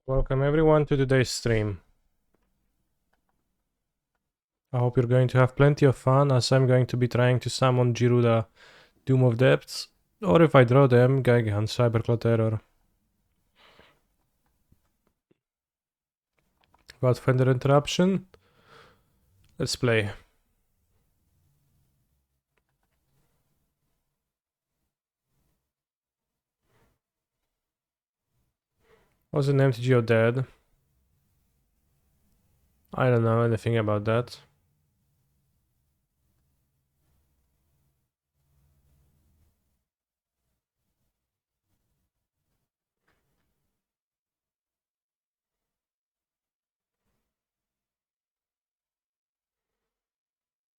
Welcome everyone to today's stream. I hope you're going to have plenty of fun as I'm going to be trying to summon Gyruda, Doom of Depths, or if I draw them, Gaigan, Cyberclaw Terror. Without further interruption, let's play. Was an empty Geo dead? I don't know anything about that.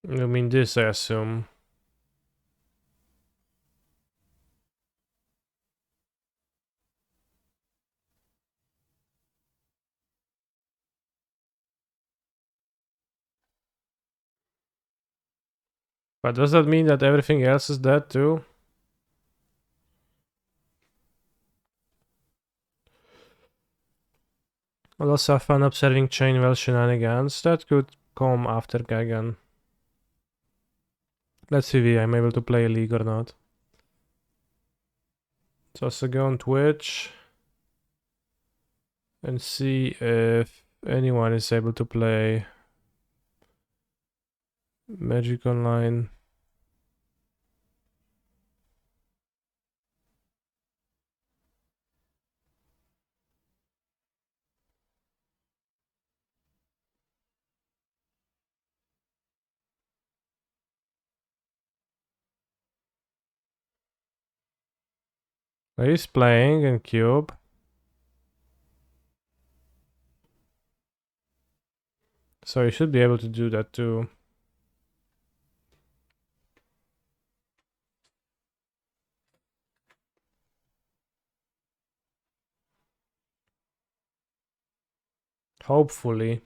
You mean this, I assume. But does that mean that everything else is dead too? I'll also have fun observing Chainwell shenanigans. That could come after Gaigan. Let's see if I'm able to play a league or not. So also go on Twitch and see if anyone is able to play Magic Online. He's playing in Cube. So you should be able to do that too. Hopefully.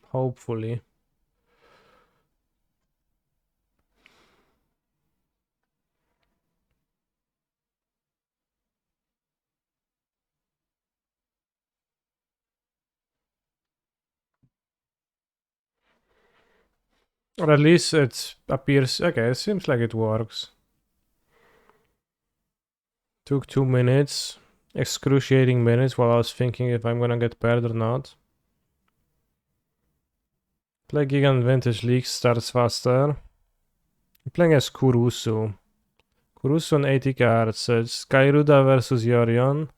Or at least it appears... Okay, it seems like it works. Took 2 minutes. Excruciating minutes while I was thinking if I'm gonna get paired or not. Play Gigant Vintage League starts faster. I'm playing as Kurusu. Kurusu on 80 cards. So it's Gyruda versus Yorion.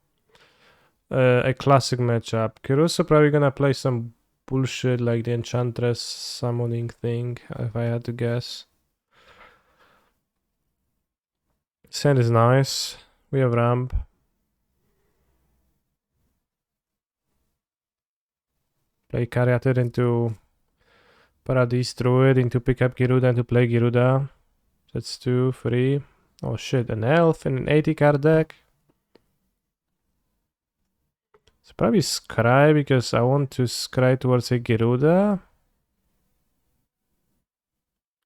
A classic matchup. Kurusu probably gonna play some bullshit like the Enchantress summoning thing, if I had to guess. Sand is nice. We have ramp. Play Caryatid into Paradise Druid into pick up Gyruda and to play Gyruda. That's 2, 3. Oh shit, an elf in an 80 card deck. It's probably Scry because I want to scry towards a Gyruda.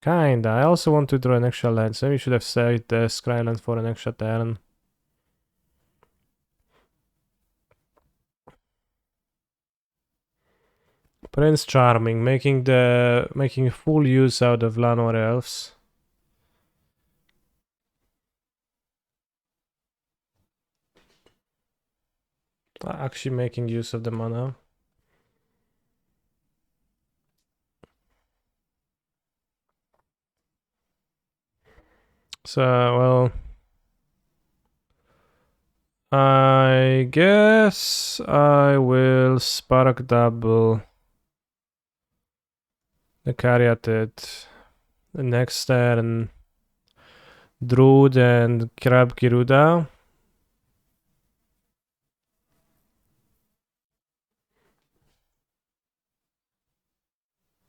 Kinda. I also want to draw an extra land, so we should have saved the Scry land for an extra turn. Prince Charming, making full use out of Llanowar Elves. Actually making use of the mana. So, well... I guess I will Spark Double the Caryatid. The next turn, Druid and grab Gyruda.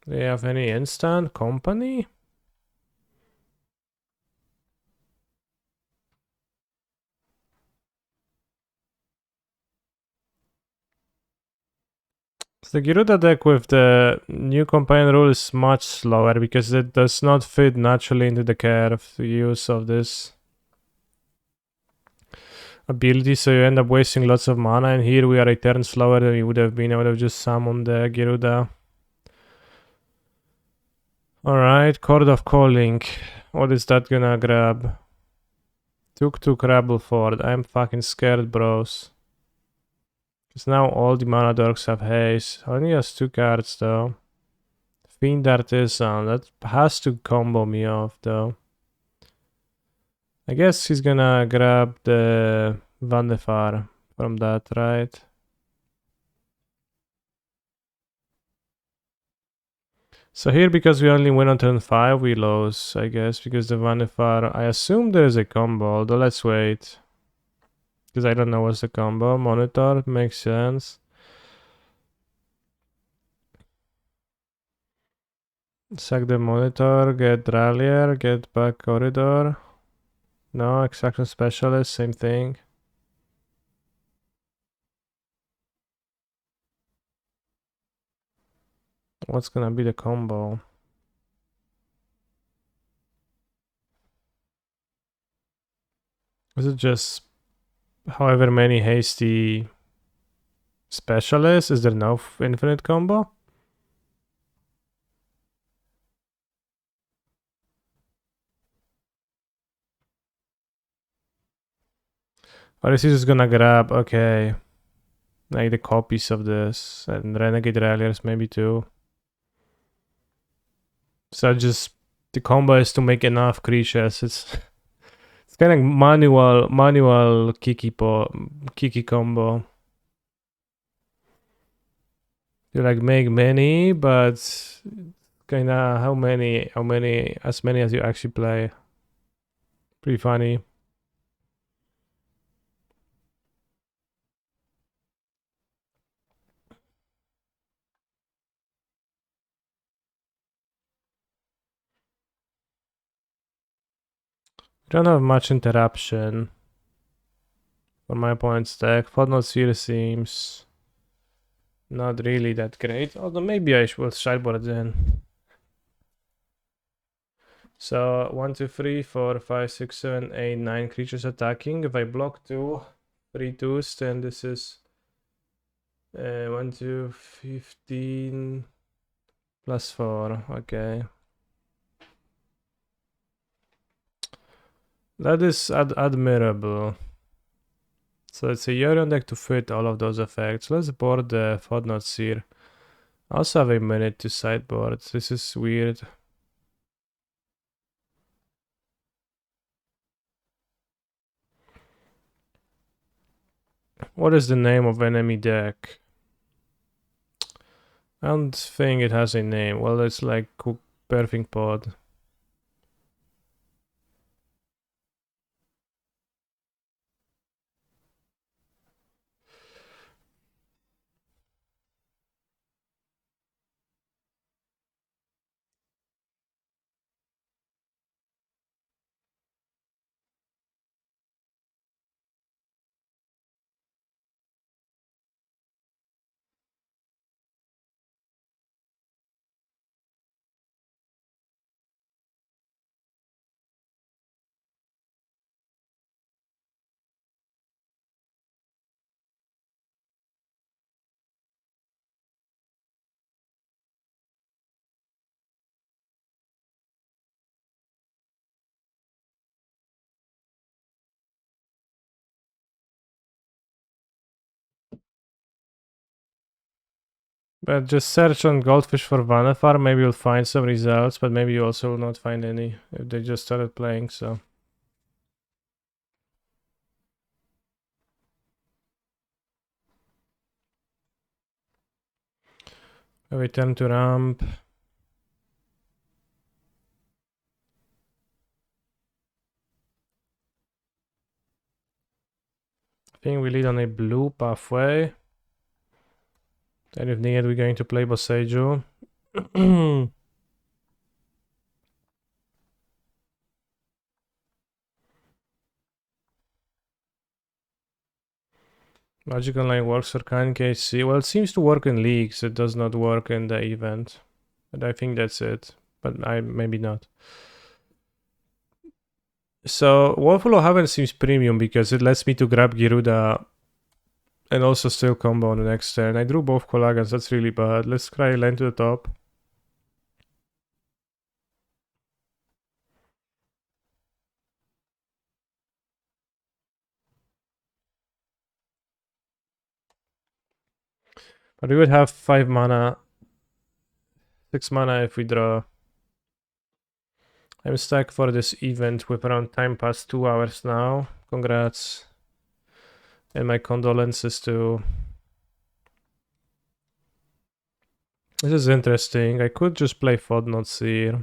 Do you have any instant company? So the Gyruda deck with the new companion rule is much slower because it does not fit naturally into the curve use of this. ability, so you end up wasting lots of mana, and here we are a turn slower than we would have been. I would have just summoned the Gyruda. Alright, Chord of Calling. What is that gonna grab? Tuk Rabbleford. I'm fucking scared, bros. Because now all the mana dorks have haste. Only has 2 cards though. Fiend Artisan. That has to combo me off though. I guess he's gonna grab the Vandefar from that, right? So here, because we only win on turn 5, we lose, I guess, because the Vandefar... I assume there's a combo, although let's wait. Because I don't know what's the combo. Monitor, makes sense. Sack the Monitor, get Rallier, get back Corridor. No, Extraction Specialist, same thing. What's gonna be the combo? Is it just however many hasty specialists? Is there no infinite combo? Or is he just gonna grab, okay, like the copies of this and Renegade Ralliers maybe too? So just the combo is to make enough creatures. It's kind of manual Kiki combo. You like make many, but kinda how many as many as you actually play. Pretty funny. We don't have much interruption for my opponent's deck. Footnote Sphere seems not really that great, although maybe I will sideboard then. So 1, 2, 3, 4, 5, 6, 7, 8, 9 creatures attacking. If I block 2, 3 2s, then this is 1, 2, 15 plus 4. Okay. That is admirable. So it's a Yorion deck to fit all of those effects. Let's board the Footnote Sphere. I also have a minute to sideboard. This is weird. What is the name of enemy deck? I don't think it has a name. Well, it's like Perfing Pod. But just search on Goldfish for Vanifar, maybe you'll find some results, but maybe you also will not find any if they just started playing, so. We turn to ramp. I think we lead on a blue pathway. And if needed, we're going to play Boseiju. Magic Online works for Khan KC. Well, it seems to work in leagues. It does not work in the event. But I think that's it. But maybe not. So Wolfolo Haven seems premium because it lets me to grab Gyruda and also still combo on the next turn. I drew both Kolagans, that's really bad. Let's try land to the top. But we would have 5 mana, 6 mana if we draw. I'm stuck for this event with around time past 2 hours now. Congrats. And my condolences to... This is interesting. I could just play Fodnot Seer. I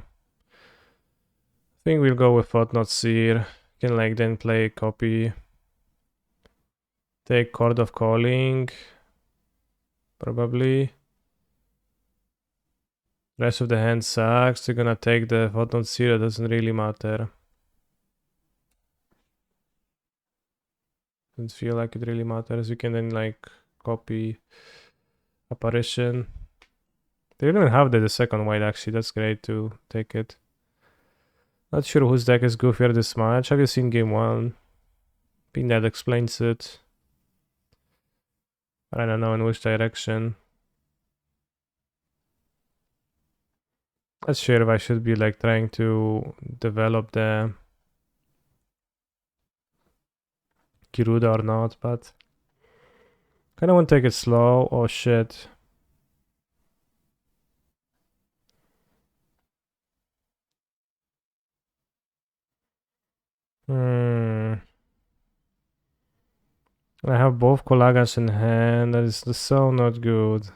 think we'll go with Fodnot Seer. Can like then play copy. Take Chord of Calling. Probably. Rest of the hand sucks. They're gonna take the Photon Seer, it doesn't really matter. Doesn't feel like it really matters. You can then like copy Apparition. They don't even have the second white actually, that's great to take it. Not sure whose deck is goofier this much. Have you seen game 1? I think that explains it. I don't know in which direction. Not sure if I should be like trying to develop the Gyruda or not, but kinda want to take it slow. Oh shit. I have both Kolagas in hand. That is so not good.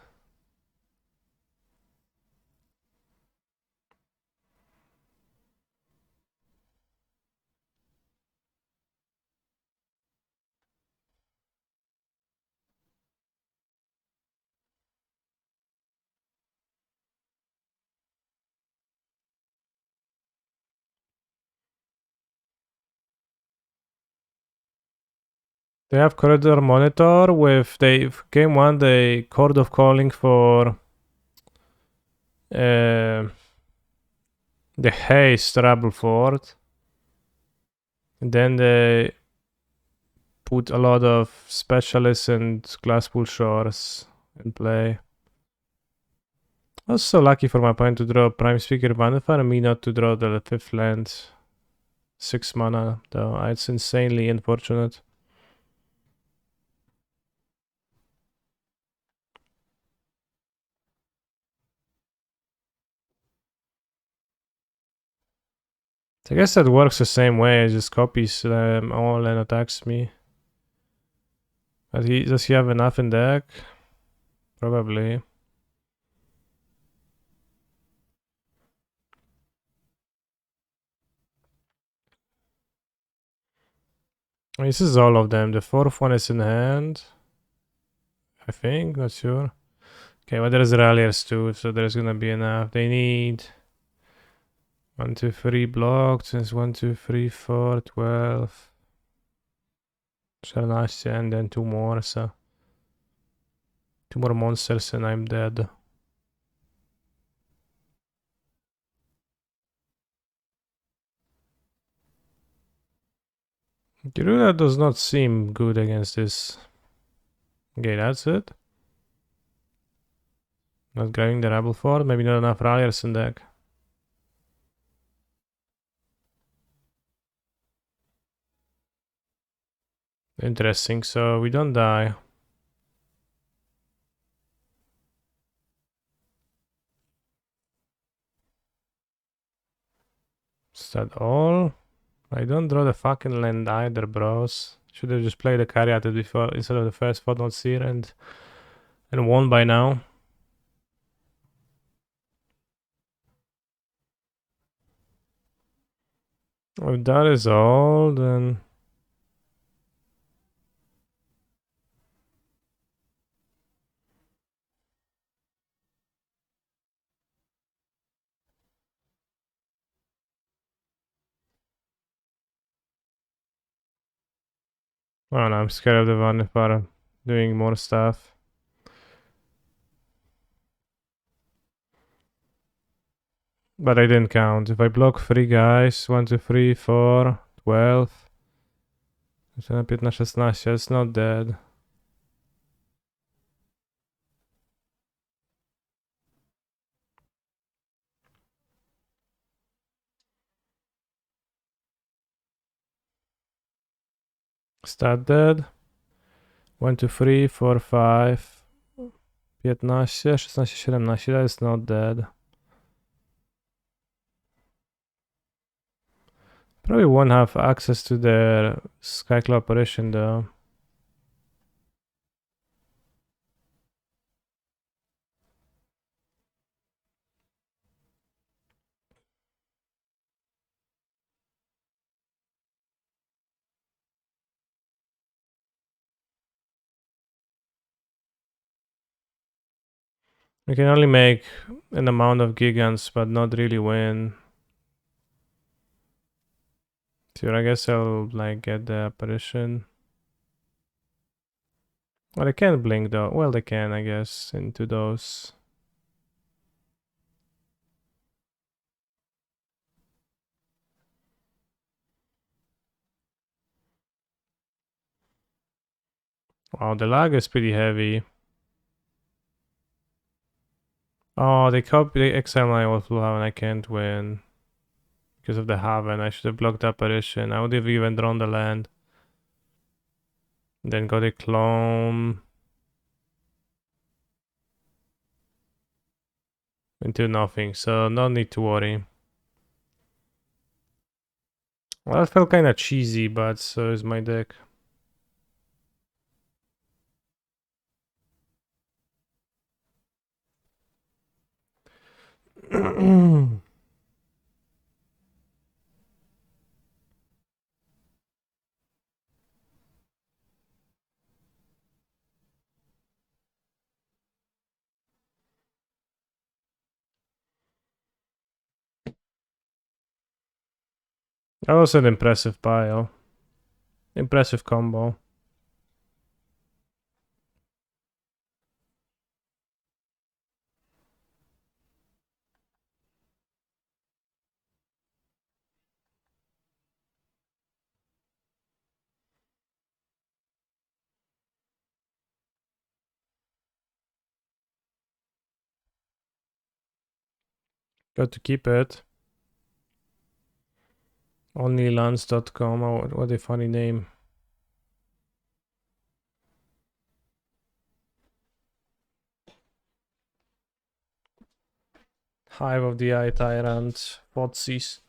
They have Corridor Monitor with game 1 they Chord of Calling for the Haste Rabbleford. And then they put a lot of Specialists and Glasspool Shores in play. I was so lucky for my opponent to draw Prime Speaker Vanifer and me not to draw the 5th land. 6 mana though. It's insanely unfortunate. I guess that works the same way. It just copies them all and attacks me. But does he have enough in deck? Probably. This is all of them. The 4th one is in hand. I think, not sure. Okay, well there's Ralliers too, so there's gonna be enough. They need 1, 2, 3 blocked. Since 1, 2, 3, 4, 12. Sharnasya and then 2 more, so 2 more monsters and I'm dead. Gyruda does not seem good against this. Okay, that's it. Not grabbing the Rebel Fort, maybe not enough Ralliers in deck. Interesting, so we don't die. Is that all? I don't draw the fucking land either, bros. Should have just played the carry at it before instead of the first Photon Seer and won by now. If that is all, then I don't know, I'm scared of the Vanifar doing more stuff. But I didn't count. If I block 3 guys, 1, 2, 3, 4, 12. 15, 16, it's not dead. Stat dead. 1, 2, 3, 4, 5. 15, 16, 17, that is not dead. Probably won't have access to the Skyclaw apparition though. We can only make an amount of gigants, but not really win. So I guess I'll like get the apparition. Well, they can't blink though. Well, they can, I guess, into those. Wow, the lag is pretty heavy. Oh, they exile my overflow and I can't win. Because of the Haven, I should have blocked the apparition. I would have even drawn the land. Then got a clone. Into nothing, so no need to worry. Well, it felt kinda cheesy, but so is my deck. That was an impressive pile. Impressive combo. Got to keep it. Onlylands.com. Oh, what a funny name. Hive of the Eye Tyrant. Fotsies.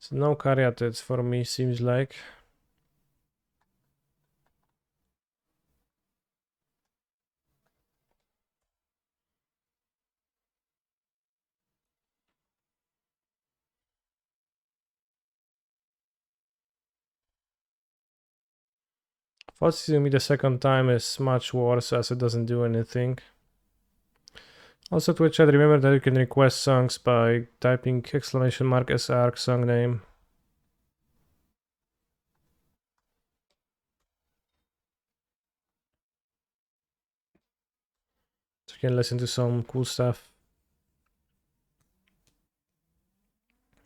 So no caryatids for me, seems like. Fotsies me the second time is much worse as it doesn't do anything. Also, Twitch chat, remember that you can request songs by typing !SR song name. So you can listen to some cool stuff.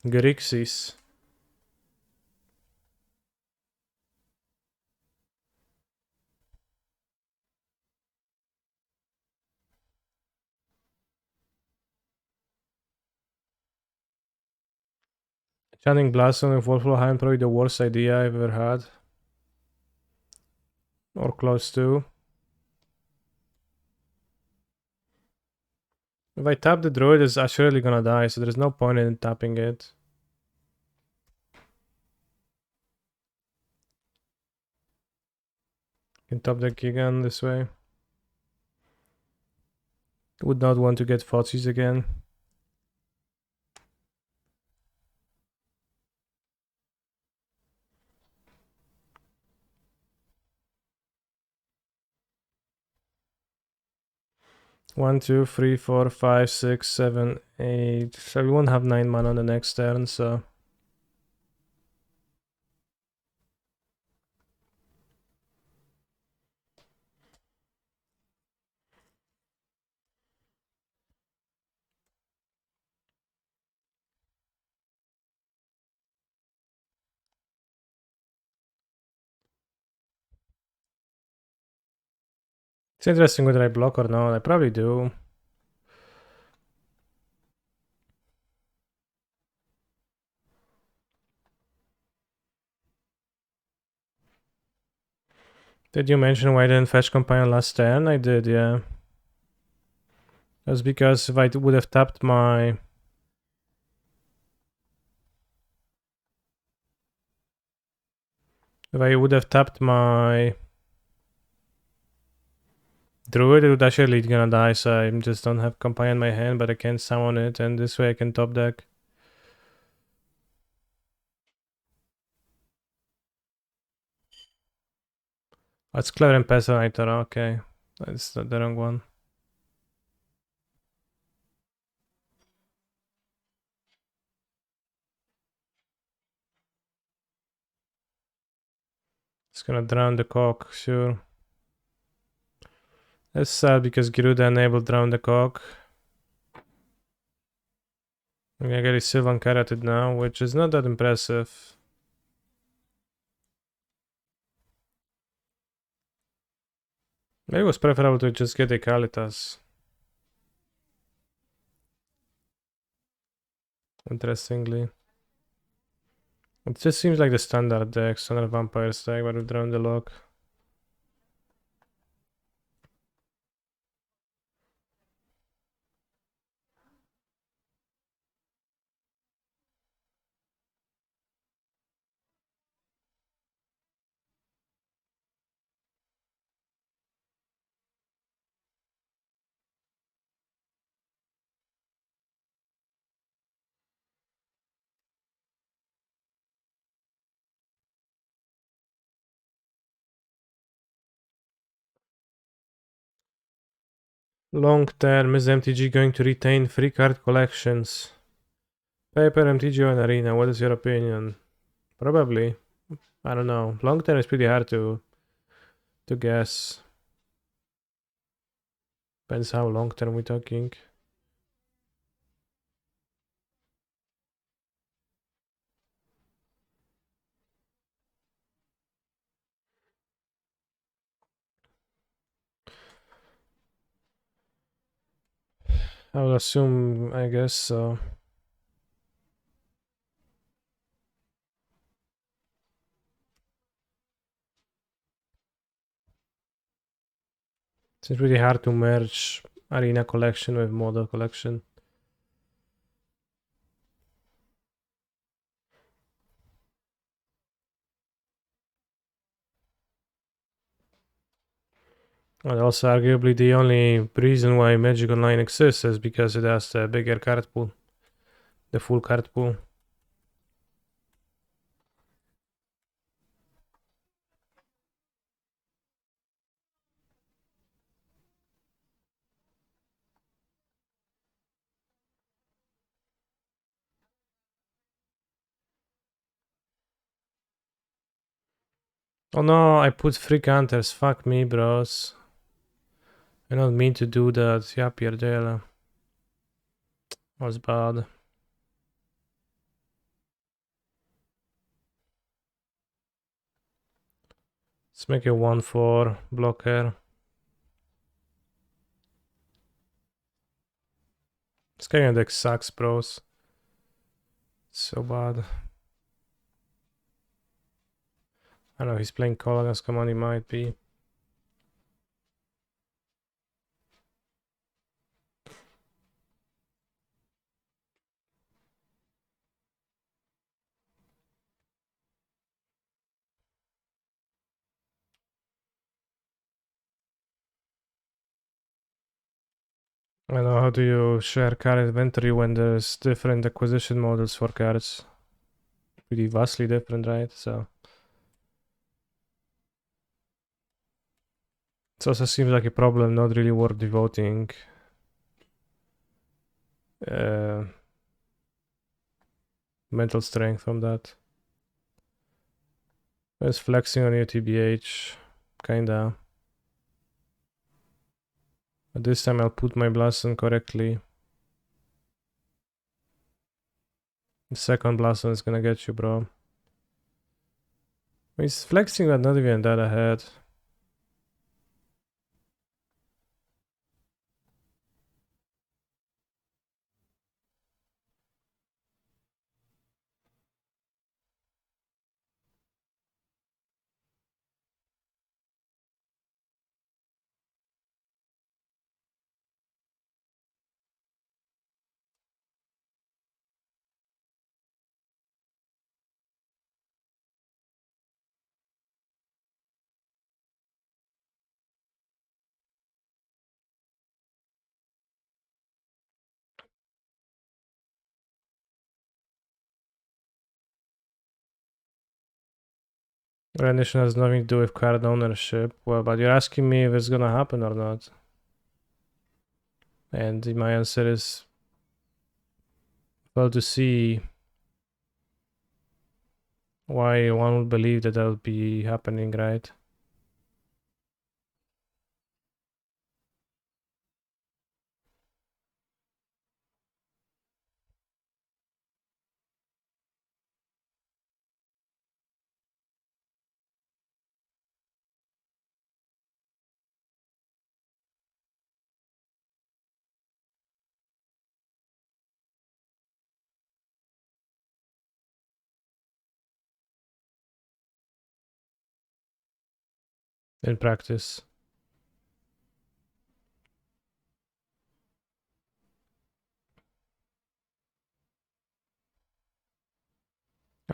Grixis. Chanting Blaststone with Wolfenheim, probably the worst idea I've ever had. Or close to. If I tap the druid, it's actually gonna die, so there's no point in tapping it. Can top the Gigan this way. Would not want to get Fotsies again. One, two, three, four, five, six, 7, 8. So we won't have 9 mana on the next turn, so. It's interesting whether I block or not. I probably do. Did you mention why I didn't fetch companion last turn? I did, yeah. That's because if I would have tapped my... If I would have tapped my... Druid, it would actually gonna die, so I just don't have companion in my hand, but I can summon it, and this way I can top deck. That's Clever Impersonator, okay. That's the wrong one. It's gonna drown the cock, sure. That's sad because Gyruda enabled drown the cock. I'm gonna get his Sylvan Carotid now, which is not that impressive. Maybe it was preferable to just get a Kalitas. Interestingly. It just seems like the standard deck, standard vampire stack, but with drown the lock. Long term, is MTG going to retain free card collections? Paper, MTG, and Arena, what is your opinion? Probably. I don't know. Long term is pretty hard to guess. Depends how long term we're talking. I would assume, I guess so. It's really hard to merge Arena collection with Model collection. And also, arguably, the only reason why Magic Online exists is because it has the bigger card pool, the full card pool. Oh no, I put free counters. Fuck me, bros. I don't mean to do that. Yeah, Pierdele. Was bad. Let's make a 1/4 blocker. This kind deck sucks, bros. So bad. I don't know, he's playing Colagas, come on, he might be. I don't know, how do you share card inventory when there's different acquisition models for cards? Pretty vastly different, right? So it also seems like a problem not really worth devoting mental strength on that. It's flexing on UTBH, kinda. But this time I'll put my blast on correctly. The second blast on is gonna get you, bro. He's flexing but not even that ahead. Rendition has nothing to do with card ownership. Well, but you're asking me if it's gonna happen or not. And my answer is, well, to see why one would believe that will be happening, right? In practice.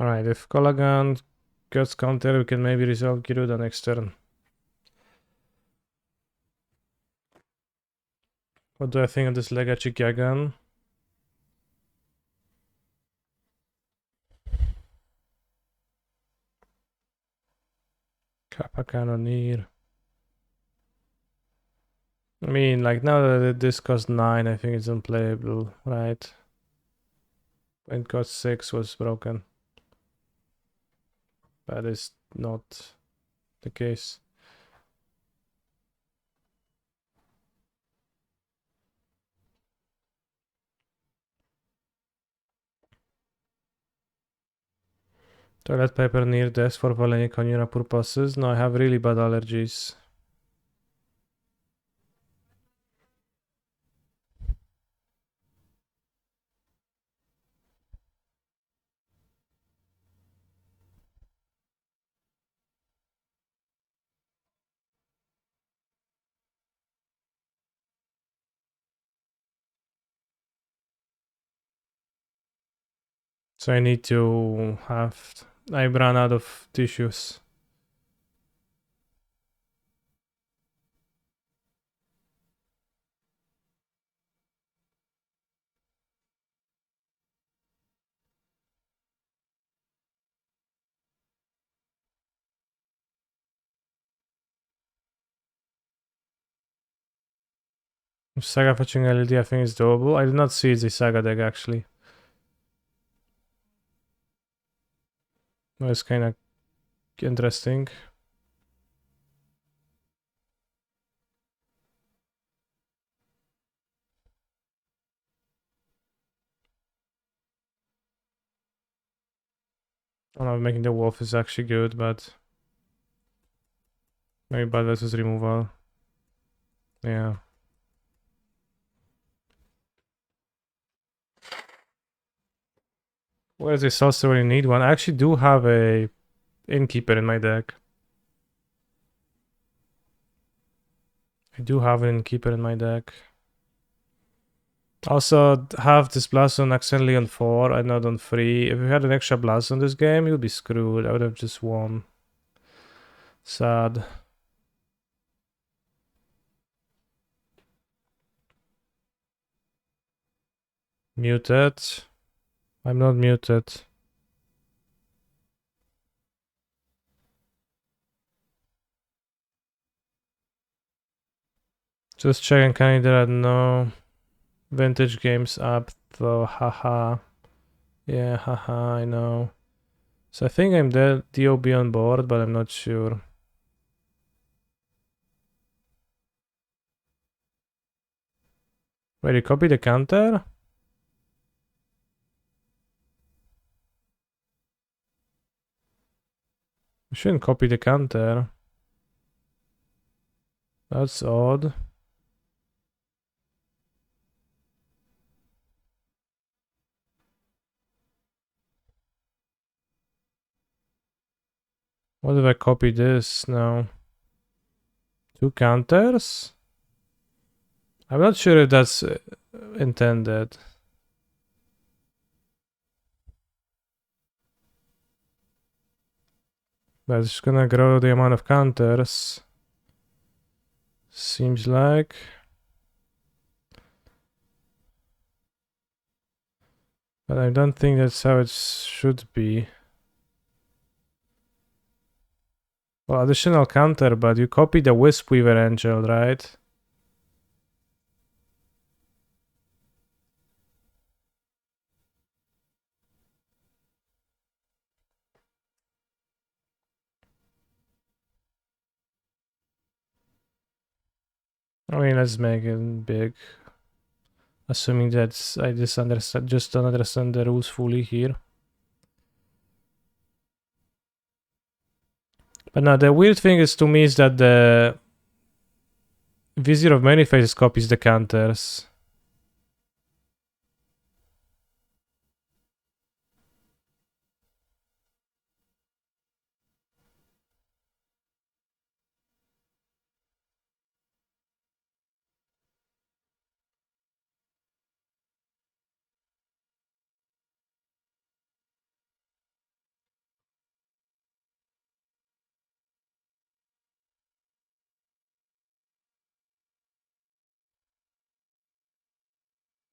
Alright, if Colagan gets counter, we can maybe resolve Gyruda next turn. What do I think of this Legacy Gagan? Kappa Cannoneer. I mean, like, now that this cost 9, I think it's unplayable, right? When it cost 6 was broken. That is not the case. Toilet paper near desk for Valenic Conura purposes. No, I have really bad allergies. So I need to have... I ran out of tissues. Saga fetching LED I think is doable. I did not see the Saga deck actually. It's kinda interesting. I don't know, making the wolf is actually good, but maybe bad versus removal. Yeah. What is this also really need one? I actually do have a Innkeeper in my deck. I do have an Innkeeper in my deck. Also have this blast on accidentally on 4 and not on 3. If we had an extra blast on this game, you'll be screwed. I would have just won. Sad. Muted. I'm not muted. Just checking, can I do no vintage games up though, haha. Yeah, haha, I know. So I think I'm the DOB on board, but I'm not sure. Wait, you copy the counter? You shouldn't copy the counter. That's odd. What if I copy this now? 2 counters? I'm not sure if that's intended. But it's gonna grow the amount of counters. Seems like. But I don't think that's how it should be. Well, additional counter, but you copy the Wisp Weaver Angel, right? I mean, let's make it big. Assuming that I just don't understand the rules fully here. But now the weird thing is to me is that the Vizier of Many Faces copies the counters.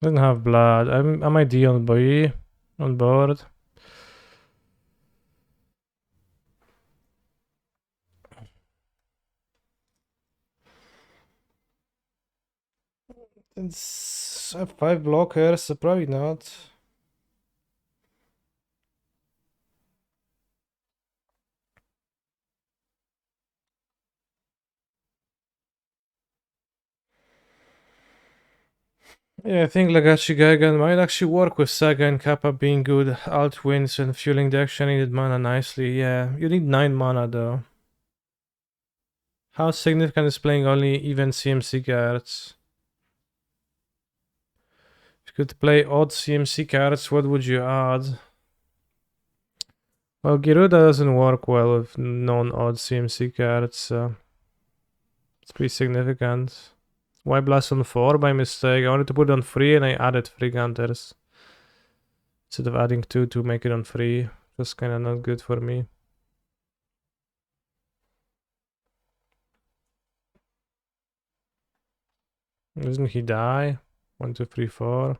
Doesn't have blood. Am I D on board? It's 5 blockers, so probably not. Yeah, I think Lagashi Gaigan might actually work with Saga and Kappa being good alt wins and fueling the action needed mana nicely. Yeah, you need 9 mana though. How significant is playing only even CMC cards? If you could play odd CMC cards, what would you add? Well, Gyruda doesn't work well with non-odd CMC cards, so it's pretty significant. Why blast on 4 by mistake? I wanted to put it on 3 and I added 3 counters. Instead of adding 2 to make it on 3. That's kinda not good for me. Doesn't he die? 1, 2, 3, 4.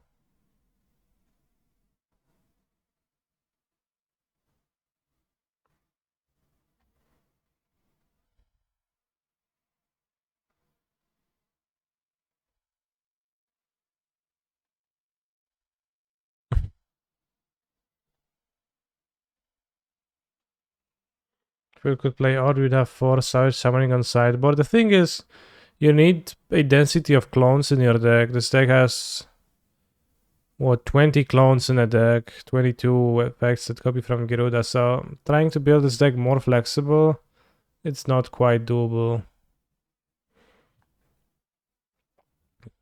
If we could play odd, we'd have 4 Savage Summoning on sideboard. The thing is, you need a density of clones in your deck. This deck has, what, 20 clones in a deck, 22 effects that copy from Gyruda. So trying to build this deck more flexible, it's not quite doable.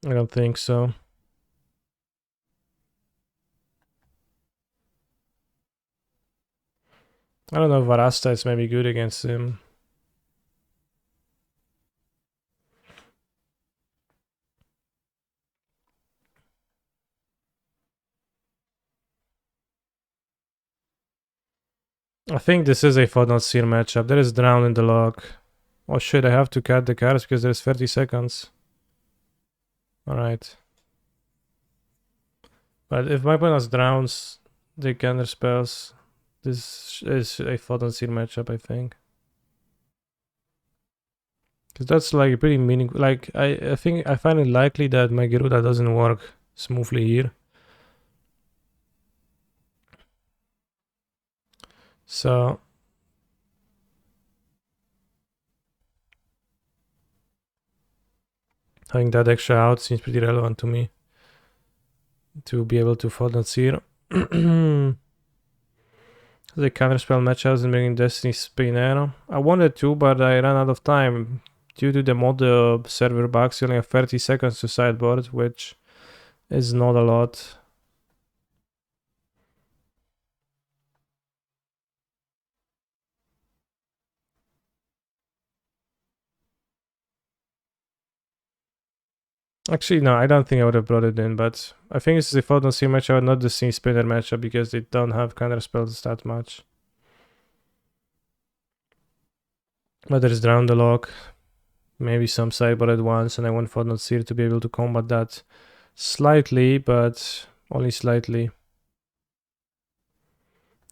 I don't think so. I don't know if Varasta is maybe good against him. I think this is a Fodon Seer matchup. There is Drown in the log. Oh shit, I have to cut the cards because there's 30 seconds. Alright. But if my opponent drowns the counter spells, this is a Fodon Seer matchup, I think. Because that's like pretty meaningful. Like, I think I find it likely that my Gyruda doesn't work smoothly here. So having that extra out seems pretty relevant to me. To be able to fold and seer. The counterspell matchups and bringing Destiny Spinero. I wanted to, but I ran out of time. Due to the mod server bugs, you only have 30 seconds to sideboard, which is not a lot. Actually, no, I don't think I would have brought it in, but I think this is a Photon Sea matchup, not the Sea Spinner matchup, because they don't have counter spells that much. But there's Drown the Lock, maybe some sideboard at once, and I want Photon Seer to be able to combat that slightly, but only slightly.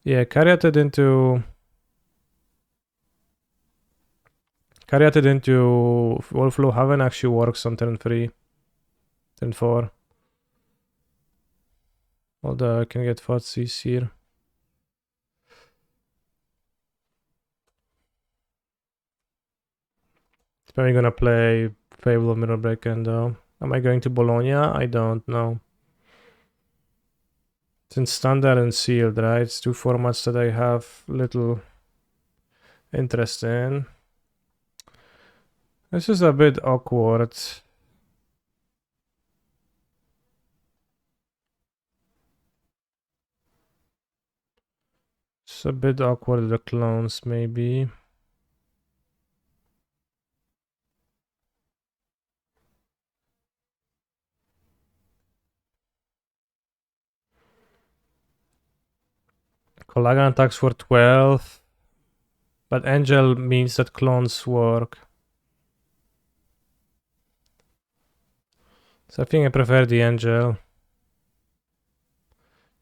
Yeah, Caryatid into Caryatid into Wallflow Haven actually works on turn 3. Turn 4. Although I can get Fotsis here. It's probably gonna play Fable of Mirror Breaker though. Am I going to Bologna? I don't know. It's in Standard and Sealed, right? It's 2 formats that I have little interest in. This is a bit awkward. It's a bit awkward, the clones, maybe. Collagen attacks for 12. But Angel means that clones work. So I think I prefer the Angel.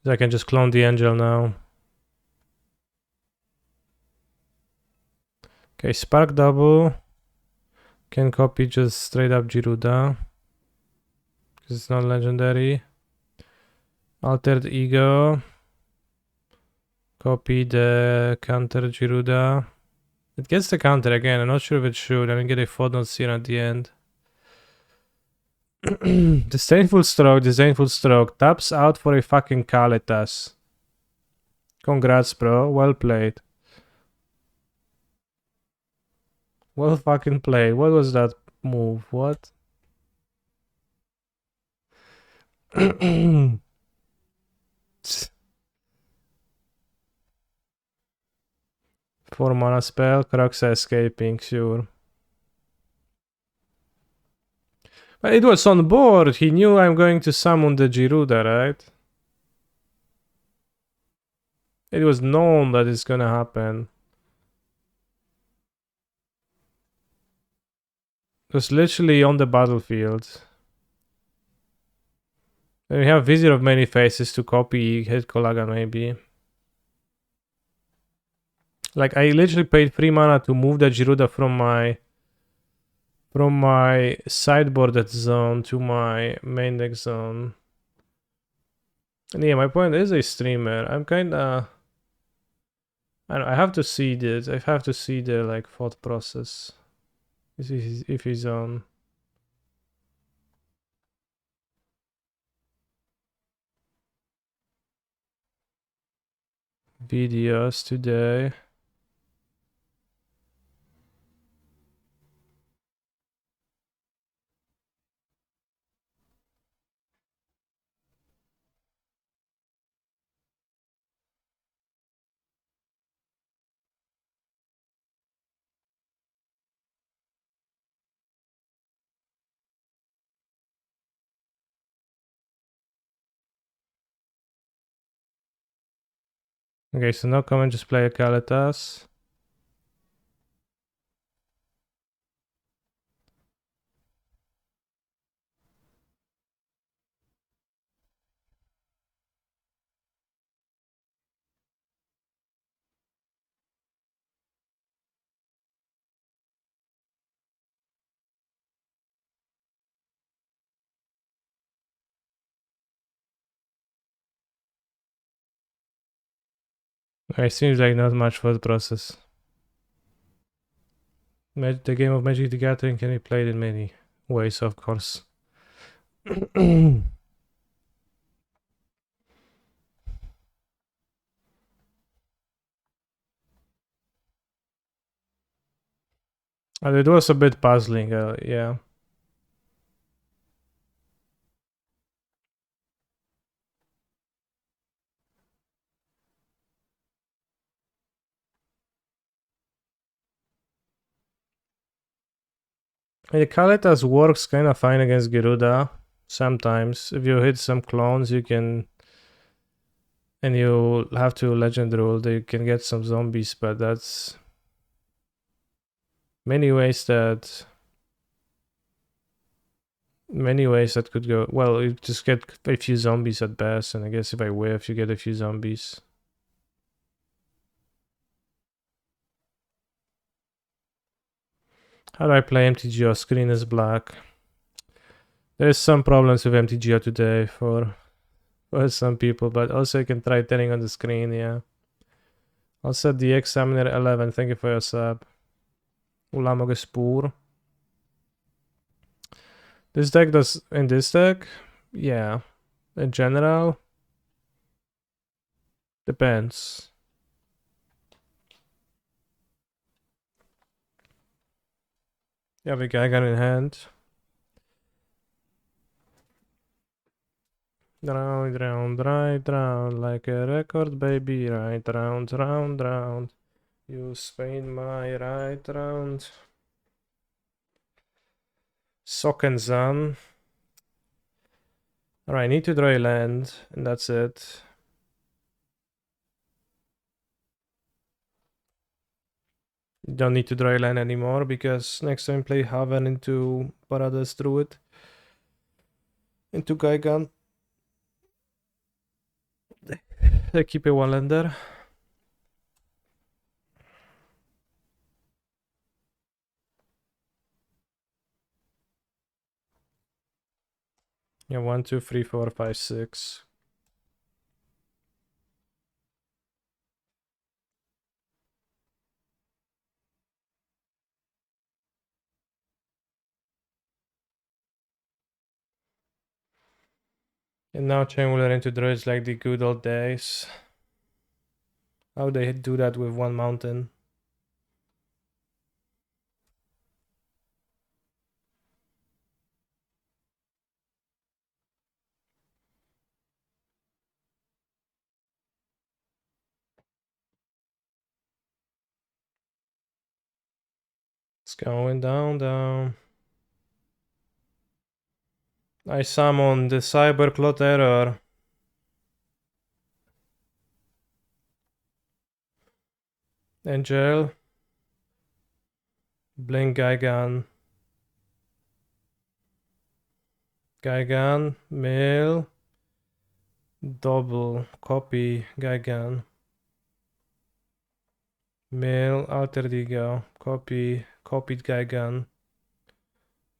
I can just clone the Angel now. Okay, Spark Double. Can copy just straight up Gyruda. Because it's not legendary. Altered Ego. Copy the counter Gyruda. It gets the counter again. I'm not sure if it should. I didn't get a footnotes here at the end. Disdainful Stroke. Taps out for a fucking Kalitas. Congrats, bro. Well played. Well fucking played. What was that move? What? 4 mana spell. Kroxa escaping, sure. But it was on board. He knew I'm going to summon the Gyruda, right? It was known that it's gonna happen. It was literally on the battlefield. And we have Vizier of Many Faces to copy hit Collagen, maybe. Like, I literally paid 3 mana to move the Gyruda from my sideboarded zone to my main deck zone. And yeah, my point is a streamer. I'm kinda... I have to see this. I have to see the, like, thought process. If he's on. Videos today. Okay, so now come and just play a Kalitas. Okay, seems like not much thought process. The game of Magic the Gathering can be played in many ways, of course. And it was a bit puzzling, yeah. The Kalitas works kind of fine against Gyruda. Sometimes, if you hit some clones, you can... And you have to legend rule, you can get some zombies, but that's... Many ways that could go. Well, you just get a few zombies at best, and I guess if I whiff, you get a few zombies. How do I play MTGO? Screen is black. There's some problems with MTGO today for some people, but also you can try turning on the screen, yeah. I'll set the Examiner 11, thank you for your sub. Ulamog Spoor. This deck does, in this deck, yeah. In general, depends. You have a Geiger in hand. Round, right round, like a record, baby. Right round, round. You spin my right round. Sockenzan. Alright, I need to draw a land, and that's it. Don't need to draw a land anymore, because next time play Haven into Paradise Druid. Into Gaigan. I keep a one lander. Yeah, 1, 2, 3, 4, 5, 6. And now Chainwheeler into Druids like the good old days. How they do that with one mountain? It's going down. I summon the Cybercloth Error. Angel. Blink Gaigan. Gaigan. Mail. Double. Copy. Gaigan. Mail. Alter Ego. Copy. Copied Gaigan.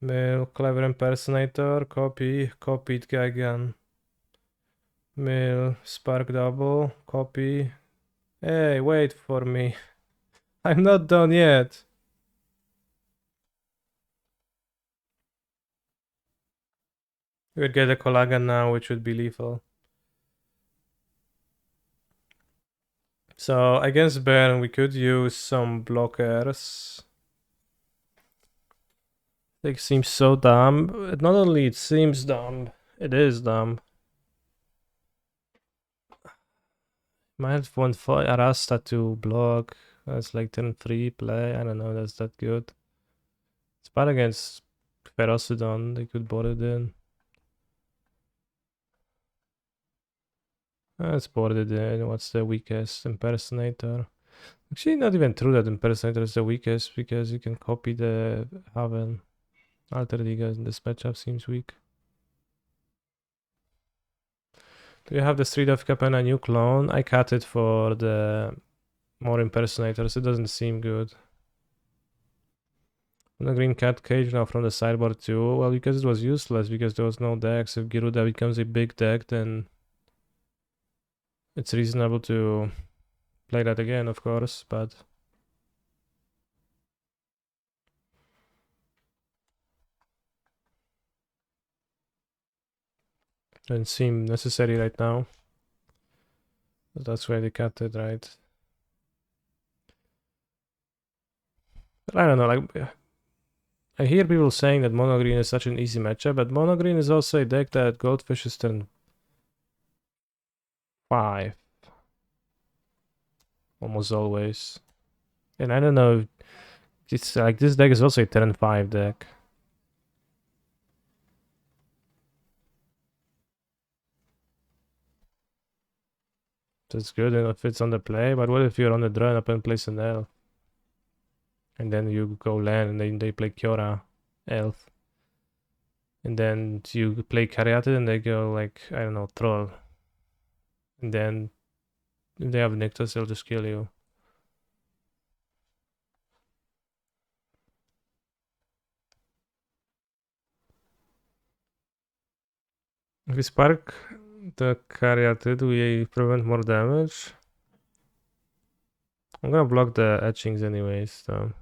Mail. Clever Impersonator. Copy. Copied Gaigan. Mail. Spark Double. Copy. Hey, wait for me. I'm not done yet. We would get a Collagen now, which would be lethal. So against Baron, we could use some blockers. It seems so dumb. Not only it seems dumb, it is dumb. Might have one for Arasta to block. That's like turn 3 play. I don't know, that's that good. It's bad against Ferocidon. They could board it in. Let's board it in. What's the weakest? Impersonator. Actually, not even true that Impersonator is the weakest, because you can copy the Haven. Alter Ego in this matchup seems weak. Do you have the Street of Capenna new clone? I cut it for the more Impersonators. It doesn't seem good. The green cat cage now from the sideboard too. Well, because it was useless, because there was no decks. If Gyruda becomes a big deck, then it's reasonable to play that again, of course, but doesn't seem necessary right now. That's why they cut it, right? But I don't know, like, I hear people saying that mono green is such an easy matchup, but mono green is also a deck that Goldfish is turn 5. Almost always. And I don't know, it's like this deck is also a turn 5 deck. That's good if it's on the play, but what if you're on the draw up and place an elf? And then you go land and then they play Kiora elf. And then you play Caryatid and they go like, I don't know, troll. And then if they have Nyctus, they'll just kill you. If we spark the Caryatid, we prevent more damage. I'm gonna block the etchings anyways, so.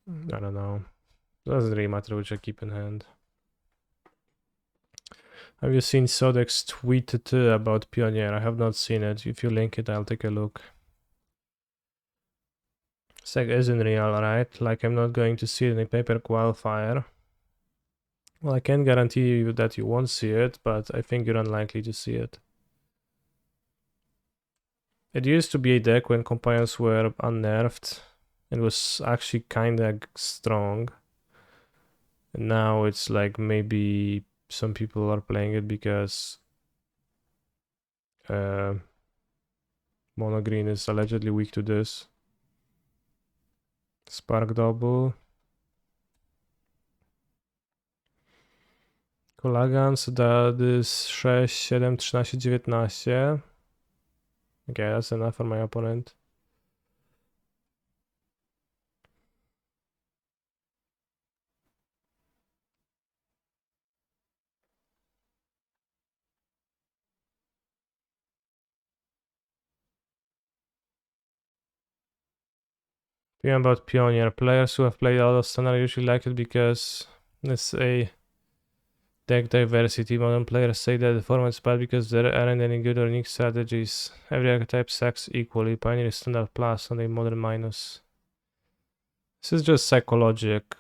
I don't know. Doesn't really matter which I keep in hand. Have you seen Sodex's tweet about Pioneer? I have not seen it. If you link it, I'll take a look. Seg isn't real, right? Like, I'm not going to see it in a paper qualifier. Well, I can't guarantee you that you won't see it, but I think you're unlikely to see it. It used to be a deck when companions were unnerved. It was actually kinda strong. And now it's like maybe some people are playing it because mono green is allegedly weak to this. Spark double. Kolagans, that is 6, 7, 13, 19. Okay, that's enough for my opponent. Talking about Pioneer, players who have played out of standard usually like it because it's a deck diversity. Modern players say that the format is bad because there aren't any good or unique strategies. Every archetype sucks equally. Pioneer is standard plus and a modern minus. This is just psychologic.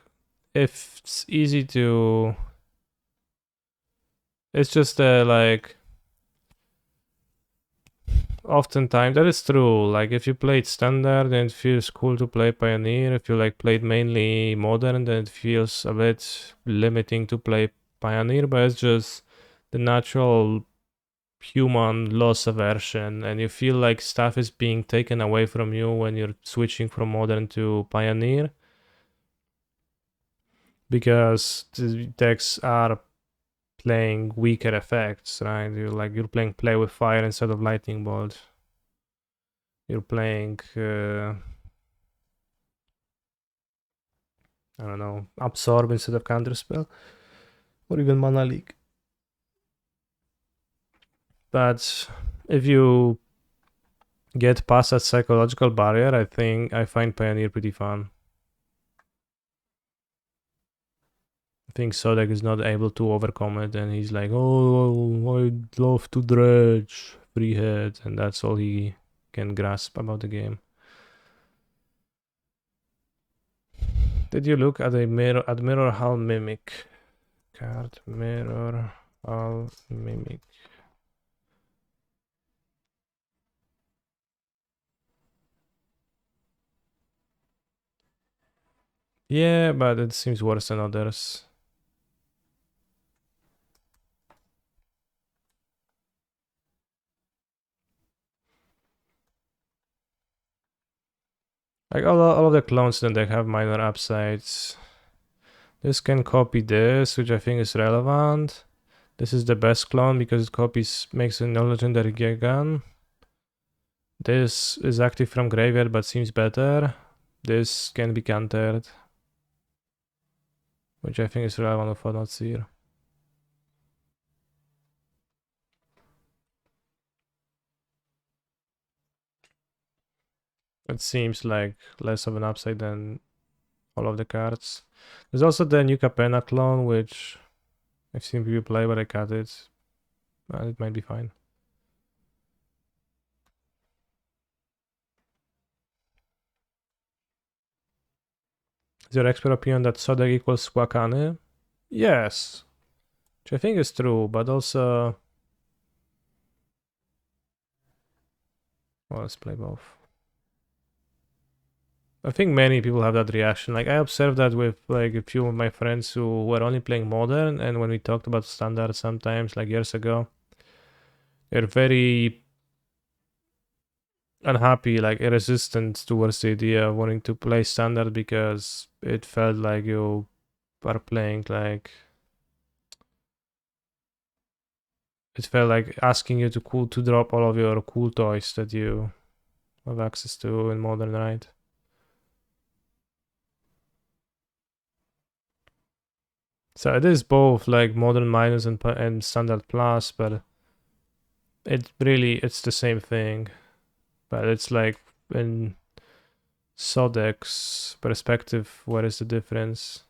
If it's easy to... It's just like... Oftentimes, that is true. Like, if you played standard, then it feels cool to play Pioneer. If you like played mainly modern, then it feels a bit limiting to play Pioneer, but it's just the natural human loss aversion, and you feel like stuff is being taken away from you when you're switching from modern to Pioneer, because the decks are playing weaker effects, right? You're playing Play with Fire instead of Lightning Bolt. You're playing I don't know, Absorb instead of Counterspell, or even Mana Leak. But if you get past that psychological barrier, I find Pioneer pretty fun. I think Sodek is not able to overcome it, and he's like, oh, I'd love to dredge, free hit, and that's all he can grasp about the game. Did you look at Mirror Hull Mimic card? Mirror Hull Mimic. Yeah, but it seems worse than others. Like all of the clones then they have minor upsides. This can copy this, which I think is relevant. This is the best clone because it makes a non-legendary gear gun. This is active from graveyard but seems better. This can be countered, which I think is relevant for not Seer. It seems like less of an upside than all of the cards. There's also the new Capena clone, which I've seen people play, but I cut it. It might be fine. Is your expert opinion that Sodek equals Wakane? Yes. Which I think is true, but also... Well, let's play both. I think many people have that reaction. Like, I observed that with like a few of my friends who were only playing modern, and when we talked about standard sometimes, like years ago, they're very unhappy, like resistant towards the idea of wanting to play standard because it felt like you are playing like... It felt like asking you to drop all of your cool toys that you have access to in modern, right? So it is both like modern minus and standard plus, but it's the same thing. But it's like in Sodex's perspective, what is the difference?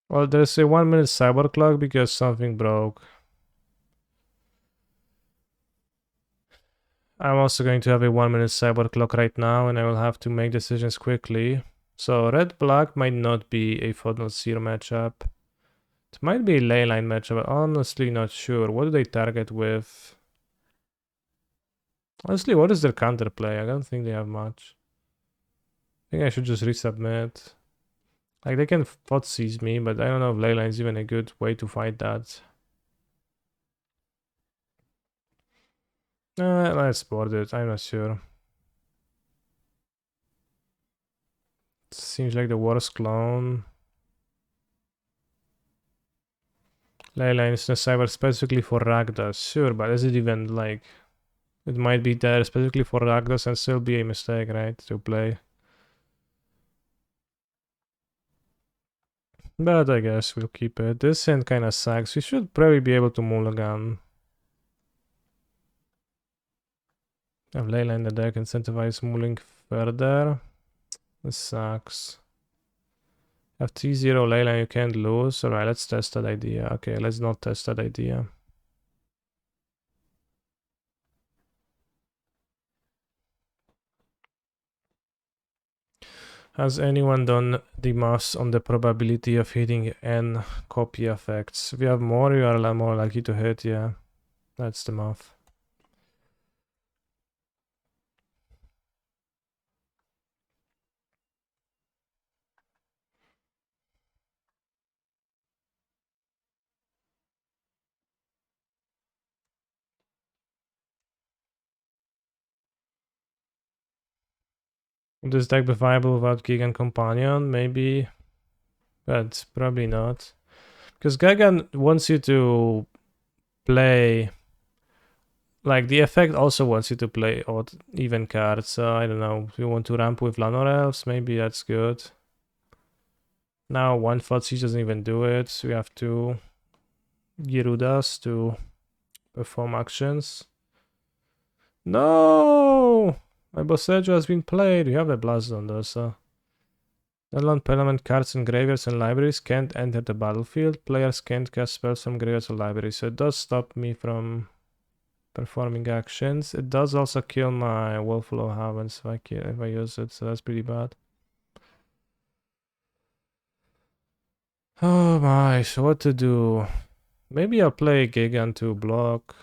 Well, there's a 1 minute cyber clock because something broke. I'm also going to have a 1 minute cyber clock right now, and I will have to make decisions quickly. So red black might not be a Fodnot Seer matchup. It might be a leyline matchup, but honestly not sure. What do they target with? Honestly, what is their counterplay? I don't think they have much. I think I should just resubmit. Like, they can FOD seize me, but I don't know if leyline is even a good way to fight that. Let's board it. I'm not sure. Seems like the worst clone. Leyline is in cyber specifically for Ragdas. Sure, but is it even like... It might be there specifically for Ragdas and still be a mistake, right? To play. But I guess we'll keep it. This hand kinda sucks. We should probably be able to mulligan. Have Layla in the deck, incentivize mulling further. This sucks. Have T0 Layla, you can't lose. Alright, let's test that idea. Okay, let's not test that idea. Has anyone done the maths on the probability of hitting n copy effects? If you have more, you are a lot more likely to hit, yeah. That's the math. Would this deck be viable without Gigan Companion? Maybe, but probably not. Because Gigan wants you to play... Like, the effect also wants you to play odd even cards, so I don't know. If you want to ramp with Lanor Elves, maybe that's good. Now, one Thoughtseize doesn't even do it. We have two Gyrudas to perform actions. No! My Bossejo has been played. We have a Blast on those, so... Non-land permanent cards in graveyards and libraries can't enter the battlefield. Players can't cast spells from graveyards or libraries, so it does stop me from performing actions. It does also kill my Wolflow Havens if I use it, so that's pretty bad. Oh my, so what to do? Maybe I'll play Gigan to block.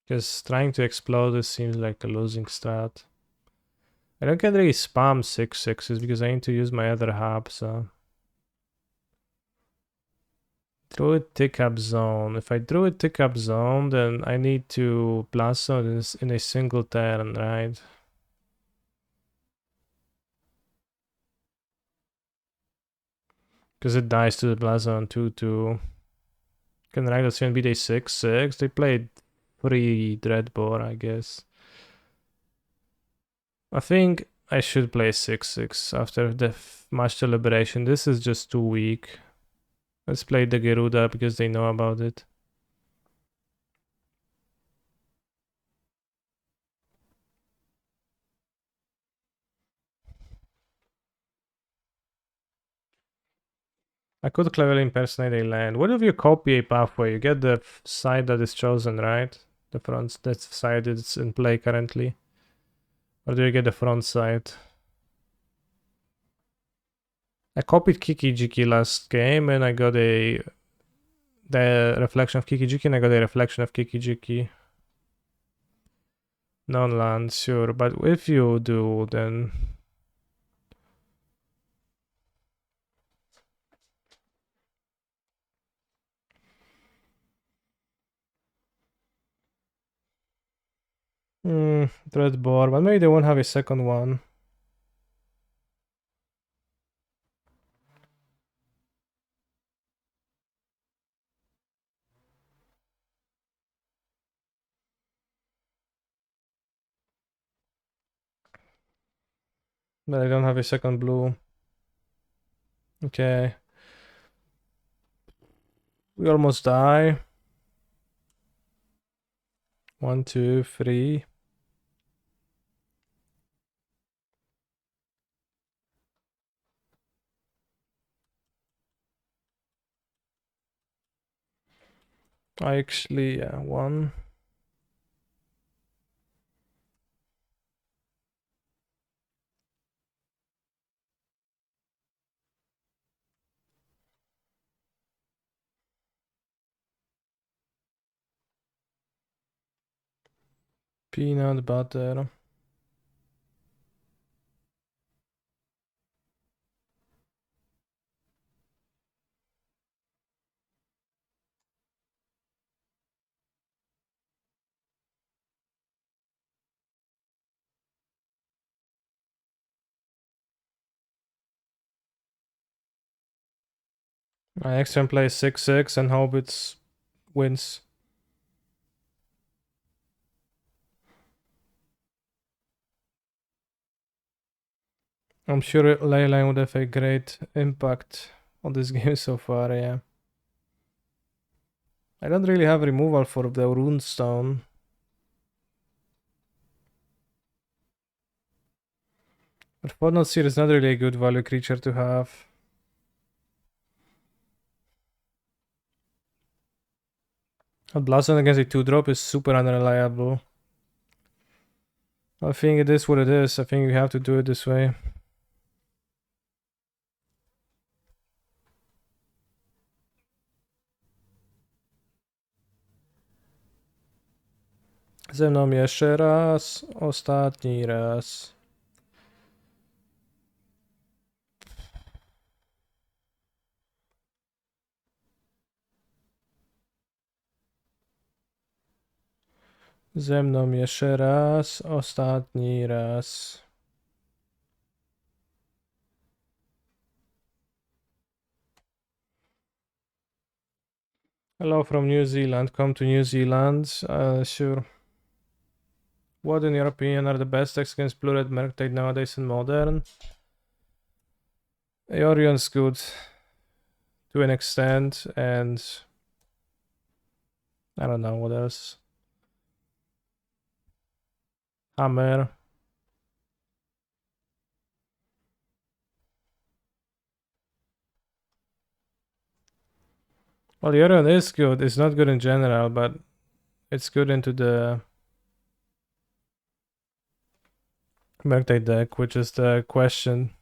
Because trying to explode this seems like a losing strat. I don't get really spam 6/6s because I need to use my other hub, so... Druid tick up zone. If I Druid tick up zone, then I need to blast zone in a single turn, right? Because it dies to the blast zone 2/2. Can Ragdoll beat a 6/6? They played 3 Dreadbore, I guess. I think I should play 6/6 after the Match to Liberation. This is just too weak. Let's play the Gyruda because they know about it. I could cleverly impersonate a land. What if you copy a pathway? You get the side that is chosen, right? The front that side is in play currently. Or do you get the front side? I copied Kiki Jiki last game and I got the reflection of Kiki Jiki and I got a reflection of Kiki Jiki. Non-land, sure, but if you do, then... Red bar, but maybe they won't have a second one. But I don't have a second blue. Okay. We almost die. 1, 2, 3. I actually, yeah, 1. Peanut butter. I extra play 6-6 and hope it wins. I'm sure Leyline would have a great impact on this game so far, yeah. I don't really have removal for the runestone. But Podnot Seer is not really a good value creature to have. A Blossom against a 2-drop is super unreliable. I think it is what it is. I think we have to do it this way. Ze mną jeszcze raz, ostatni raz. Ze mną jeszcze raz, ostatni raz. Hello from New Zealand. Come to New Zealand. Sure. What, in your opinion, are the best decks against Blue-Red Murktide nowadays in Modern? Orion's good to an extent, and I don't know what else. Hammer. Well, Orion is good. It's not good in general, but it's good into the Murktide deck, which is the question.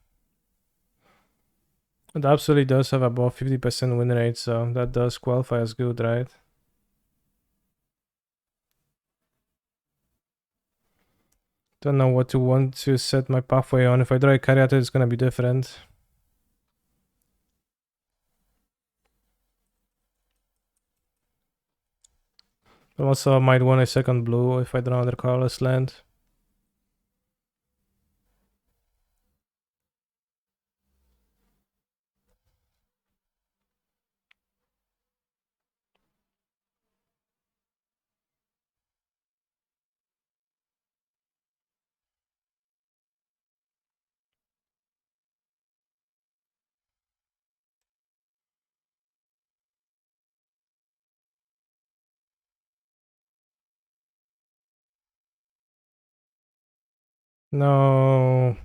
It absolutely does have above 50% win rate, so that does qualify as good, right? Don't know what to want to set my pathway on. If I draw a Caryatid, it's gonna be different. But also, I might want a second blue if I draw another colorless land. No.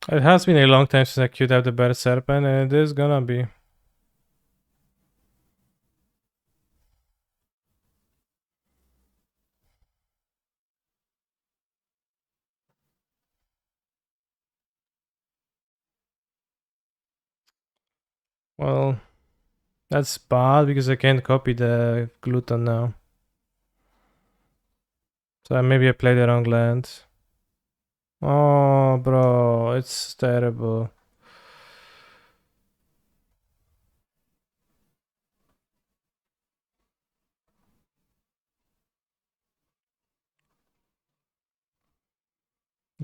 It has been a long time since I queued out the Bear Serpent, and it is gonna be. Well, that's bad because I can't copy the gluten now. So maybe I played the wrong land. Oh, bro, it's terrible.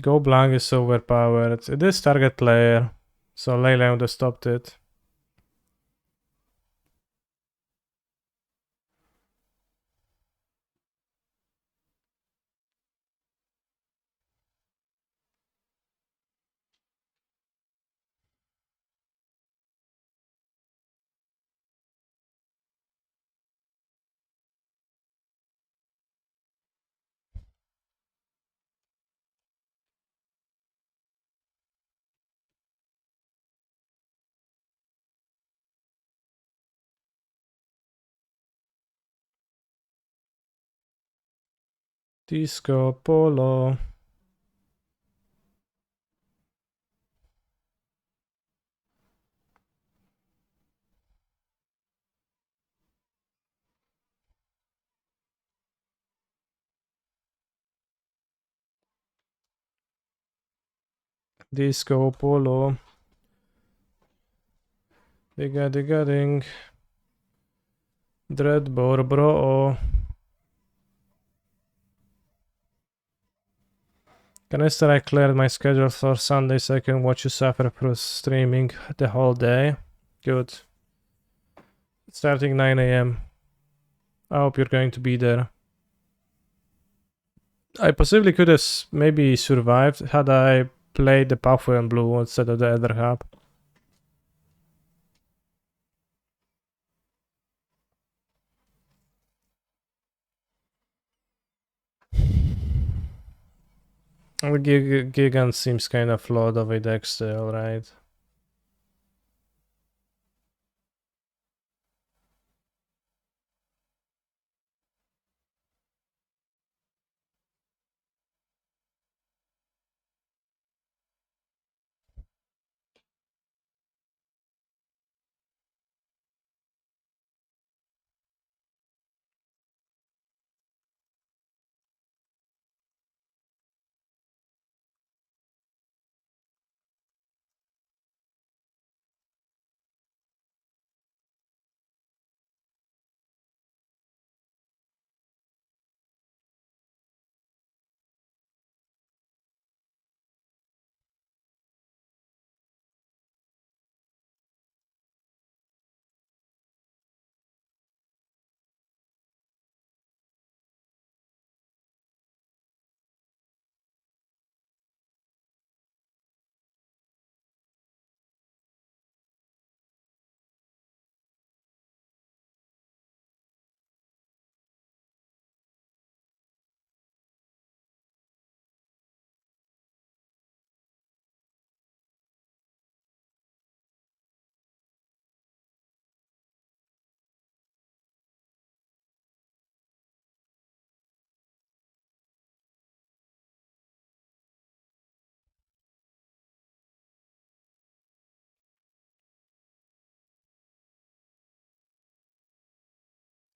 Go Blanc is overpowered. It is target player, so Leyline would have stopped it. Disco Polo. Disco Polo. Digga digga ding. Dreadbore bro. Canister, I cleared my schedule for Sunday so I can watch you suffer through streaming the whole day. Good. Starting 9 a.m. I hope you're going to be there. I possibly could have maybe survived had I played the Pathway on blue instead of the other hub. Gigant seems kind of flawed of a deck still, right?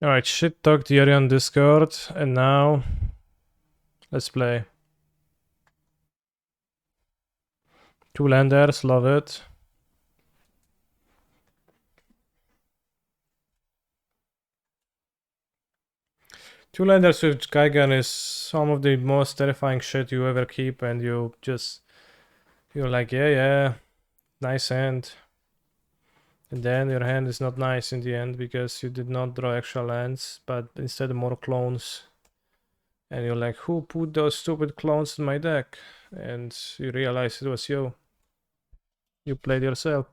Alright, shit talked Yuri on Discord, and now let's play. 2 landers, love it. Two landers with Gigan is some of the most terrifying shit you ever keep, and you're like, yeah, nice hand. And then your hand is not nice in the end because you did not draw extra lands, but instead more clones. And you're like, who put those stupid clones in my deck? And you realize it was you. You played yourself.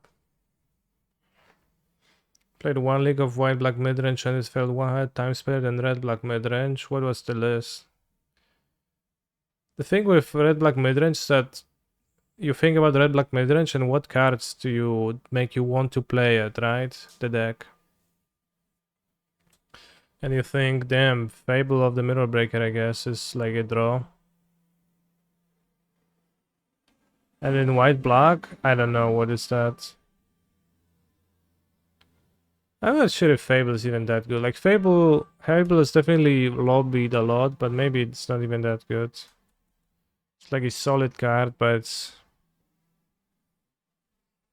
Played one league of white black midrange and it failed one had time spared and red black midrange. What was the list? The thing with red black midrange is that you think about red black midrange and what cards do you make you want to play it, right? The deck. And you think, damn, Fable of the Mirror Breaker, I guess, is like a draw. And in white black, I don't know, what is that? I'm not sure if Fable is even that good. Like Fable is definitely lobbied a lot, but maybe it's not even that good. It's like a solid card, but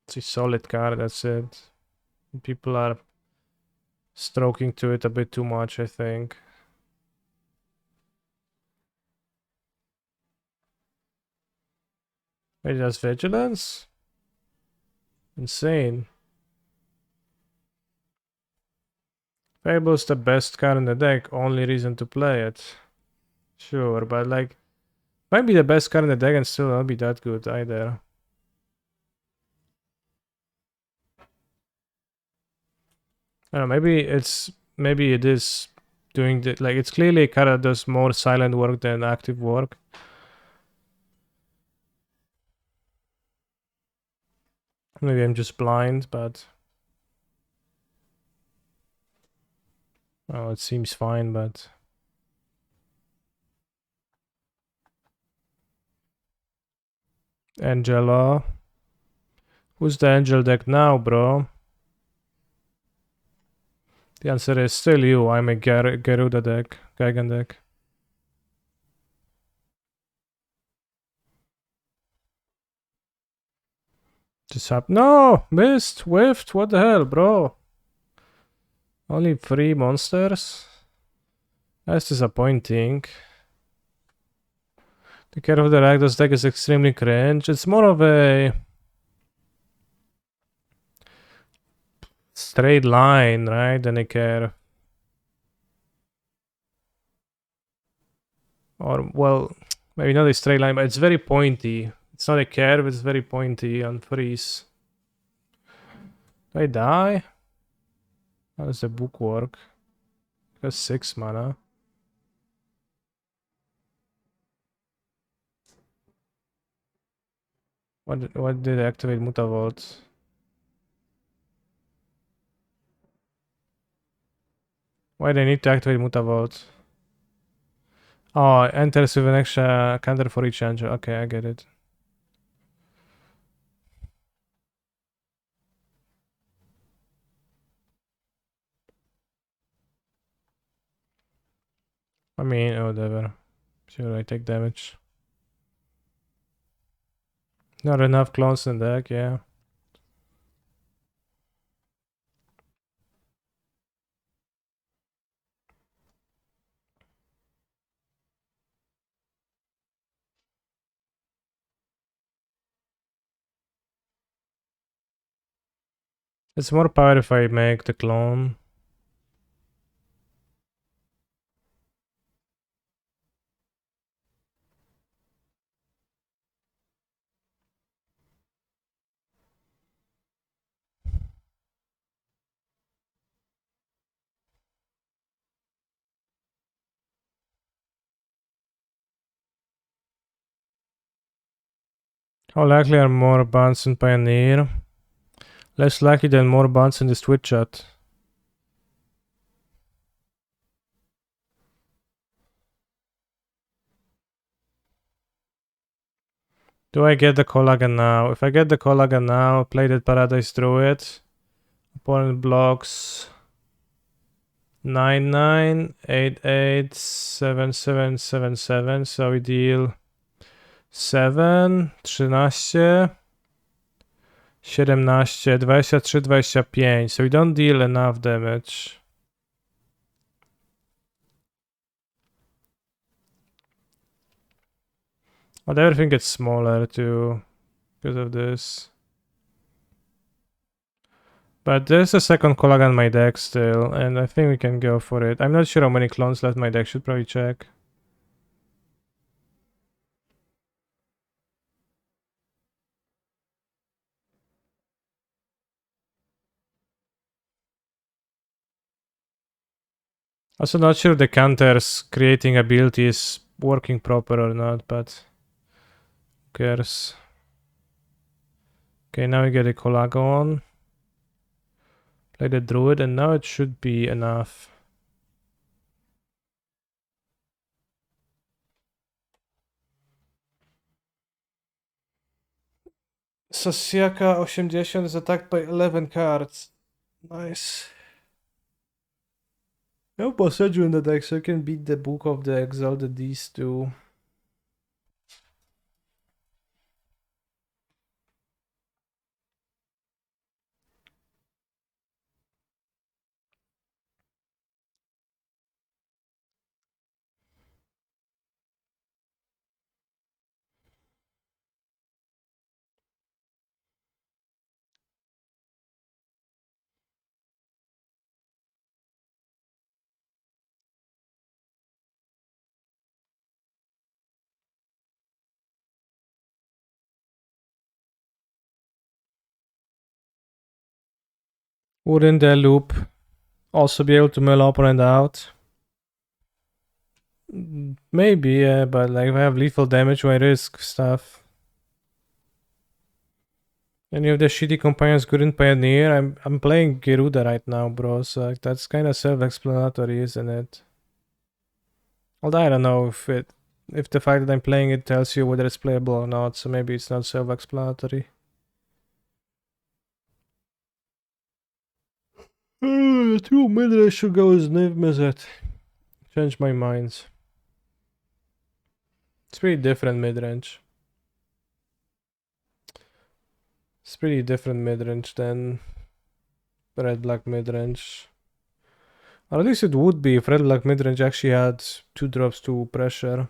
it's a solid card, that's it. People are stroking to it a bit too much, I think. Wait, that's vigilance? Insane. Fable's the best card in the deck, only reason to play it. Sure, but like, might be the best card in the deck and still not be that good either. I don't know, maybe it is doing the, like, it's clearly a card that does more silent work than active work. Maybe I'm just blind, but oh, it seems fine, but Angela. Who's the Angel deck now, bro? The answer is still you. I'm a Gyruda deck, Gigan deck. Just no, missed, whiffed. What the hell, bro? Only 3 monsters. That's disappointing. The care of the Rakdos deck is extremely cringe. It's more of a straight line, right, than a care. Or, well, maybe not a straight line, but it's very pointy. It's not a curve, it's very pointy on freeze. Do I die? How does the book work? It has 6 mana. What did I activate Mutavault? Why do I need to activate Mutavault? Oh, enters with an extra counter for each angel. Okay, I get it. I mean, whatever. Sure, I take damage. Not enough clones in the deck, yeah. It's more power if I make the clone. How likely are more bans in Pioneer? Less likely than more bans in this Twitch chat. Do I get the Collagen now? If I get the Collagen now, play that Paradise Druid. Opponent blocks 99887777, so we deal 7, 13, 17, 23, 25, so we don't deal enough damage. But everything gets smaller too because of this. But there's a second Collagen in my deck still, and I think we can go for it. I'm not sure how many clones left in my deck, should probably check. Also not sure the counter's creating ability is working proper or not, but who cares. Okay, now we get a Collagon. Play the Druid, and now it should be enough. Sasiaka 80 is attacked by 11 cards. Nice. No Boseju in the deck, so you can beat the Book of the Exalted these two. Wouldn't the loop also be able to mill opponent out? Maybe, yeah, but like if I have lethal damage, why risk stuff? Any of the shitty companions couldn't pioneer? I'm playing Gyruda right now, bro, so like, that's kind of self-explanatory, isn't it? Although I don't know if the fact that I'm playing it tells you whether it's playable or not, so maybe it's not self-explanatory. 2 mid-range should go as Niv Mizzet. Change my mind. It's pretty different mid-range. It's pretty different mid-range than red-black mid-range. Or at least it would be if red-black mid-range actually had 2 drops to pressure.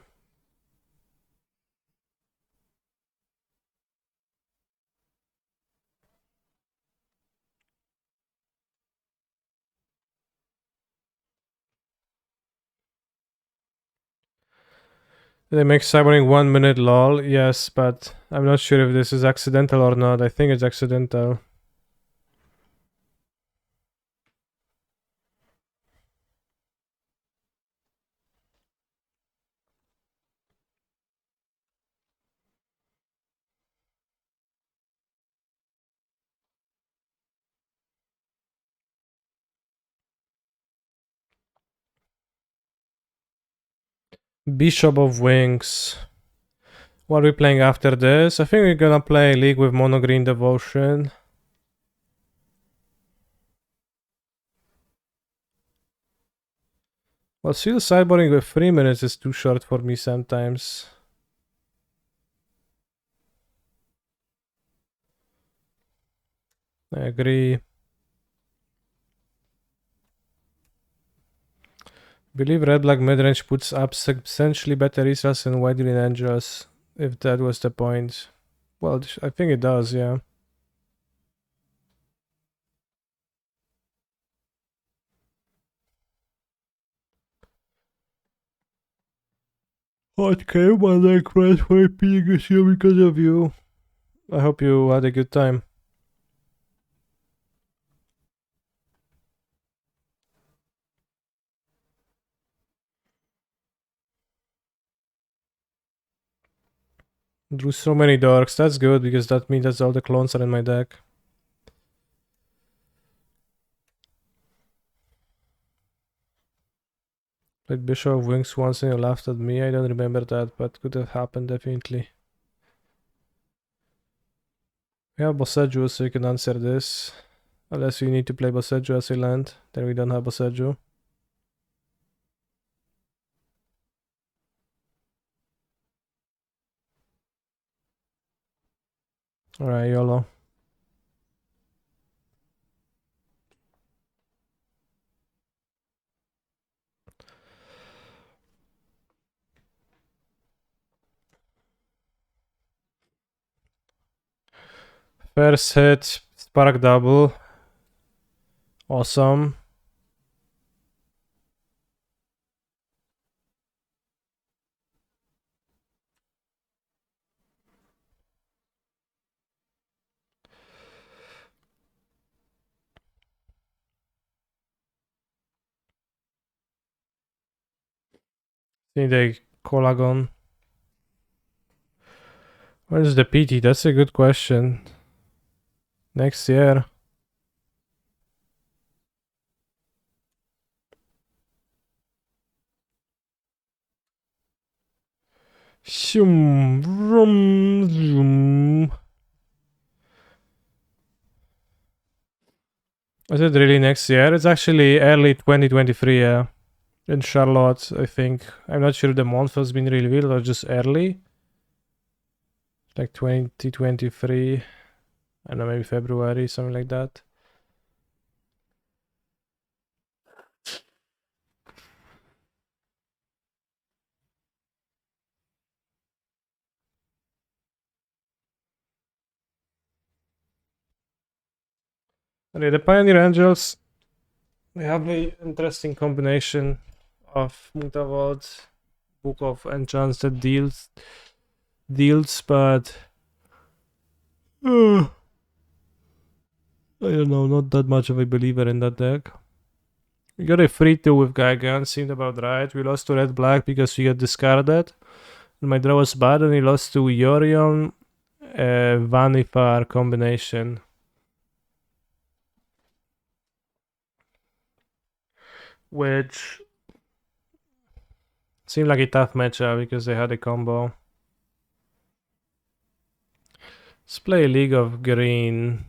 They make cyberwing 1 minute lol, yes, but I'm not sure if this is accidental or not. I think it's accidental. Bishop of Wings. What are we playing after this? I think we're gonna play League with Mono Green Devotion. Well, still sideboarding with 3 minutes is too short for me sometimes. I agree. Believe red-black midrange puts up substantially better results than white green angels, if that was the point. Well, I think it does, yeah. Okay, my leg press for being a show because of you. I hope you had a good time. Drew so many darks, that's good because that means that all the clones are in my deck. Played Bishop of Wings once and you laughed at me. I don't remember that, but could have happened definitely. We have Boseju, so you can answer this. Unless you need to play Boseju as a land, then we don't have Boseju. Alright, YOLO. First hit, Spark Double. Awesome. Need a Colagon. When is the PT? That's a good question. Next year. Shum, vroom, zoom. Is it really next year? It's actually early 2023, yeah. In Charlotte, I think. I'm not sure if the month has been revealed or just early. Like 2023. I don't know, maybe February, something like that. Okay, the Pioneer Angels, they have an interesting combination of Mutavault, Book of Enchants that deals, but I don't know, not that much of a believer in that deck. We got a 3-2 with Gaigan, seemed about right. We lost to Red Black because we got discarded. And my draw was bad, and we lost to Yorion Vanifar combination. Which seemed like a tough matchup because they had a combo. Let's play League of Green.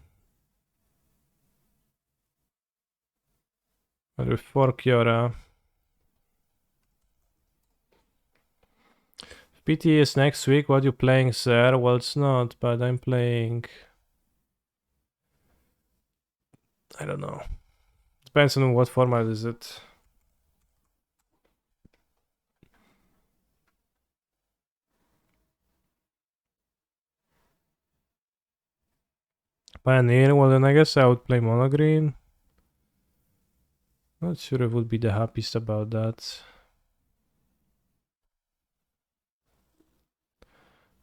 With 4 Kiora. PT is next week. What you playing, sir? Well, it's not, but I'm playing. I don't know. Depends on what format is it. Pioneer. Well, then I guess I would play Mono Green. Not sure I would be the happiest about that.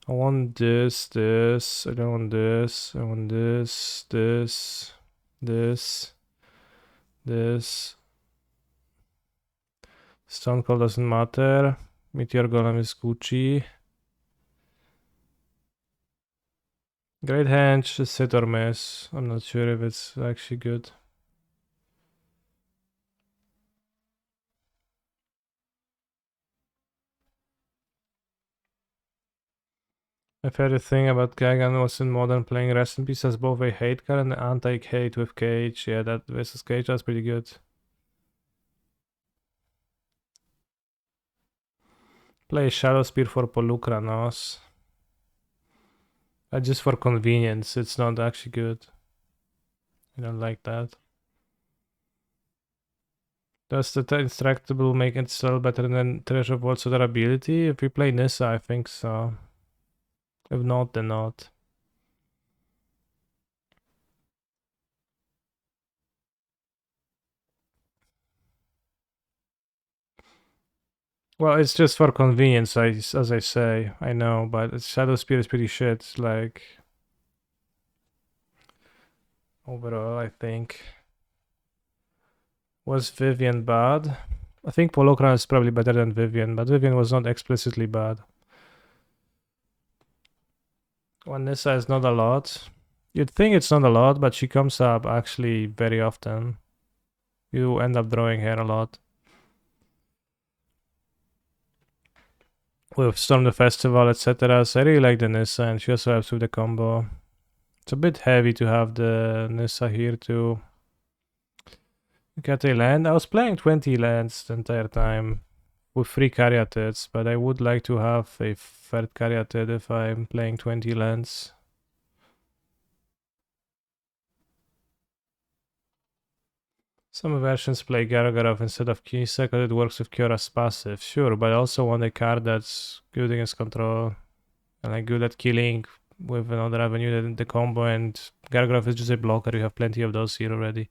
I want this, this. I don't want this. I want this, this, this, this. Stone Cold doesn't matter. Meteor Golem is Gucci. Great Hand, just hit or miss. I'm not sure if it's actually good. My favorite thing about Gagan was in Modern playing Rest in Peace as both a hate card and an anti-hate with Cage. Yeah, that versus Cage was pretty good. Play Shadow Spear for Polukranos. Just for convenience, it's not actually good. I don't like that. Does the Instructable make it still better than Treasure Vault's other ability? If we play Nissa, I think so. If not, then not. Well, it's just for convenience, as I say. I know, but Shadow Spear is pretty shit. Like, overall, I think. Was Vivian bad? I think Polokran is probably better than Vivian, but Vivian was not explicitly bad. When Nissa is not a lot. You'd think it's not a lot, but she comes up actually very often. You end up drawing her a lot. With Storm the Festival, etc. So I really like the Nissa, and she also helps with the combo. It's a bit heavy to have the Nissa here to get a land. I was playing 20 lands the entire time with 3 Caryatids, but I would like to have a third Caryatid if I'm playing 20 lands. Some versions play Gargarov instead of Kisa because it works with Kyora's passive. Sure, but I also want a card that's good against control and like good at killing with another avenue than the combo, and Gargarov is just a blocker. You have plenty of those here already.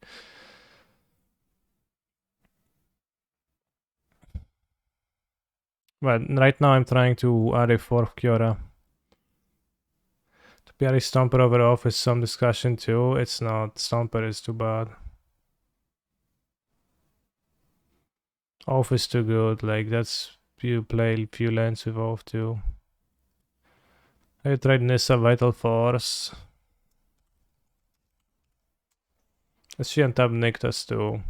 But right now I'm trying to add a 4th Kyora. To be a Stomper over off is some discussion too. It's not. Stomper is too bad. Off is too good. Like, that's, you play few lands with off too. I tried Nissa Vital Force. She untap Nyctus too.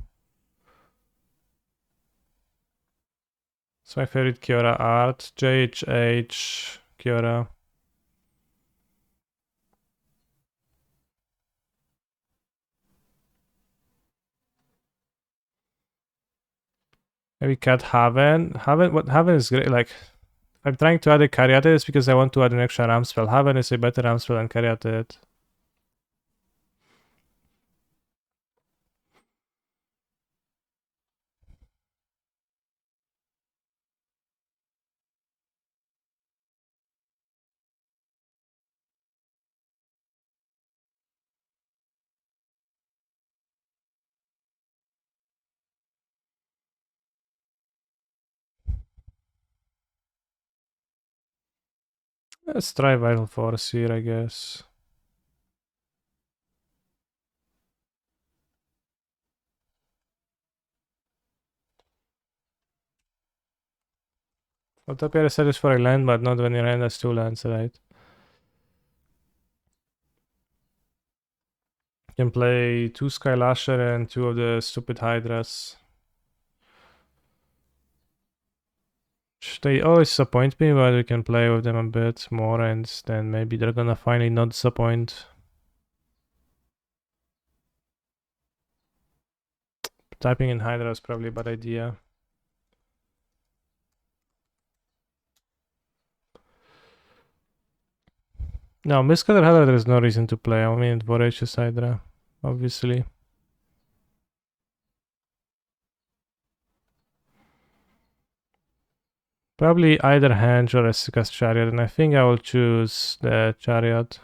It's my favorite Kyora art. JHH Kyora. Maybe cut Haven. Haven is great. Like, I'm trying to add a Caryatid, it's because I want to add an extra Ram spell. Haven is a better Ram spell than Caryatid. Let's try Vital Force here, I guess. Well, Tapir said it's for a land, but not when your hand has 2 lands, right? You can play 2 Skylasher and 2 of the stupid Hydras. They always disappoint me, but we can play with them a bit more, and then maybe they're gonna finally not disappoint. Typing in Hydra is probably a bad idea. No, Miscolored Hydra there is no reason to play. I mean, Voracious Hydra, obviously. Probably either Henge or Essica's Chariot, and I think I will choose the Chariot.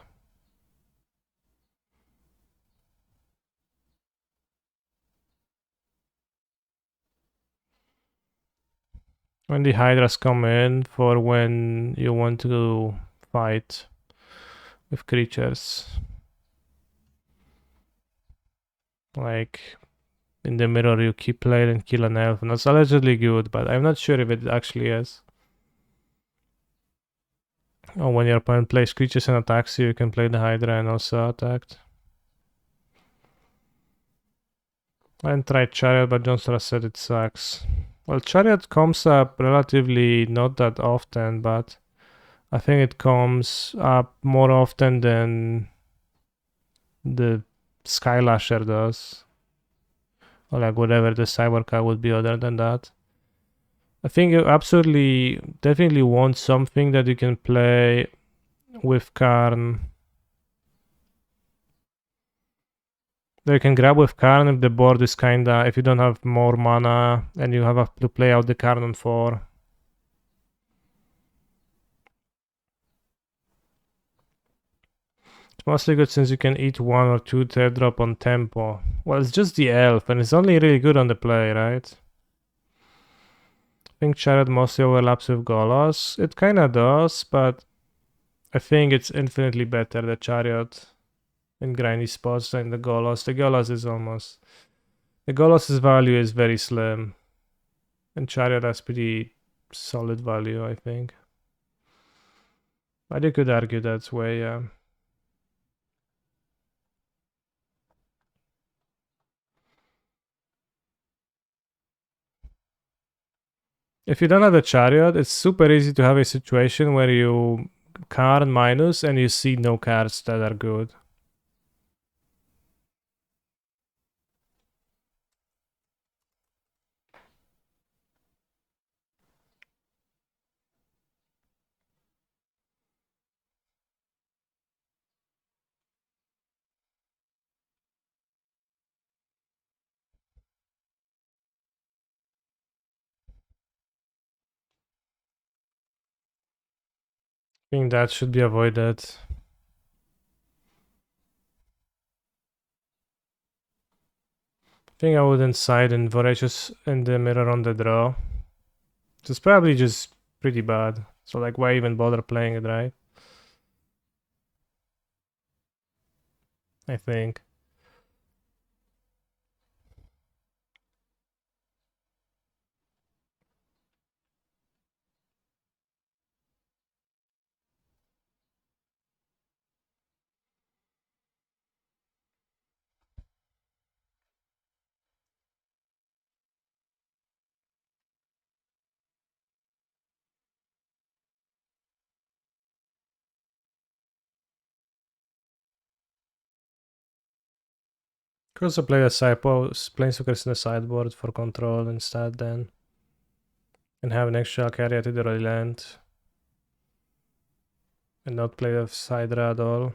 When the Hydras come in for when you want to fight with creatures. Like in the mirror you keep playing and kill an elf, and that's allegedly good, but I'm not sure if it actually is. Or when your opponent plays creatures and attacks you, you can play the Hydra and also attacked. I tried Chariot, but Johnston said it sucks. Well, Chariot comes up relatively not that often, but I think it comes up more often than the Skylasher does. Or like whatever the cyber card would be other than that. I think you absolutely, definitely want something that you can play with Karn. That you can grab with Karn if the board is kinda, if you don't have more mana and you have to play out the Karn on 4. It's mostly good since you can eat 1 or 2 teardrop on tempo. Well, it's just the elf and it's only really good on the play, right? I think Chariot mostly overlaps with Golos. It kinda does, but I think it's infinitely better, the Chariot, in grindy spots than the Golos. The Golos is almost... The Golos' value is very slim. And Chariot has pretty solid value, I think. But you could argue that's way, yeah. If you don't have a Chariot, it's super easy to have a situation where you card minus and you see no cards that are good. I think that should be avoided. I think I wouldn't side in Voracious in the mirror on the draw. It's probably just pretty bad. So like why even bother playing it, right? I think. Could also play the Planeswalkers in the sideboard for control instead then. And have an extra carry to the early land. And not play the Hydra at all.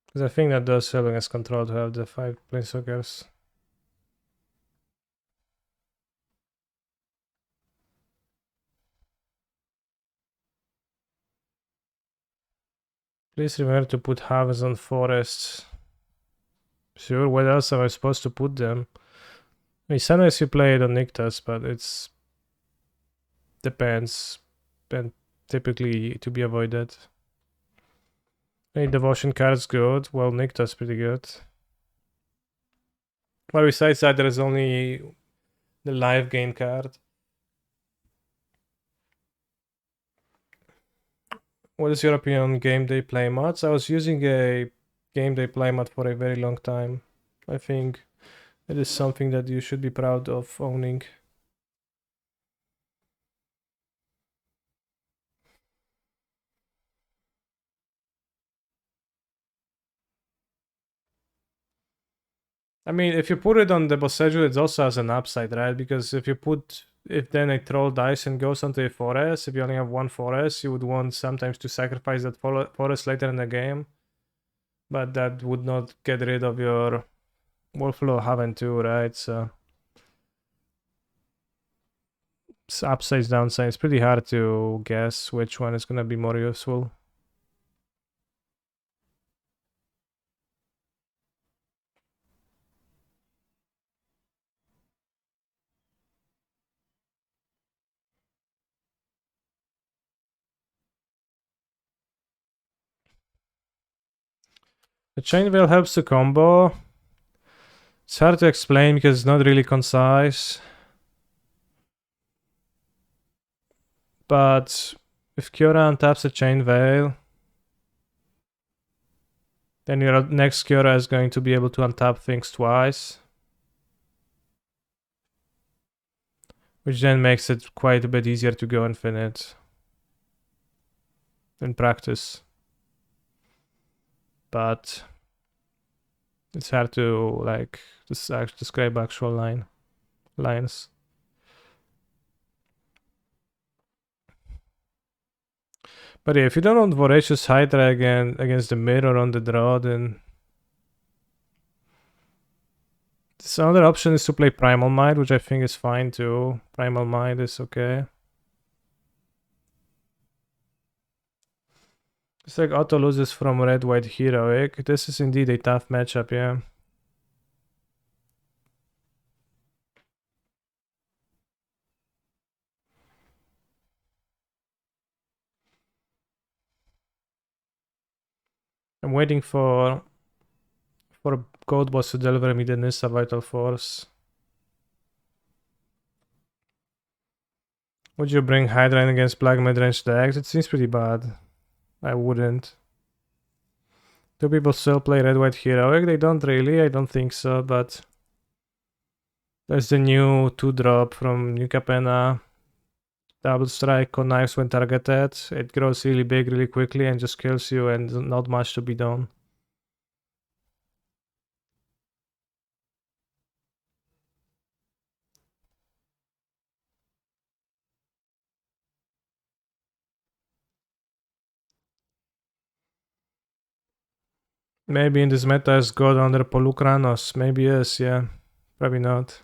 Because I think that does help against control to have the 5 Planeswalkers. Please remember to put Havens on forests. Sure, where else am I supposed to put them? I mean, sometimes you play it on Nyctas, but it's... depends. And typically to be avoided. Play devotion card's good. Well, Nikta's pretty good. But besides that, there's only the live game card. What is your opinion on game day play mods? I was using a game day play mod for a very long time. I think it is something that you should be proud of owning. I mean, if you put it on the boss schedule, it also has an upside, right? Because if then a troll dies and goes onto a forest, if you only have one forest, you would want sometimes to sacrifice that forest later in the game. But that would not get rid of your Wolflow Haven too, right? So it's upsides, downsides. It's pretty hard to guess which one is gonna be more useful. The chain wheel helps to combo. It's hard to explain because it's not really concise. But if Kyora untaps the chain veil, then your next Kyora is going to be able to untap things twice. Which then makes it quite a bit easier to go infinite in practice. But it's hard to like describe actual lines. But yeah, if you don't want Voracious Hydra against the mirror on the draw, then this other option is to play Primal Might, which I think is fine too. Primal Might is okay. It's like Otto loses from Red White Heroic. This is indeed a tough matchup, yeah. I'm waiting for a Gold Boss to deliver me the Nissa Vital Force. Would you bring Hydra in against Black Midrange decks? It seems pretty bad. I wouldn't. Do people still play Red White Heroic? They don't really, I don't think so, but there's the new 2-drop from New Capenna. Double strike on knives when targeted. It grows really big really quickly and just kills you, and not much to be done. Maybe in this meta is God under Polukranos. Maybe yes, yeah. Probably not.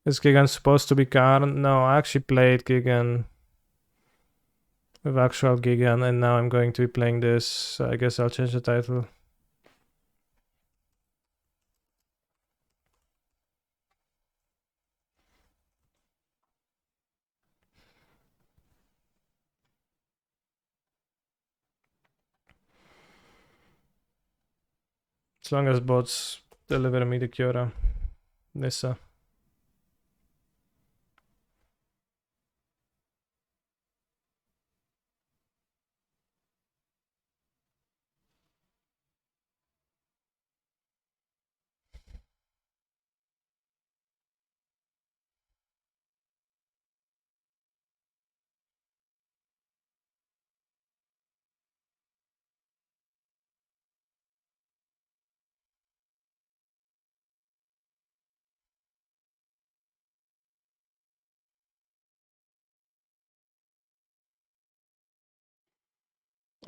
Is Gigan supposed to be Karn? No, I actually played Gigan with actual Gigan, and now I'm going to be playing this, so I guess I'll change the title. As long as bots deliver me the Kyora. Nissa.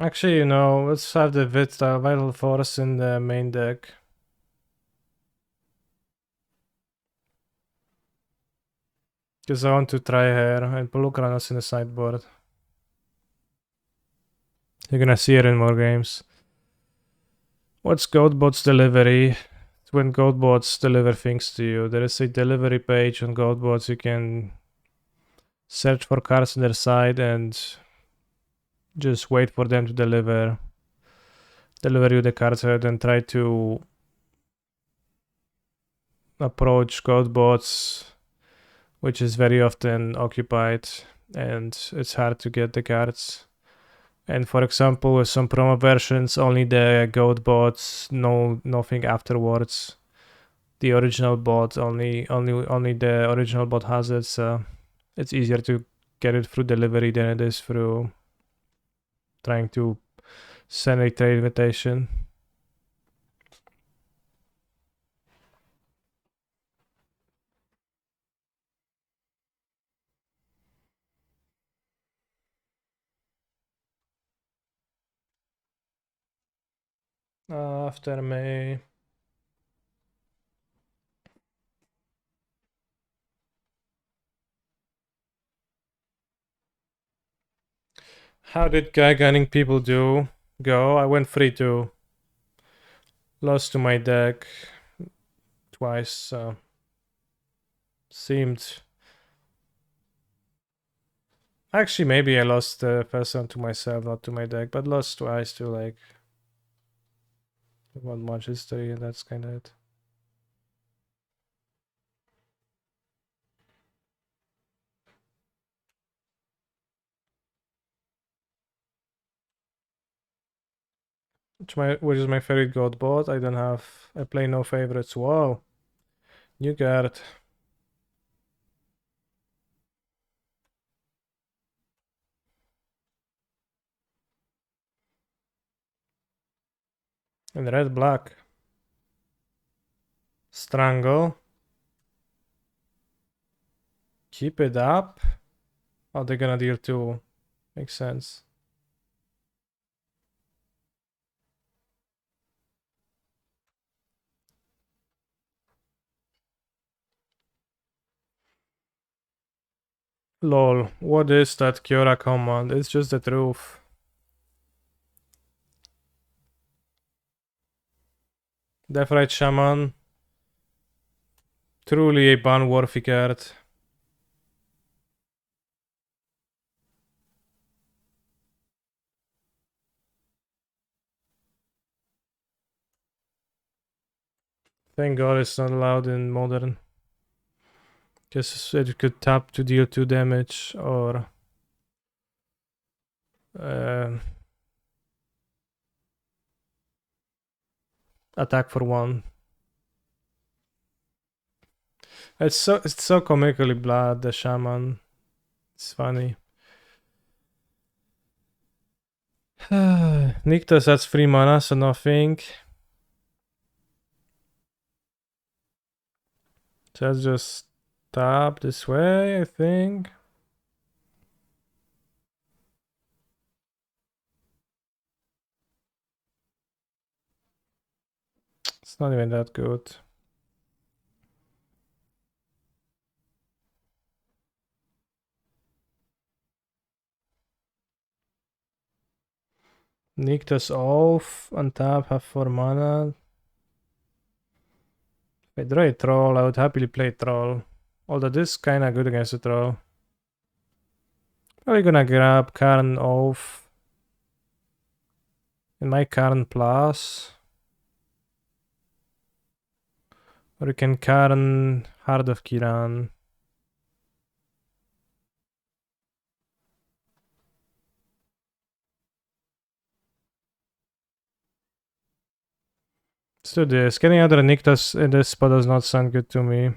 Actually, let's have the Vital Force in the main deck. Because I want to try her and Polukranos in the sideboard. You're gonna see it in more games. What's Goatbot's delivery? It's when Goatbots deliver things to you. There is a delivery page on Goatbots. You can search for cards on their side and just wait for them to deliver. deliver you the cards and then try to approach god bots, which is very often occupied, and it's hard to get the cards. And for example, with some promo versions, only the goat bots, nothing afterwards. The original bot, only the original bot has it, so it's easier to get it through delivery than it is through trying to send a trade invitation. After May. How did guy gunning people go? I went 3-2. Lost to my deck twice. Seemed. Actually, maybe I lost the first one to myself, not to my deck, but lost twice to like one much history, and that's kind of it. Which is my favorite god bot? I don't have. I play no favorites. Wow, new card. And red black. Strangle. Keep it up. Oh, they're gonna deal 2. Makes sense. Lol, what is that Kyora command? It's just the truth. Deathrite Shaman. Truly a ban-worthy card. Thank god it's not allowed in Modern. Because it could tap to deal 2 damage or... attack for 1. It's so comically bad, the Shaman. It's funny. Nyctos has 3 mana, so nothing. So let's just tap this way, I think. It's not even that good. Nyctos off, untap, have 4 mana. If I draw a troll, I would happily play troll. Although this is kinda good against a troll. Probably gonna grab Karn off. And my Karn plus. Or you can Karn Heart of Kiran. Let's do this. Getting other Nyctos in this spot does not sound good to me.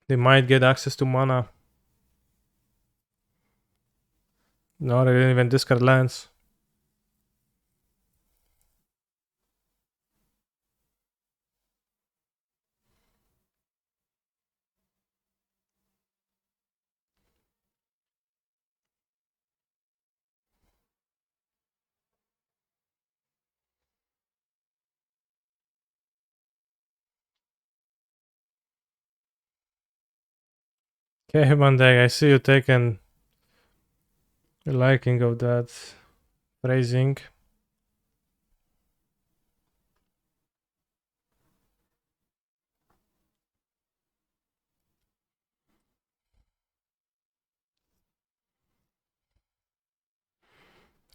They might get access to mana. No, they didn't even discard lands. Okay, Mandeg, I see you taking a liking of that phrasing.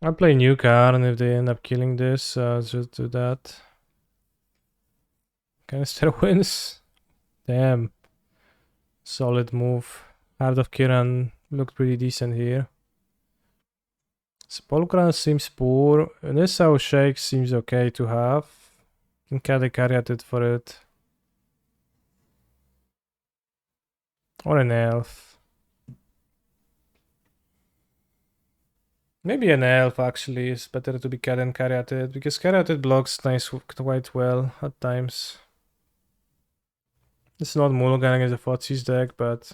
I'll play new card, and if they end up killing this, just do that. Canister wins. Damn. Solid move. Heart of Kiran looked pretty decent here. Sepulchral seems poor. Nissa Shake seems okay to have. Can carry at it for it. Or an elf. Maybe an elf actually is better to be cat and Caryatid, because Caryatid blocks nice quite well at times. It's not Mulligan against the Fotsy's deck, but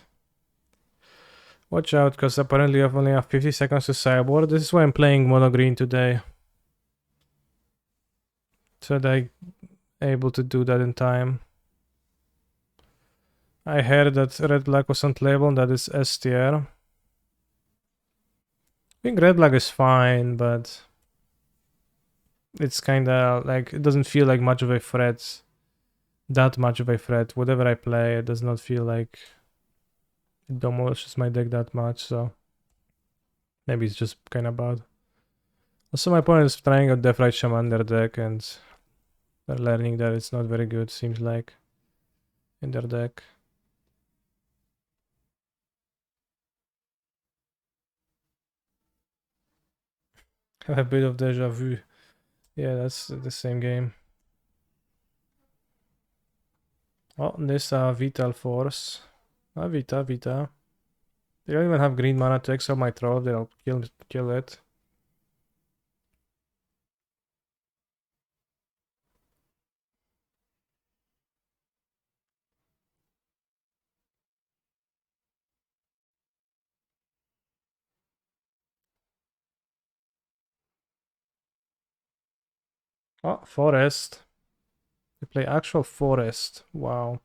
watch out, because apparently I only have 50 seconds to sideboard. This is why I'm playing mono green today. So that I'm able to do that in time. I heard that red black wasn't labeled, that is S tier. I think red black is fine, but it's kinda like, it doesn't feel like much of a threat. That much of a threat. Whatever I play, it does not feel like it demolishes my deck that much, so maybe it's just kinda bad. Also, my opponent is trying out Deathrite Shaman their deck, and they're learning that it's not very good, seems like, in their deck. Have a bit of deja vu. Yeah, that's the same game. Oh, this Vital Force. Vita. They don't even have green mana to exile my troll, they'll kill it. Oh, Forest. They play actual Forest. Wow.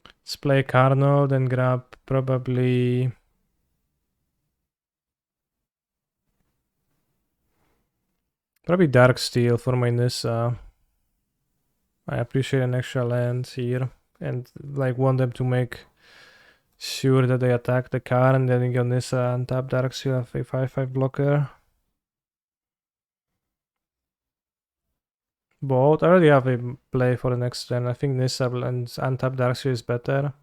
Let's play Carno, then grab probably... Probably Darksteel for my Nissa. I appreciate an extra land here. And like want them to make sure that they attack the car, and then you get Nissa and tap Darksteel of a 5/5 blocker. Both. I already have a play for the next turn. I think Nissa and untap Darksteel is better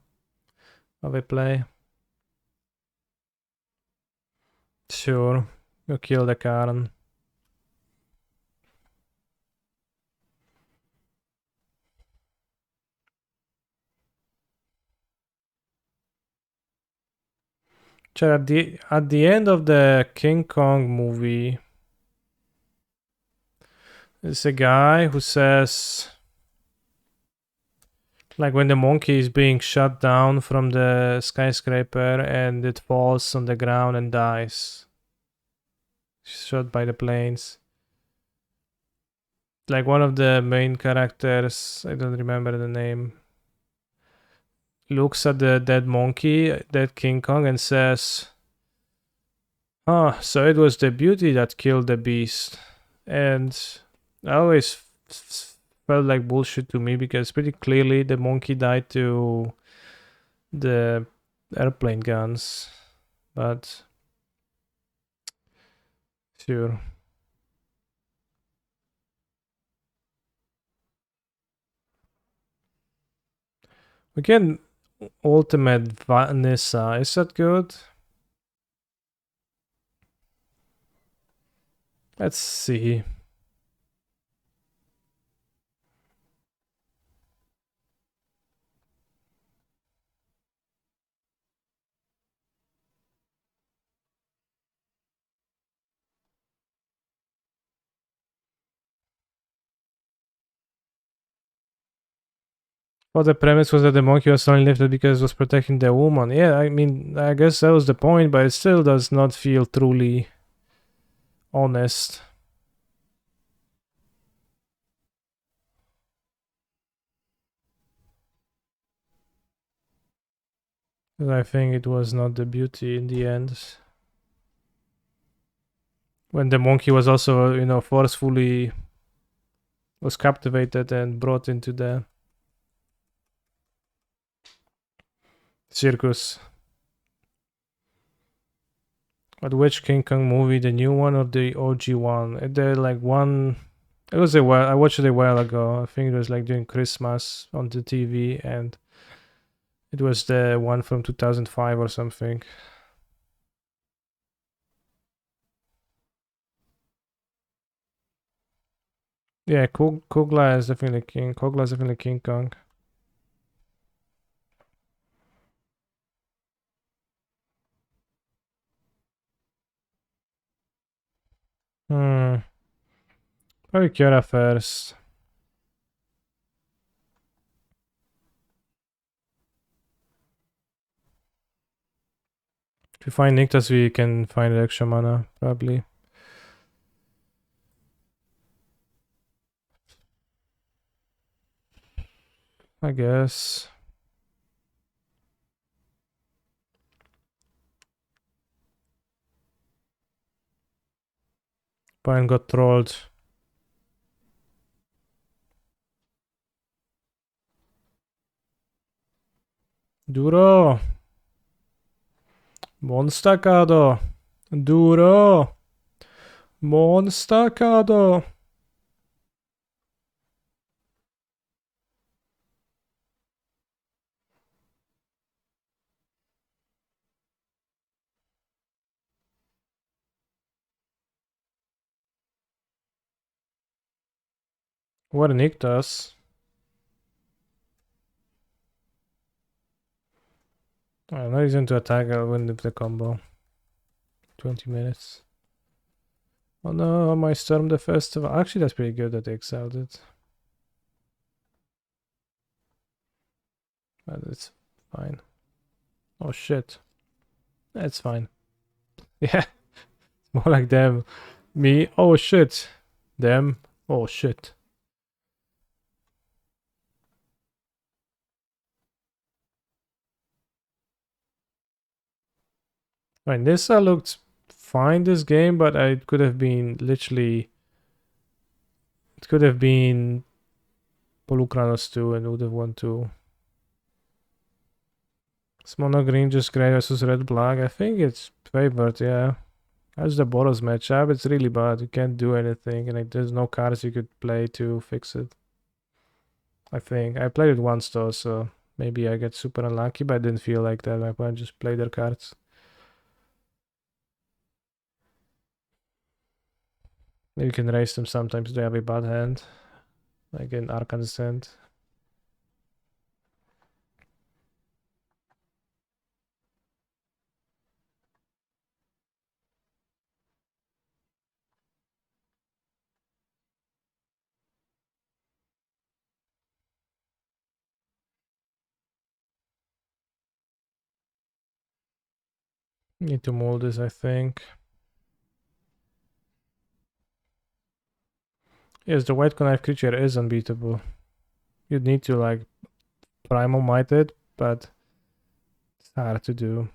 of a play. Sure. You kill the Karn. At the end of the King Kong movie, there's a guy who says, like, when the monkey is being shot down from the skyscraper and it falls on the ground and dies, shot by the planes. Like, one of the main characters, I don't remember the name, looks at the dead monkey, dead King Kong, and says, "Ah, so it was the beauty that killed the beast." And I always felt like bullshit to me, because pretty clearly the monkey died to the airplane guns. But sure. We can ultimate Vanessa. Is that good? Let's see. Well, the premise was that the monkey was only lifted because it was protecting the woman. Yeah, I mean, I guess that was the point, but it still does not feel truly honest. I think it was not the beauty in the end. When the monkey was also, forcefully was captivated and brought into the circus. But which King Kong movie, the new one or the OG one? They're like one. It was a while. I watched it a while ago. I think it was like during Christmas on the TV, and it was the one from 2005 or something. Yeah, Kugla is definitely King. Kugla is definitely King Kong. Probably Kiara first. If we find Niktas, we can find extra mana, probably. I guess. Pine got trolled. Duro. Monstacado. Duro. Monstacado. What Niktas? No reason to attack. I'll win the combo. 20 minutes. Oh no, my Storm the Festival. Actually, that's pretty good that they exiled it. But it's fine. Oh shit. That's fine. Yeah. More like them. Me. Oh shit. Them. Oh shit. I mean, Nissa looked fine this game, but it could have been literally. It could have been Polukranos too, and would have won too. It's mono green, just gray versus red black. I think it's favored, yeah. As the Boros matchup, it's really bad. You can't do anything, and like, there's no cards you could play to fix it. I think I played it once though, so maybe I get super unlucky, but I didn't feel like that. My opponent just played their cards. You can raise them sometimes. They have a bad hand, like in Arcan's hand. Need to mold this, I think. Yes, the white connive creature is unbeatable. You'd need to like primal might it, but it's hard to do.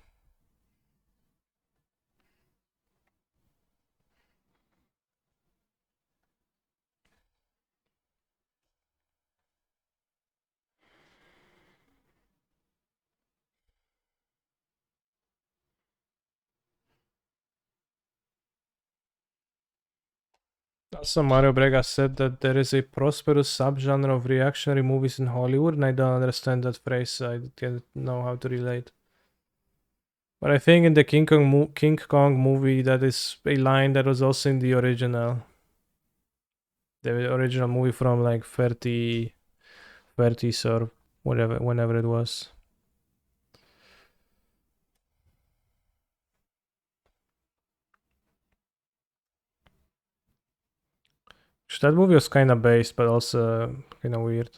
Also, Mario Brega said that there is a prosperous subgenre of reactionary movies in Hollywood, and I don't understand that phrase. I don't know how to relate. But I think in the King Kong movie, that is a line that was also in the original movie from like 30s or whatever, whenever it was. That movie was kind of based, but also kind of weird.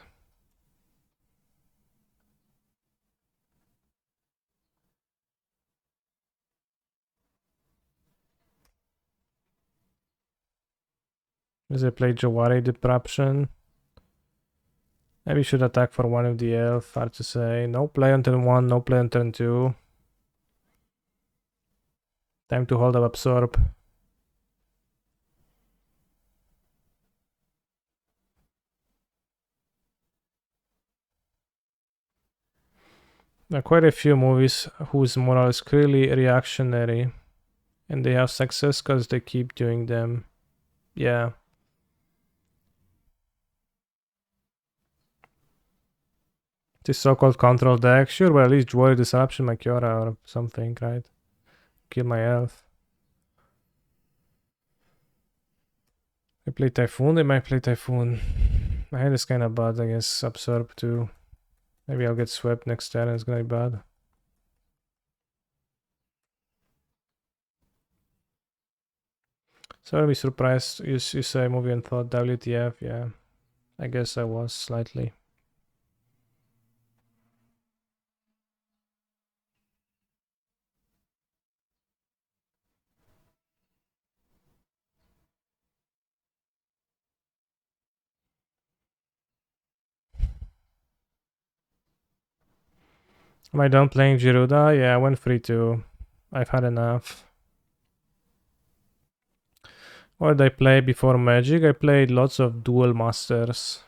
As I played Jawari Disruption. Maybe should attack for one of the elf, hard to say. No play on turn 1, no play on turn 2. Time to hold up absorb. There are quite a few movies whose moral is clearly reactionary, and they have success because they keep doing them. Yeah. This so-called control deck, sure, but at least Void Disruption my Kiora or something, right? Kill my elf. I play Typhoon, they might play Typhoon. My hand is kinda bad, I guess. Absorb too. Maybe I'll get swept next turn, it's gonna be bad. So I'll be surprised. You say movie and thought WTF, yeah. I guess I was slightly. Am I done playing Gyruda? Yeah, I went free too. I've had enough. What did I play before Magic? I played lots of Duel Masters.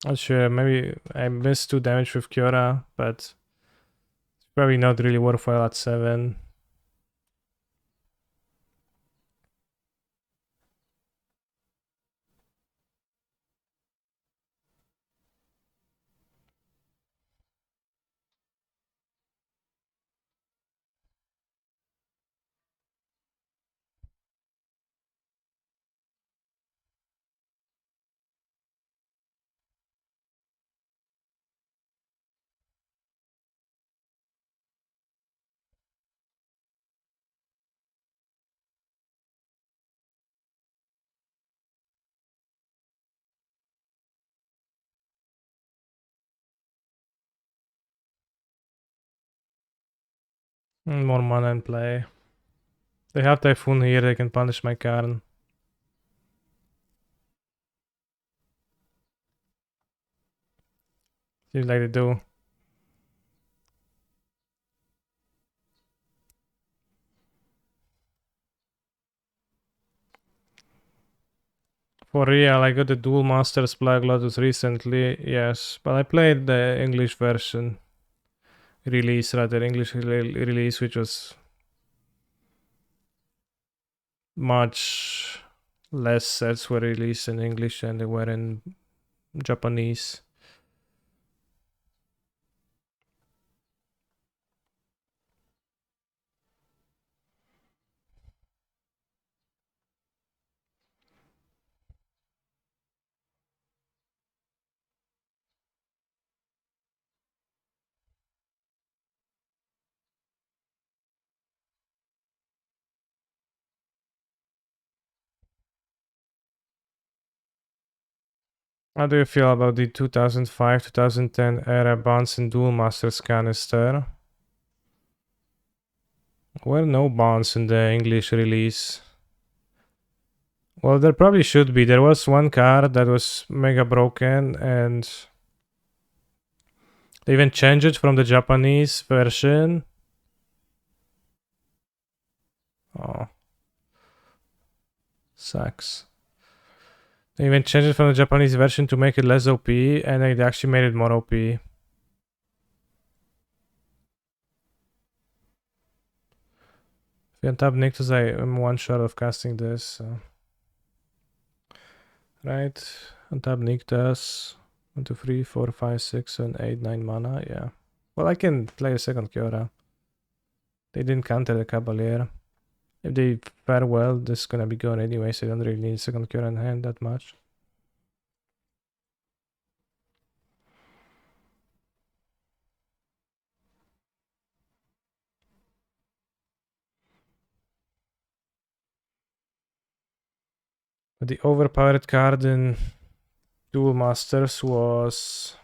Not sure, maybe I missed 2 damage with Kiora, but it's probably not really worthwhile at 7. More mana in play. They have Typhoon here, they can punish my Karn. Seems like they do. For real, I got the Duel Masters Black Lotus recently, yes. But I played the English version. Release, rather, English release, which was much less sets were released in English than they were in Japanese. How do you feel about the 2005-2010 era Bonds and Duel Masters canister? Were no bonds in the English release. Well, there probably should be. There was one card that was mega broken, and they even changed it from the Japanese version. Oh. Sucks. They even changed it from the Japanese version to make it less OP, and they actually made it more OP. If you untap Nyctus, I am one shot of casting this. So. Right, untap Nyctus. 1, 2, 3, 4, 5, 6, 7, 8, 9 mana, yeah. Well, I can play a second Kiora. They didn't counter the Cavalier. If they fare well, this is gonna be gone anyway, so I don't really need a second Kiora in hand that much. But the overpowered card in Duel Masters was...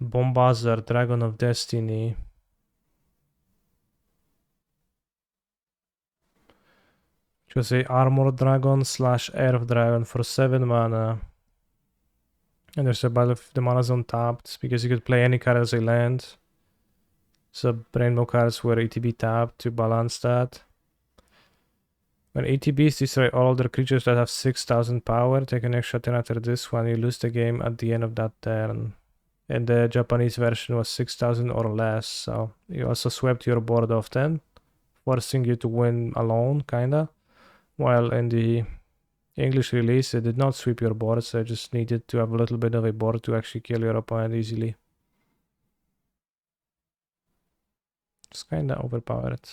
Bombazar, Dragon of Destiny. Which was a Armored Dragon / Earth Dragon for 7 mana. And there's a battle if the mana's untapped, because you could play any card as a land. So rainbow cards were ETB tapped to balance that. When ETBs destroy all other creatures that have 6000 power, take an extra turn after this one, you lose the game at the end of that turn. And the Japanese version was 6000 or less, so you also swept your board often, forcing you to win alone, kinda. While in the English release, it did not sweep your board, so you just needed to have a little bit of a board to actually kill your opponent easily. It's kinda overpowered.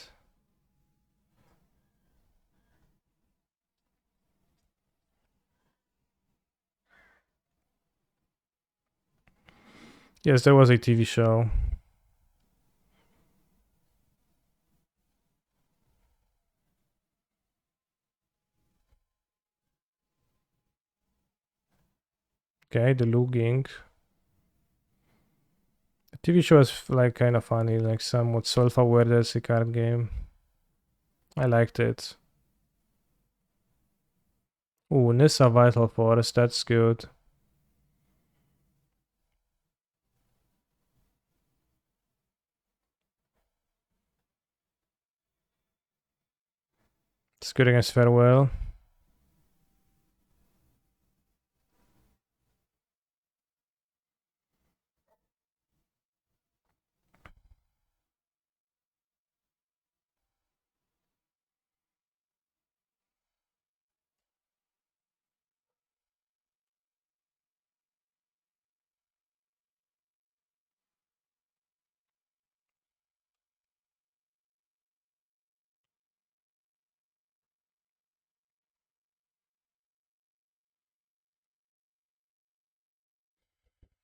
Yes, there was a TV show. Okay, the Luging. The TV show is like kind of funny, like somewhat self-aware there's a card game. I liked it. Ooh, Nissa Vital Force, that's good. It's good against Farewell.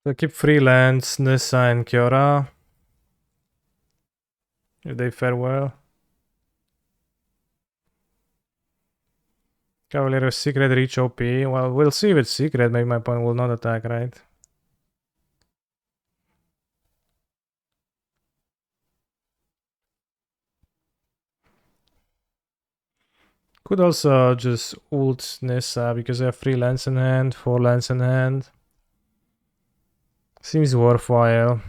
So keep Freelance, Nissa, and Kiora. If they fare well. Cavalier Secret Reach OP. Well, we'll see if it's secret. Maybe my opponent will not attack, right? Could also just ult Nissa because I have 3 lands in hand, 4 lands in hand. Seems worthwhile.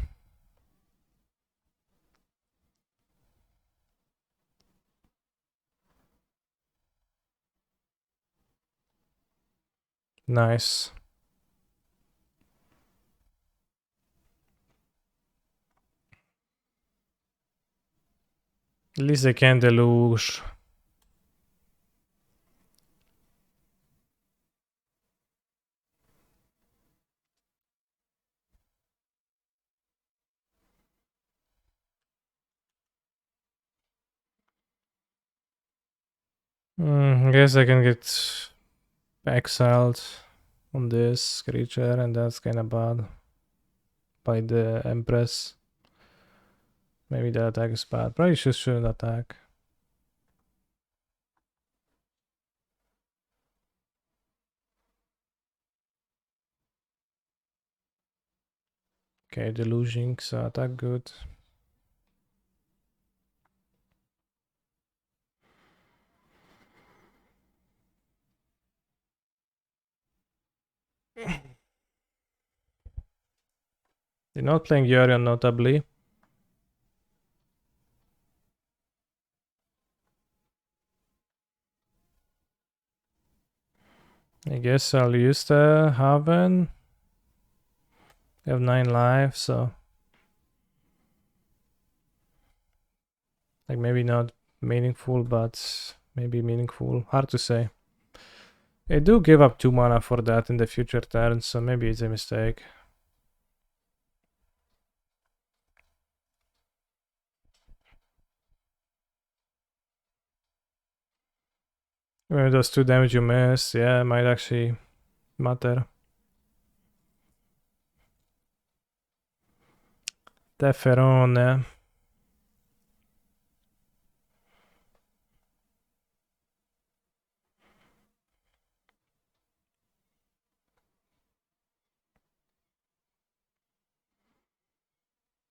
Nice. At least they can deluge. I guess I can get exiled on this creature, and that's kind of bad. By the Empress. Maybe the attack is bad. Probably shouldn't attack. Okay, deluging, so attack good. They're not playing Yorion notably. I guess I'll use the Haven. I have 9 lives, so like maybe not meaningful, but maybe meaningful. Hard to say. I do give up 2 mana for that in the future turns, so maybe it's a mistake. Maybe those 2 damage you miss, yeah, might actually matter. Teferone.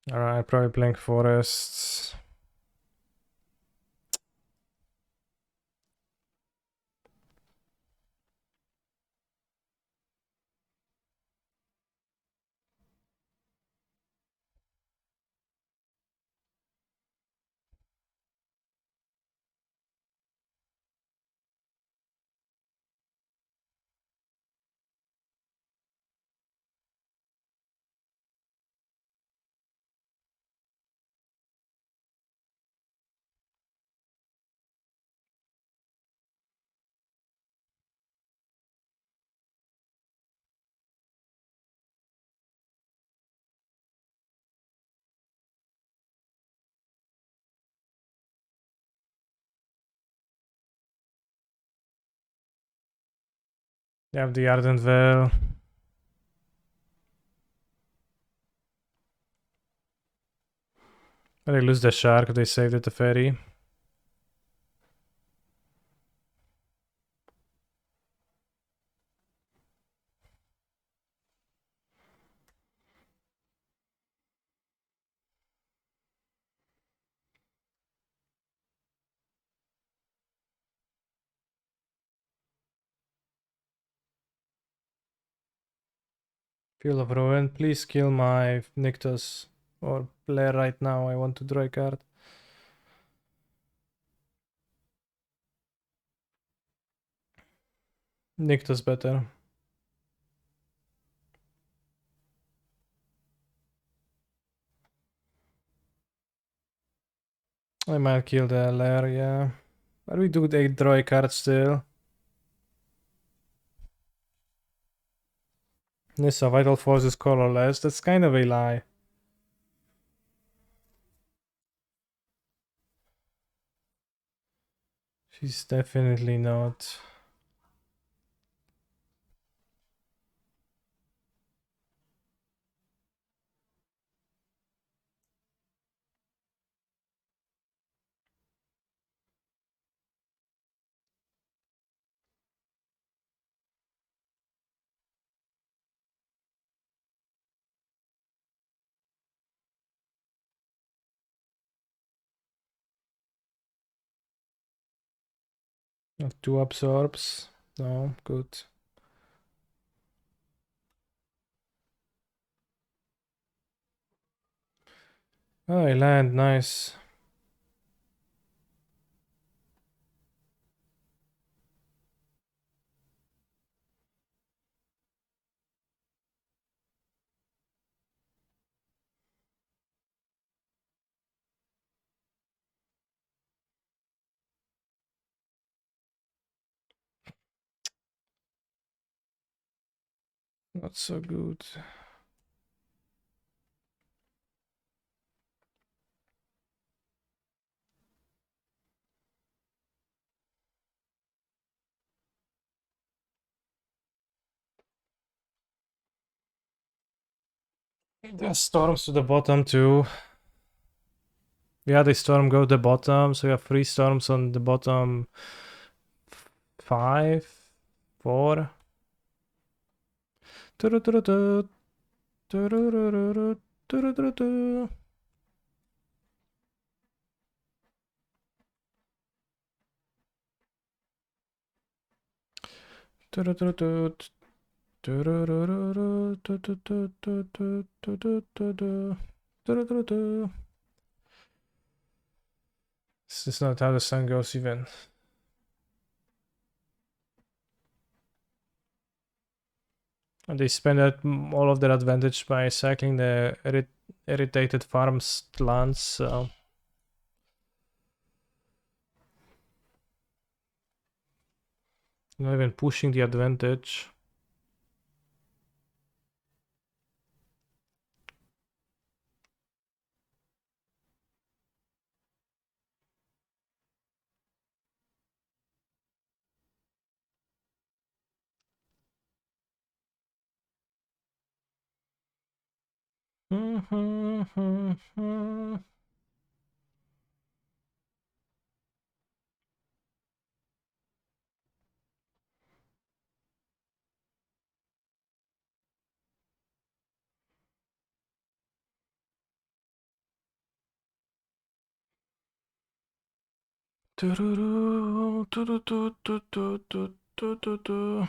Alright, probably playing forests. They have the Ardent Veil. They lose the shark, they saved it the ferry. Field of Ruin, please kill my Nyctus. Or play right now, I want to draw a card. Nyctus better. I might kill the lair, yeah. But we do draw a card still. Nissa, Vital Force is colorless. That's kind of a lie. She's definitely not. Two absorbs. No, good. Oh, I land, nice. Not so good. There's storms to the bottom too. Yeah, the storm go to the bottom, so we have 3 storms on the bottom. 5, 4. Turururu, turururu, turururu. Turururu, turururu, turururu. This is not how the sun goes even. And they spend all of their advantage by cycling the irritated farms lands, so... Not even pushing the advantage. Tururu, turu, tu, tu, tu, tu, tu, tu, tu.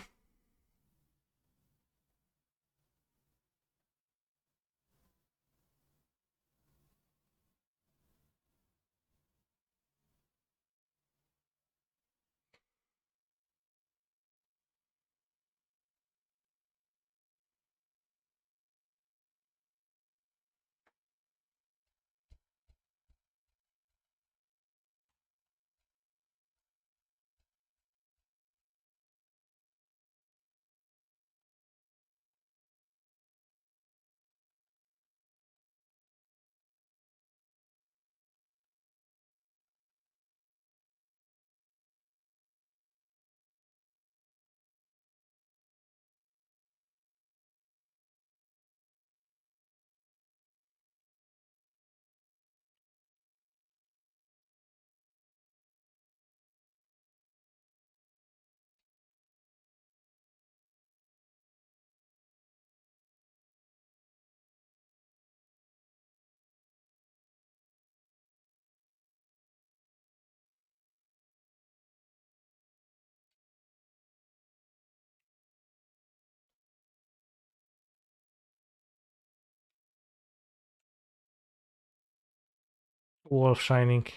Wolf shining.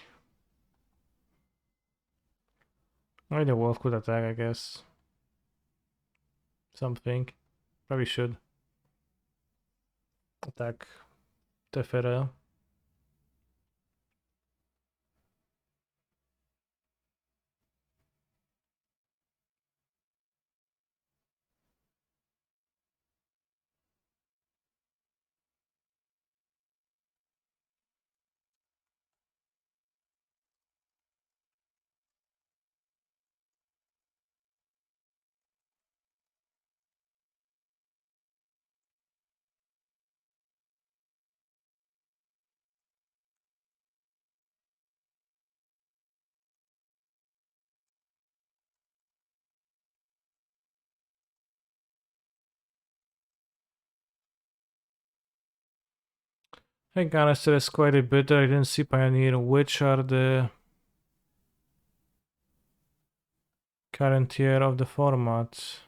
Maybe the wolf could attack, I guess. Something. Probably should attack Tefera. Hey, Canister is quite a bit. I didn't see Pioneer. Which are the current tier of the format?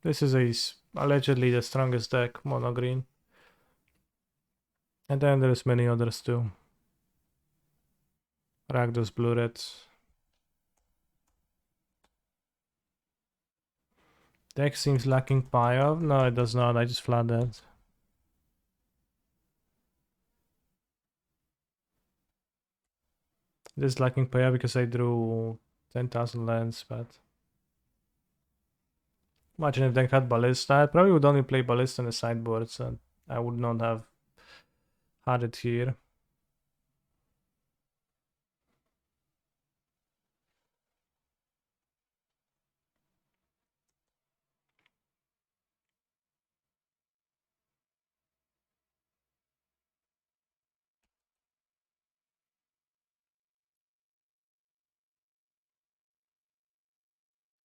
This is allegedly the strongest deck, mono green. And then there's many others too. Rakdos, blue reds. Deck seems lacking Pio. No, it does not. I just flooded. It is lacking Pio because I drew 10,000 lands, but... Imagine if deck had Ballista. I probably would only play Ballista in the sideboard, so I would not have had it here.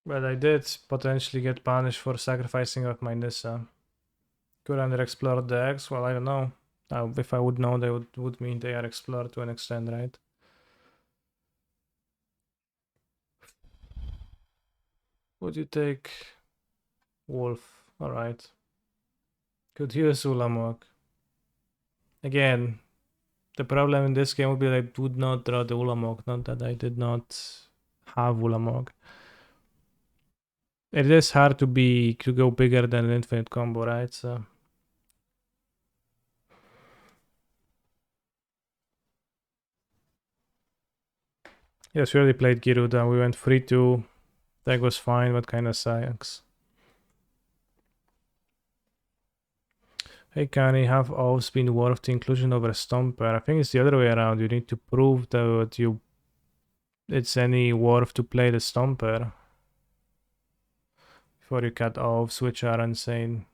But I did potentially get punished for sacrificing up my Nissa. Could under explore decks? Well, I don't know. If I would know, they would mean they are explored to an extent, right? Would you take Wolf? Alright. Could use Ulamog. Again, the problem in this game would be that I would not draw the Ulamog, not that I did not have Ulamog. It is hard to go bigger than an infinite combo, right? So yes, we already played Gyruda. We went 3-2. That was fine, but kind of sucks. Hey, Kani, have oaths been worth the inclusion over a Stomper? I think it's the other way around. You need to prove that it's any worth to play the Stomper before you cut oaths, which are insane.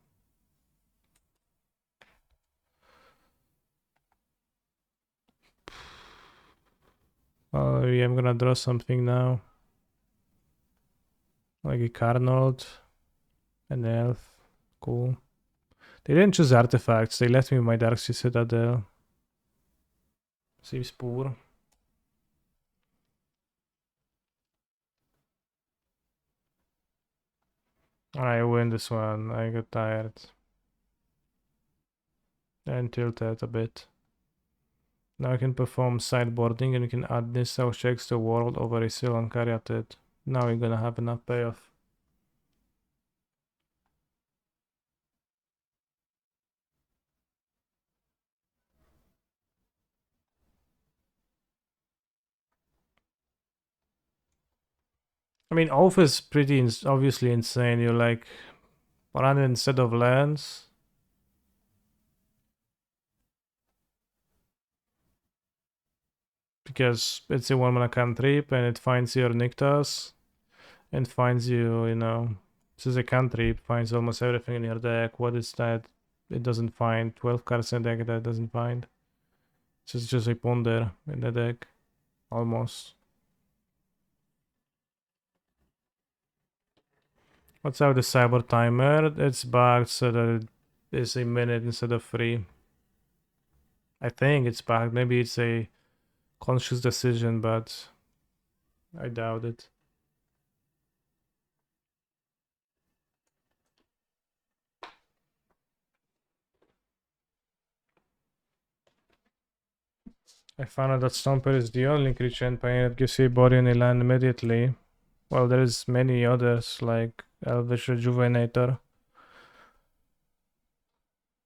Oh, yeah, I'm gonna draw something now. Like a Carnold, an elf. Cool. They didn't choose artifacts, they left me with my Darkseid Citadel. Seems poor. I win this one. I got tired. And tilted a bit. Now I can perform sideboarding and you can add this so checks the world over a seal and carry at it. Now you're gonna have enough payoff. I mean, off is pretty obviously insane. You're like run instead of lands. Because it's a 1 mana cantrip and it finds your Nyctas and finds you, you know, this is a cantrip, finds almost everything in your deck. What is that? It doesn't find 12 cards in the deck that it doesn't find. It's just a ponder in the deck. Almost. What's out the cyber timer? It's bugged so that it is a minute instead of 3. I think it's bugged. Maybe it's a conscious decision, but I doubt it. I found out that Stomper is the only creature in Pioneer that gives you a body on a land immediately. Well, there's many others like Elvish Rejuvenator.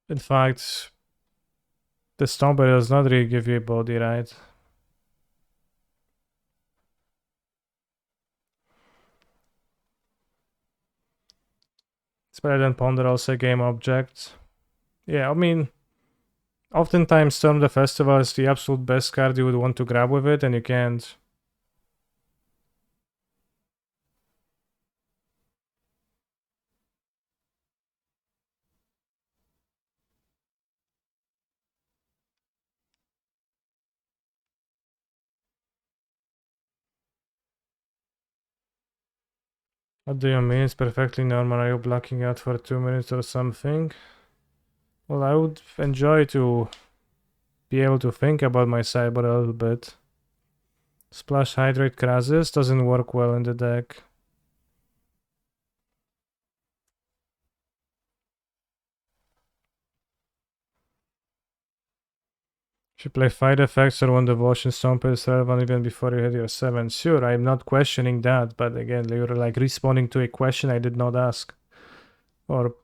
In fact, the Stomper does not really give you a body, right? It's better than Ponder, also a game object. Yeah, I mean, oftentimes Storm the Festival is the absolute best card you would want to grab with it, and you can't. What do you mean? It's perfectly normal. Are you blacking out for 2 minutes or something? Well, I would enjoy to be able to think about my sideboard a little bit. Splash Hydrate Krasis doesn't work well in the deck. If you play Fight Effects or when Devotion Stomp is relevant even before you hit your 7. Sure, I'm not questioning that, but again, you're like responding to a question I did not ask. Or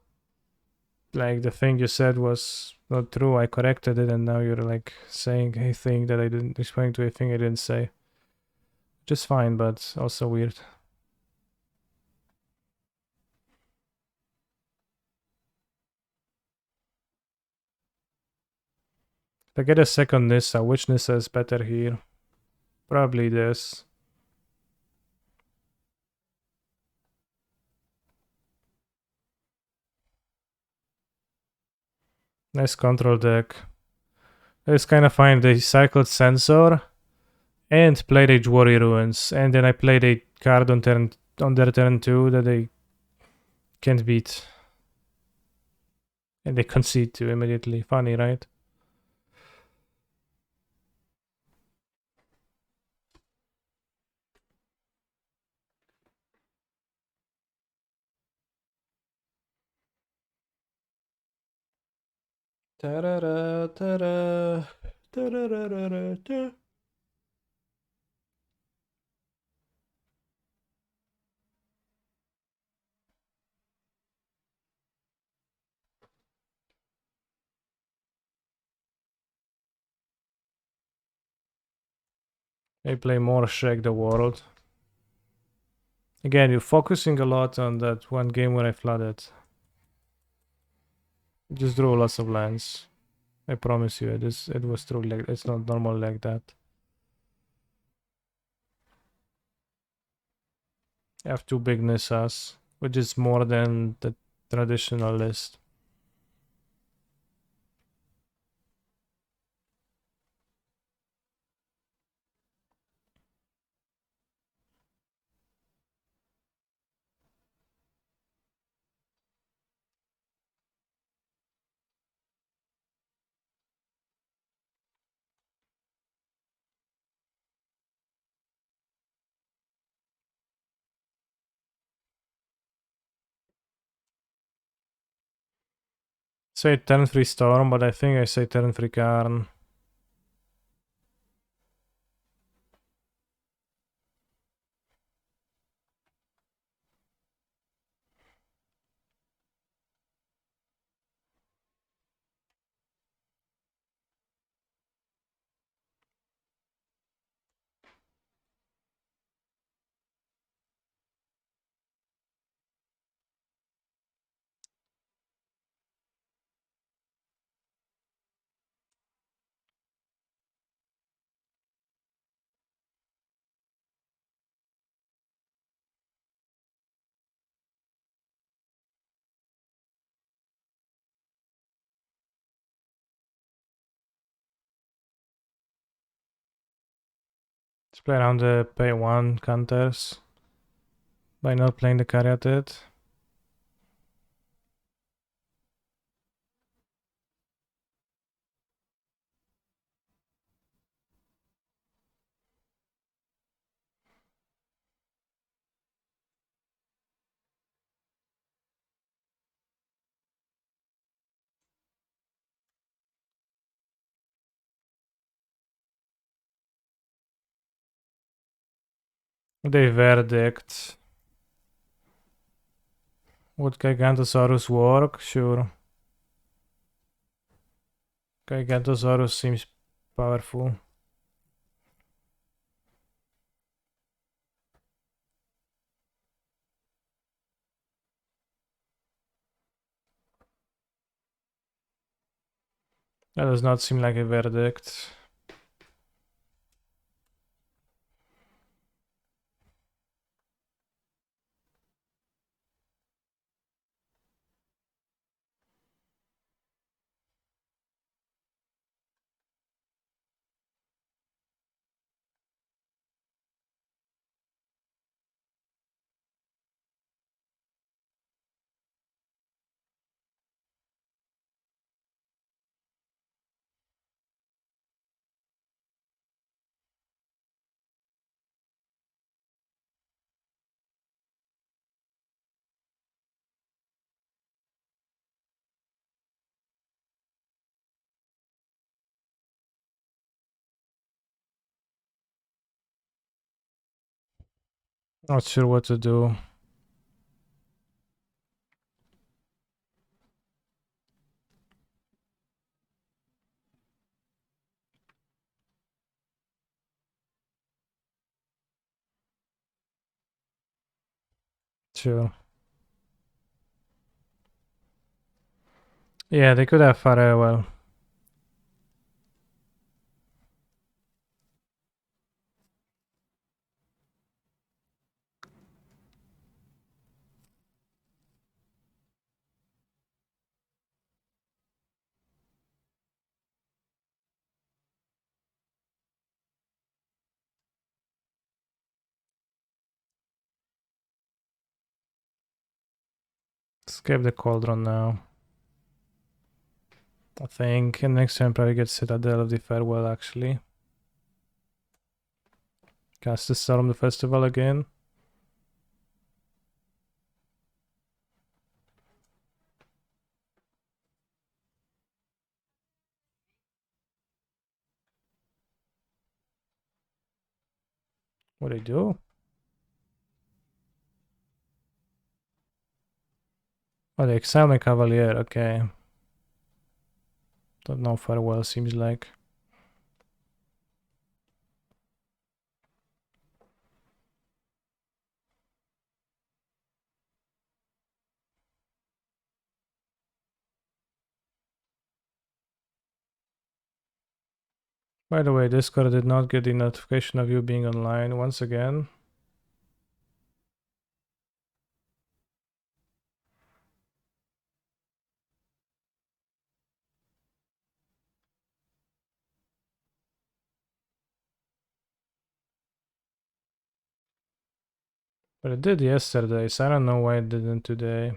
like the thing you said was not true, I corrected it, and now you're like saying a thing that I didn't, responding to a thing I didn't say. Just fine, but also weird. If I get a second Nissa, which Nissa is better here? Probably this. Nice control deck. It's kind of fine. They cycled Sensor and played a Jwari Ruins, and then I played a card on their turn 2 that they can't beat. And they concede to immediately. Funny, right? Ta-da-da, ta-da, ta-da-da-da-da. They play more Shake the World. Again, you're focusing a lot on that one game where I flooded. Just draw lots of lands. I promise you, it was true. Like it's not normal like that. I have 2 big Nissas, which is more than the traditional list. Say turn-free Storm, but I think I say turn-free Karn. Let's play around the pay 1 counters by not playing the Caryatid. They verdict. Would Gigantosaurus work? Sure. Gigantosaurus seems powerful. That does not seem like a verdict. Not sure what to do. Sure. Yeah, they could have Farewell. Escape the Cauldron now. I think. And next time probably get Citadel of the Farewell actually. Cast the Storm the Festival again. What do they do? Oh, they exile my Cavalier, okay. Don't know Farewell seems like. By the way, Discord did not get the notification of you being online once again. But it did yesterday, so I don't know why it didn't today.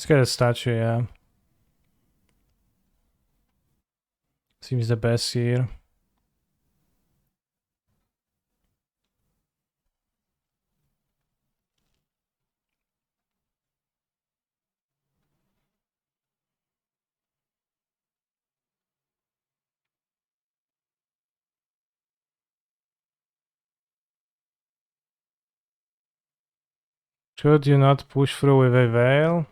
Let's get a statue, yeah. Seems the best here. Should you not push through with a veil?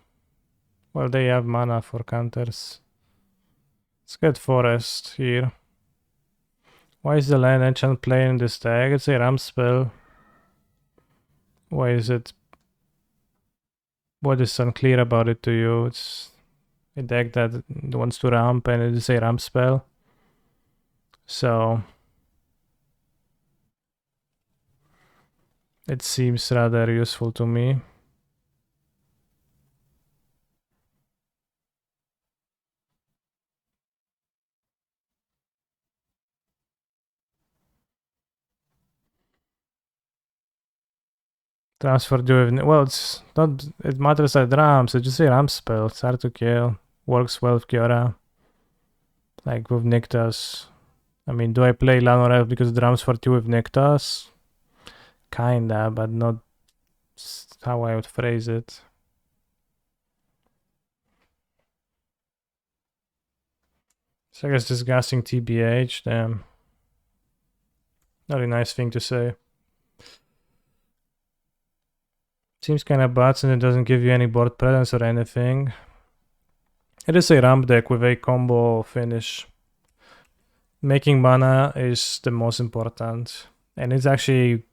Well, they have mana for counters. Let's get forest here. Why is the land enchant playing this deck? It's a ramp spell. Why is it? What is unclear about it to you? It's a deck that wants to ramp and it is a ramp spell. So it seems rather useful to me. Transfer duel. Well, it's not. It matters at ramps. It's just a ramp spell. It's hard to kill. Works well with Gyruda. Like with Nyctas. I mean, do I play Lanorev because it ramps for 2 with Nyctas? Kinda, but not how I would phrase it. So I guess disgusting TBH. Damn. Not a nice thing to say. Seems kind of bad and it doesn't give you any board presence or anything. It is a ramp deck with a combo finish. Making mana is the most important. And it's actually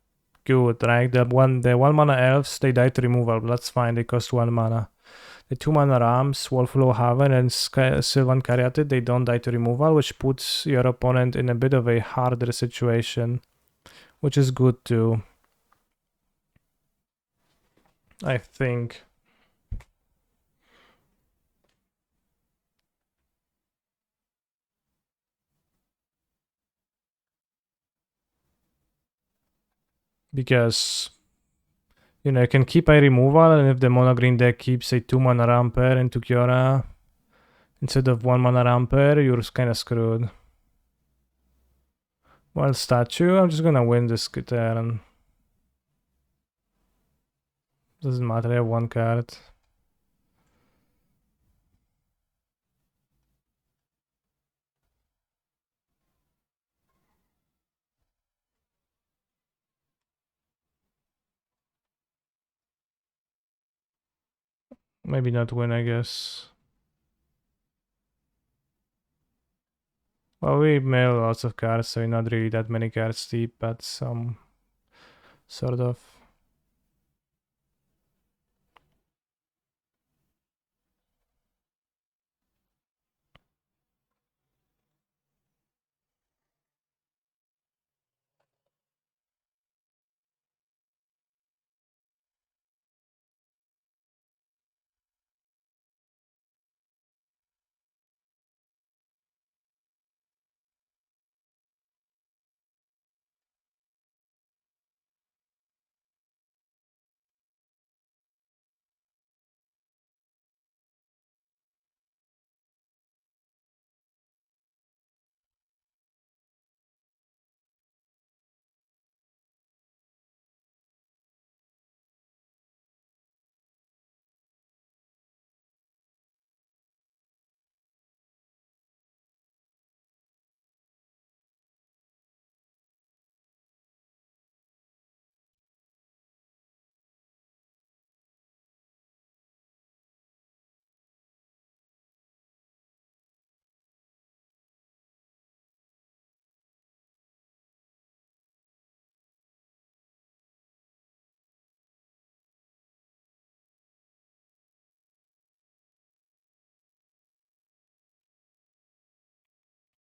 good, right? The one mana elves, they die to removal, but that's fine, they cost 1 mana. The 2 mana ramps, Wolflow Haven and Sylvan Caryatid, they don't die to removal, which puts your opponent in a bit of a harder situation, which is good too. I think. Because, you know, you can keep a removal, and if the mono green deck keeps a 2 mana ramper into Kiora instead of 1 mana ramper, you're kind of screwed. Well, statue, I'm just gonna win this turn. Doesn't matter, I have 1 card. Maybe not win, I guess. Well, we mail lots of cards, so not really that many cards deep, but some sort of.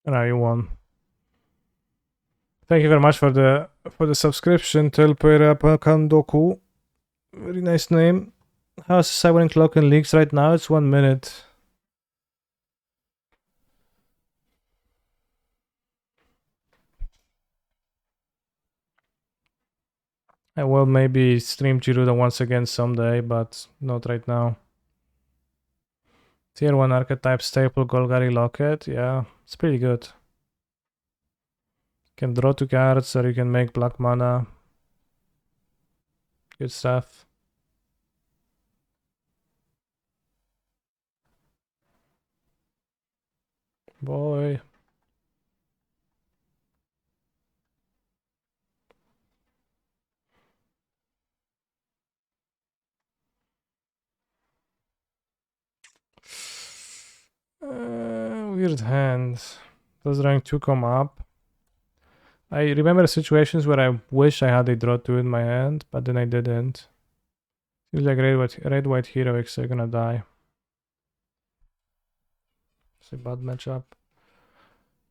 And I won. Thank you very much for the subscription, Telpera Pakandoku. Very nice name. How's Cyber Clock in Leaks right now? It's 1 minute. I will maybe stream Gyruda once again someday, but not right now. Tier 1 archetype staple Golgari Locket. Yeah, it's pretty good. You can draw 2 cards or you can make black mana. Good stuff. Boy. Weird hand. Does rank 2 come up? I remember situations where I wish I had a draw 2 in my hand, but then I didn't. Seems like red white heroics are gonna die. It's a bad matchup.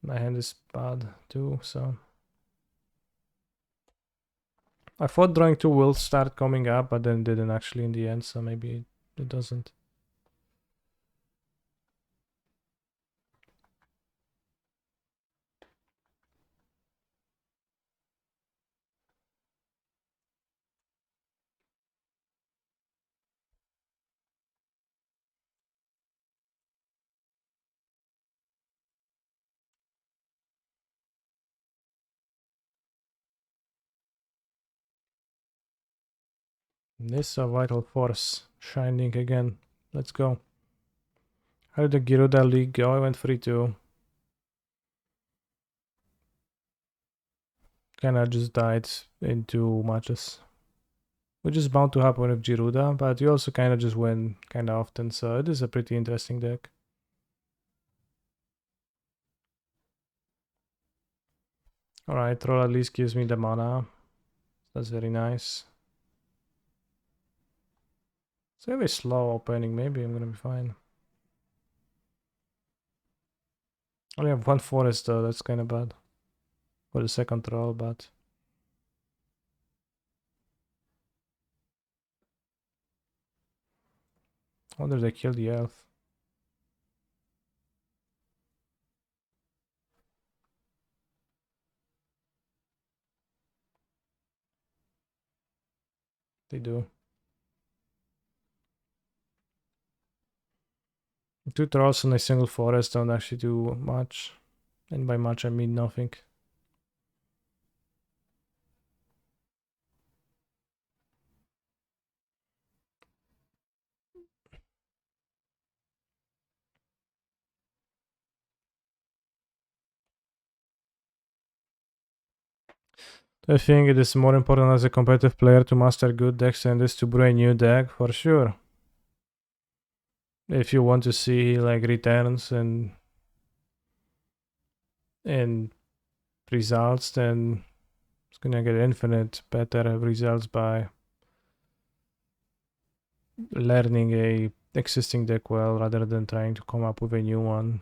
My hand is bad too, so. I thought drawing 2 will start coming up, but then didn't actually in the end, so maybe it doesn't. Nissa Vital Force shining again. Let's go. How did the Gyruda League go? I went 3-2. Kinda just died in 2 matches. Which is bound to happen with Gyruda, but you also kinda just win kinda often, so it is a pretty interesting deck. Alright, Troll at least gives me the mana. That's very nice. It's a very slow opening, maybe I'm gonna be fine. Only have 1 forest though, that's kinda bad. For the second troll, but... I wonder if they killed the elf. They do. 2 trolls on a single forest don't actually do much. And by much I mean nothing. I think it is more important as a competitive player to master good decks than it is to brew a new deck, for sure. If you want to see like returns and results, then it's gonna get infinite better results by learning a existing deck well rather than trying to come up with a new one.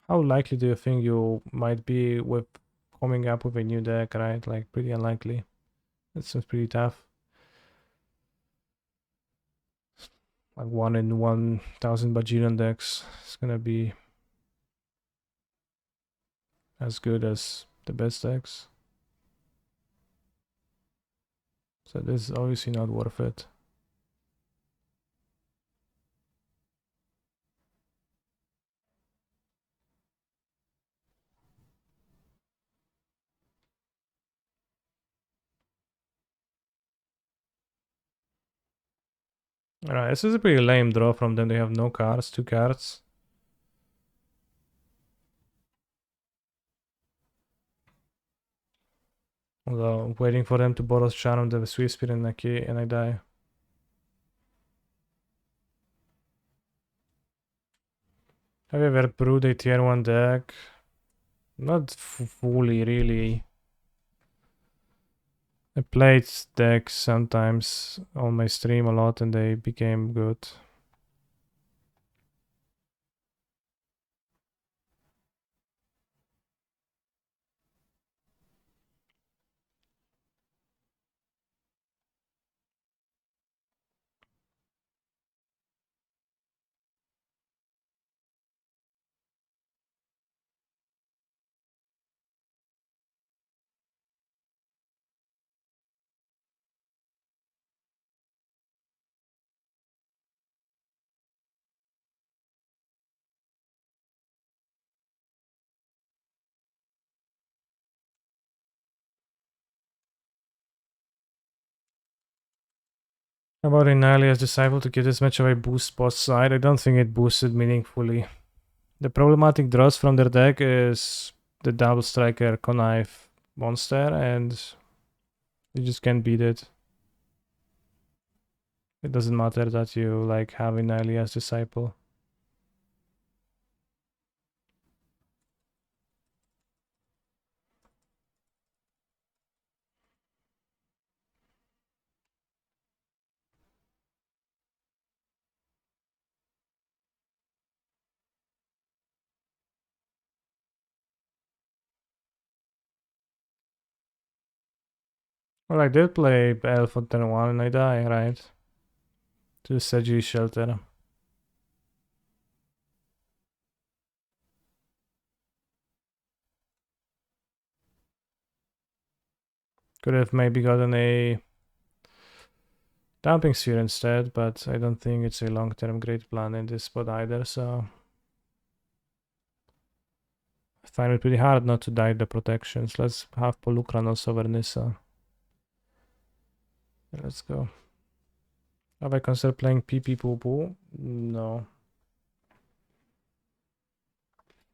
How likely do you think you might be with coming up with a new deck, right? Like pretty unlikely. That seems pretty tough. Like 1 in 1,000 bajillion decks. It's gonna be as good as the best decks. So this is obviously not worth it. Alright, this is a pretty lame draw from them. They have no cards, 2 cards. Although I'm waiting for them to Boros Charm the Swift Spear and I die. Have you ever brewed a tier 1 deck? Not fully, really. I played decks sometimes on my stream a lot and they became good. About Inalia's Disciple to give this match away boost boss side, I don't think it boosted meaningfully. The problematic draws from their deck is the double striker connive monster, and you just can't beat it. It doesn't matter that you like have Inalia's Disciple. Well, I did play Elf on turn 1 and I die, right? To Seji Shelter. Could have maybe gotten a Dumping Sphere instead, but I don't think it's a long-term great plan in this spot either, so I find it pretty hard not to die the protections. Let's have Polukranos over Nissa. Let's go. Have I considered playing PP Poo Poo? No.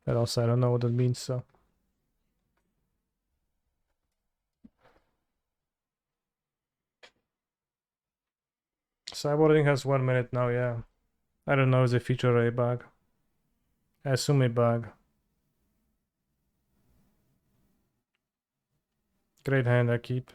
But also I don't know what that means, so. Cyborging has 1 minute now, yeah. I don't know, is a feature or a bug? I assume a bug. Great hand, I keep.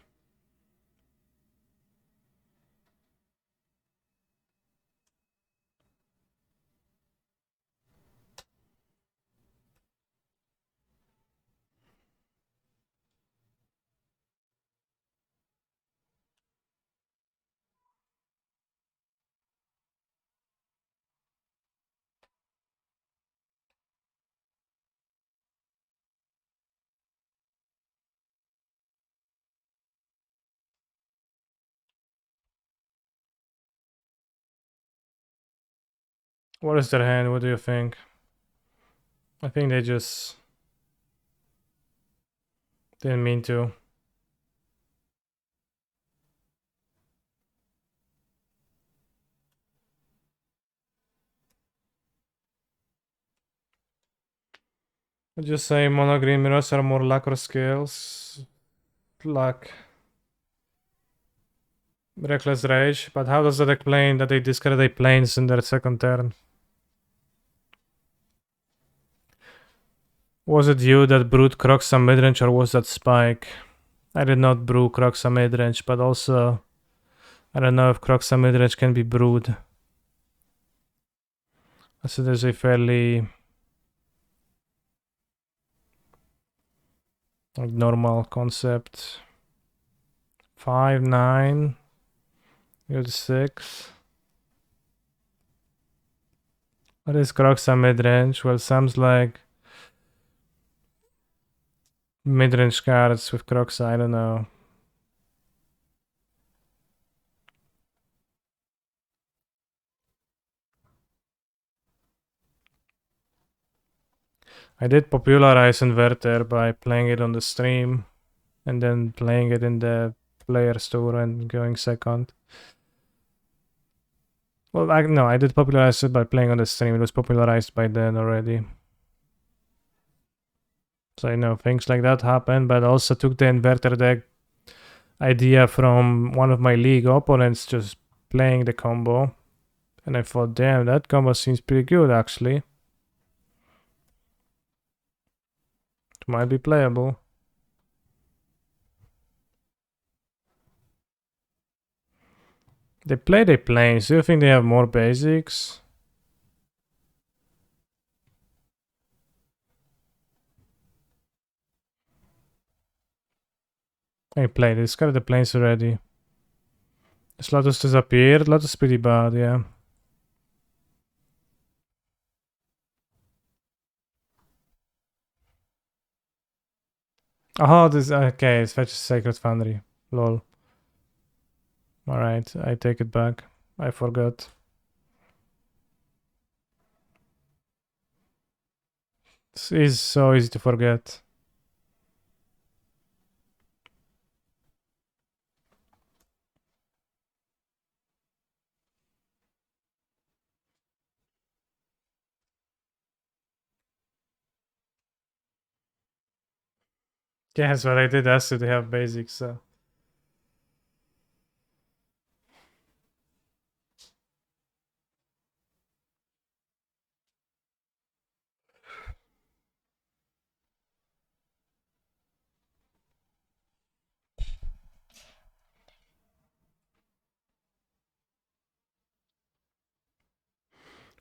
What is their hand? What do you think? I think they just didn't mean to. I just say mono green mirrors are more luck or skills. Luck. Reckless Rage, but how does that explain that they discard their planes in their second turn? Was it you that brewed Croxa midrange or was that Spike? I did not brew Croxa midrange, but also I don't know if Croxa midrange can be brewed. So there's a fairly like normal concept. 5, 9. You're 6. What is Croxa midrange? Well, sounds like midrange cards with Croxa, I don't know. I did popularize Inverter by playing it on the stream and then playing it in the player store and going second. Well, I did popularize it by playing on the stream. It was popularized by then already. So I know things like that happen, but I also took the Inverter deck idea from one of my league opponents just playing the combo. And I thought, damn, that combo seems pretty good actually. It might be playable. They play their planes. Do you think they have more basics? I played. It's got the planes already. Slotus disappeared. Lotus pretty bad, yeah. Oh, this okay. It's fetch Sacred Foundry. Lol. All right, I take it back. I forgot. This is so easy to forget. Yes, but I did ask you to have basics, so.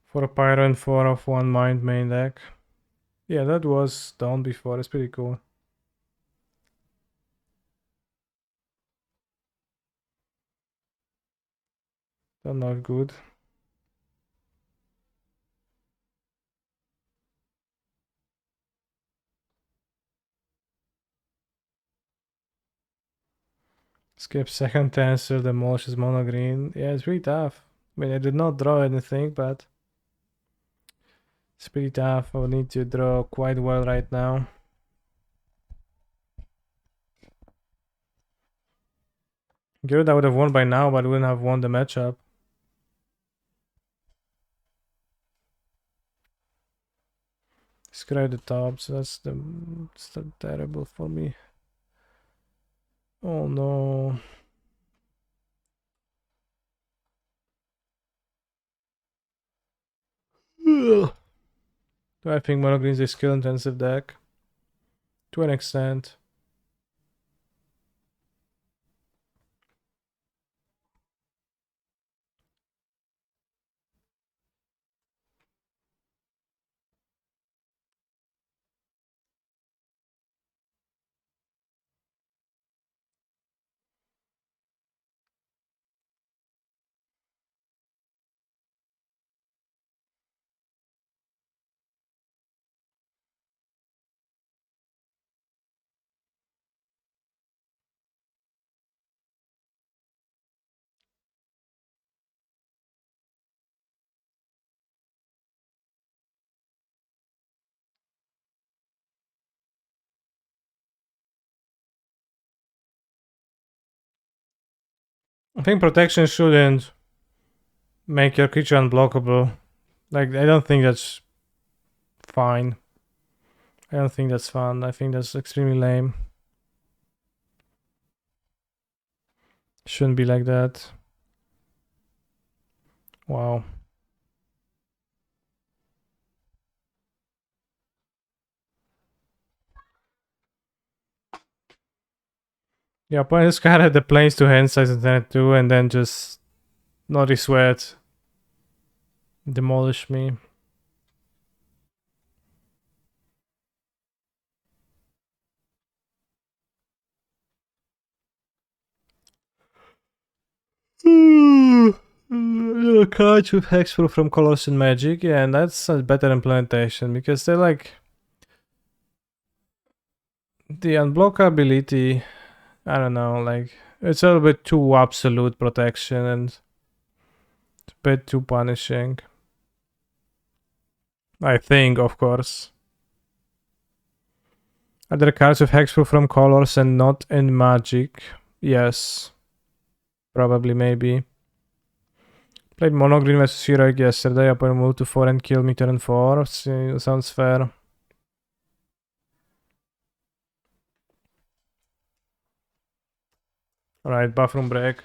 For a pyro and 4 of 1 mind main deck. Yeah, that was done before. It's pretty cool. That's not good. Skip second answer, demolishes mono green. Yeah, it's pretty tough. I mean, I did not draw anything, but it's pretty tough. I would need to draw quite well right now. Gyruda would have won by now, but wouldn't have won the matchup. Scratch the top, so that's terrible for me. Oh no. Ugh. Do I think mono green is a skill intensive deck? To an extent. I think protection shouldn't make your creature unblockable. Like, I don't think that's fine. I don't think that's fun. I think that's extremely lame. Shouldn't be like that. Wow. Yeah, opponent this card had the planes to hand size and turn 2 and then just Naughty Sweat demolish me. Cards with hexproof from Colors and Magic, yeah, and that's a better implementation because they're like the unblockability. I don't know, like it's a little bit too absolute protection and it's a bit too punishing. I think, of course. Are there cards with hexproof from Colors and not in Magic? Yes, probably, maybe. Played mono green versus heroic yesterday. Upon move to 4 and kill me turn 4. Sounds fair. Alright, bathroom break.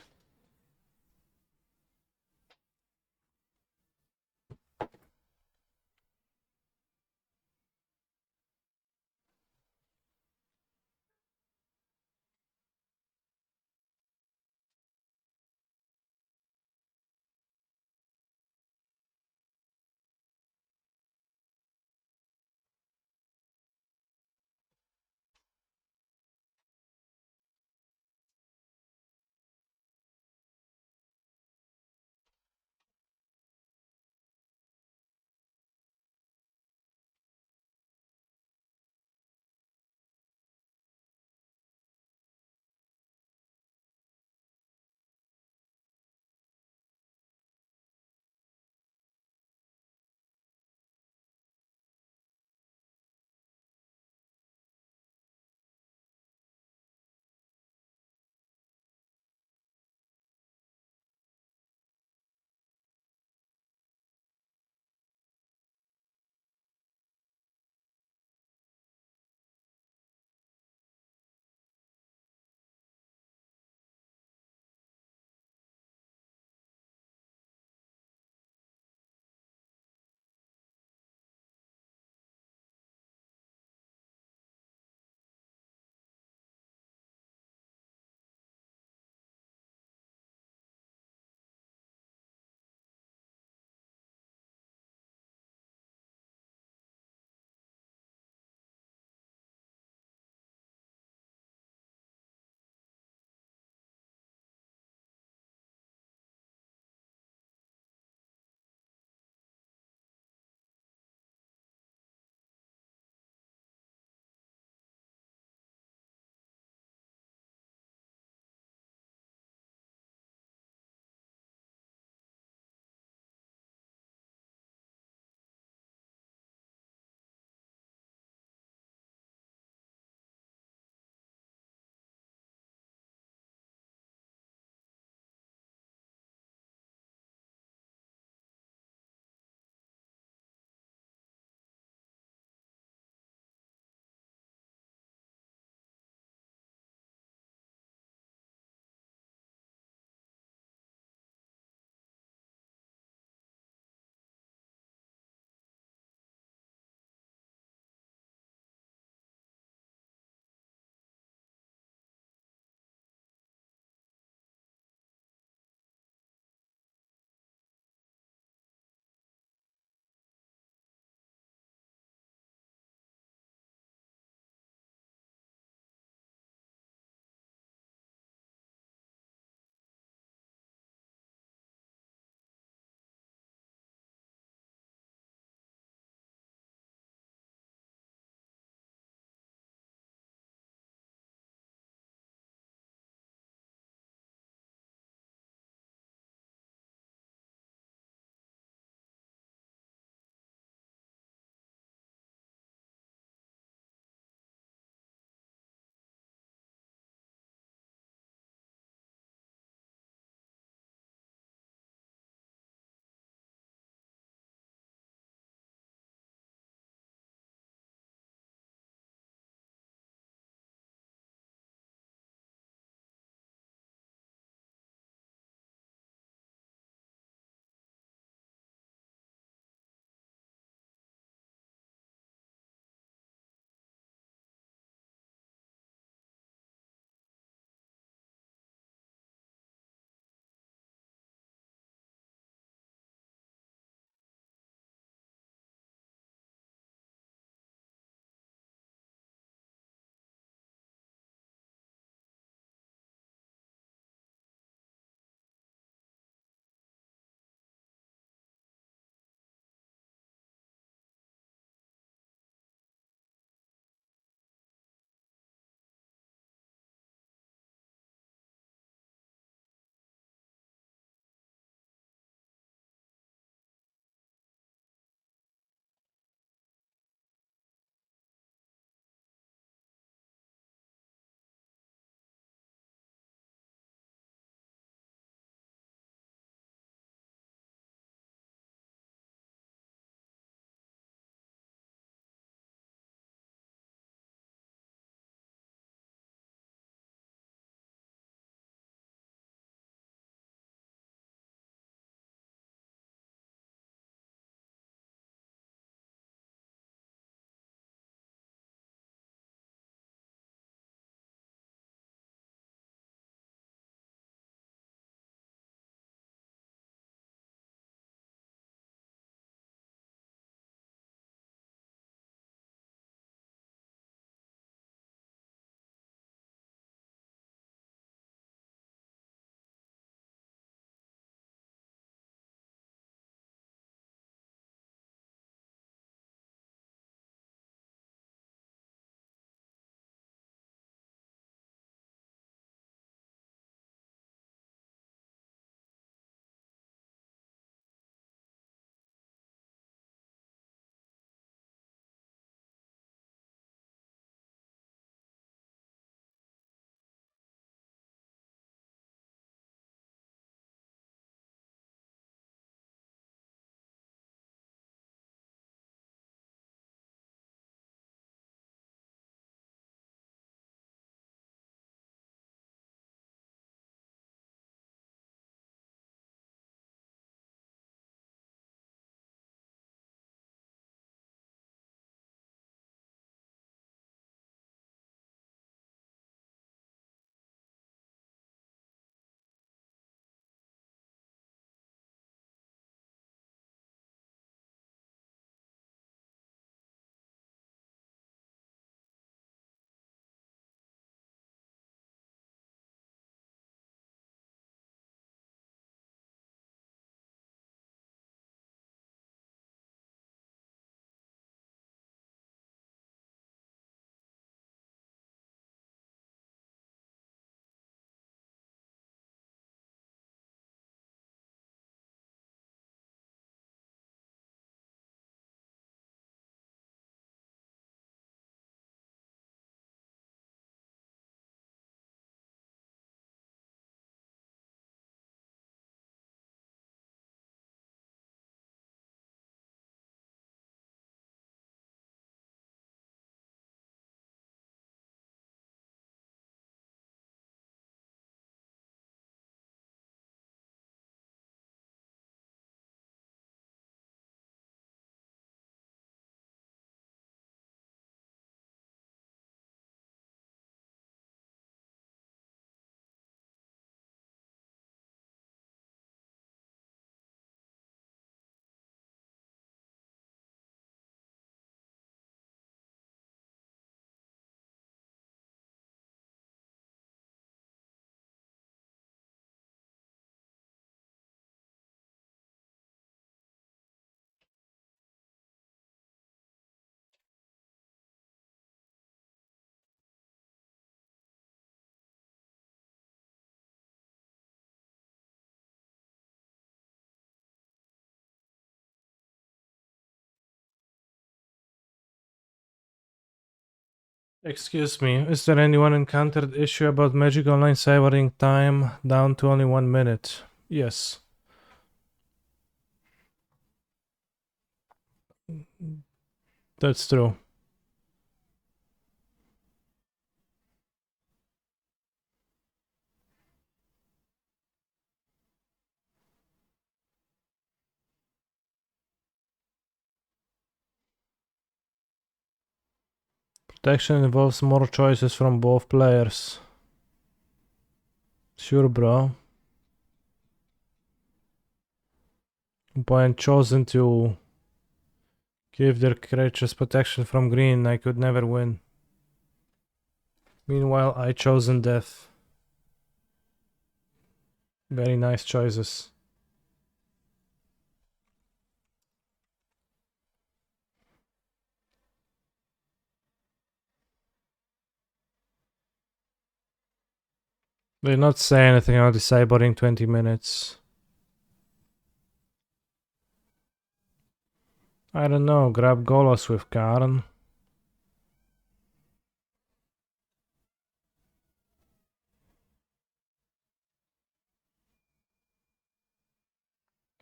Excuse me, is there anyone encountered issue about Magic Online cyberring time down to only 1 minute? Yes. That's true. Protection involves more choices from both players. Sure, bro. Opponent chosen to give their creatures protection from green. I could never win. Meanwhile, I chosen death. Very nice choices. They not say anything about the cyborg 20 minutes. I don't know, grab Golos with Karn.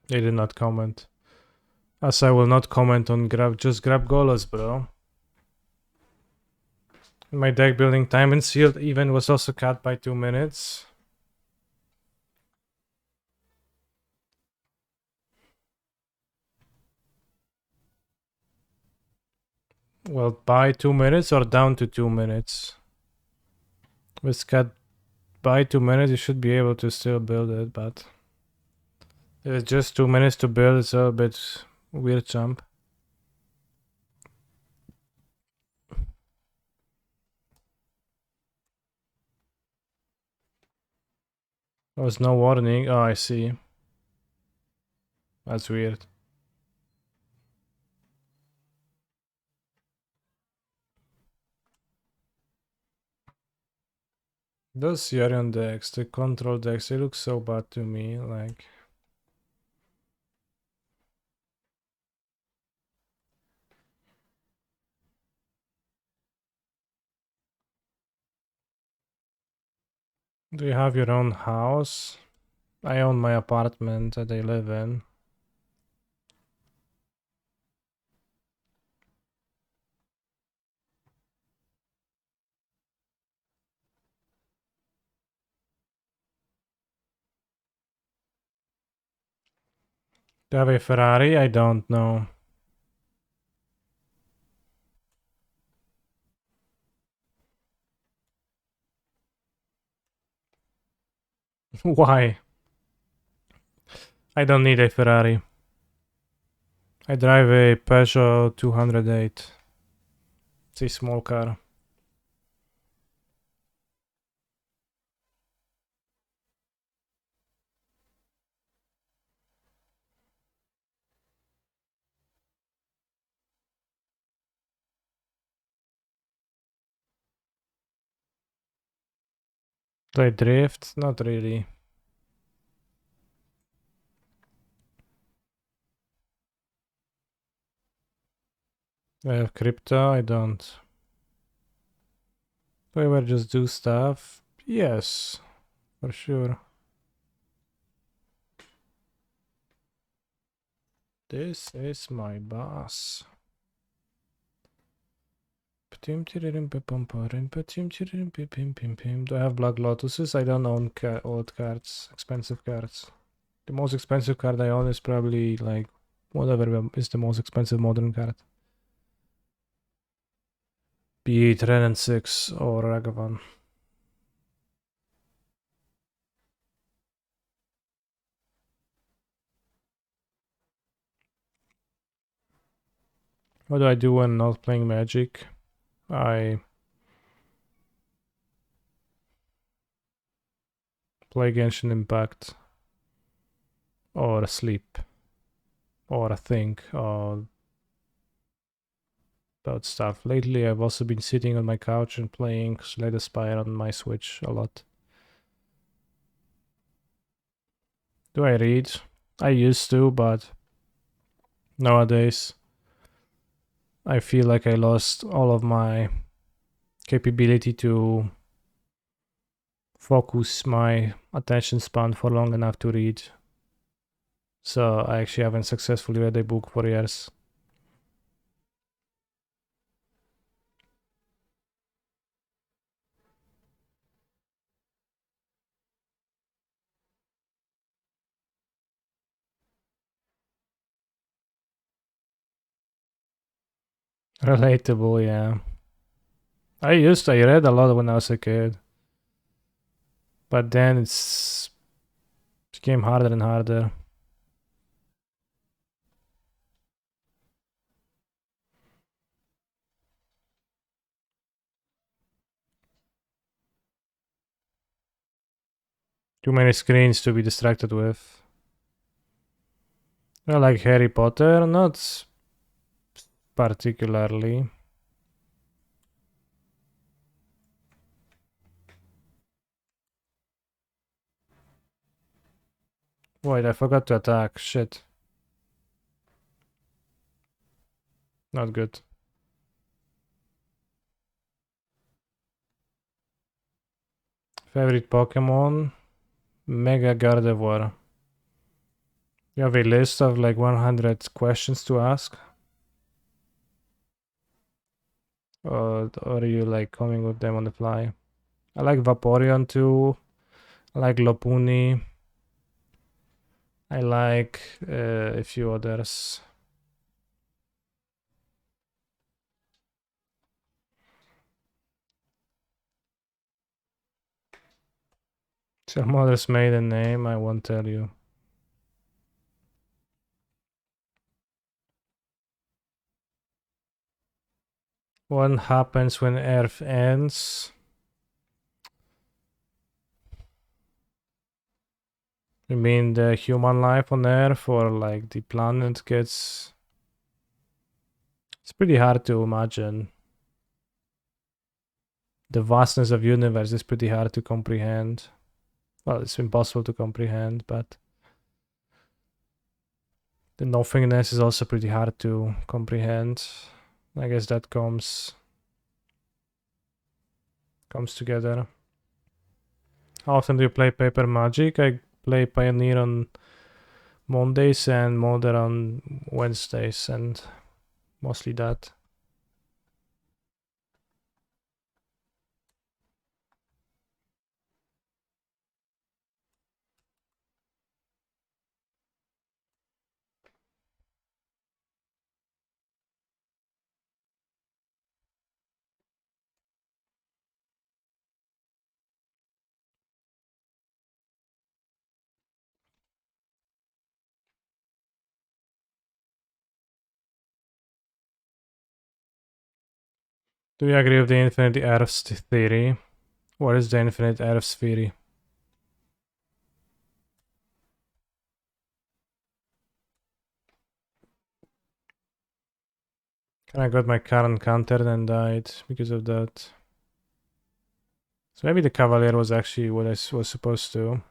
They did not comment. As I will not comment on just grab Golos, bro. My deck building time in sealed event was also cut by 2 minutes. Well, by 2 minutes or down to 2 minutes? If it's cut by 2 minutes, you should be able to still build it, but if it's just 2 minutes to build, it's a bit weird jump. There was no warning. Oh, I see. That's weird. Those Yorion decks, the control decks, they look so bad to me, like... Do you have your own house? I own my apartment that I live in. Do you have a Ferrari? I don't know. Why? I don't need a Ferrari. I drive a Peugeot 208. It's a small car. Do I drift? Not really. Do I have crypto? I don't. Do I ever just do stuff? Yes, for sure. This is my boss. Do I have Black Lotuses? I don't own old cards, expensive cards. The most expensive card I own is probably like whatever is the most expensive modern card. Be it Renin 6 or Ragavan. What do I do when not playing Magic? I play Genshin Impact. Or sleep. Or think about stuff. Lately I've also been sitting on my couch and playing Slay the Spire on my Switch a lot. Do I read? I used to, but nowadays I feel like I lost all of my capability to focus my attention span for long enough to read. So I actually haven't successfully read a book for years. Relatable, yeah. I read a lot when I was a kid. But then it became harder and harder. Too many screens to be distracted with. I like Harry Potter, not particularly. Wait, I forgot to attack. Shit. Not good. Favorite Pokemon? Mega Gardevoir. You have a list of like 100 questions to ask? Or are you like coming with them on the fly? I like Vaporeon too. I like Lopunny. I like a few others. It's your mother's maiden name, I won't tell you. What happens when Earth ends? You mean the human life on Earth, or like the planet gets... It's pretty hard to imagine. The vastness of universe is pretty hard to comprehend. Well, it's impossible to comprehend, but the nothingness is also pretty hard to comprehend. I guess that comes together. How often do you play Paper Magic? I play Pioneer on Mondays and Modern on Wednesdays, and mostly that. Do you agree with the infinite Earths theory? What is the infinite Earths theory? I got my car encountered and died because of that. So maybe the Cavalier was actually what I was supposed to.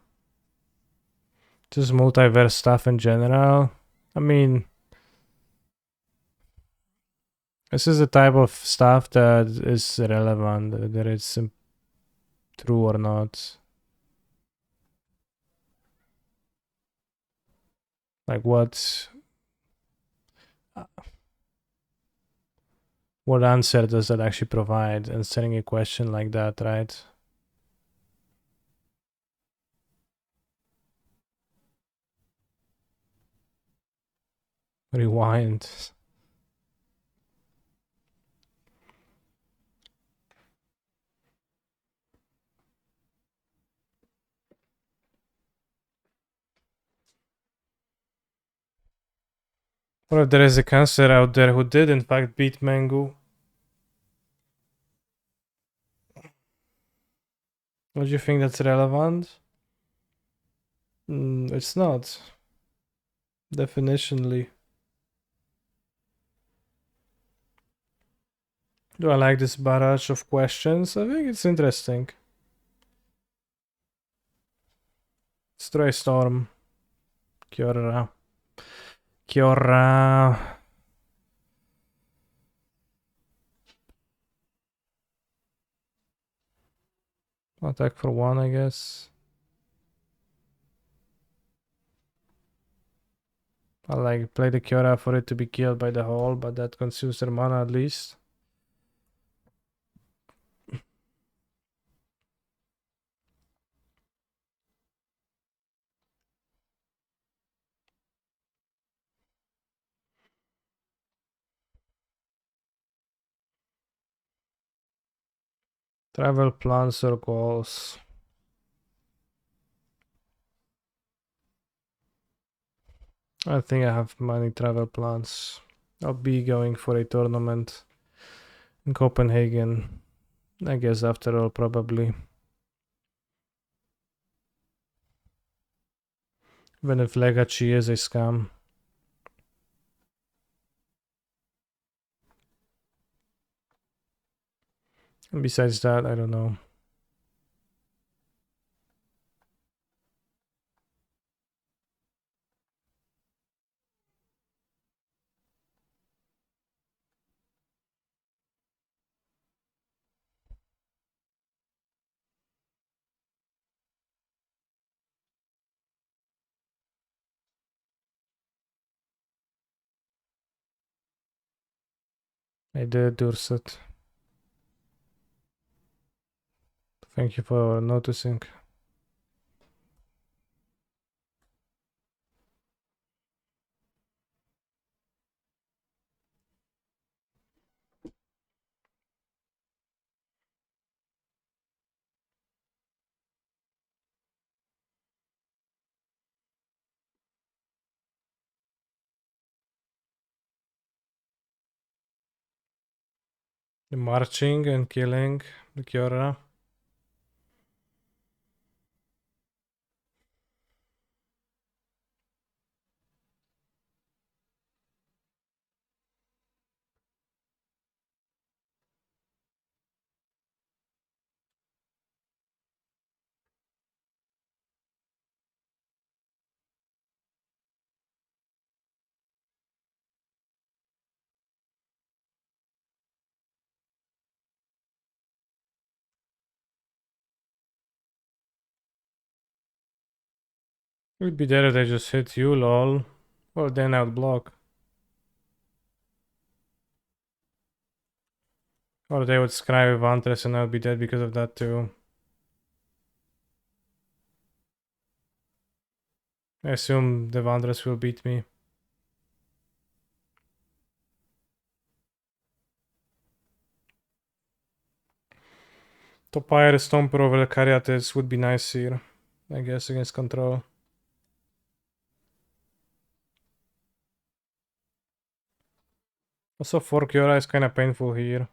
Just multiverse stuff in general. I mean, this is the type of stuff that is relevant, whether it's true or not. Like what answer does that actually provide? Answering a question like that, right? Rewind. What if there is a cancer out there who did in fact beat Mengu? Would you think that's relevant? It's not. Definitionally. Do I like this barrage of questions? I think it's interesting. Stray Storm. Kia ora. Kia ora. Attack for 1, I guess. I like play the Kyora for it to be killed by the hole, but that consumes their mana at least. Travel plans or goals. I think I have many travel plans. I'll be going for a tournament in Copenhagen. I guess after all, probably. Even if Legacy is a scam. And besides that, I don't know. I did, Durset. Thank you for noticing. The marching and killing the Kyora. It would be better if they just hit you, lol. Well, then I'd block. Or they would scry with Vantress and I'd be dead because of that too. I assume the Vantress will beat me. Topire Stomper over the Cariatis would be nice here. I guess against control. Also, 4 Kyora is kinda painful here.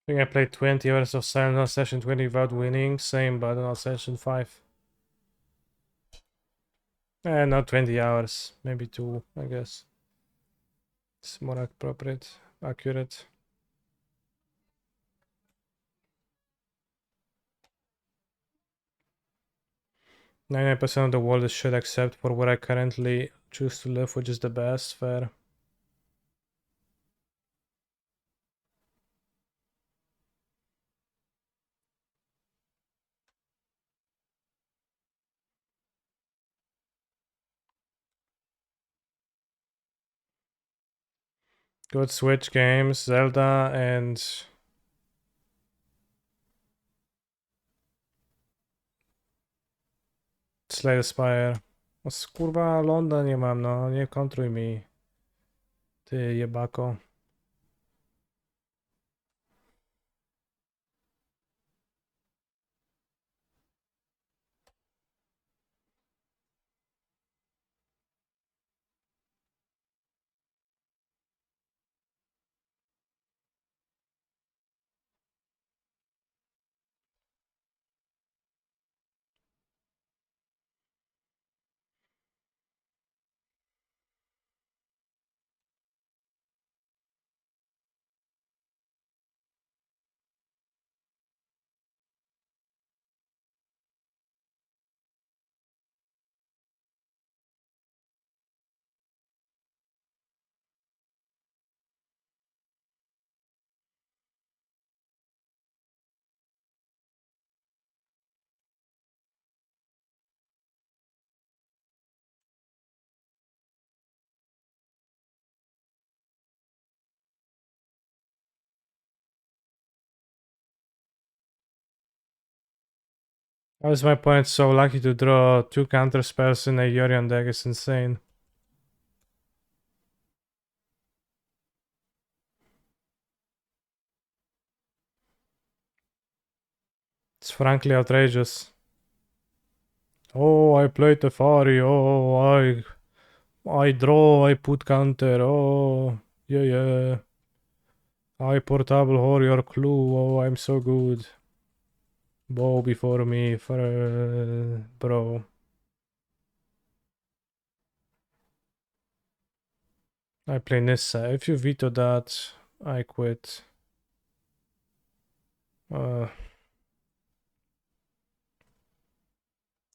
I think I played 20 hours of Silent Hill Session 20 without winning. Same, but on Session 5. Not 20 hours. Maybe 2, I guess. It's more appropriate, accurate. 99% of the world is shit except for where I currently choose to live, which is the best. Fair. Good Switch games, Zelda and Slay the Spire. Kurwa, London nie mam, no, nie kontruj mi. Ty jebako. How is my opponent so lucky to draw 2 counter spells in a Yorion deck? It's insane. It's frankly outrageous. Oh, I played the Fari. Oh, I draw. I put counter. Oh, yeah. I portable warrior clue. Oh, I'm so good. Bow before me, for bro. I play Nissa. If you veto that, I quit.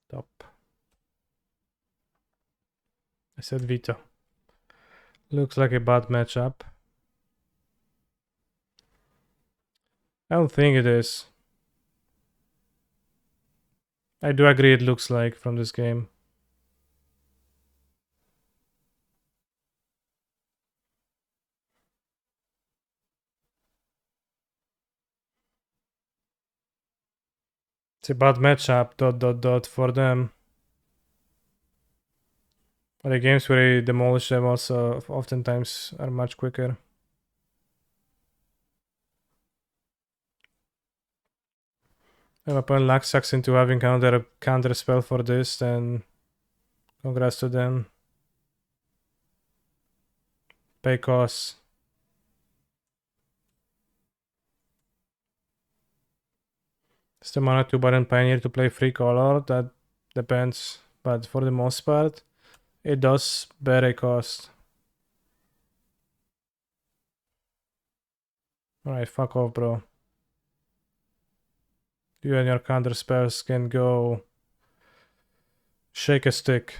Top. I said veto. Looks like a bad matchup. I don't think it is. I do agree it looks like from this game. It's a bad matchup, ... for them. But the games where I demolish them also oftentimes are much quicker. If my opponent luck sucks into having counter spell for this, then congrats to them. Pay costs. Is the mana 2 button Pioneer to play free color? That depends, but for the most part, it does bear a cost. Alright, fuck off, bro. You and your counter spells can go shake a stick.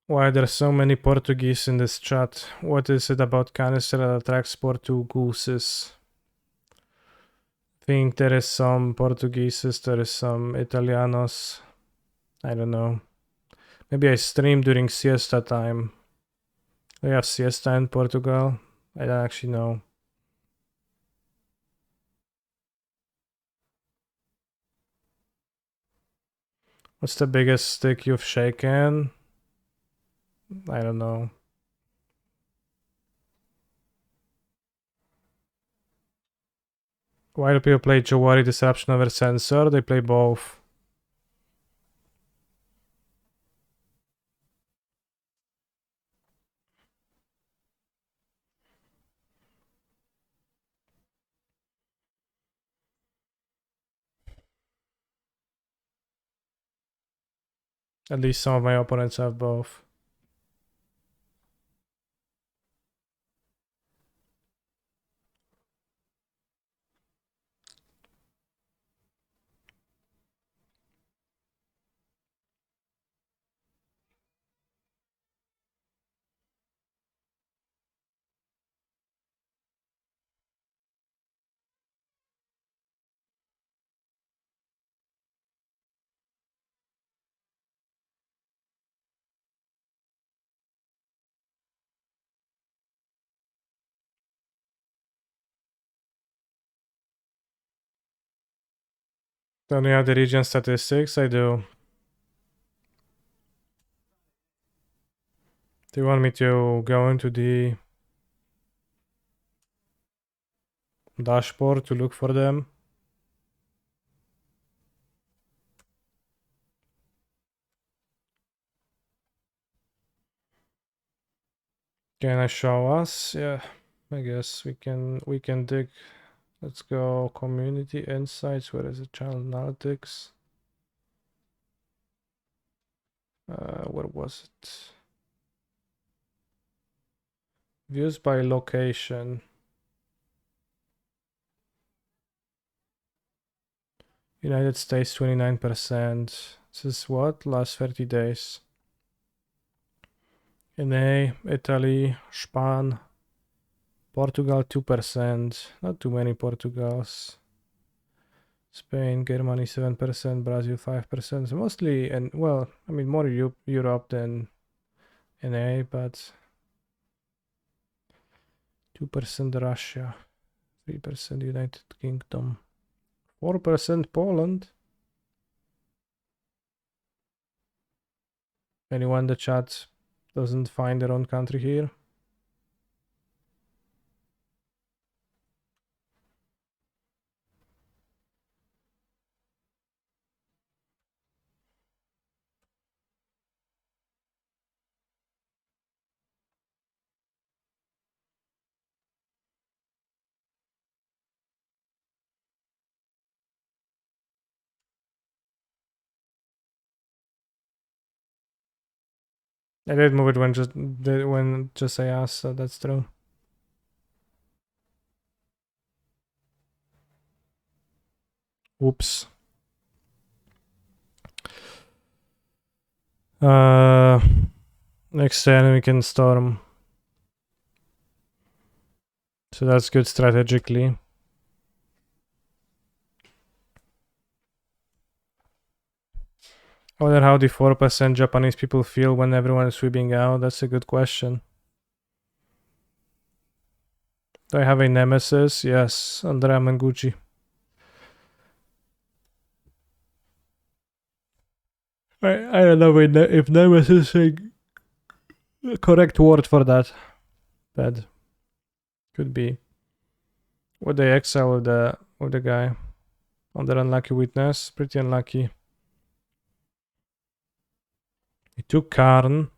Why there's so many Portuguese in this chat? What is it about canister that attracts Portugueses? I think there is some Portugueses, there is some Italianos. I don't know. Maybe I stream during siesta time. They have siesta in Portugal? I don't actually know. What's the biggest stick you've shaken? I don't know. Why do people play Jawari Disruption over Sensor? They play both. At least some of my opponents have both. Don't you have the region statistics? I do. Do you want me to go into the dashboard to look for them? Can I show us? Yeah, I guess we can dig. Let's go community insights. Where is it? Channel analytics. Where was it? Views by location. United States 29%. This is what? Last 30 days. NA, Italy, Spain, Portugal 2%. Not too many Portugals. Spain, Germany 7%, Brazil 5%. So mostly, and well, I mean more Europe than NA, but 2% Russia. 3% United Kingdom. 4% Poland. Anyone in the chat doesn't find their own country here? I did move it when just I asked, so that's true. Oops. Next turn we can storm. So that's good strategically. I wonder how the 4% Japanese people feel when everyone is sweeping out. That's a good question. Do I have a nemesis? Yes, Andre Yamaguchi. I don't know if nemesis is a correct word for that. Bad. Could be. Would they exile with the guy? Under unlucky witness? Pretty unlucky. He took Karn,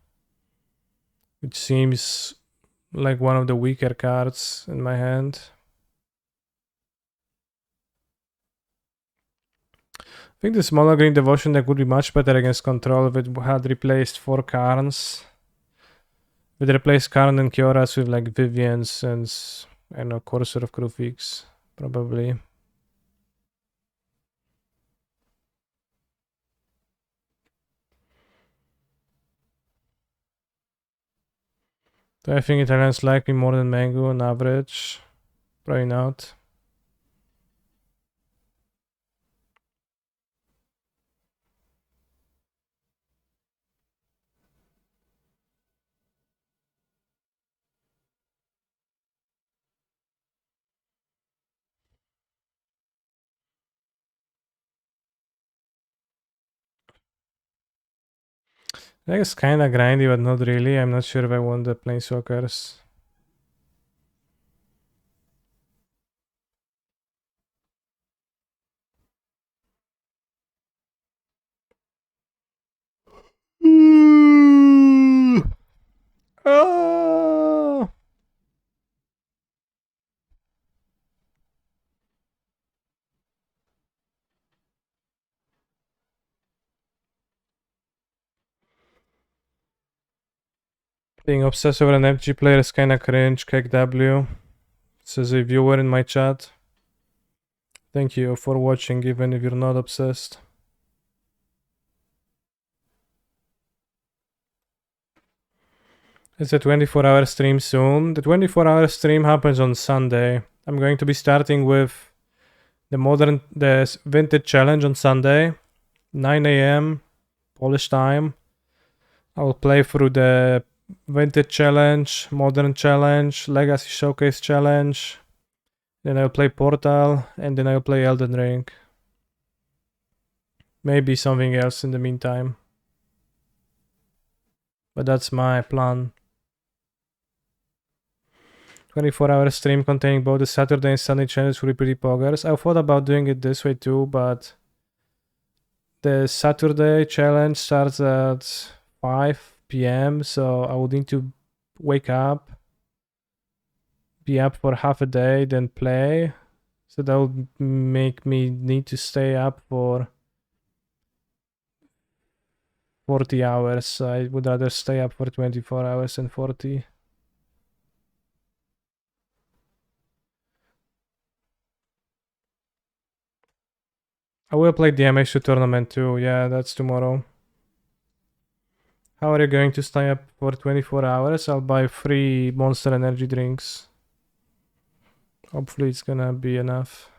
which seems like one of the weaker cards in my hand. I think the smaller green devotion deck would be much better against control if it had replaced 4 Karns. If it replaced Karn and Kioras with like Vivians and, I don't know, Courser of Krufix, probably. Do I think Italians like me more than Mango on average? Probably not. I think it's kinda grindy, but not really. I'm not sure if I want the Planeswalkers. Oh! Being obsessed over an FG player is kinda cringe, KW. Says a viewer in my chat. Thank you for watching, even if you're not obsessed. It's a 24-hour stream soon. The 24-hour stream happens on Sunday. I'm going to be starting with the Vintage Challenge on Sunday, 9 a.m. Polish time. I will play through the Vintage Challenge, Modern Challenge, Legacy Showcase Challenge. Then I'll play Portal, and then I'll play Elden Ring. Maybe something else in the meantime. But that's my plan. 24-hour stream containing both the Saturday and Sunday challenges will be pretty poggers. I thought about doing it this way too, but the Saturday challenge starts at 5 p.m. so I would need to wake up, be up for half a day, then play. So that would make me need to stay up for 40 hours. I would rather stay up for 24 hours than 40. I will play the MX2 tournament too. Yeah, that's tomorrow. How are you going to stay up for 24 hours? I'll buy 3 Monster Energy drinks. Hopefully it's gonna be enough.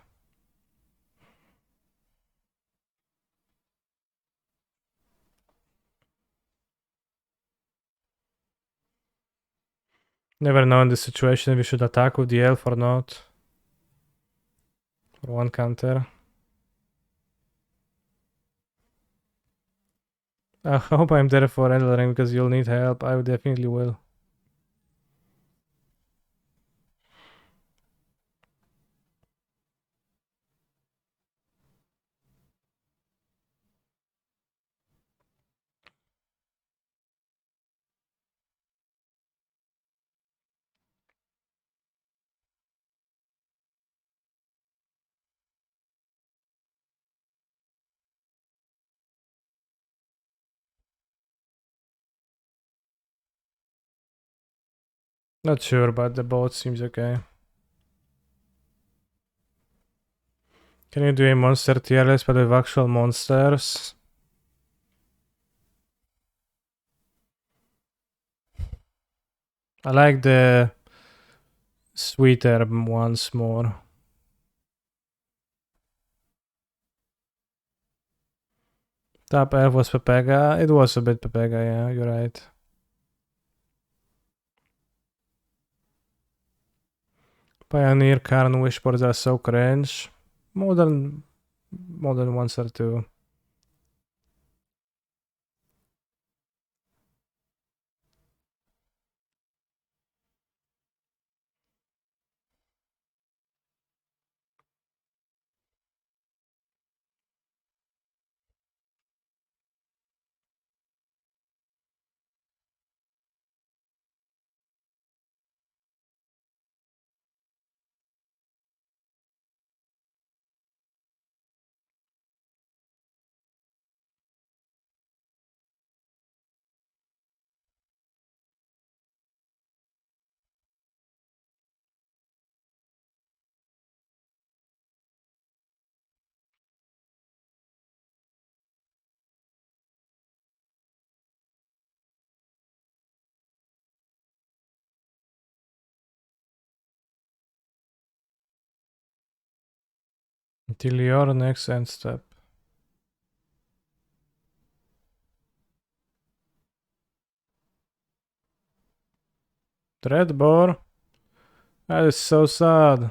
Never know in this situation if we should attack with the elf or not. For one counter. I hope I'm there for Eldering because you'll need help. I definitely will. Not sure, but the boat seems okay. Can you do a monster tier list but with actual monsters? I like the sweeter ones more. Top elf was Pepega. It was a bit Pepega, yeah, you're right. Pioneer, Karn, Wishboards are so cringe. Modern ones are too. Until your next end step. Dreadbore? That is so sad.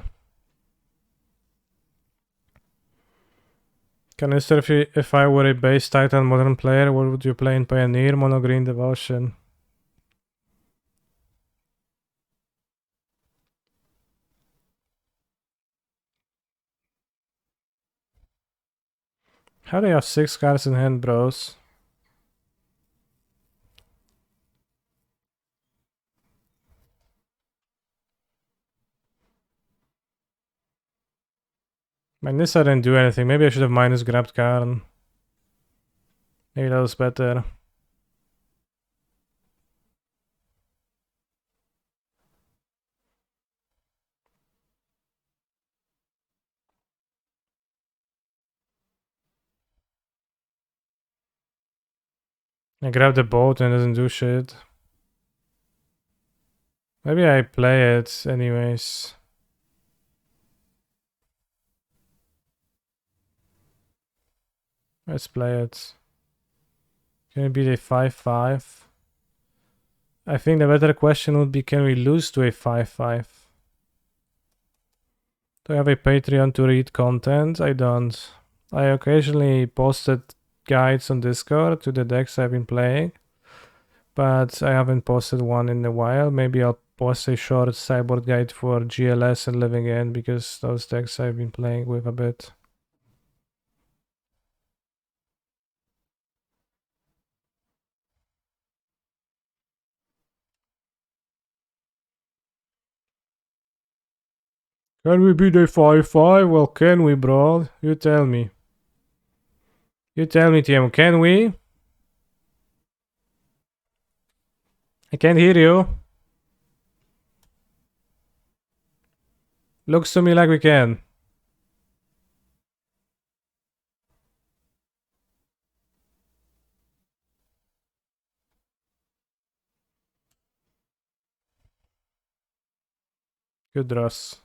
Canister, if I were a base Titan modern player, what would you play in Pioneer, Mono Green Devotion? How do you have 6 cards in hand, bros? My Nissa didn't do anything. Maybe I should have minus grabbed Karn. Maybe that was better. I grabbed the boat and it doesn't do shit. Maybe I play it anyways. Let's play it. Can it be a 5-5? I think the better question would be, can we lose to a 5-5? Do I have a Patreon to read content? I don't. I occasionally posted guides on Discord to the decks I've been playing, but I haven't posted one in a while. Maybe I'll post a short sideboard guide for GLS and Living End because those decks I've been playing with a bit. Can we beat a 5-5? Well, can we, bro? You tell me. You tell me, TM, can we? I can't hear you. Looks to me like we can. Good Ross.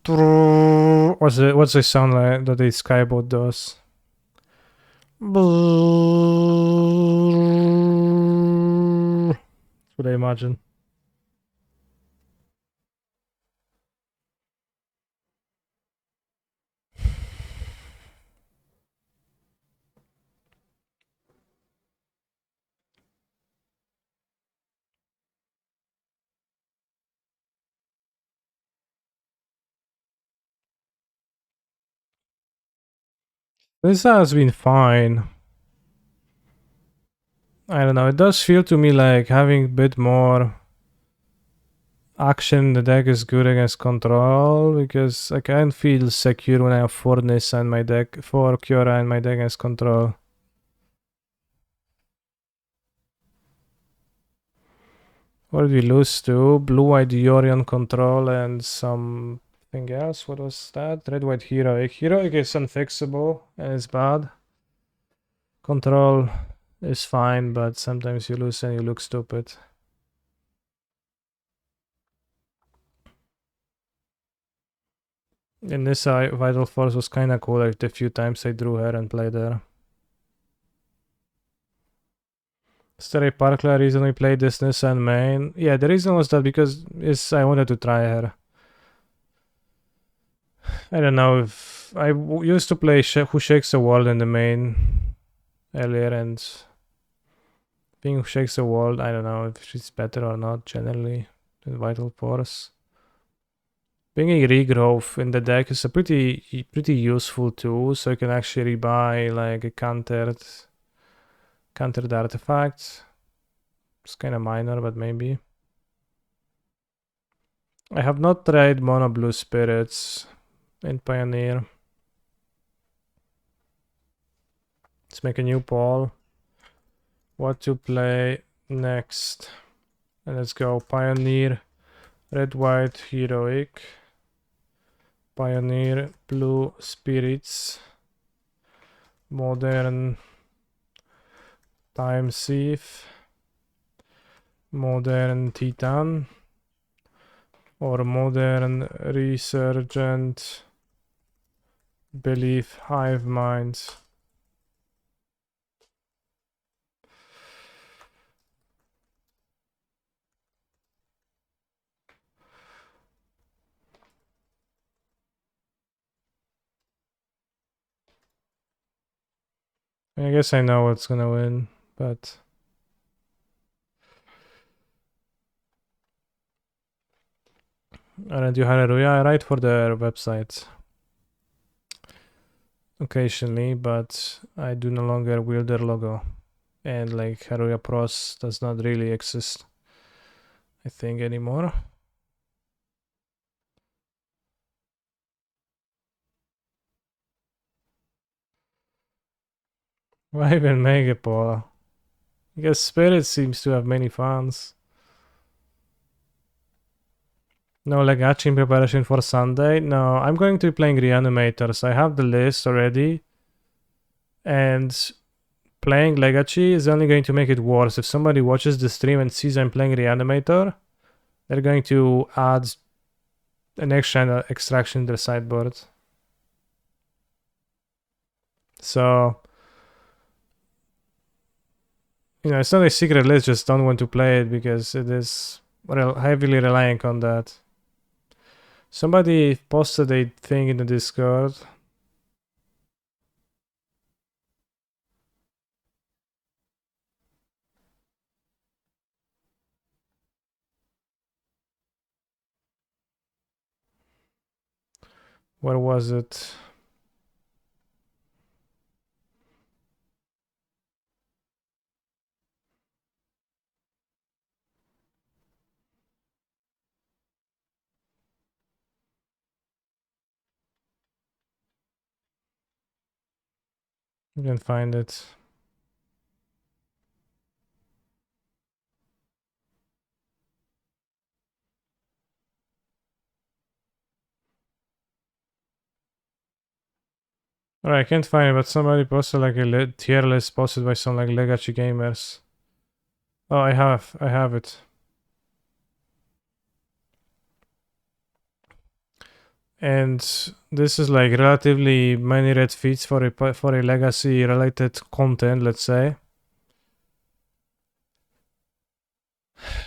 Oh What's the sound like that the Skybot does? That's what I imagine. This has been fine. I don't know, it does feel to me like having a bit more action in the deck is good against control, because I can't feel secure when I have 4 Nissa in my deck, 4 Kiora in my deck against control. What did we lose to? Blue-white Yorion control and something else. What was that? Red-white Heroic. Heroic is unfixable and it's bad. Control is fine, but sometimes you lose and you look stupid. In this Vital Force was kinda cool, like the few times I drew her and played her. Is there a particular reason we played this Nissa in main? Yeah, the reason was that because I wanted to try her. I don't know if I used to play Who Shakes the World in the main earlier, and being Who Shakes the World, I don't know if she's better or not generally than Vital Force. Being a regrowth in the deck is a pretty useful tool, so you can actually buy like a countered artifact. It's kind of minor, but maybe. I have not tried Mono Blue Spirits in Pioneer. Let's make a new poll. What to play next? And let's go Pioneer, Red-White Heroic, Pioneer, Blue Spirits, Modern Time Thief, Modern Titan, or Modern Resurgent Belief Hive Minds. I guess I know what's gonna win, but aren't you Hallelujah? I write for their website occasionally, but I do no longer wield their logo. And like Haruya Pros does not really exist, I think, anymore. Why even Megapole? Because Spirit seems to have many fans. No Legacy in preparation for Sunday? No, I'm going to be playing Reanimator, so I have the list already. And playing Legacy is only going to make it worse. If somebody watches the stream and sees I'm playing Reanimator, they're going to add an extra extraction in their sideboard. So, you know, it's not a secret list, just don't want to play it because it is heavily relying on that. Somebody posted a thing in the Discord. Where was it? You can find it. Alright, I can't find it, but somebody posted like a tier list posted by some like Legacy gamers. Oh, I have it. And this is like relatively many red feeds for a legacy related content, let's say.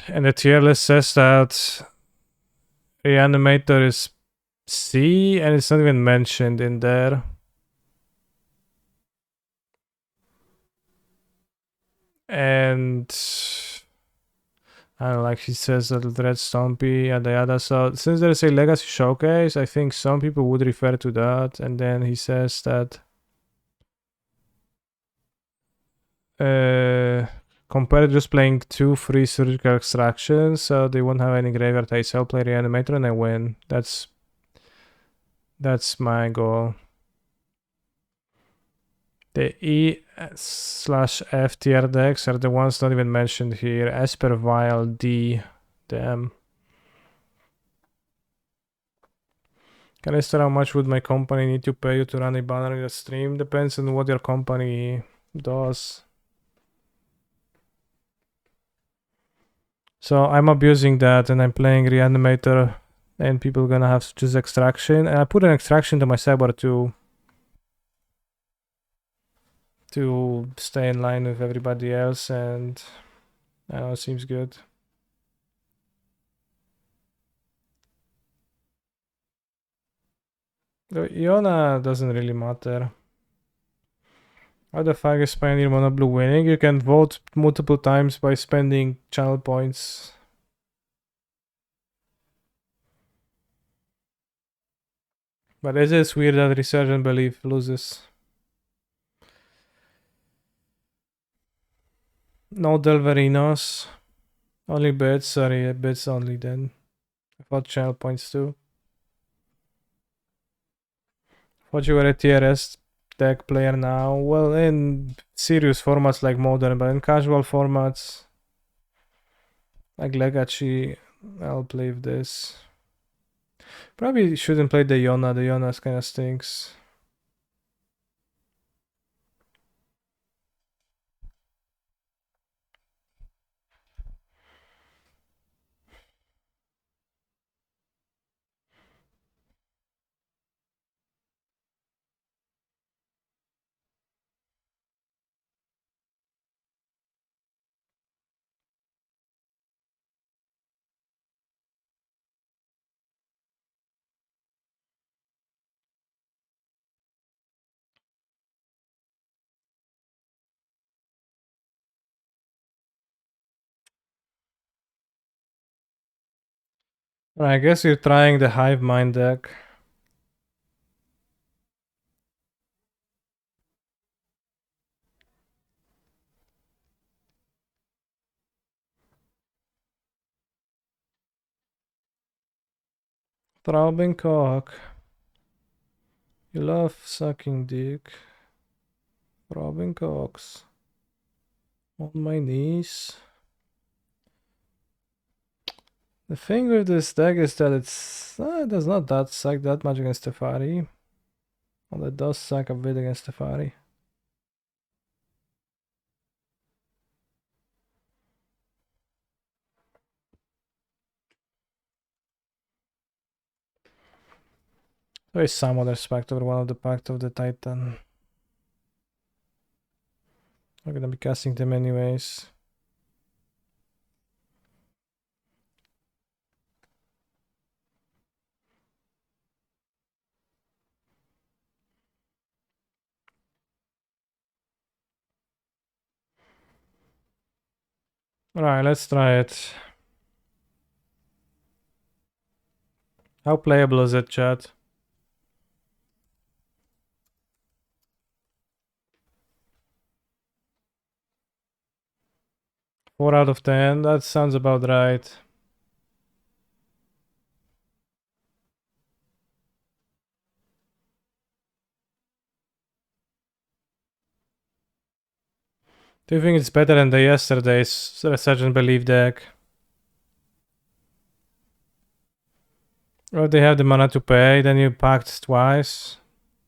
And the tier list says that Reanimator is C, and it's not even mentioned in there. And I don't know, like she says that Red Stompy, yada yada. So since there's a legacy showcase, I think some people would refer to that. And then he says that compared to just playing 2 free surgical extractions, so they won't have any graveyard haste. I'll play Reanimator and I win. That's my goal. The E/F tier decks are the ones not even mentioned here. Esper, Vile, D, damn. Canister, how much would my company need to pay you to run a banner in a stream? Depends on what your company does. So I'm abusing that and I'm playing Reanimator and people are gonna have to choose extraction. And I put an extraction to my cyber to stay in line with everybody else, and I don't know, it seems good. The Iona doesn't really matter. How the fuck is Pioneer Mono Blue winning? You can vote multiple times by spending channel points. But it is weird that Resurgent Belief loses. No Delverinos. Only bits, sorry, bits only then. I thought channel points too. Thought you were a TRS deck player now. Well, in serious formats like Modern, but in casual formats like Legacy, I'll play with this. Probably shouldn't play the Yona. The Yona's kinda stinks. I guess you're trying the Hive Mind deck. Throbbing cock. You love sucking dick. Throbbing cocks. On my knees. The thing with this deck is that it does not that suck that much against Teferi. Well, it does suck a bit against Teferi. There is some other respect over one of the Pact of the Titan. I'm gonna be casting them anyways. Alright, let's try it. How playable is it, chat? Four out of 10, that sounds about right. Do you think it's better than the yesterday's Resurgent Belief deck? Or they have the mana to pay, then you packed twice.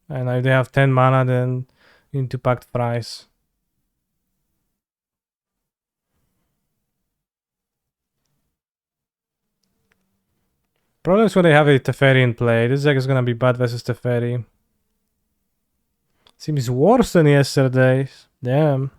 And if they have 10 mana, then you need to pack thrice. Problem is when they have a Teferi in play. This deck is gonna be bad versus Teferi. Seems worse than yesterday. Damn.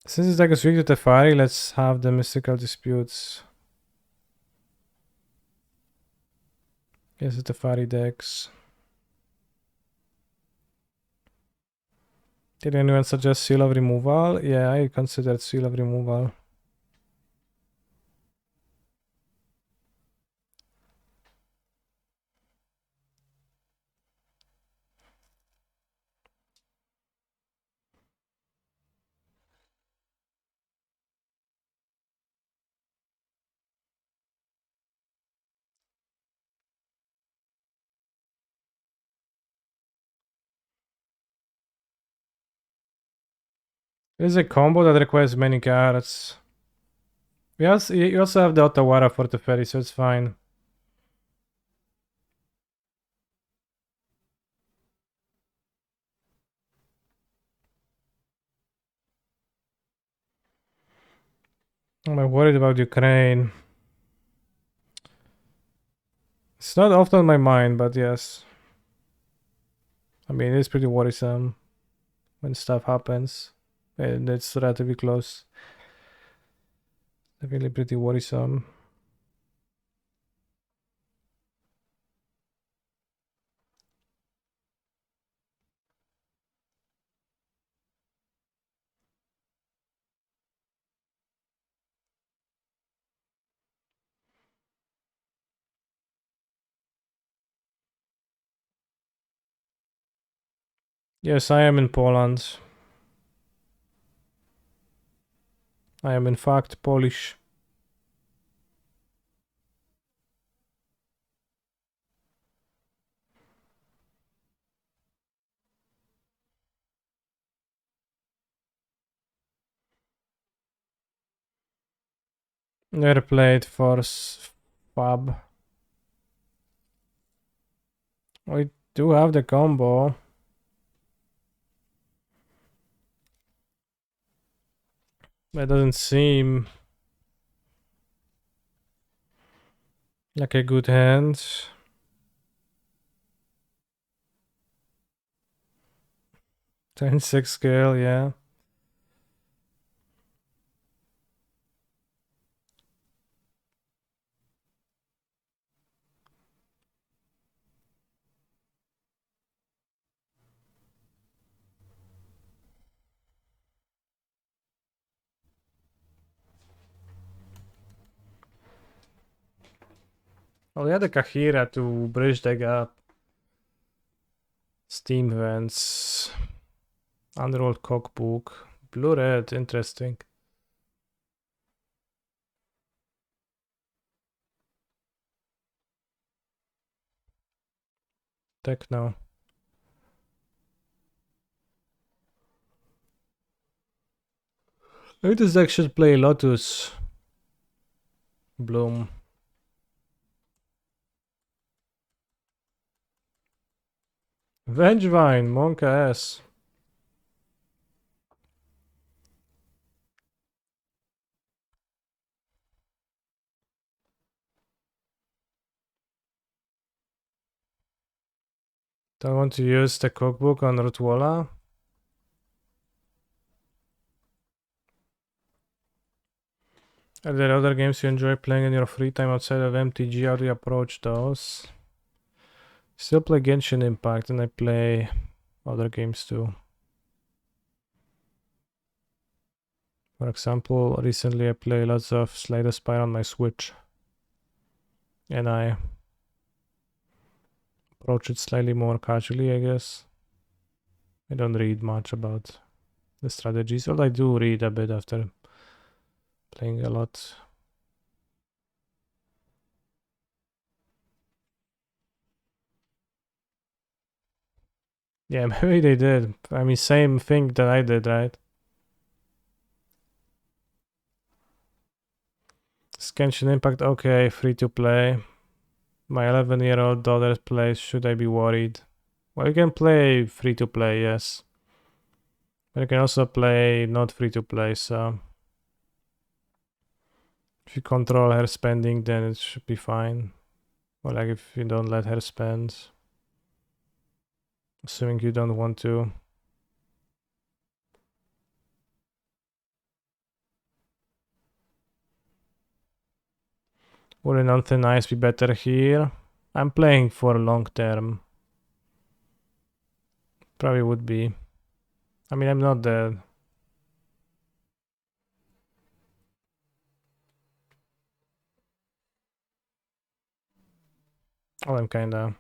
Since this deck is weak to Teferi, let's have the Mystical Disputes. Yes, the Teferi decks. Did anyone suggest Seal of Removal? Yeah, I considered Seal of Removal. There's a combo that requires many cards. You also have the Otawara for Teferi, so it's fine. I'm worried about Ukraine. It's not often on my mind, but yes. I mean, it's pretty worrisome when stuff happens. And it's relatively close. Definitely pretty worrisome. Yes, I am in Poland. I am in fact Polish. Never played for Fab. We do have the combo. It doesn't seem like a good hand. 10-6 scale, yeah. Oh, we had the Kahira to bridge the gap. Steam vents. Underworld cookbook. Blue red, interesting. Techno. Maybe this deck should play Lotus. Bloom. Vengevine, Monka S. Do I want to use the cookbook on Rutwala? Are there other games you enjoy playing in your free time outside of MTG? How do you approach those? Still play Genshin Impact and I play other games too. For example, recently I play lots of Slay the Spire on my Switch. And I approach it slightly more casually, I guess. I don't read much about the strategies, although I do read a bit after playing a lot. Yeah, maybe they did. I mean, same thing that I did, right? Genshin Impact, okay, free to play. My 11-year-old daughter plays, should I be worried? Well, you can play free to play, yes. But you can also play not free to play, so if you control her spending, then it should be fine. Or like if you don't let her spend, assuming you don't want to. Wouldn't nothing nice be better here? I'm playing for long term. Probably would be. I mean, I'm not dead. Oh, I'm kinda.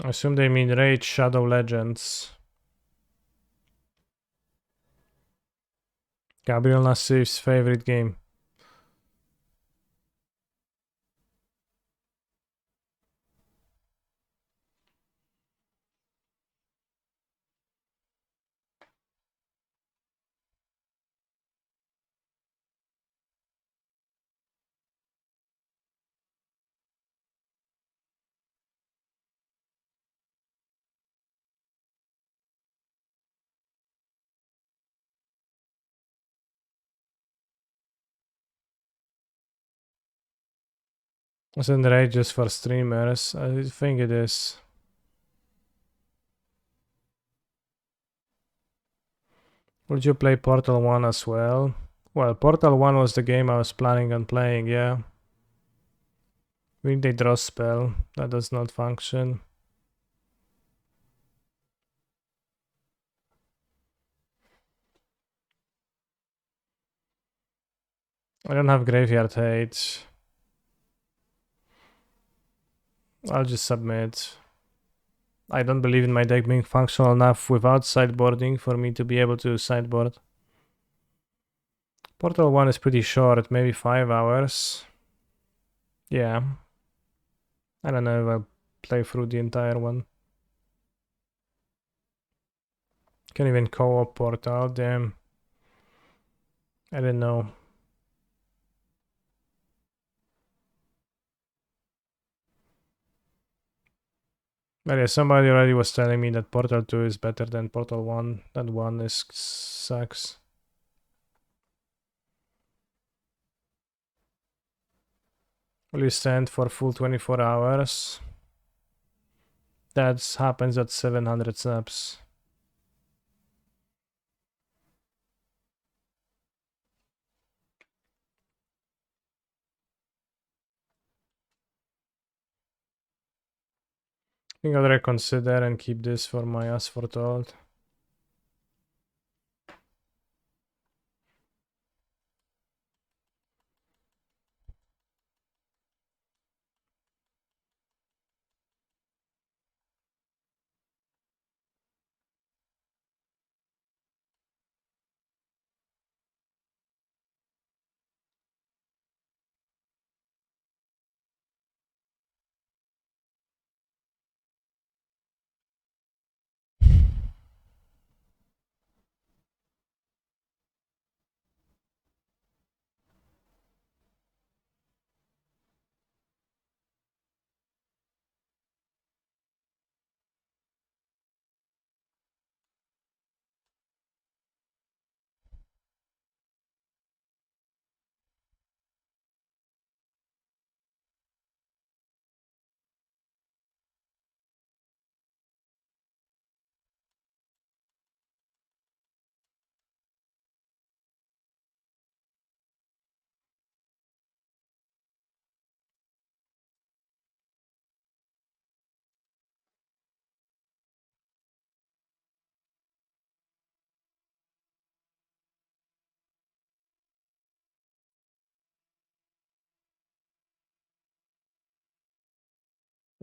I assume they mean Raid Shadow Legends. Gabriel Nassif's favorite game. Isn't Raid just for streamers? I think it is. Would you play Portal 1 as well? Well, Portal 1 was the game I was planning on playing, yeah. We need a draw spell. That does not function. I don't have Graveyard Hate. I'll just submit. I don't believe in my deck being functional enough without sideboarding for me to be able to sideboard. Portal 1 is pretty short, maybe 5 hours. Yeah. I don't know if I'll play through the entire one. Can even co-op Portal, damn. I didn't know. But yeah, somebody already was telling me that Portal 2 is better than Portal 1. That 1 is sucks. Will you stand for full 24 hours? That happens at 700 snaps. I think I'll reconsider and keep this for my As Foretold.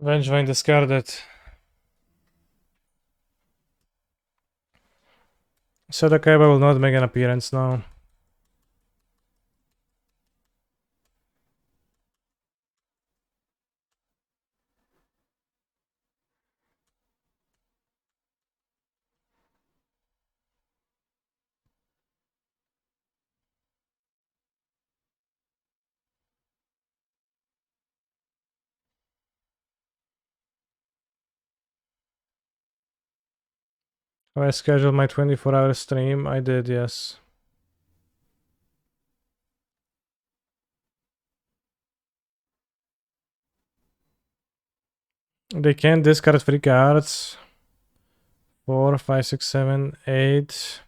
Vengevine discarded. Sadakaiba will not make an appearance now. Oh, I scheduled my 24-hour stream. I did, yes. They can't discard free cards. 4, 5, 6, 7, 8.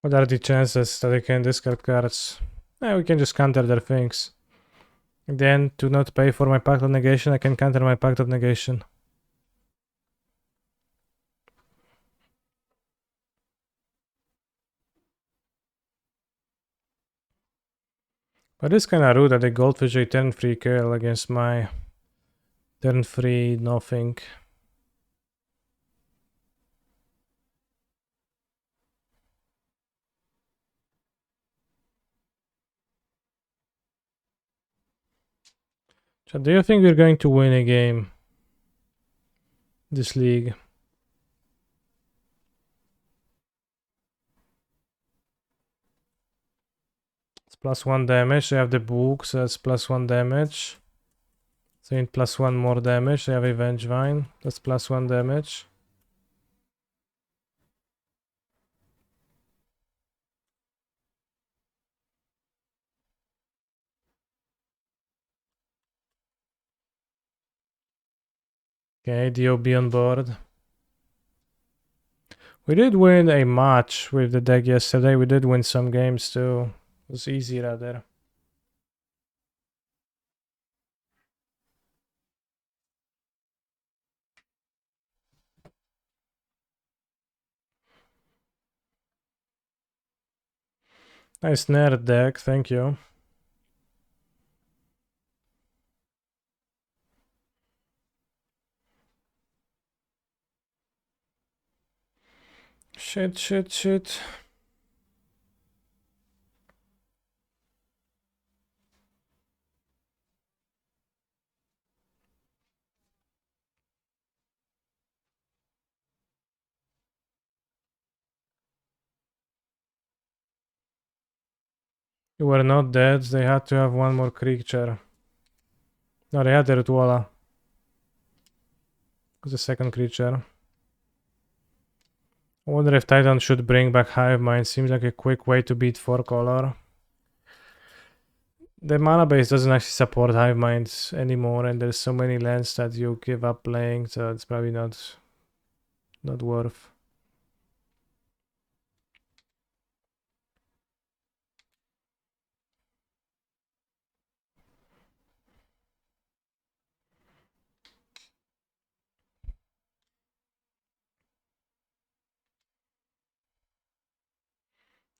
What are the chances that they can discard cards? We can just counter their things. Then, to not pay for my Pact of Negation, I can counter my Pact of Negation. But it's kinda rude that they Goldfish a turn free kill against my turn free nothing. So do you think we're going to win a game? This league? It's +1 damage. I have the book, so that's +1 damage. So I need +1 more damage. I have a Vengevine. That's +1 damage. Okay, DOB on board. We did win a match with the deck yesterday. We did win some games too. It was easy rather. Nice nerd deck, thank you. Shit. You were not dead. They had to have one more creature. No, they had the Rituala. The second creature. I wonder if Titan should bring back Hive Mind. Seems like a quick way to beat 4-color. The mana base doesn't actually support Hive Minds anymore, and there's so many lands that you give up playing, so it's probably not worth.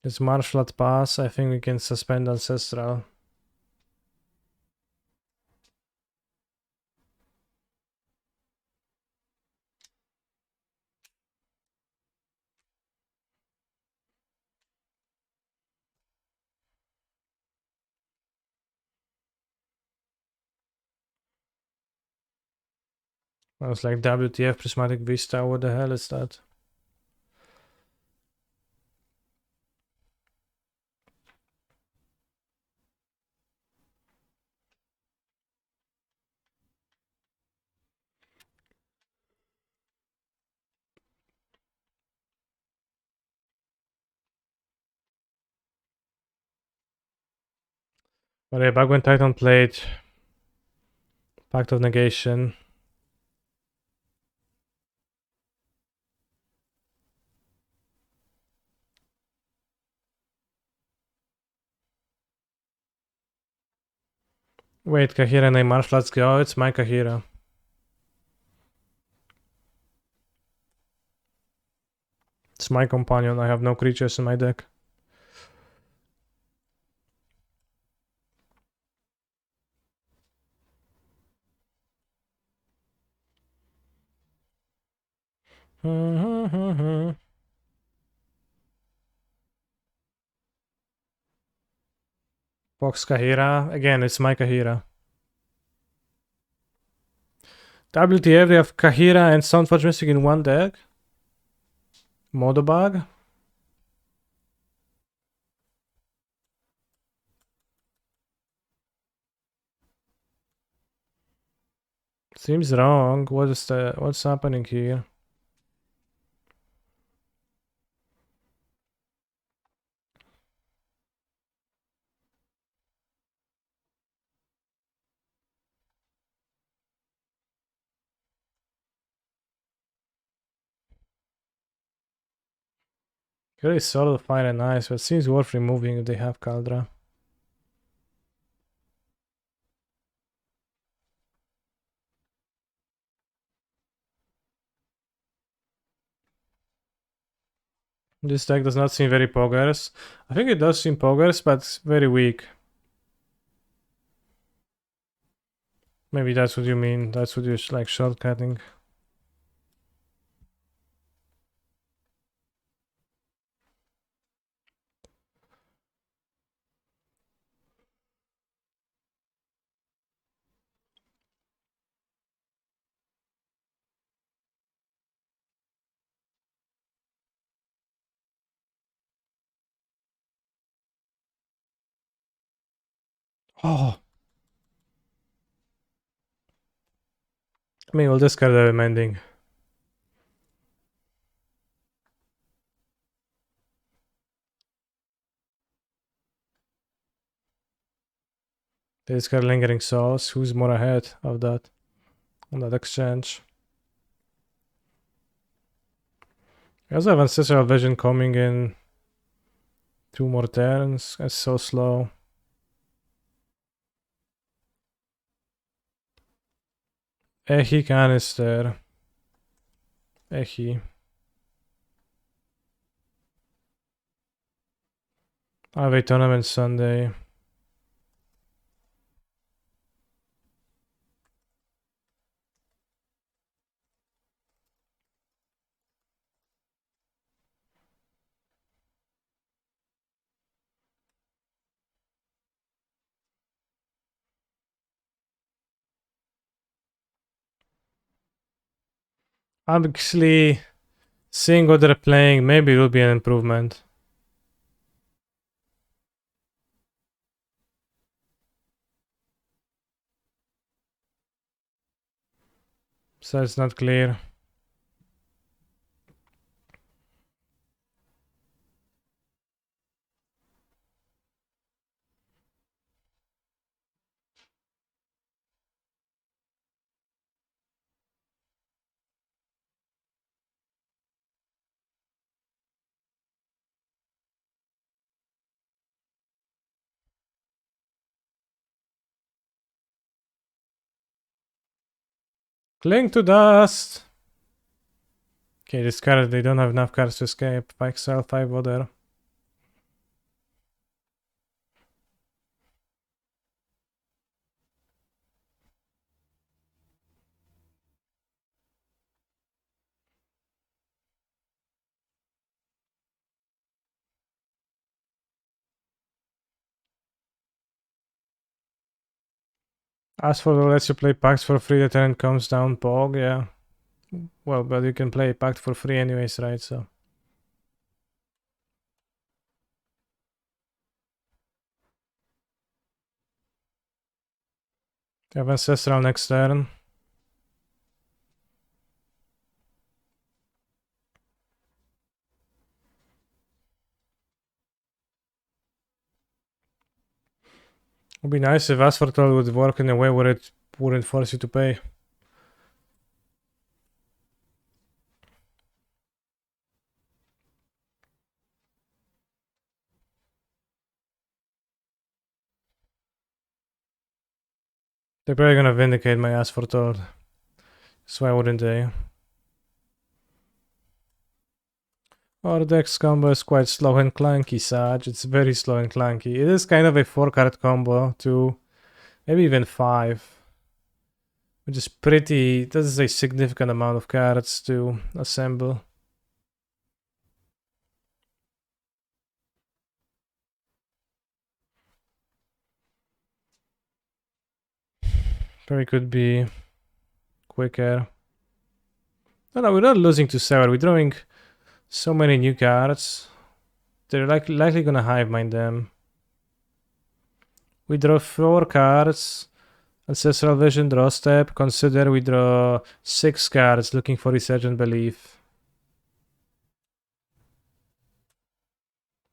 This Marshlat pass, I think we can suspend Ancestral. I was like, WTF Prismatic Vista, what the hell is that? But yeah, back when Titan played Pact of Negation. Wait, Kahira and a Marshlat's go. It's my Kahira. It's my companion. I have no creatures in my deck. Fox Kahira. Again, it's my Kahira. WTF, they have Kahira and Soundforge Mystic in one deck? Modobag? Seems wrong. What's happening here? Really solid, fine and nice, but seems worth removing if they have Kaldra. This deck does not seem very poggers. I think it does seem poggers, but it's very weak. Maybe that's what you mean. That's what you're like shortcutting. Oh. I mean, we'll discard the mending. They discard Lingering Souls. Who's more ahead of that on that exchange? I also have Ancestral Vision coming in 2 more turns. It's so slow. Echi Canister. Echi. I have a tournament Sunday. I'm actually seeing what they're playing. Maybe it will be an improvement. So it's not clear. Cling to Dust! Okay, this card, they don't have enough cards to escape. Exile 5 Water. Asphodel lets you play packs for free. The turn comes down. Pog, yeah. Well, but you can play pact for free anyways, right? So. You have Ancestral next turn. Would be nice if Asphodel would work in a way where it wouldn't force you to pay. They're probably gonna vindicate my Asphodel. So why wouldn't they? Our deck's combo is quite slow and clunky, Saj. It's very slow and clunky. It is kind of a 4-card combo, too. Maybe even 5. Which is pretty... This is a significant amount of cards to assemble. Probably could be quicker. No, we're not losing to Sever. We're drawing so many new cards. They're likely gonna hive mind them. We draw 4 cards. Ancestral Vision, draw step. Consider we draw 6 cards looking for Resurgent Belief.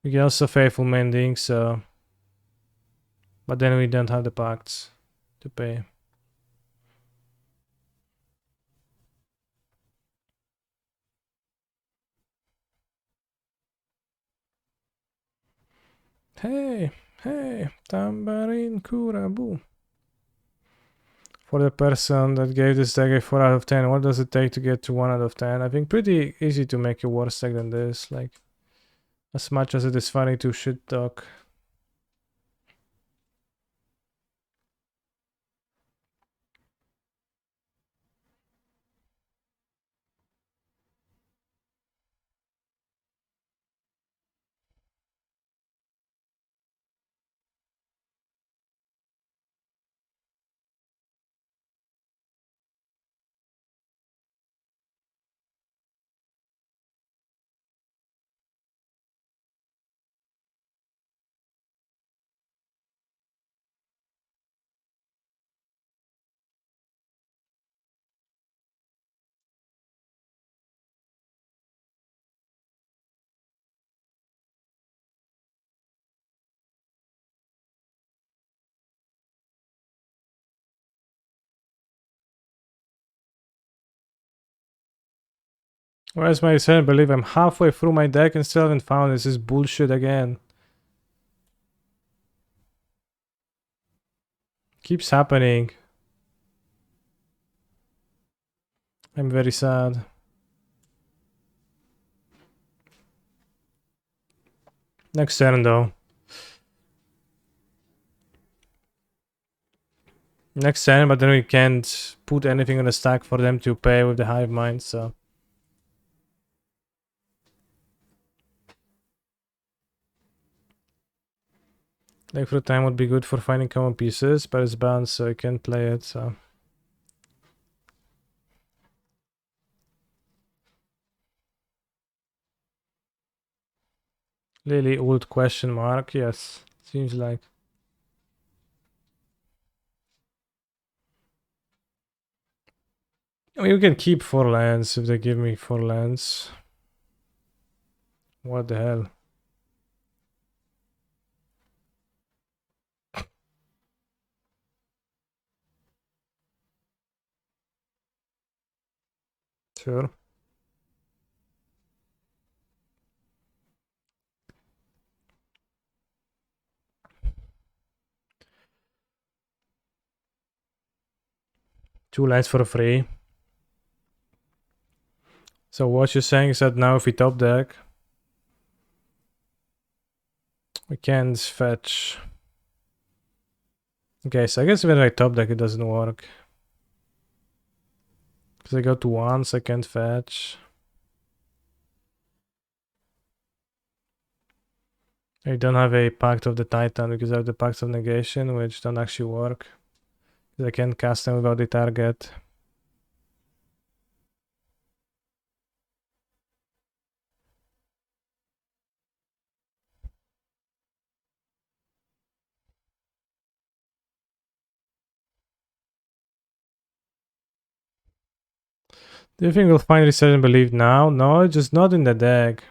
We can also Faithful Mending, so... But then we don't have the pacts to pay. Hey, tambourine kurabu. For the person that gave this deck a 4 out of 10, what does it take to get to 1 out of 10? I think pretty easy to make a worse deck than this, like, as much as it is funny to shit talk. Where's my Resurgent Belief? I'm halfway through my deck and still haven't found this. This is bullshit again. Keeps happening. I'm very sad. Next turn though. Next turn, but then we can't put anything on the stack for them to pay with the Hive Mind, so... Like for time would be good for finding common pieces, but it's banned so I can't play it, so... Lily ult question mark, yes. Seems like. I mean, we can keep 4 lands if they give me 4 lands. What the hell? Sure. Two lands for free. So what you're saying is that now if we top deck, we can't fetch. Okay, so I guess when I top deck it doesn't work. Because I go to once, I can't fetch. I don't have a Pact of the Titan because I have the Pacts of Negation, which don't actually work. Because I can't cast them without the target. Do you think we'll find Resurgent Belief now? No, just not in the deck.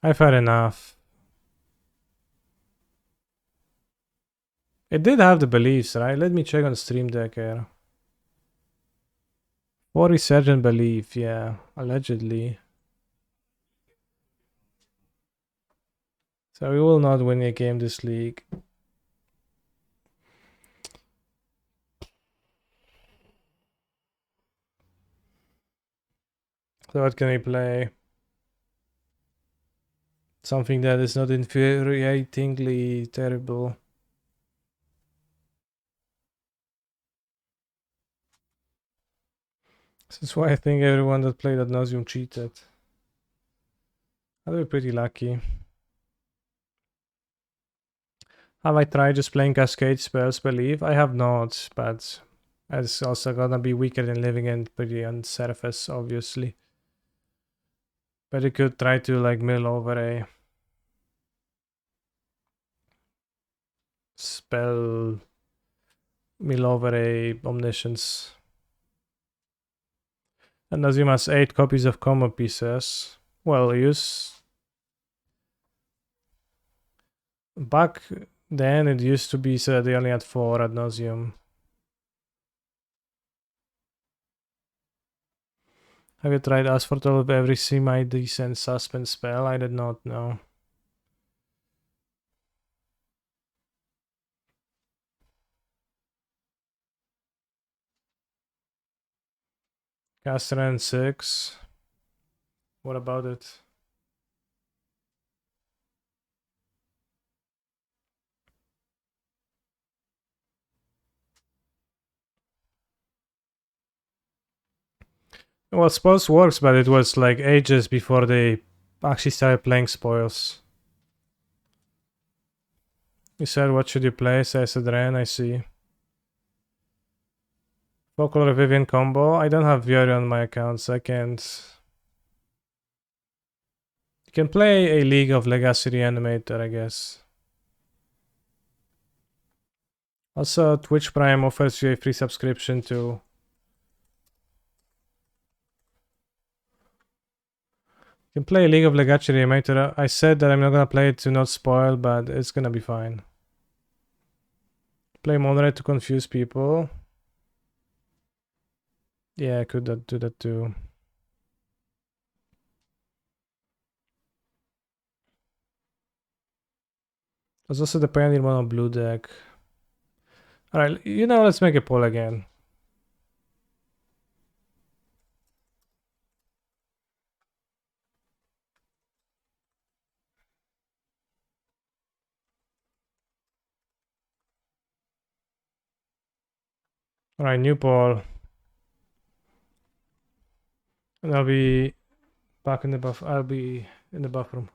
I've had enough. It did have the beliefs, right? Let me check on Stream Deck here. For Resurgent Belief, yeah, allegedly. So we will not win a game this league. So what can we play? Something that is not infuriatingly terrible. This is why I think everyone that played at nauseum cheated. They were pretty lucky. Have I tried just playing cascade spells per leaf? I have not, but it's also gonna be weaker than living in pretty on surface, obviously. But you could try to like mill over a spell, mill over a omniscience. And Nazim has 8 copies of combo pieces. Well, use. Back then it used to be so they only had 4 ad nauseum. Have you tried Asphodel with every semi-decent suspend spell? I did not know. Caster and 6. What about it? Well, spoils works, but it was like ages before they actually started playing spoils. You said, what should you play? So I said, Ren, I see. Folklore Vivian combo. I don't have Fury on my account, so I can't. You can play a League of Legacy Reanimator, I guess. Also, Twitch Prime offers you a free subscription to. You can play League of Legacy Reanimator. I said that I'm not gonna play it to not spoil, but it's gonna be fine. Play moderate to confuse people. Yeah, I could do that too. There's also the Pioneer Mono Blue deck. Alright, let's make a poll again. Alright, new poll. And I'll be back in the buff. I'll be in the buff room.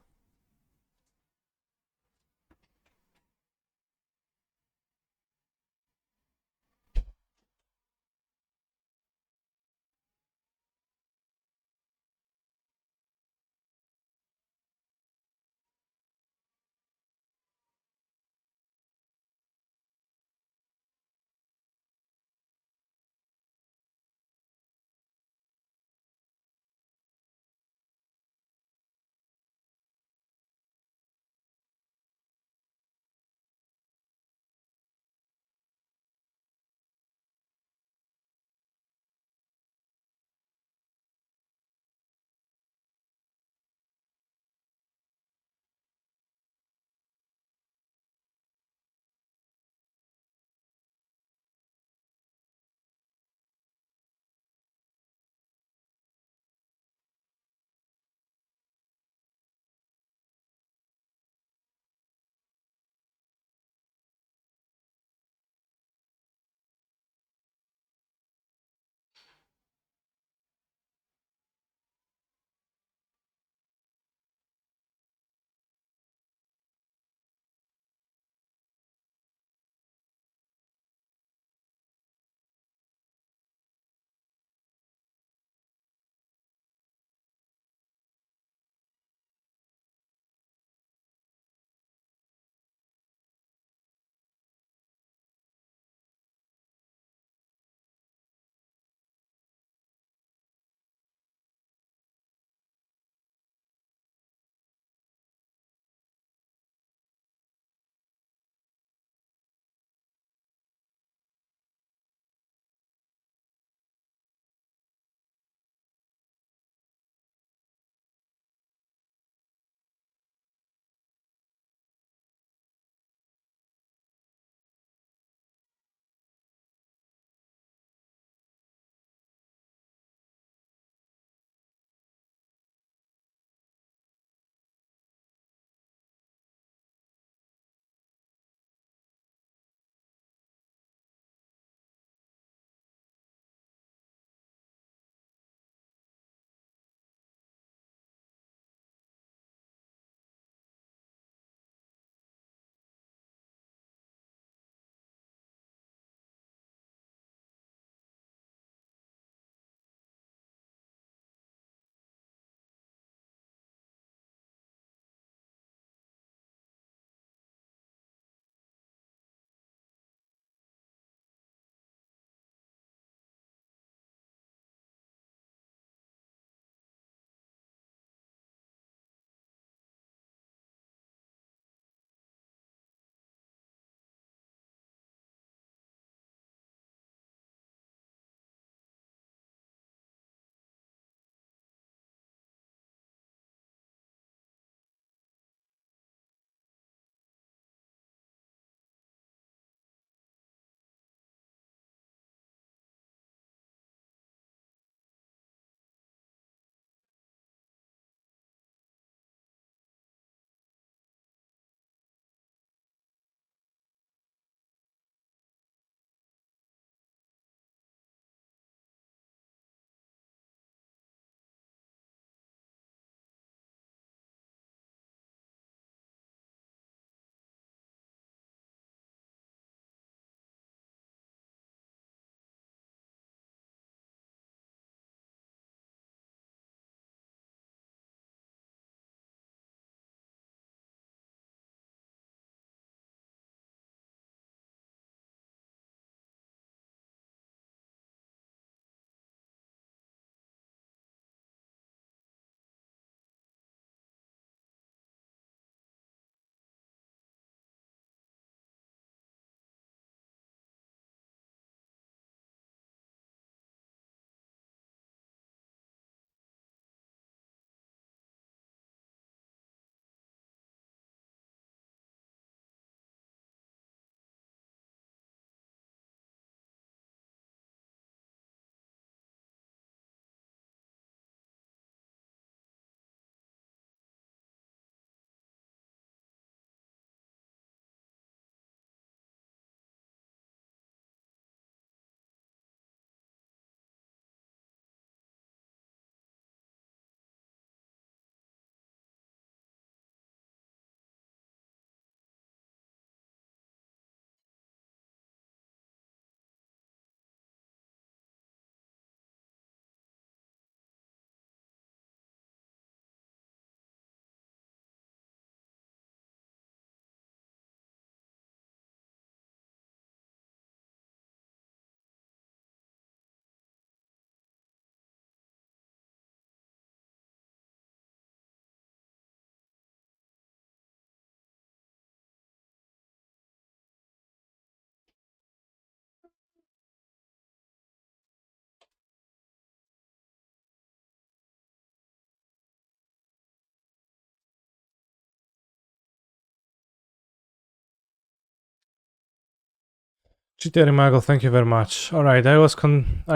GTR Michael, thank you very much. Alright, I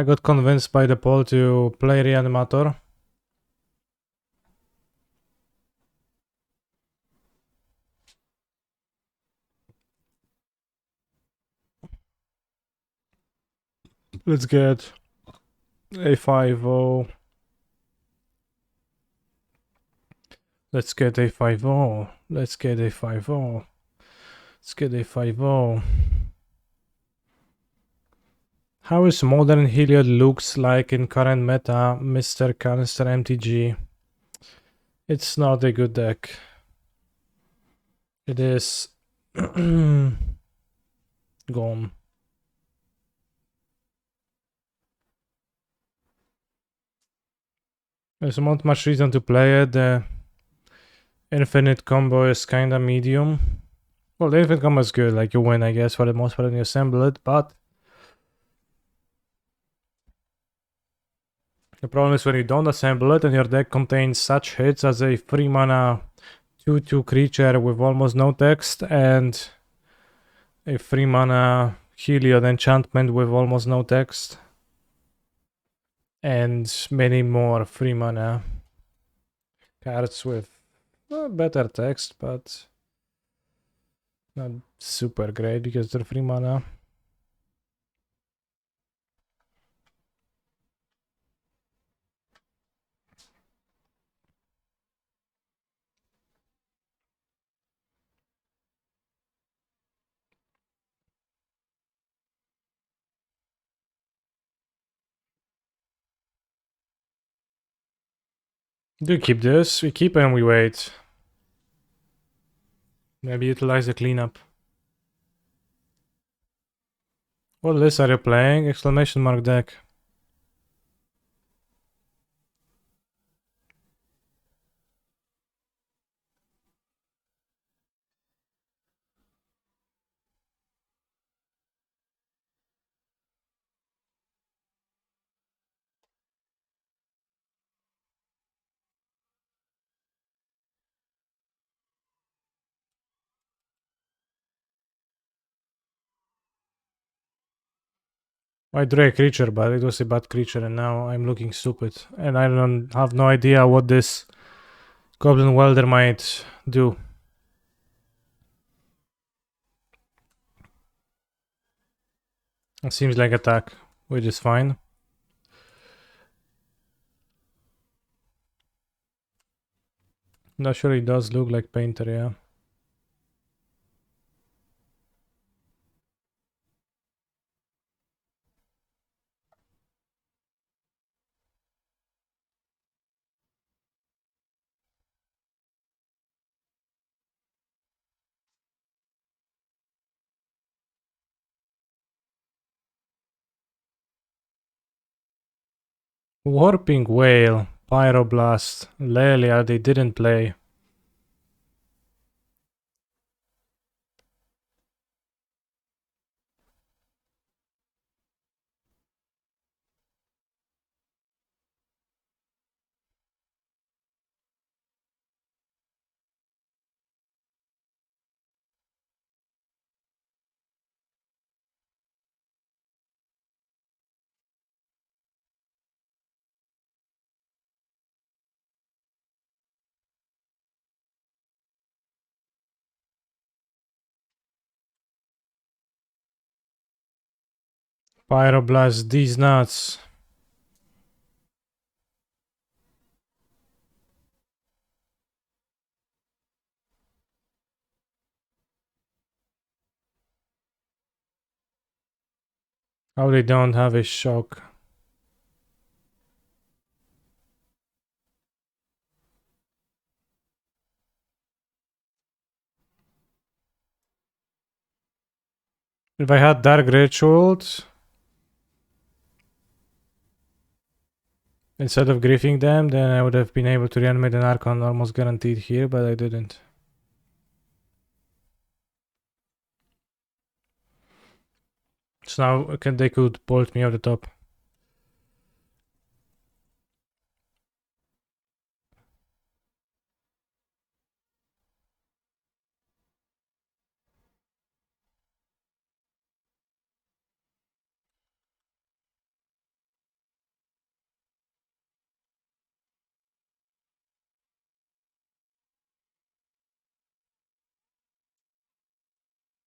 got convinced by the poll to play Reanimator. Let's get A50. Let's get A50. Let's get A50. Let's get A50. How is modern Heliod looks like in current meta, Mr. Canister MTG? It's not a good deck. It is gone. There's not much reason to play it. The infinite combo is kinda medium. Well, the infinite combo is good, like you win, I guess, for the most part when you assemble it, but the problem is when you don't assemble it and your deck contains such hits as a 3 mana 2/2 creature with almost no text and a 3 mana Heliod enchantment with almost no text. And many more 3 mana cards with better text, but not super great because they're 3 mana. Do we keep this? We keep and we wait. Maybe utilize the cleanup. What list are you playing? Exclamation mark deck. I drew a creature, but it was a bad creature, and now I'm looking stupid. And I don't have no idea what this Goblin Welder might do. It seems like attack, which is fine. Not sure it does look like Painter, yeah. Warping Whale, Pyroblast, Lelia, they didn't play. Pyroblast, these nuts. How they don't have a shock. If I had Dark Rituals, instead of griefing them, then I would have been able to reanimate an Archon almost guaranteed here, but I didn't. So now they could bolt me off the top.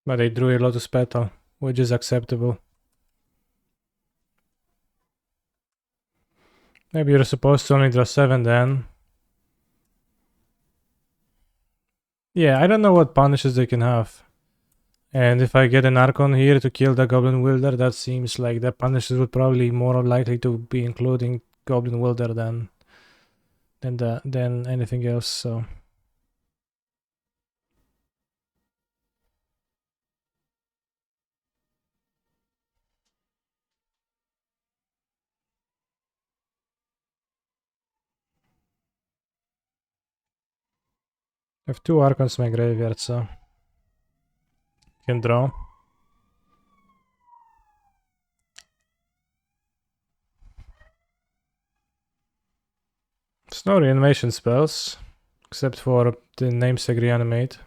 But they drew a Lotus Petal, which is acceptable. Maybe you're supposed to only draw 7 then. Yeah, I don't know what punishes they can have. And if I get an Archon here to kill the Goblin Wielder, that seems like the punishes would probably more likely to be including Goblin Wielder than anything else, so... I have 2 Archons in my graveyard, so... can draw. There's no reanimation spells, except for the namesake Reanimate.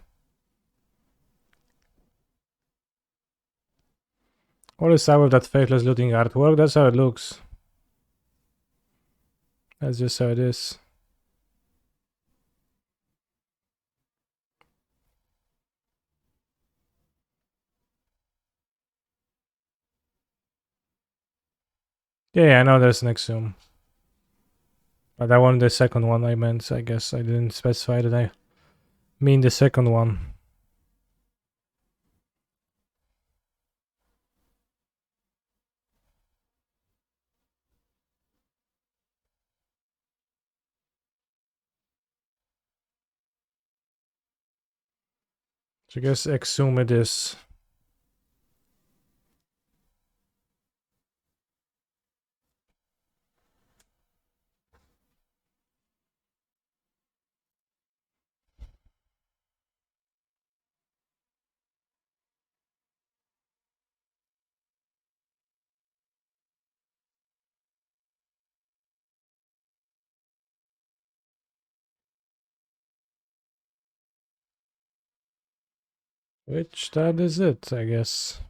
What is up with that faithless looting artwork? That's how it looks. That's just how it is. Yeah, I know there's an Exhume. But I want the second one I meant, I guess. I didn't specify that I mean the second one. So I guess Exhume it is. Which that is it, I guess.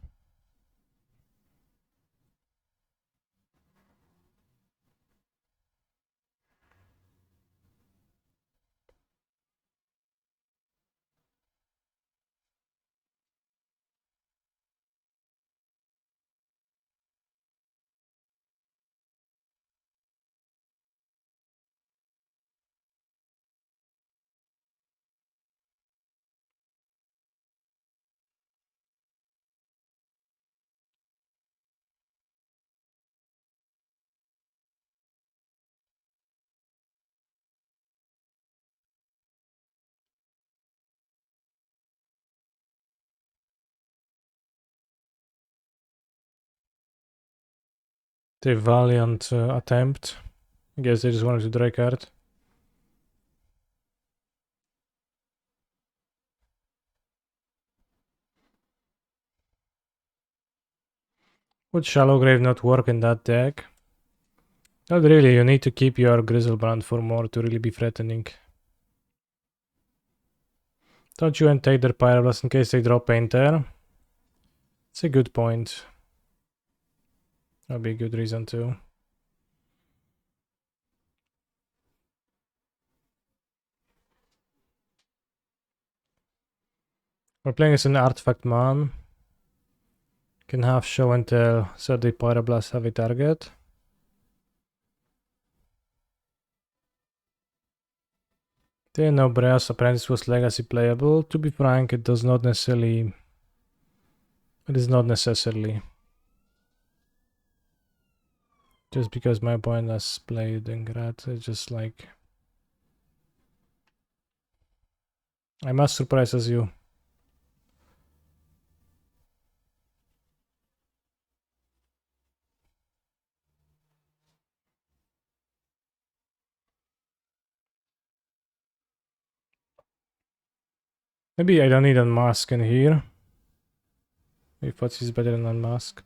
The valiant attempt. I guess they just wanted to draw a card. Would Shallow Grave not work in that deck? Not really, you need to keep your Grizzlebrand for more to really be threatening. Don't you and take their Pyroblast in case they drop Painter? It's a good point. That'd be a good reason too. We're playing as an Artifact Man. Can have show and tell, so the Pyroblast have a target. Didn't know Brea's Apprentice was legacy playable. To be frank, it does not necessarily... It is not necessarily. Just because my opponent has played Ingrat, it's just like... I'm as surprised as you. Maybe I don't need Unmask in here. If what is better than Unmask.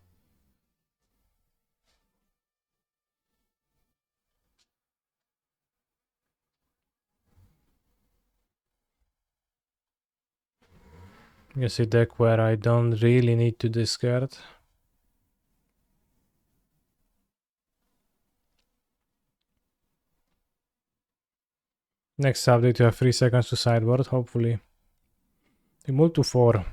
I guess a deck where I don't really need to discard. Next update you have 3 seconds to sideboard, hopefully. They move to 4.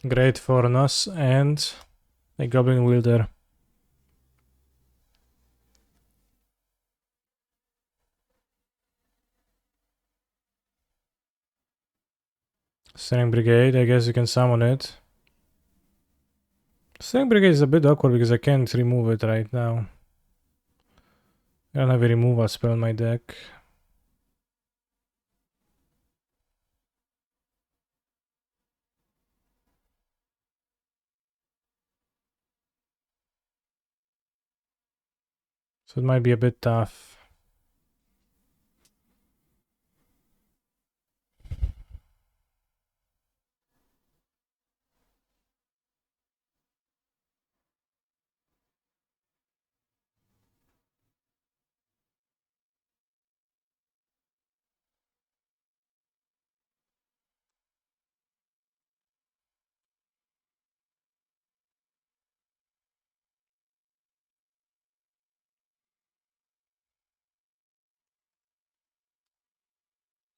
Great for us and a Goblin Wielder. Sailing Brigade, I guess you can summon it. Sailing Brigade is a bit awkward because I can't remove it right now. I don't have a removal spell in my deck. So it might be a bit tough.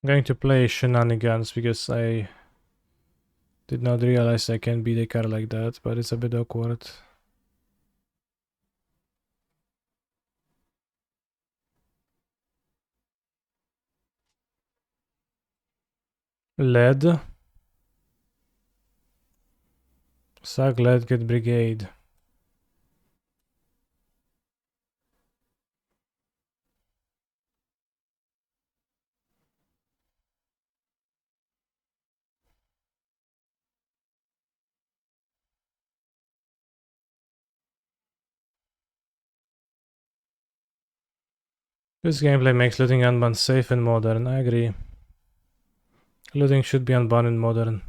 I'm going to play Shenanigans because I did not realize I can beat a card like that, but it's a bit awkward. Lead. Suck lead, get brigade. This gameplay makes looting unbanned safe and modern, I agree. Looting should be unbanned in modern.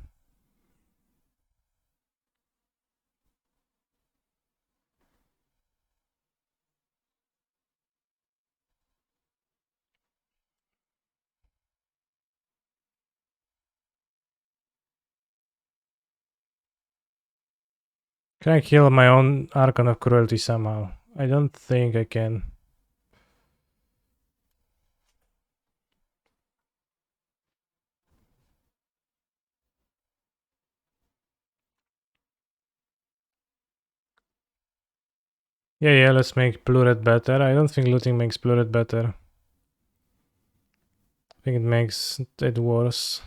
Can I kill my own Archon of Cruelty somehow? I don't think I can. Yeah, let's make blue red better. I don't think looting makes blue red better. I think it makes it worse.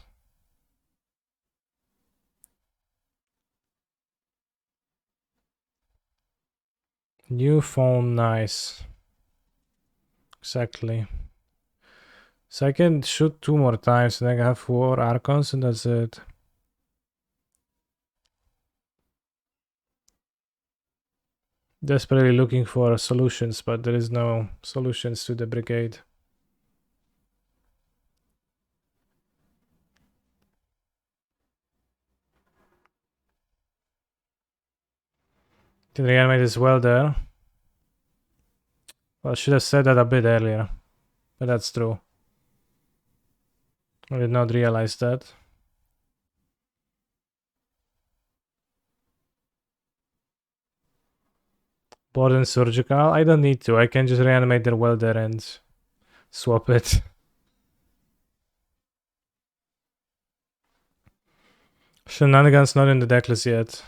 New phone, nice. Exactly. So I can shoot 2 more times and I have 4 Archons and that's it. Desperately looking for solutions, but there is no solutions to the brigade. The Reanimator is well there. Well, I should have said that a bit earlier, but that's true. I did not realize that. Borden Surgical? I don't need to. I can just reanimate their welder and swap it. Shenanigans not in the decklist yet,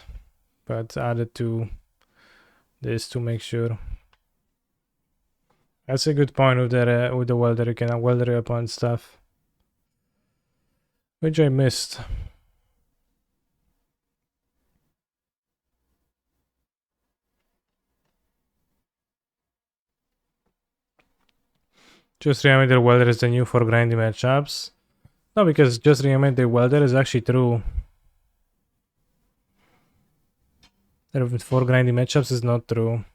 but added to this to make sure. That's a good point with the welder. You can welder up on stuff, which I missed. Just reanimate their welder is the new for grindy matchups. No, because just reanimate their welder is actually true. For grindy matchups is not true.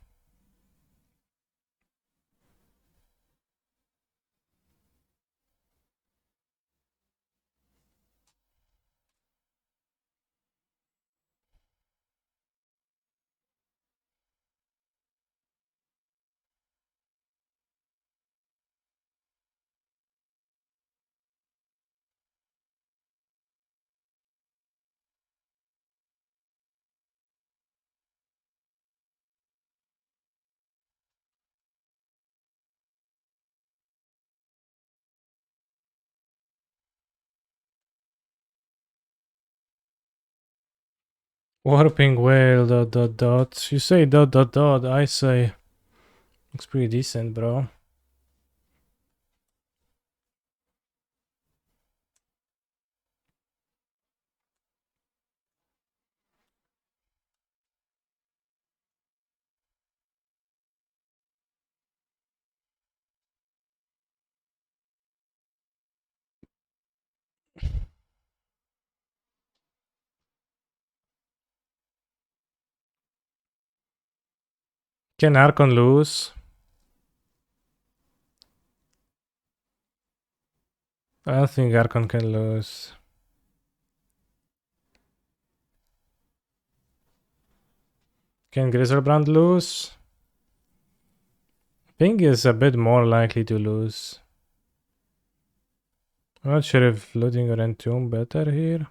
Warping whale, ... You say ... I say... Looks pretty decent, bro. Can Archon lose? I don't think Archon can lose. Can Griselbrand lose? Ping is a bit more likely to lose. I'm not sure if looting or entomb better here.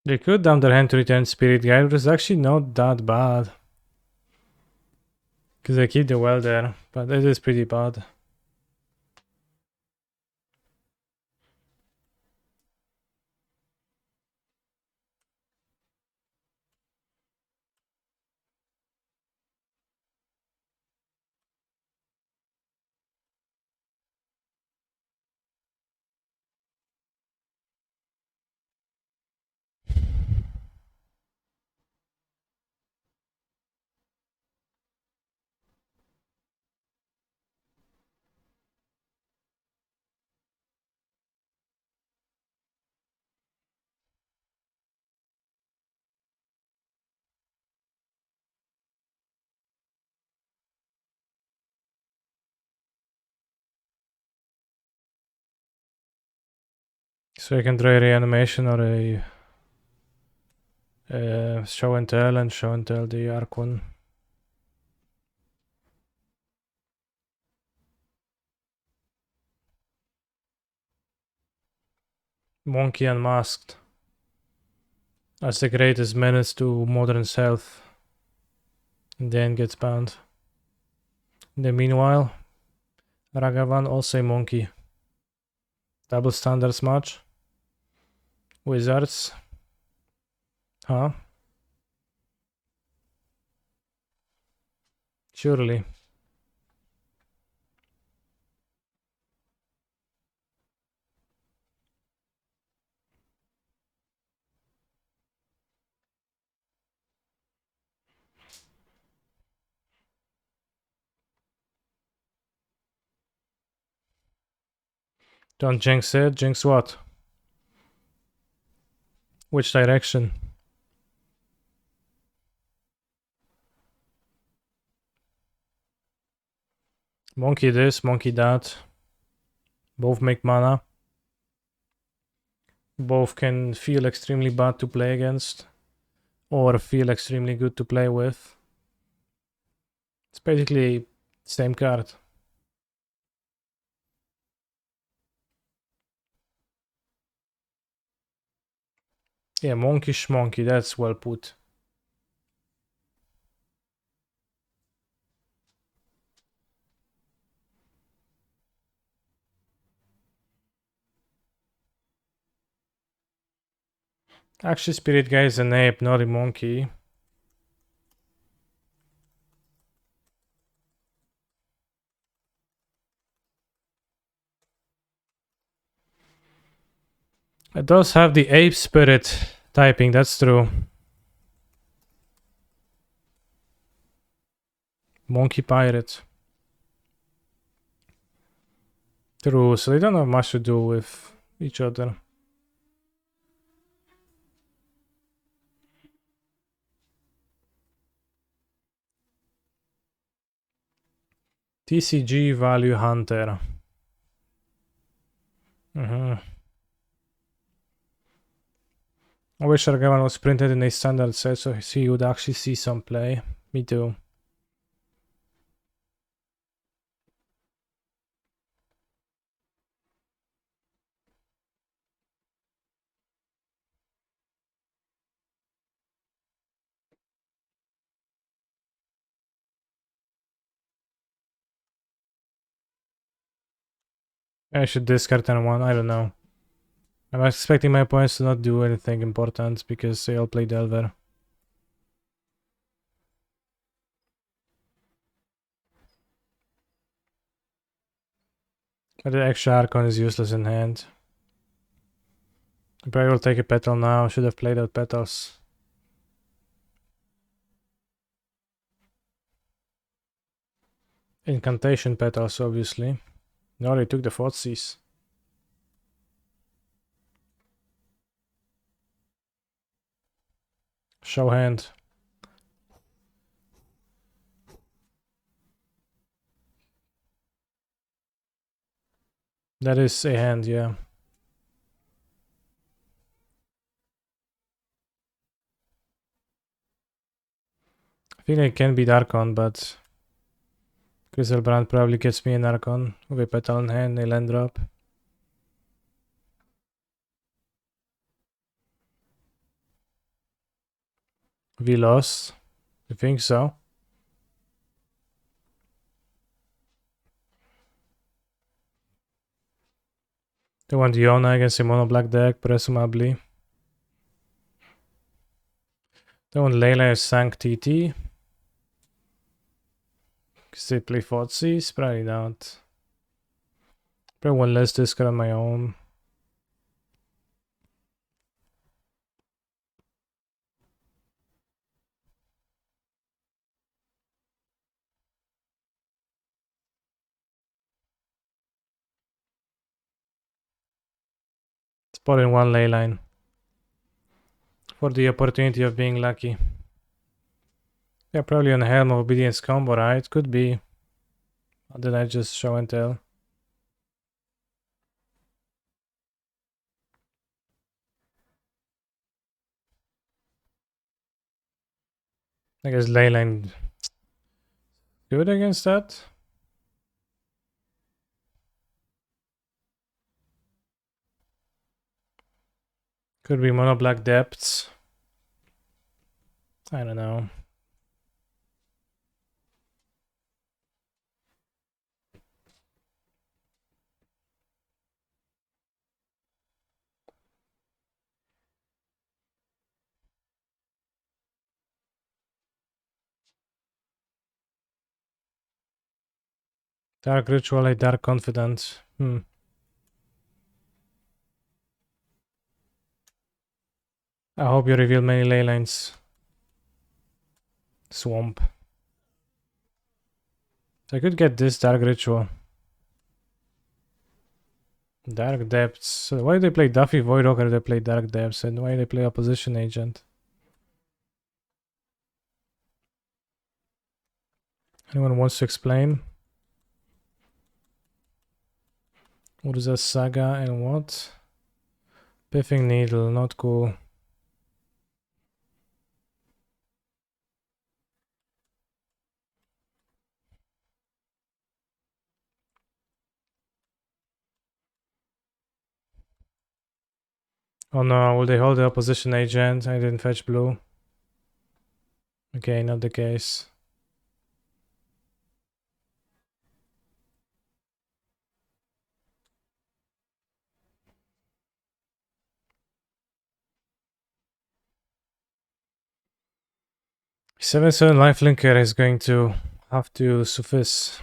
They could down their hand to return Spirit Guide, which is actually not that bad. Because they keep the well there, but it is pretty bad. So you can try Reanimation or a show and tell the Archon. Monkey Unmasked as the greatest menace to modern stealth, and then gets banned. In the meanwhile, Ragavan also a monkey. Double standards match. Wizards. Huh? Surely. Don't jinx it. Jinx what? Which direction? Monkey this, monkey that. Both make mana. Both can feel extremely bad to play against, or feel extremely good to play with. It's basically same card. Yeah, monkey schmonkey, that's well put. Actually, Spirit Guy is an ape, not a monkey. It does have the ape spirit typing, that's true. Monkey pirate. True, so they don't have much to do with each other. TCG Value Hunter. I wish Argavan was printed in a standard set so he would actually see some play. Me too. I should discard turn 1, I don't know. I'm expecting my opponents to not do anything important because they all play Delver. But the extra Archon is useless in hand. I probably will take a petal now, should have played out petals. Incantation petals, obviously. No, they took the Thoughtseize. Show hand. That is a hand, yeah. I think I can beat Archon, but Crystal Brand probably gets me an Archon with a petal in hand, a land drop. We lost. I think so. They want Yona against a mono black deck, presumably. They want Layla as Sank TT. Because they play Thoughtseize? Probably not. Probably one less discard on my own. Spot in one leyline. For the opportunity of being lucky. Yeah, probably on Helm of Obedience combo, right? Could be. Or did I just show and tell? I guess leyline good against that. Could be mono black depths. I don't know. Dark Ritual, a Dark Confidence. I hope you reveal many leylines. Swamp. I could get this Dark Ritual. Dark Depths. So why do they play Duffy Voidwalker if they play Dark Depths? And why do they play Opposition Agent? Anyone wants to explain? What is a Saga and what? Piffing Needle, not cool. Oh no, will they hold the Opposition Agent? I didn't fetch blue. Okay, not the case. Seven lifelinker is going to have to suffice.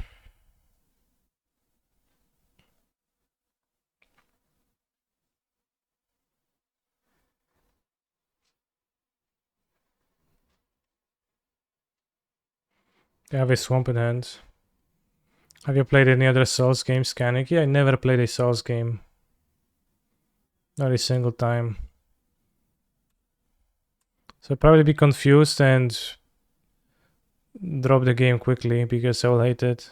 They have a swamp in hand. Have you played any other Souls games, Kaneki? I never played a Souls game. Not a single time. So I'll probably be confused and drop the game quickly because I will hate it.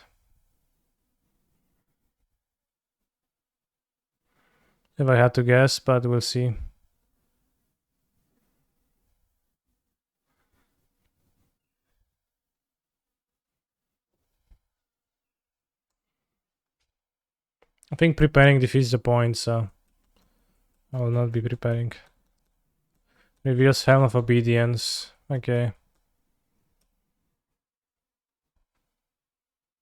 If I had to guess, but we'll see. I think preparing defeats the point, so I will not be preparing. Reveals Helm of Obedience. Okay.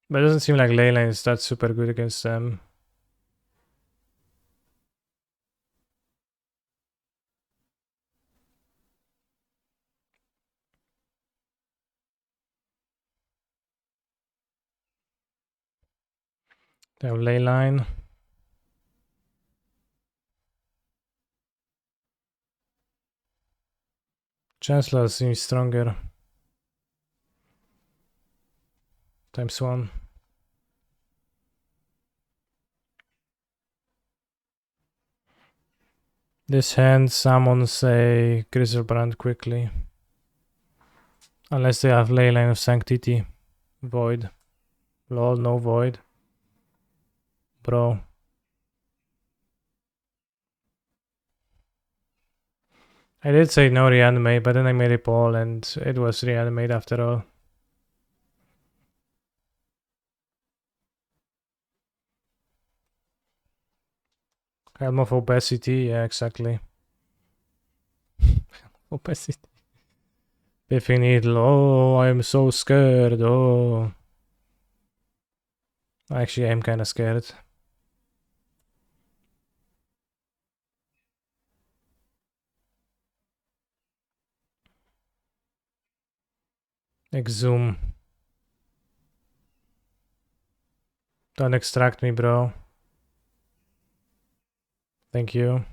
But it doesn't seem like Leyline is that super good against them. They have Leyline. Chancellor seems stronger. ×1. This hand summons a Griselbrand quickly. Unless they have Leyline of Sanctity. Void. Lol, no Void. Bro. I did say no Reanimate, but then I made a poll and it was Reanimate after all. Helm of Obesity, yeah, exactly. Opacity. Piffy Needle, oh, I'm so scared, oh. Actually, I'm kinda scared. Exhume. Don't extract me, bro. Thank you.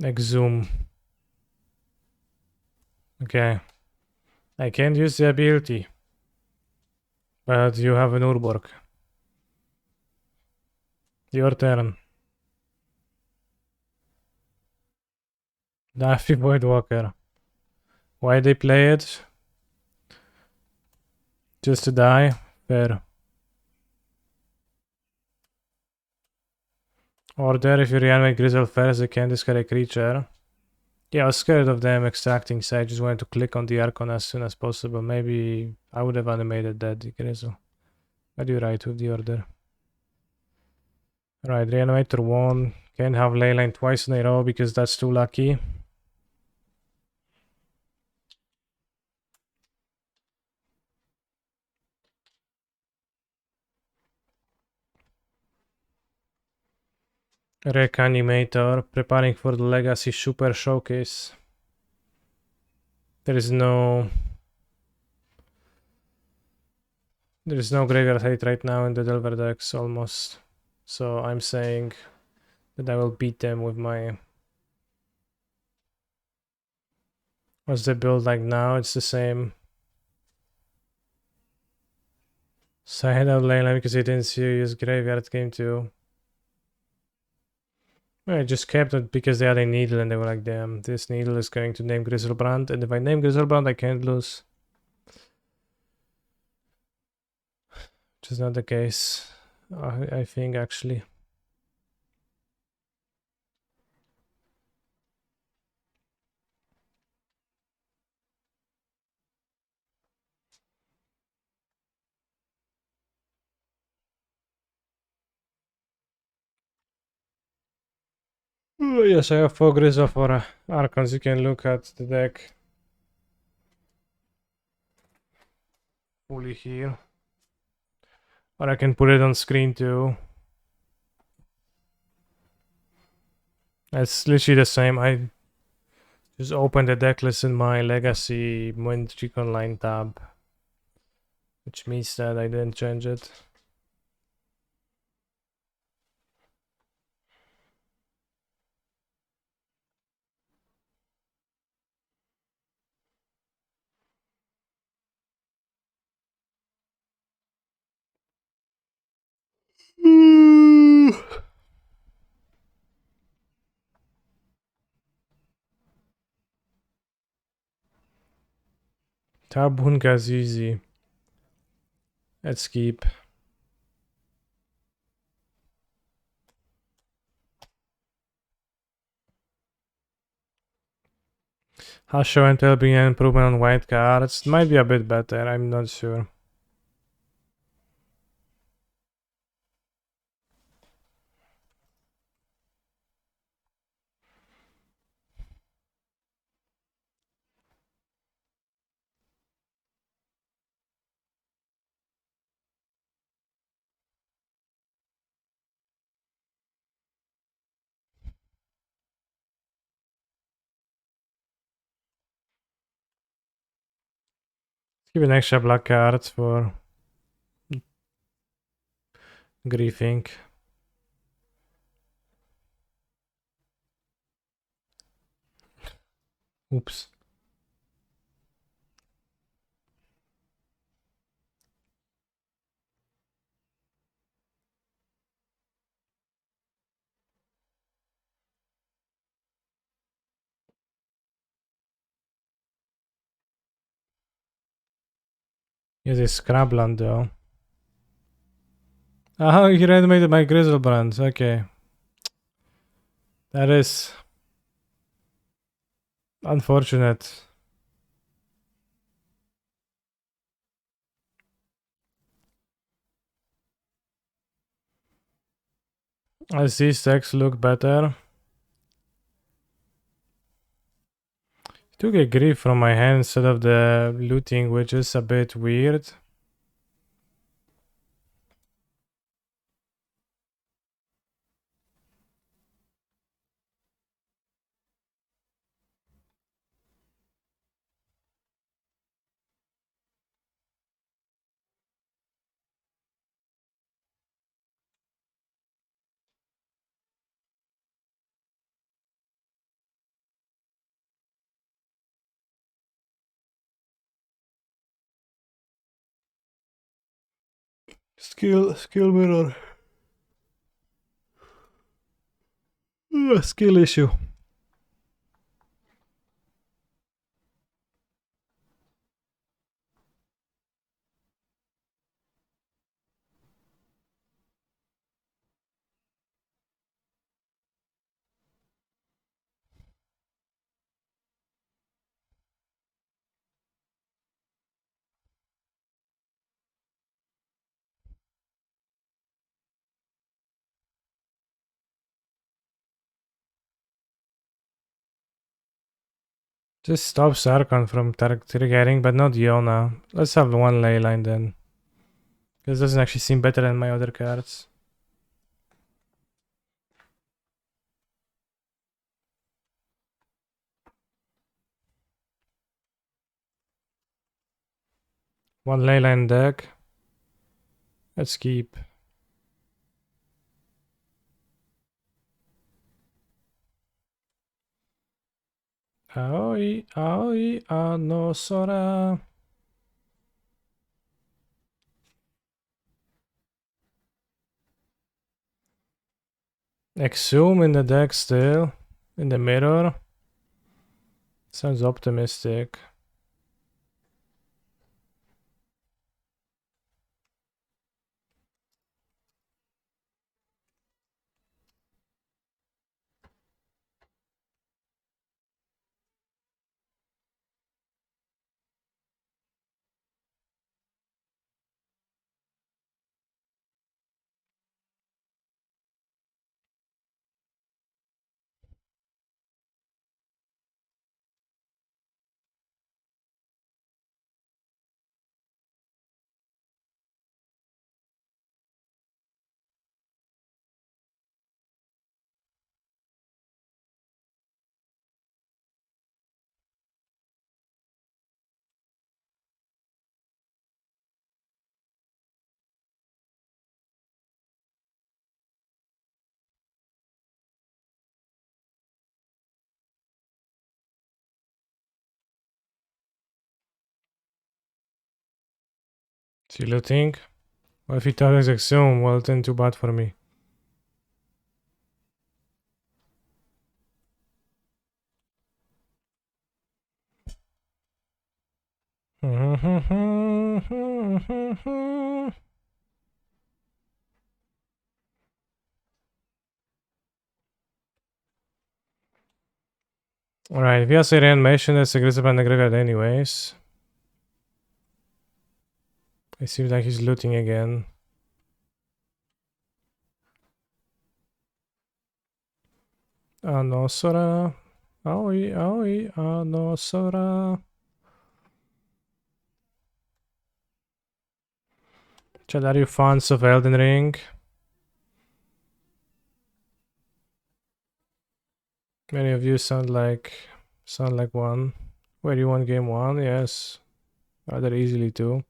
Exhume. Okay. I can't use the ability. But you have an Urborg. Your turn. Daffy Voidwalker. Why they play it? Just to die? Fair. Order, if you reanimate Grizzle first, you can discard a creature. Yeah, I was scared of them extracting, so I just wanted to click on the Archon as soon as possible. Maybe I would have animated that Grizzle. But you're right with the order. Right, Reanimator 1. Can't have Leyline twice in a row because that's too lucky. Reanimator, preparing for the Legacy Super Showcase. There is no graveyard hate right now in the Delver decks almost. So I'm saying that I will beat them with my... What's the build like now? It's the same. So I had out Leyline because I didn't see you use graveyard game too. I just kept it because they had a needle and they were like, damn, this needle is going to name Griselbrand, and if I name Griselbrand I can't lose. Which is not the case, I think, actually. Yes, I have 4 Grizzle for Archons. You can look at the deck fully here. Or I can put it on screen too. It's literally the same. I just opened the deck list in my Legacy Magic Online tab, which means that I didn't change it. Tabun Gazizi. Let's keep. Has shown to be an improvement on white cards. It might be a bit better, I'm not sure. Give an extra black card for griefing. Oops. Yes, it's Scrabland though. Oh, he reanimated my Grizzlebrand. Okay. That is unfortunate. As these decks look better. Took a grief from my hand instead of the looting, which is a bit weird. Skill mirror. Skill issue. Just stop Sarkon from triggering, but not Yona. Let's have one leyline then. This doesn't actually seem better than my other cards. One leyline deck. Let's keep. Aoi, aoi, ano sora. Exhume in the deck still. In the mirror. Sounds optimistic. See looting? What if he targets Exhume? Well, then too bad for me. Alright, if he has a reanimation, that's aggressive on the graveyard anyways. It seems like he's looting again. No, Sora. Aoi, aoi, no, Sora. Chad, are you fans of Elden Ring? Many of you sound like one. Where you won game 1? Yes. Rather easily too.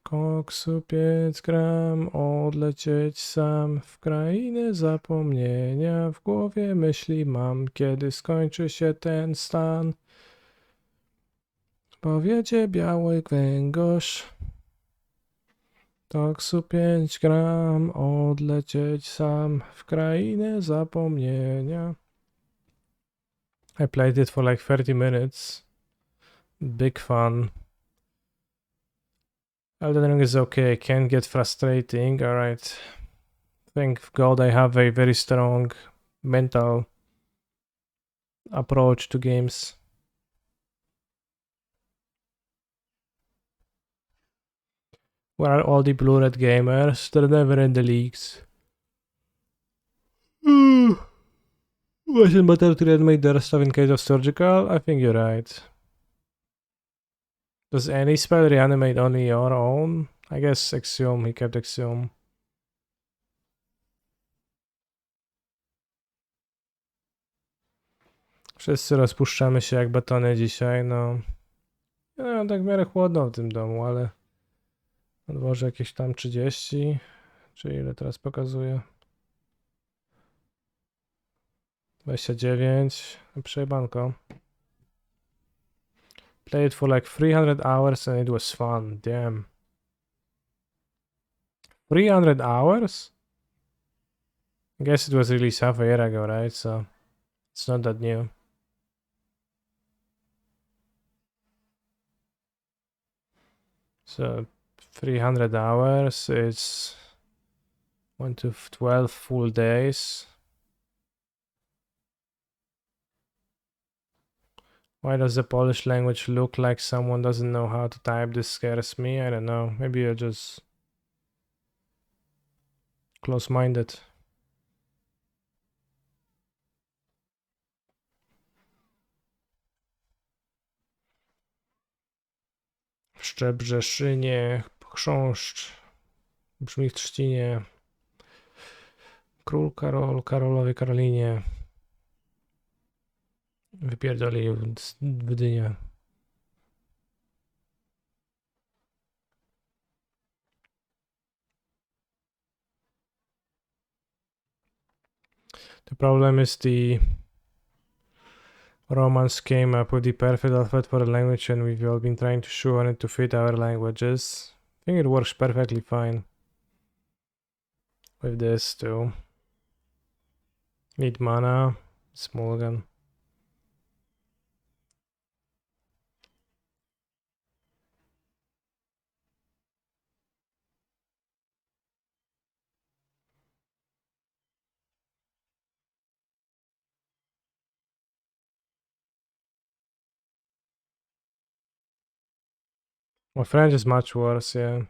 Koksu 5 gram, odlecieć sam w krainę zapomnienia. W głowie myśli mam, kiedy skończy się ten stan. Powiedzie biały węgorz. Koksu 5 gram, odlecieć sam w krainę zapomnienia. I played it for like 30 minutes. Big fun. Elden Ring is okay, can get frustrating, alright. Thank God I have a very strong mental approach to games. Where are all the blue-red gamers? They're never in the leagues. Was it better to reanimate their stuff in case of surgical? I think you're right. Does any spell reanimate only your own? I guess Axiom, he kept Axiom. Wszyscy rozpuszczamy się jak batony dzisiaj, no. No, tak w miarę chłodno w tym domu, ale na dworze jakieś tam 30, czy ile teraz pokazuje? 29, przejebanko. Played for like 300 hours and it was fun, damn. 300 hours? I guess it was released half a year ago, right? So it's not that new. So 300 hours, it's 1 to 12 full days. Why does the Polish language look like someone doesn't know how to type? This scares me. I don't know. Maybe you're just close-minded. W Szczebrzeszynie, chrząszcz, brzmi w trzcinie. Król Karol, Karolowie, Karolinie. Wypierdoli w Gdynię. The problem is the Romans came up with the perfect alphabet for a language and we've all been trying to shoehorn it to fit our languages. I think it works perfectly fine with this too. Need mana, small gun. My French is much worse, yeah.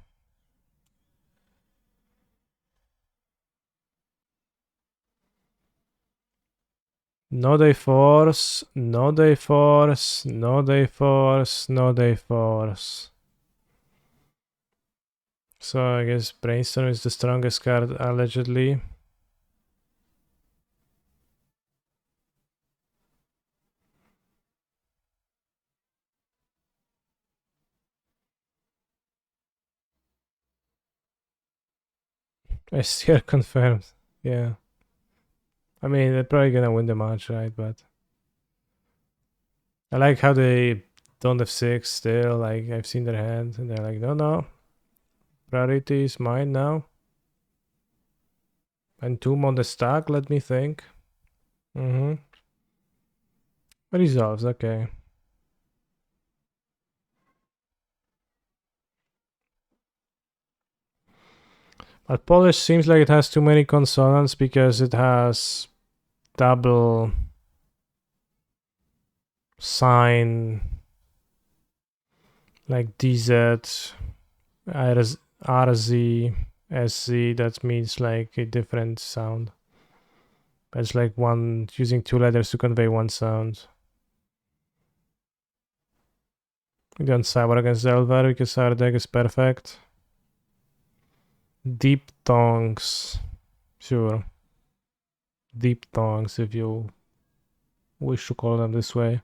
No day force, no day force, no day force, no day force. So I guess Brainstorm is the strongest card allegedly. STR confirmed, yeah. I mean, they're probably gonna win the match, right? But I like how they don't have 6 still. Like, I've seen their hand, and they're like, no. Priority is mine now. And 2 on the stack, let me think. Resolves, okay. But Polish seems like it has too many consonants because it has double sign like DZ, RZ, SZ, that means like a different sound. It's like one using two letters to convey one sound. We don't cyber against Delver because our deck is perfect. Deep tongues. Sure. Deep tongues, if you wish to call them this way.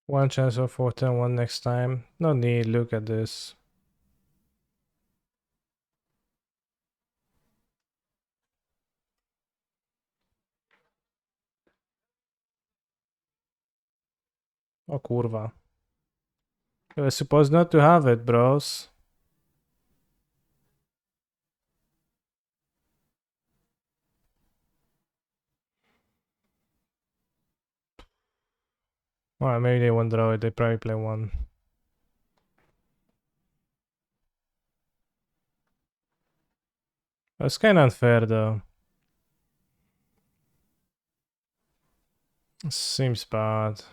One chance of 4-10, one next time. No need, look at this. Oh kurwa. You were supposed not to have it, bros. Alright, maybe they won't draw it, they probably play one. That's kinda unfair though. Seems bad.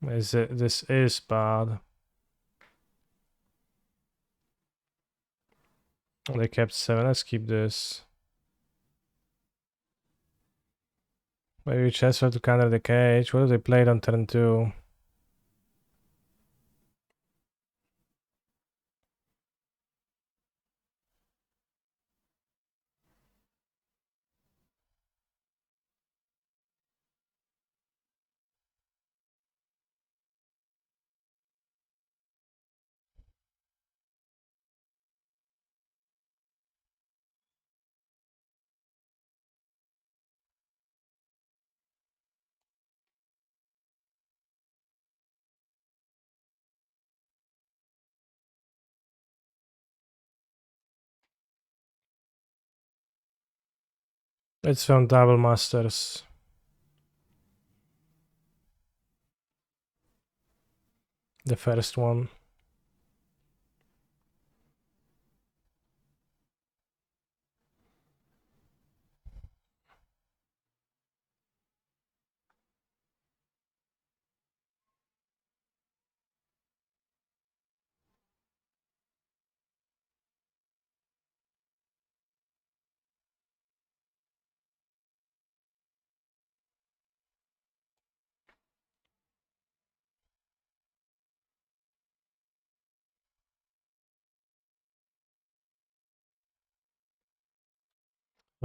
This is bad. They kept 7, let's keep this. Maybe Chester to counter the cage. What if they played on turn 2? It's from Double Masters. The first one.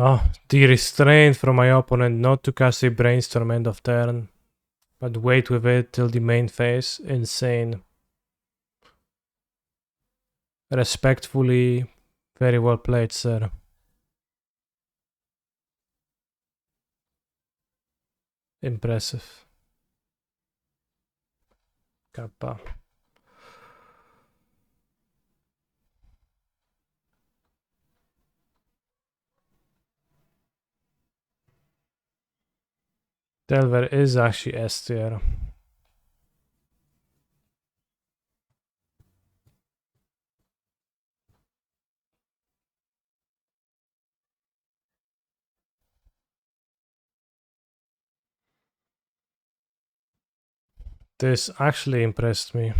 Oh, the restraint from my opponent not to cast a Brainstorm end of turn, but wait with it till the main phase. Insane. Respectfully, very well played, sir. Impressive. Kappa. Delver is actually S tier. This actually impressed me.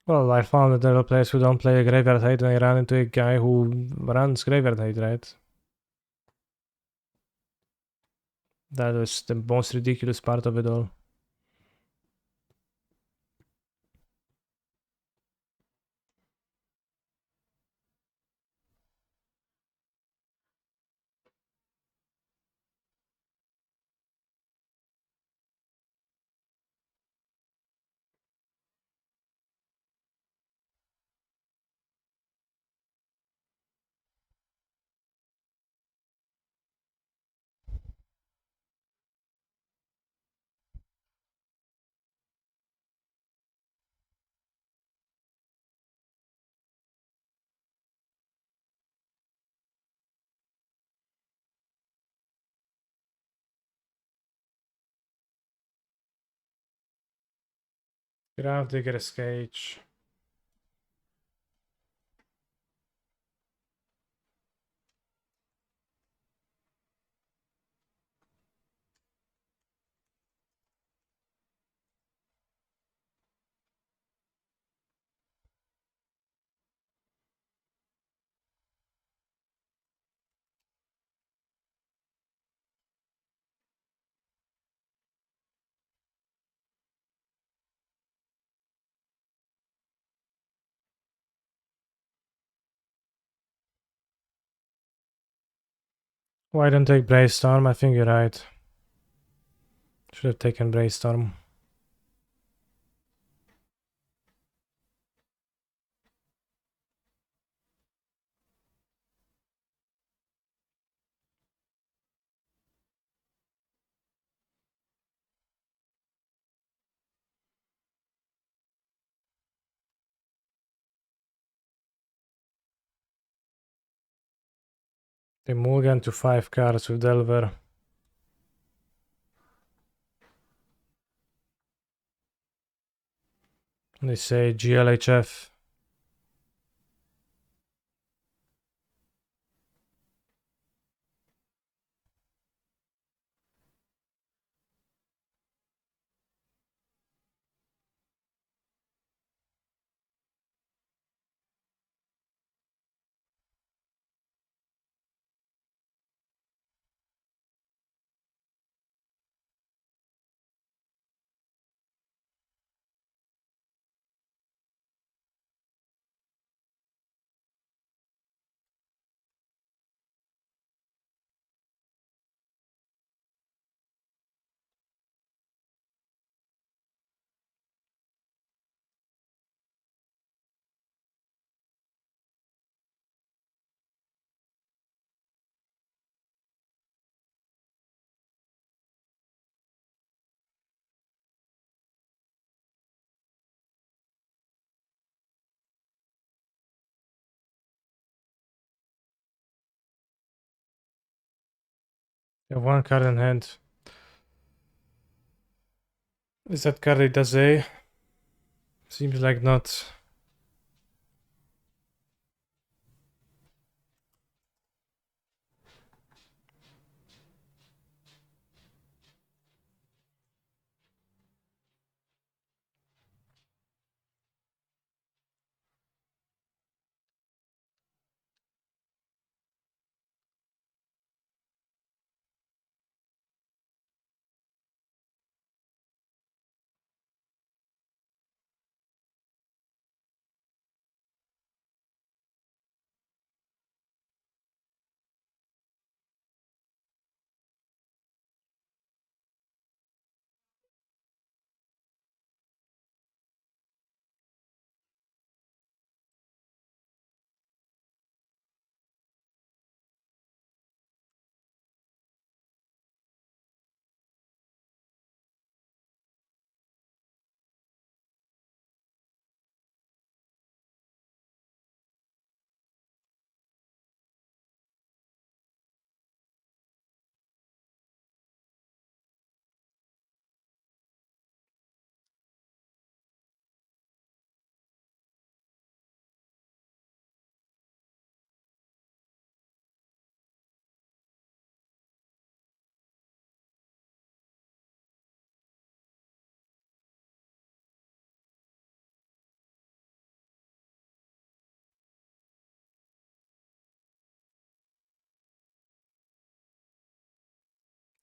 Well, I found that there are players who don't play a Graveyard Hate and I ran into a guy who runs Graveyard Hate, right? That was the most ridiculous part of it all. Gravedigger's Cage. Why don't take Brainstorm? I think you're right. Should have taken Brainstorm. They mulligan to 5 cards with Delver. And they say GLHF. They have 1 card in hand. Is that card a Daze? Seems like not.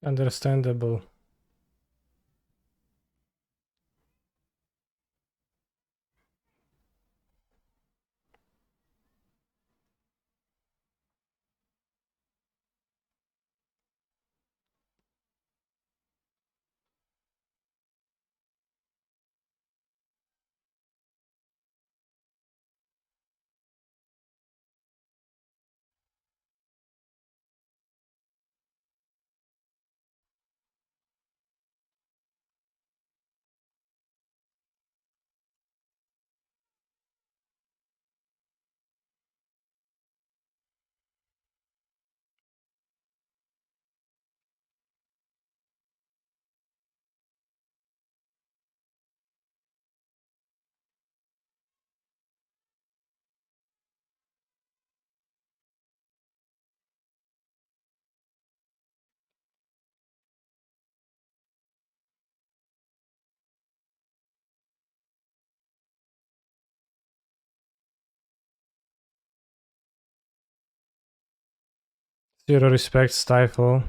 Understandable. Zero respect, stifle.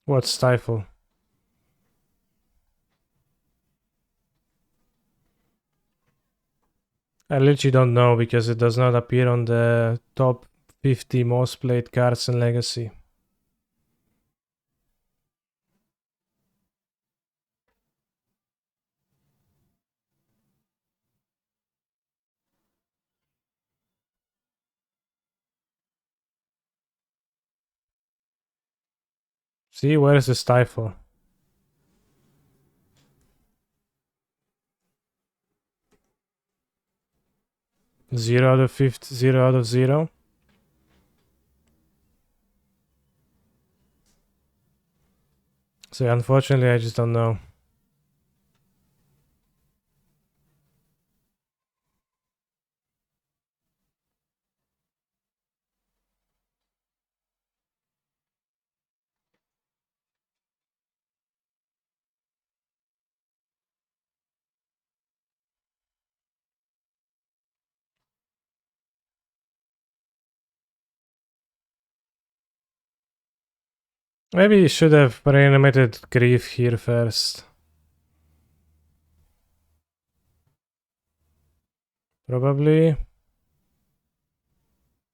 What's stifle? I literally don't know because it does not appear on the top 50 most played cards in Legacy. See, where's the stifle? Zero out of 50, 0 out of 0. So unfortunately, I just don't know. Maybe you should have reanimated Grief here first. Probably.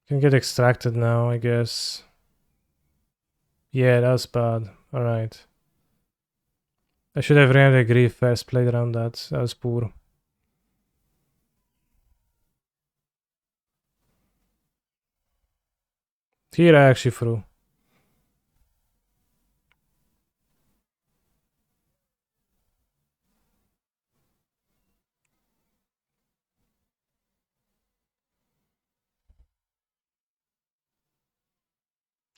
Can get extracted now, I guess. Yeah, that was bad. Alright. I should have reanimated Grief first, played around that. That was poor. Here I actually threw.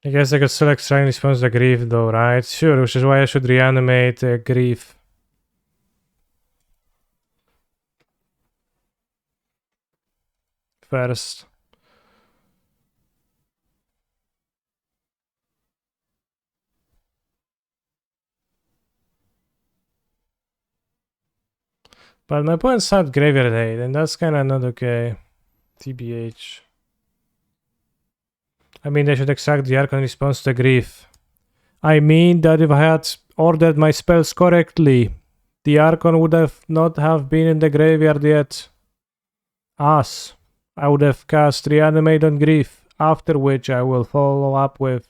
I guess I could still extract in response to Grief though, right? Sure, which is why I should reanimate Grief. First. But my opponent's had Graveyard Hate, and that's kinda not okay. TBH. I mean, they should extract the Archon in response to Grief. I mean that if I had ordered my spells correctly, the Archon would have not have been in the graveyard yet. As I would have cast Reanimate on Grief, after which I will follow up with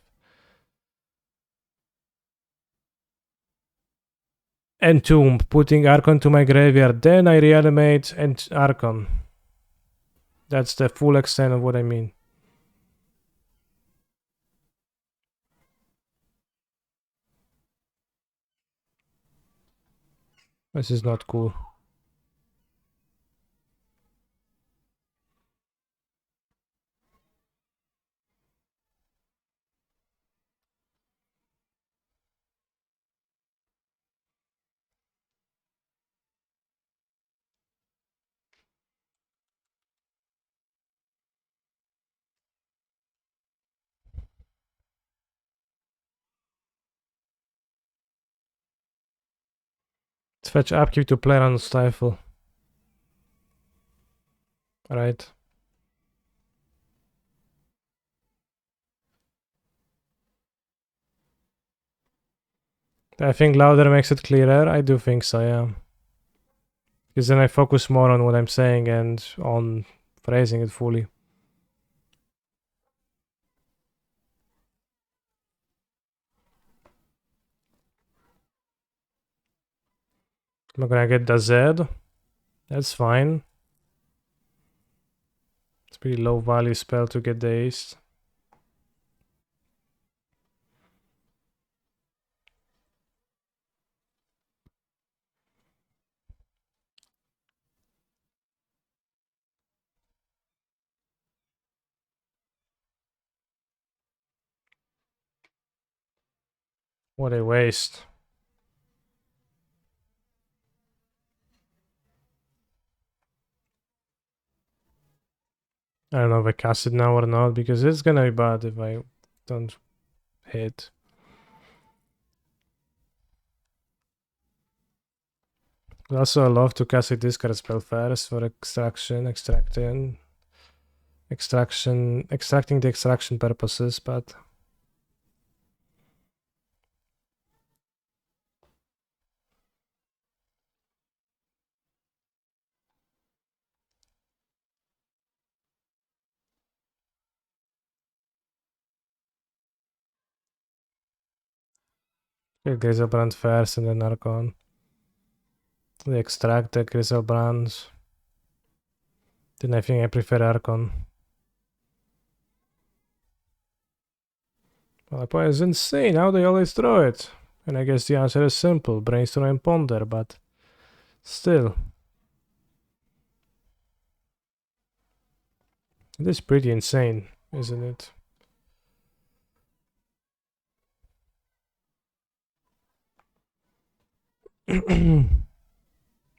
Entomb, putting Archon to my graveyard, then I reanimate and Archon. That's the full extent of what I mean. This is not cool. Let's fetch upkeep to play on Stifle. Right. I think louder makes it clearer. I do think so, yeah. Because then I focus more on what I'm saying and on phrasing it fully. I'm gonna get the Z. That's fine. It's a pretty low value spell to get the ace. What a waste. I don't know if I cast it now or not, because it's gonna be bad if I don't hit. Also, I love to cast a discard spell first for extraction, extraction. extracting the extraction purposes, but Griselbrand first and then Archon. They extract the Griselbrands. Then I think I prefer Archon. Well, the point is insane how they always throw it. And I guess the answer is simple, brainstorm and ponder, but still. It is pretty insane, isn't it?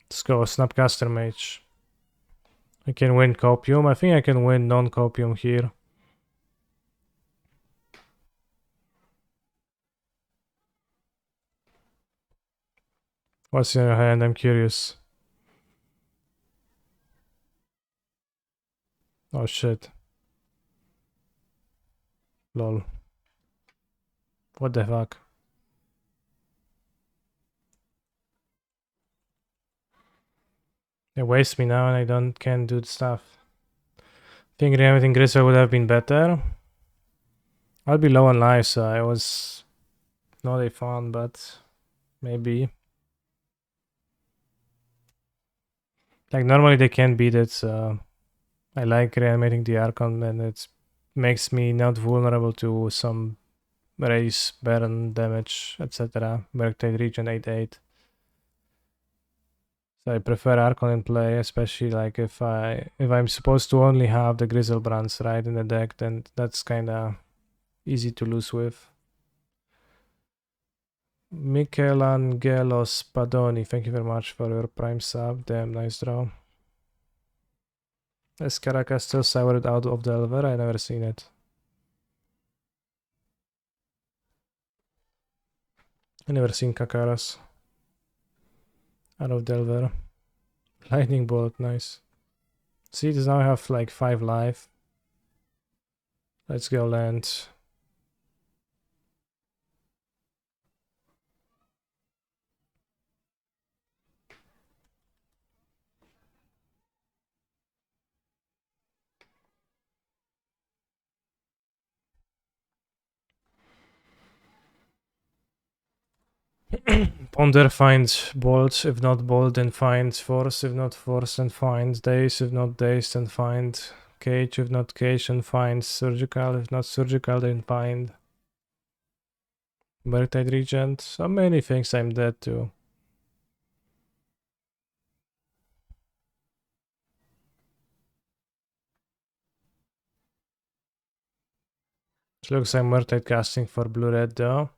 Let's go, Snapcaster Mage. I can win Copium. I think I can win non-Copium here. What's in your hand? I'm curious. Oh shit. Lol. What the fuck? They waste me now and I can't do the stuff. I think Reanimating Gristle would have been better. I'll be low on life, so I was not a fan, but maybe. Like normally they can't beat it, so I like reanimating the Archon and it makes me not vulnerable to some raise, burn, damage, etc. Murktide regen 8/8. So I prefer Archon in play, especially like if I'm supposed to only have the Griselbrands right in the deck, then that's kinda easy to lose with. Michelangelo Spadoni, thank you very much for your prime sub. Damn nice draw. Is Caracas still soured out of Delver? I never seen it. I never seen Kakaras out of Delver. Lightning bolt, nice. See, does now have like 5 life. Let's go land. Ponder finds bolt, if not bolt, then find force, if not force, then find daze, if not daze, then find cage, if not cage, then find surgical, if not surgical, then find Murktide Regent. So many things I'm dead to. It looks like Murktide casting for blue-red though.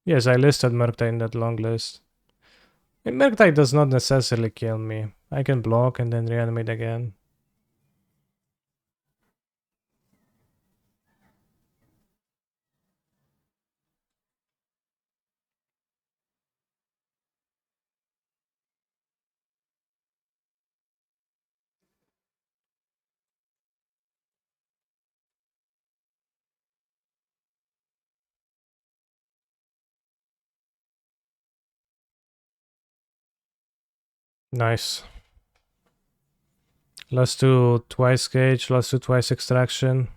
Yes, I listed Murktide in that long list. And Murktide does not necessarily kill me. I can block and then reanimate again. Nice. Let's do twice cage, let's do twice extraction.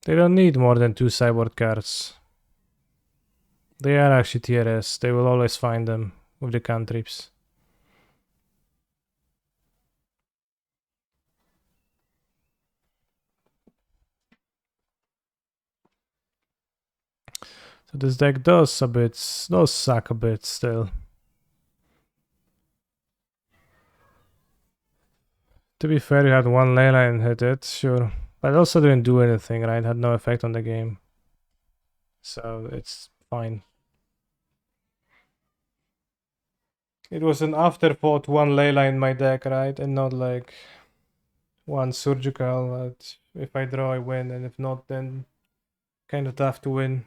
They don't need more than 2 cyborg cards. They are actually TRS, they will always find them with the cantrips. So this deck does suck a bit still. To be fair, you had one leyline hit it, sure. But it also didn't do anything, right? Had no effect on the game. So it's fine. It was an afterthought, one leyline in my deck, right? And not like one surgical. If I draw, I win, and if not, then kind of tough to win.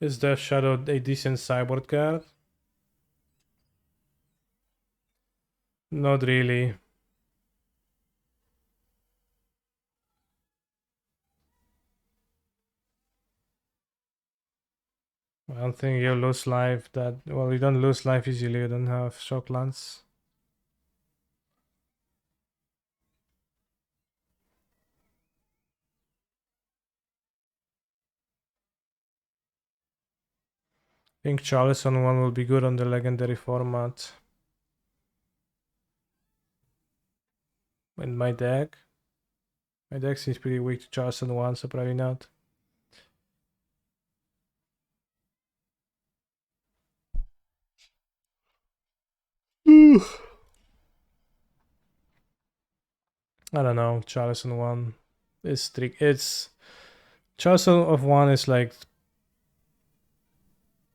Is Death Shadow a decent sideboard card? Not really. I don't think you lose life that well. You don't lose life easily. You don't have shock lance. I think Chalice on one will be good on the legendary format. In my deck. My deck seems pretty weak to Chalice on one, so probably not. I don't know. Chalice on one is strict. It's Chalice of one is like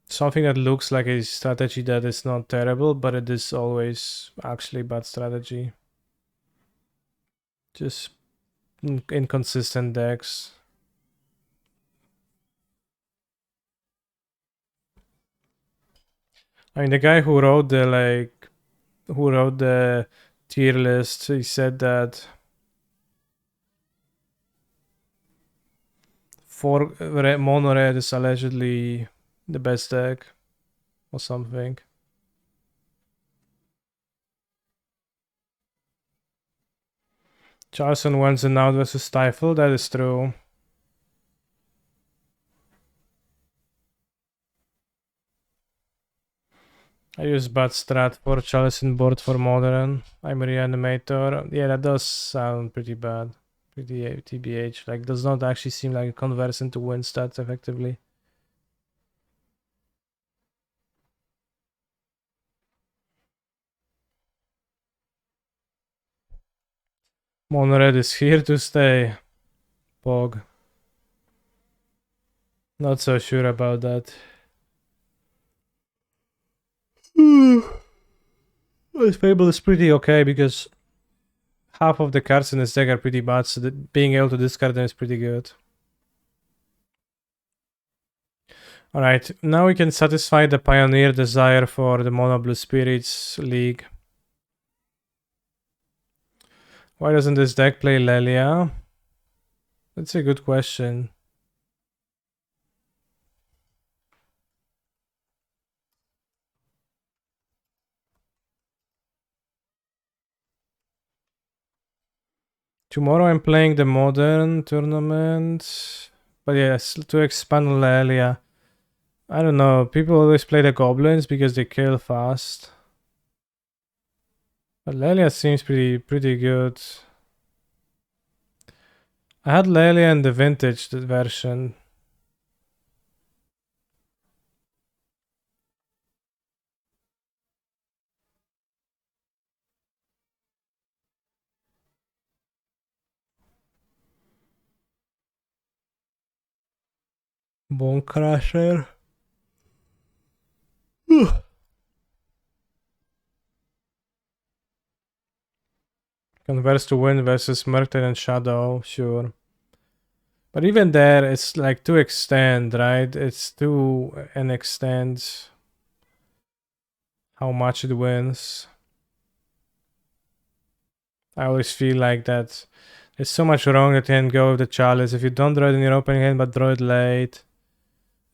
something that looks like a strategy that is not terrible, but it is always actually bad strategy. Just inconsistent decks. I mean, the guy who wrote the tier list, he said that mono red is allegedly the best deck or something. Charleston wins and out versus Stifle, that is true. I use bad strat for Charleston board for modern. I'm Reanimator. Yeah, that does sound pretty bad. Pretty TBH. Like, does not actually seem like it converts into win stats effectively. Mono red is here to stay. Pog. Not so sure about that. This Fable is pretty okay because half of the cards in this deck are pretty bad, so being able to discard them is pretty good. Alright, now we can satisfy the Pioneer desire for the Mono Blue Spirits League. Why doesn't this deck play Lelia? That's a good question. Tomorrow I'm playing the Modern tournament. But yes, to expand Lelia. I don't know, people always play the Goblins because they kill fast. But Lelia seems pretty good. I had Lelia in the vintage version. Bone Crusher. Converse to win versus Murder and Shadow, sure. But even there, it's like to extend, right? It's to an extent how much it wins. I always feel like that there's so much wrong that you can go with the chalice. If you don't draw it in your opening hand but draw it late,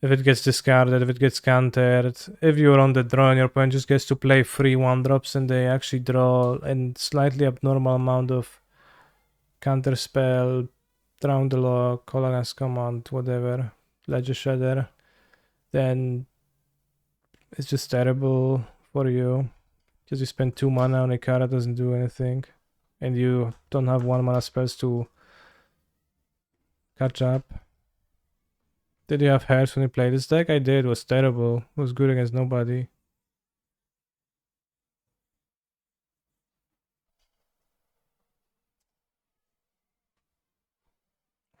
if it gets discarded, if it gets countered, if you're on the draw and your opponent just gets to play 3 1-drops and they actually draw a slightly abnormal amount of counter spell, drown the lock, Cologne's command, whatever, Ledger Shredder, then it's just terrible for you. Because you spend 2 mana on a card that doesn't do anything. And you don't have 1 mana spells to catch up. Did you have Hearts when you played this deck? I did, it was terrible. It was good against nobody.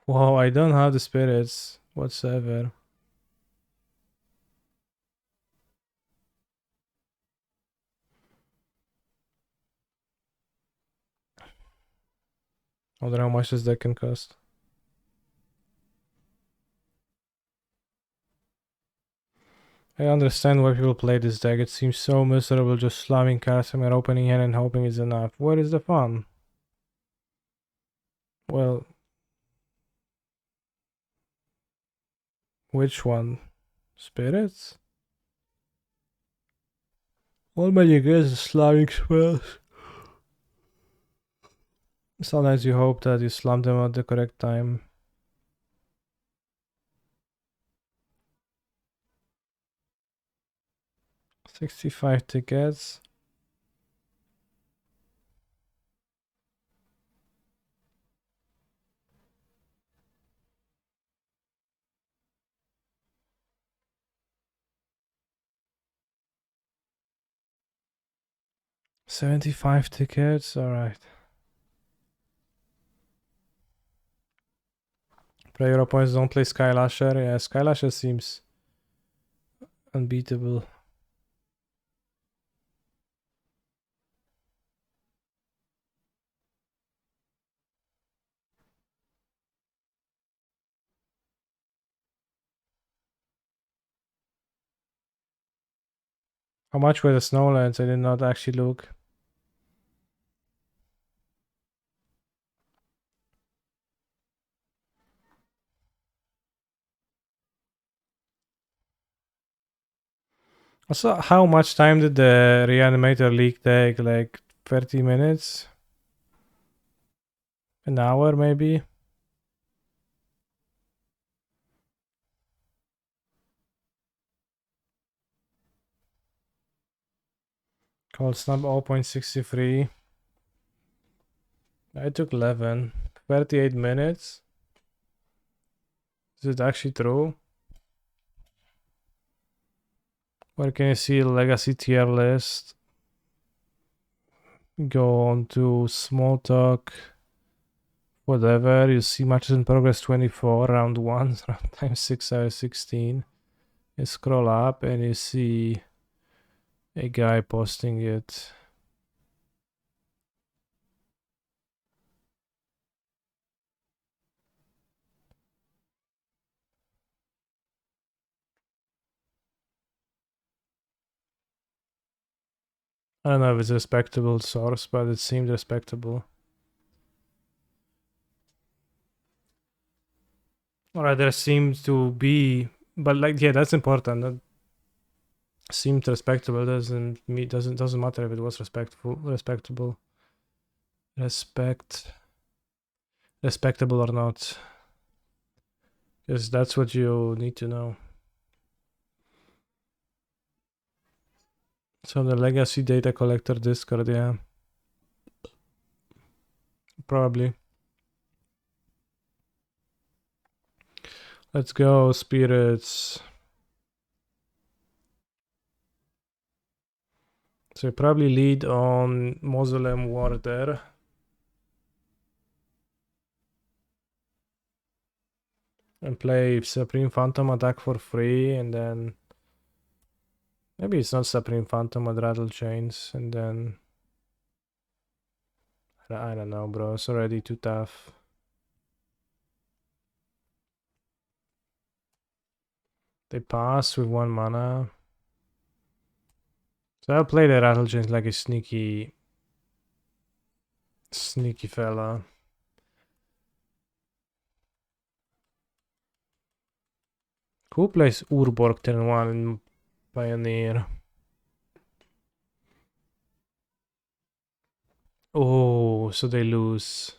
Whoa, I don't have the spirits whatsoever. I wonder how much this deck can cost. I understand why people play this deck. It seems so miserable just slamming cards from your opening hand and hoping it's enough. Where is the fun? Well, which one? Spirits? All magic is slamming spells. Sometimes you hope that you slam them at the correct time. $65 tickets. $75 tickets, alright. Pray your opponents don't play Skylasher. Yeah, Skylasher seems unbeatable. How much were the Snowlands? I did not actually look. Also, how much time did the Reanimator leak take? Like 30 minutes? An hour maybe? Cold Snap 0.63. I took 11. 38 minutes? Is it actually true? Where can you see Legacy tier list? Go on to Small Talk. Whatever. You see matches in progress 24, round 1, round time 6 out of 16. You scroll up and you see a guy posting it. I don't know if it's a respectable source, but it seemed respectable. Alright, there seems to be, but like, yeah, that's important. That seemed respectable. Doesn't matter if it was respectable, respectable or not, because that's what you need to know. So the legacy data collector Discord, yeah, probably. Let's go, spirits. So you probably lead on Mausoleum Warder. And play Supreme Phantom attack for free, and then maybe it's not Supreme Phantom but Rattle Chains, and then I don't know, bro. It's already too tough. They pass with 1 mana. So I'll play the Rattle Chains like a sneaky fella. Who plays Urborg turn 1 in Pioneer? Oh, so they lose.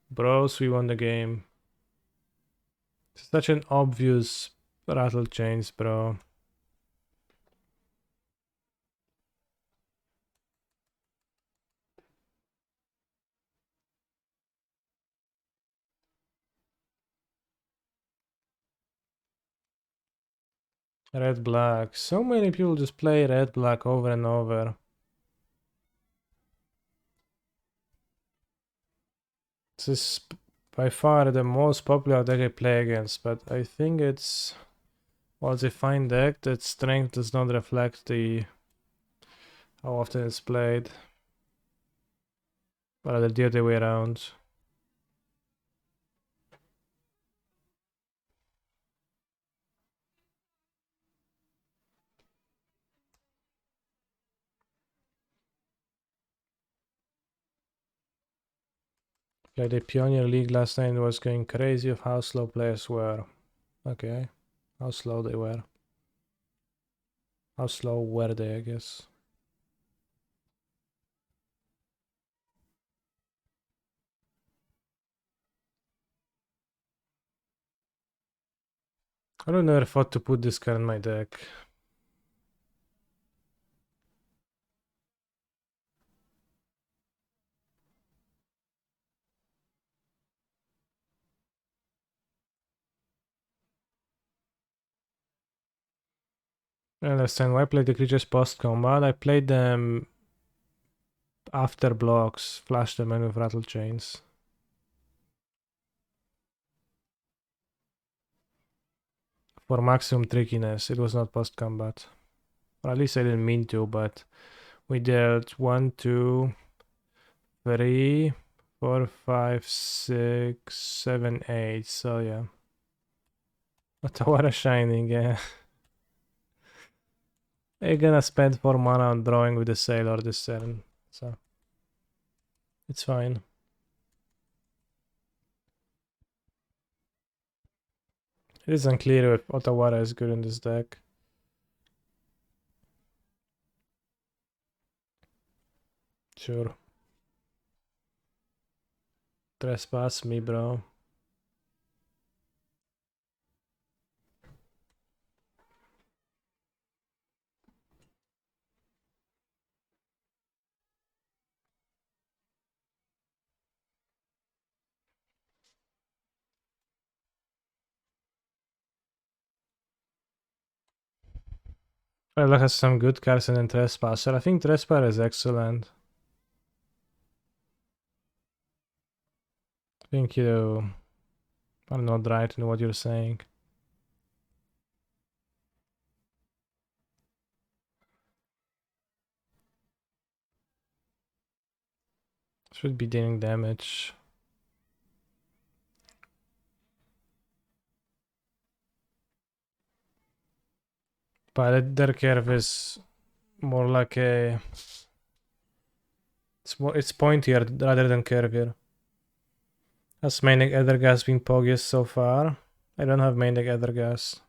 Bros, we won the game. Such an obvious Rattle Chains, bro. Red black. So many people just play red black over and over. This is by far the most popular deck I play against, but I think it's, well, it's a fine deck. That strength does not reflect the how often it's played. But the other way around. Played a Pioneer League last night and was going crazy of how slow players were. Okay. How slow they were. How slow were they, I guess. I don't know if I thought to put this card in my deck. I understand why I played the creatures post combat. I played them after blocks, flash them in with rattle chains. For maximum trickiness, it was not post combat. Or at least I didn't mean to, but we dealt 1, 2, 3, 4, 5, 6, 7, 8. So yeah. What a shining, yeah. You're gonna spend 4 mana on drawing with the Sailor this turn, so it's fine. It is unclear if Otawara is good in this deck. Sure. Trespass me, bro. Well, has some good cards and then Trespasser. I think Trespasser is excellent. I think I'm not right in what you're saying. Should be dealing damage. But their curve is more like a... It's pointier rather than curvier. Has main deck Ethergas been Pogiest so far? I don't have main deck Ethergas.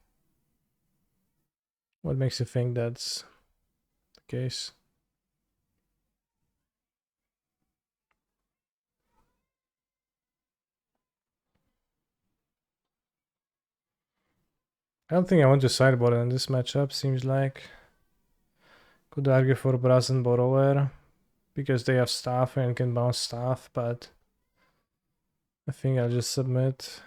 What makes you think that's the case? I don't think I want to sideboard in this matchup, seems like. Could argue for Brazen Borrower, because they have staff and can bounce staff, but I think I'll just submit.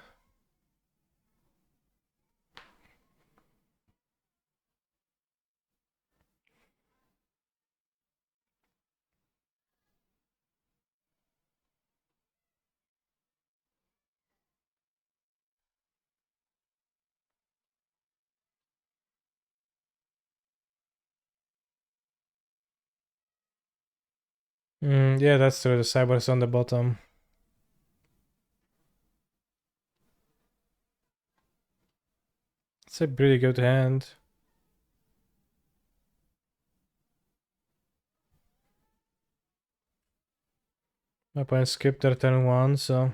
Yeah, that's true. The cyborg's on the bottom. It's a pretty good hand. My opponent skipped their turn 1, so...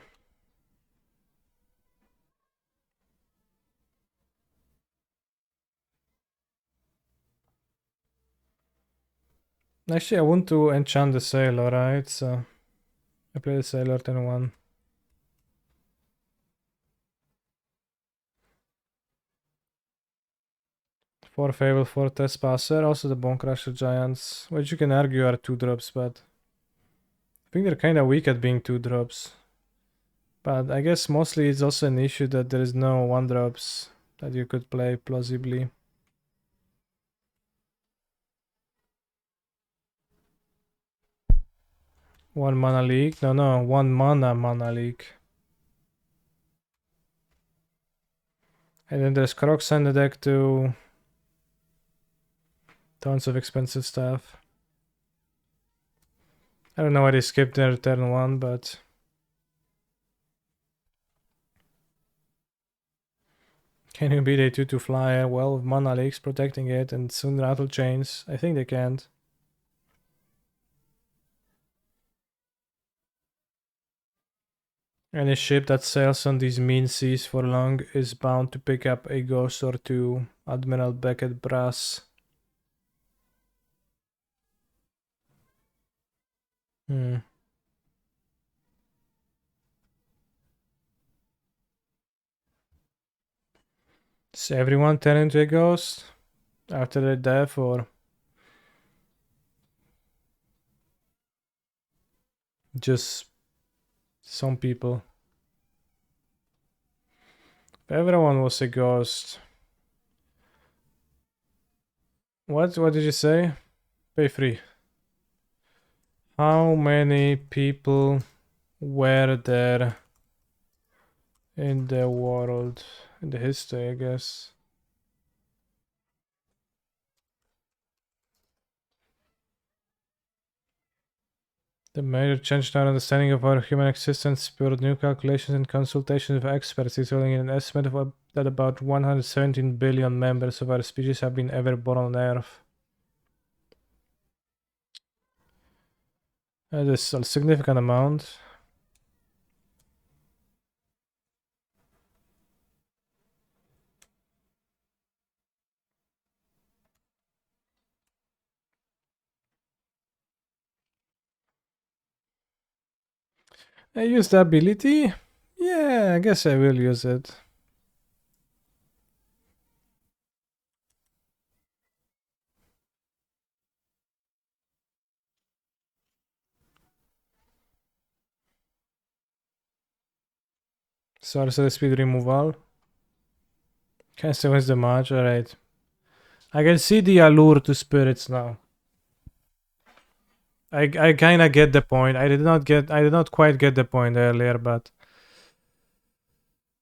Actually, I want to enchant the Sailor, right? So I play the Sailor turn 1. For Fable, for Trespasser, also the Bone Crusher Giants, which you can argue are 2-drops, but I think they're kinda weak at being 2-drops. But I guess mostly it's also an issue that there is no 1-drops that you could play plausibly. One mana leak? No, 1 mana leak. And then there's Crocs in the deck too. Tons of expensive stuff. I don't know why they skipped their turn 1, but... Can you beat a 2-2 flyer? Well, with mana leaks protecting it and soon rattle chains. I think they can't. Any ship that sails on these mean seas for long is bound to pick up a ghost or two. Admiral Beckett Brass. Hmm. Does everyone turn into a ghost after their death, or just some people? Everyone was a ghost. What? What did you say? Pay free. How many people were there in the world? In the history, I guess. The major change in our understanding of our human existence spurred new calculations and consultations with experts, resulting in an estimate of that about 117 billion members of our species have been ever born on Earth. That is a significant amount. I use the ability? Yeah, I guess I will use it. Sorcerer speed removal. Can still wins the match, alright. I can see the allure to spirits now. I kinda get the point. I did not quite get the point earlier, but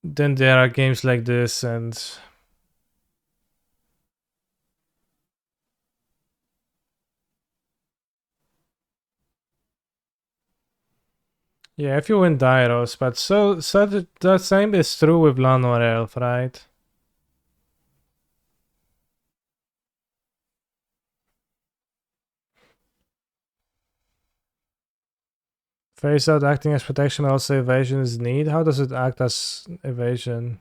then there are games like this and yeah, if you win Dyros, but so the same is true with Lanor Elf, right? Face out acting as protection, also evasion is need. How does it act as evasion?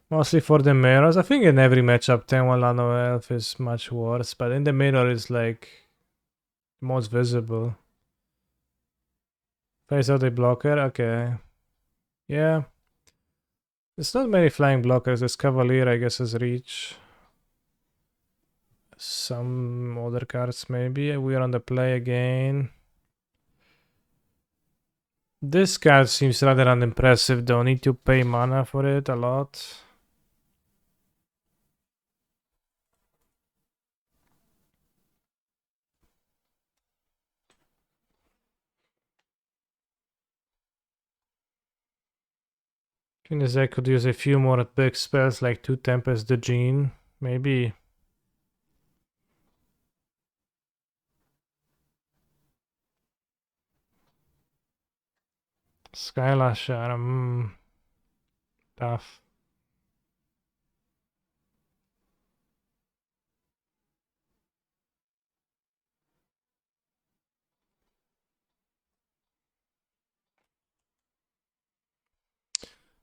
Mostly for the mirrors. I think in every matchup, 10-1 Lanor Elf is much worse, but in the mirror it's like most visible. Face out a blocker, okay. Yeah. There's not many flying blockers. There's Cavalier, I guess, as reach. Some other cards, maybe. We're on the play again. This card seems rather unimpressive, though. Need to pay mana for it a lot. Because I could use a few more big spells like 2 Tempest the Gene. Maybe. Skylasher, tough.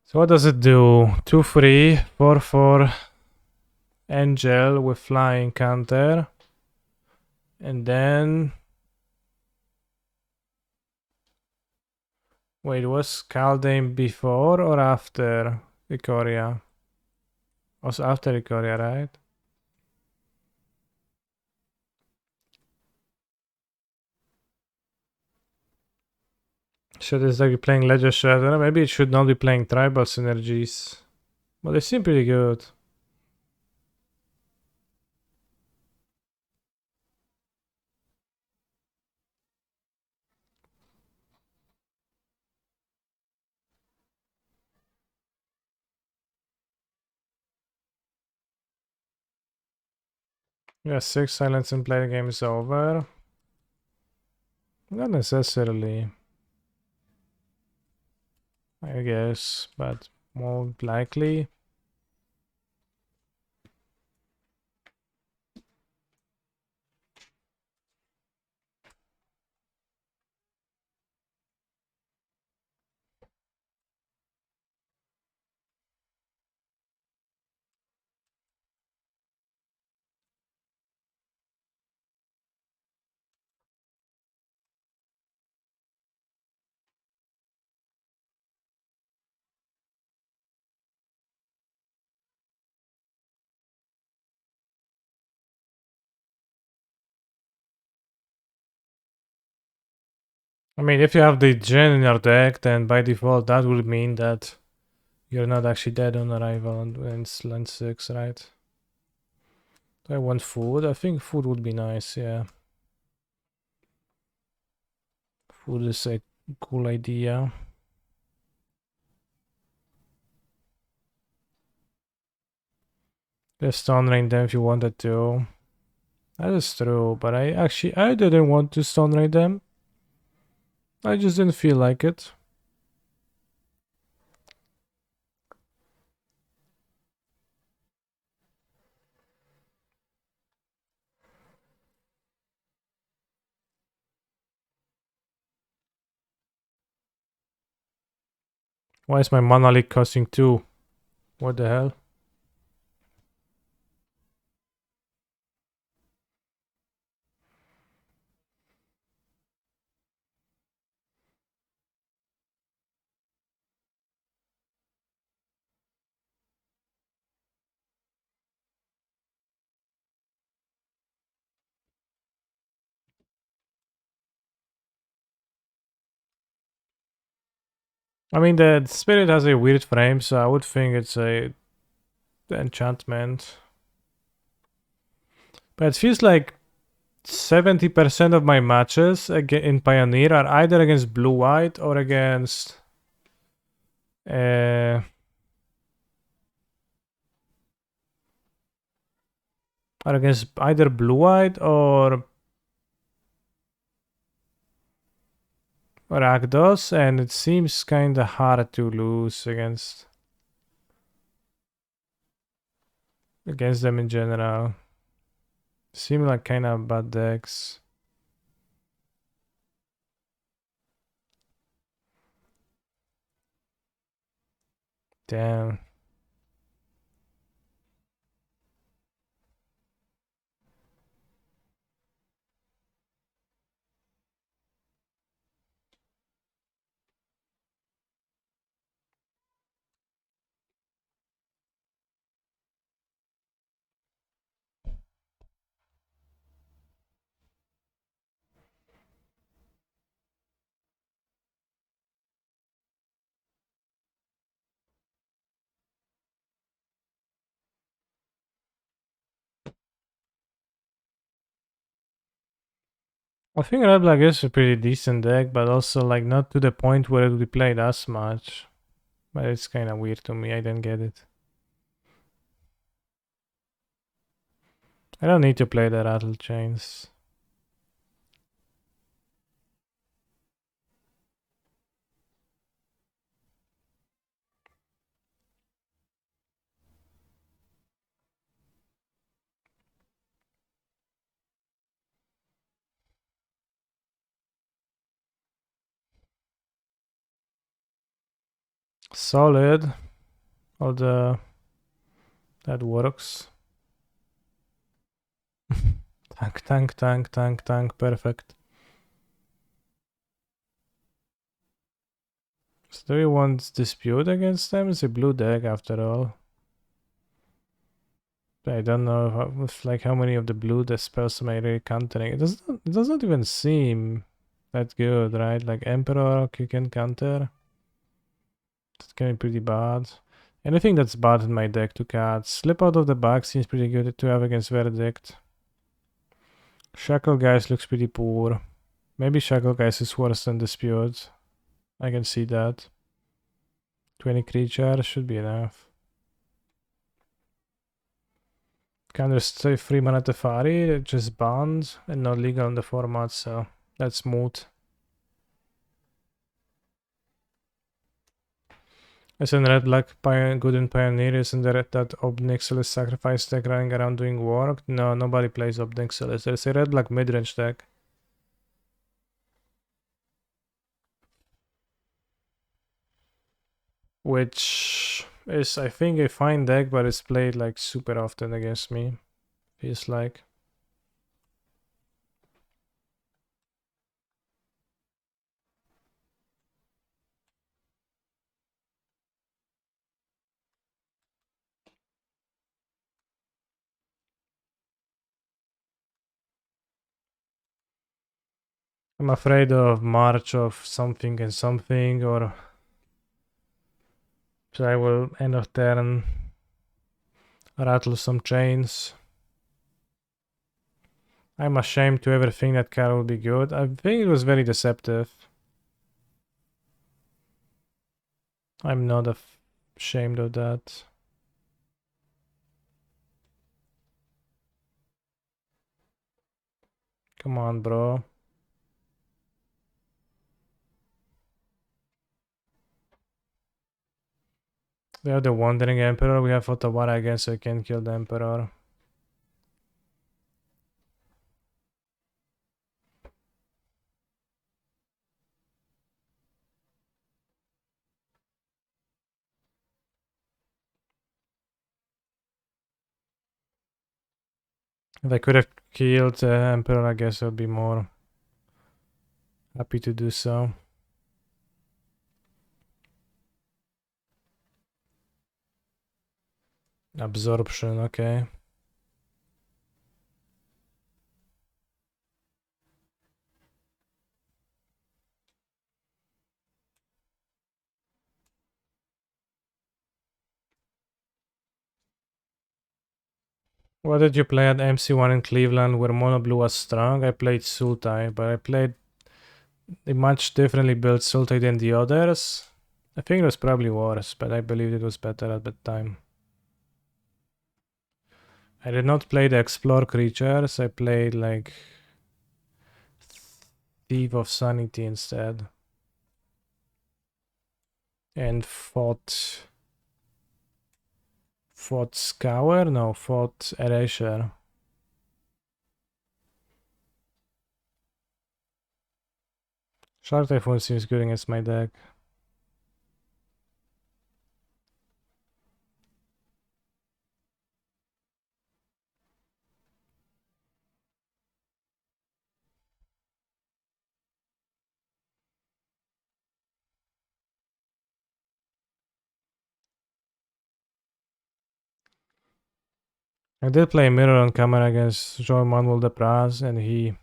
So what does it do? 2/3, 4/4 Angel with flying counter. And then... Wait, was Kaldheim before or after Ikoria? Was after Ikoria, right? Should this deck be playing Ledger Shredder? Maybe it should not be playing Tribal Synergies. But they seem pretty good. Yeah, 6 silence and play the game is over. Not necessarily, I guess, but more likely. I mean, if you have the Gen in your deck, then by default that would mean that you're not actually dead on arrival in land 6, right? Do I want food? I think food would be nice, yeah. Food is a cool idea. Just stun rain them if you wanted to. That is true, but I didn't want to stun rain them. I just didn't feel like it. Why is my mana leak costing 2? What the hell? I mean, the spirit has a weird frame, so I would think it's a enchantment. But it feels like 70% of my matches in Pioneer are either against blue-white or against... Uh, are against either blue-white or Rakdos, and it seems kinda hard to lose against them in general. Seem like kinda bad decks. Damn. I think Red Black is a pretty decent deck, but also like not to the point where it would be played as much. But it's kinda weird to me, I don't get it. I don't need to play the Rattle Chains. Solid. All the... That works. Tank, perfect. So do we want dispute against them? It's a blue deck after all. I don't know how many of the blue the spells am I really countering. It doesn't even seem that good, right? Like Emperor you can counter. That can be pretty bad. Anything that's bad in my deck to cut. Slip out of the bag seems pretty good to have against Verdict. Shackle Guys looks pretty poor. Maybe Shackle Guys is worse than Dispute. I can see that. 20 creature should be enough. Counter stay 3 mana Tefari, just banned and not legal in the format, so that's smooth. Isn't Red Black good in Pioneer? Isn't there that Obnixilis sacrifice deck running around doing work? No, nobody plays Obnixilis. There's a Red Black midrange deck. Which is, I think, a fine deck, but it's played like super often against me. Feels like. I'm afraid of March of something and something, or so I will end of turn rattle some chains. I'm ashamed to ever think that card will be good. I think it was very deceptive. I'm not ashamed of that. Come on, bro. We have the Wandering Emperor. We have Otawara again, so I can kill the Emperor. If I could have killed the Emperor, I guess I'd be more happy to do so. Absorption, okay. What did you play at MC1 in Cleveland where Mono Blue was strong? I played Sultai, but I played a much differently built Sultai than the others. I think it was probably worse, but I believed it was better at the time. I did not play the Explore creatures, I played like Thief of Sanity instead. And fought Scour? No, fought Erasure. Shark Typhoon seems good against my deck. I did play Mirror on camera against João Manuel de Praz, and he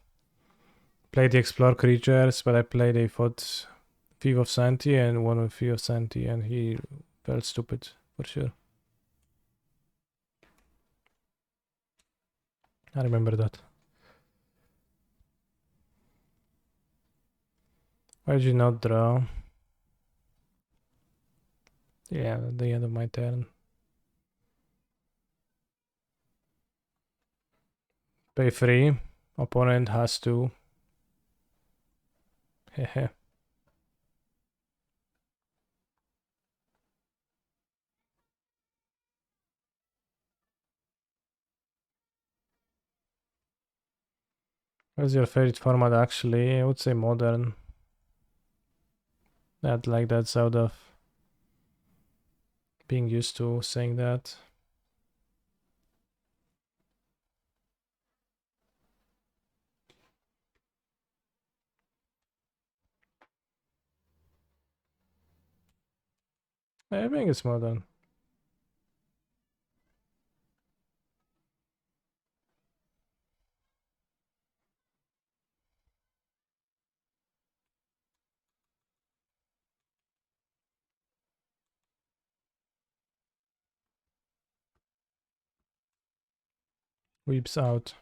played the Explore creatures, but I played a fought Thief of Sanity and one with Thief of Sanity, and he felt stupid for sure. I remember that. Why did you not draw? Yeah, at the end of my turn. Pay 3. Opponent has to. Hehe. What's your favorite format actually? I would say Modern. That like that's out of being used to saying that. I think it's Modern. Weeps out.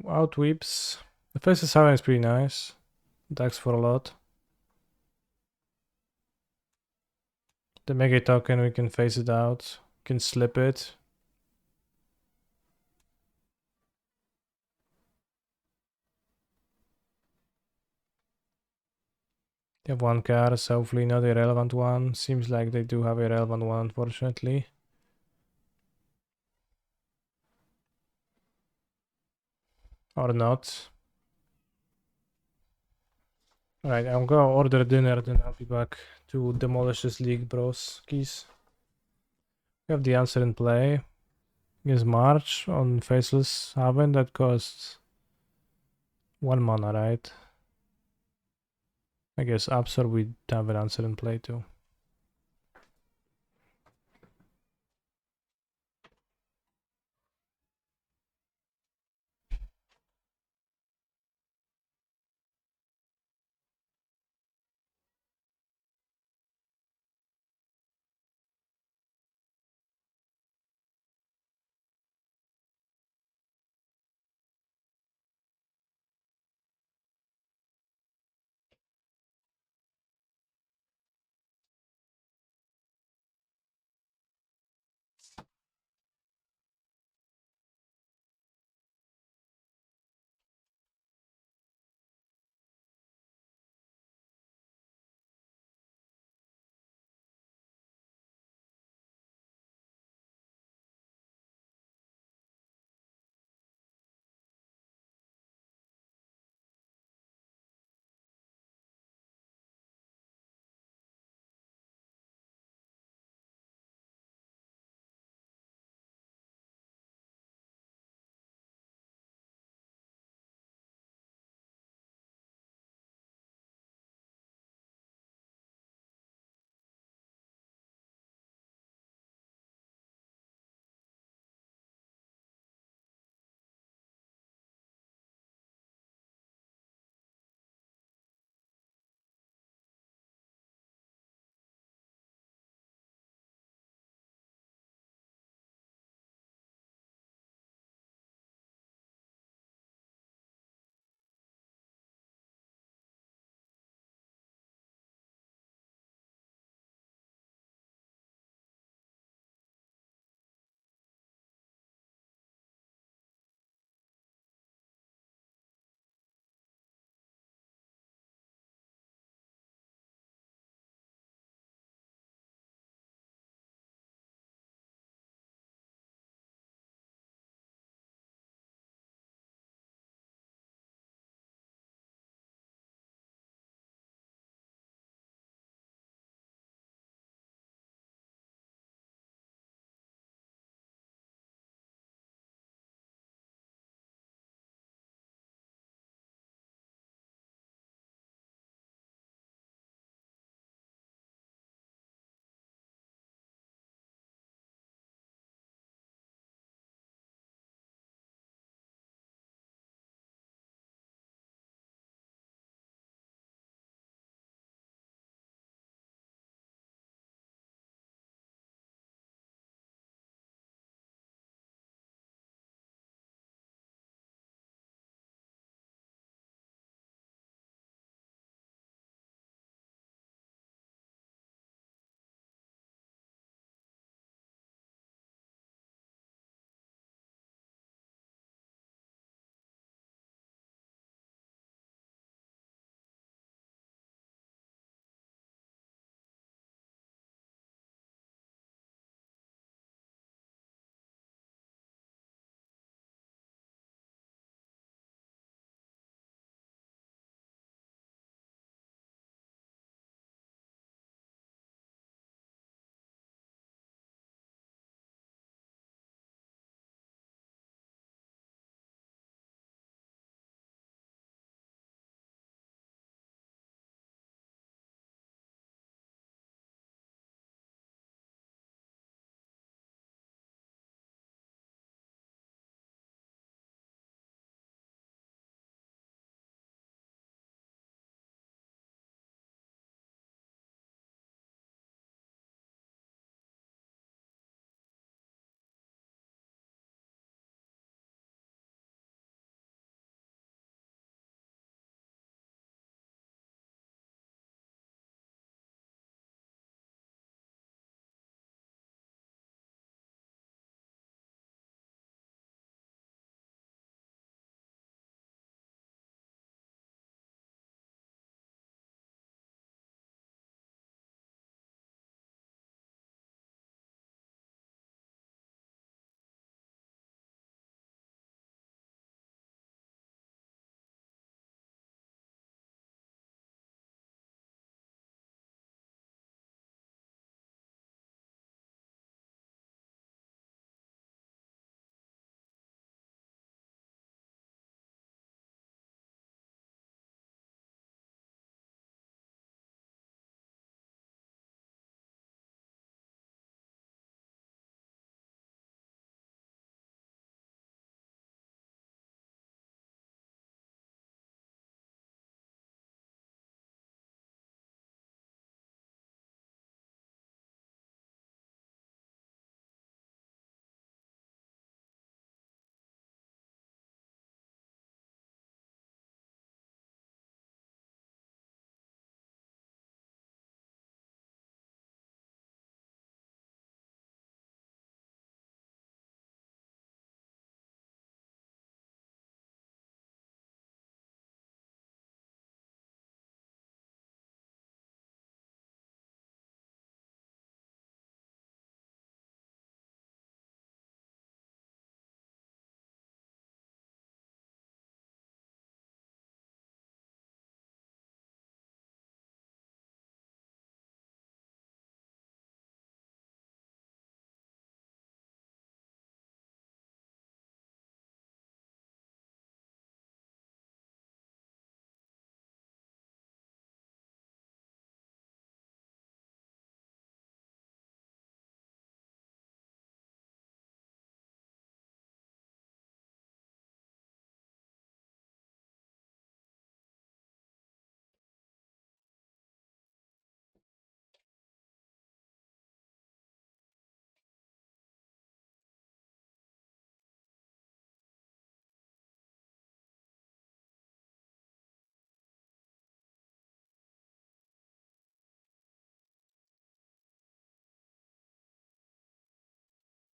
Out weeps. The Faces Haven is pretty nice. Attacks for a lot. The Mega Token, we can face it out. Can slip it. They have one card, so hopefully not a relevant one. Seems like they do have a relevant one, unfortunately. Or not. Alright, I'm gonna order dinner, then I'll be back to demolish this league, bros. Keys. We have the answer in play. Is March on Faceless Haven, that costs 1 mana, right? I guess Absorb we have an answer in play too.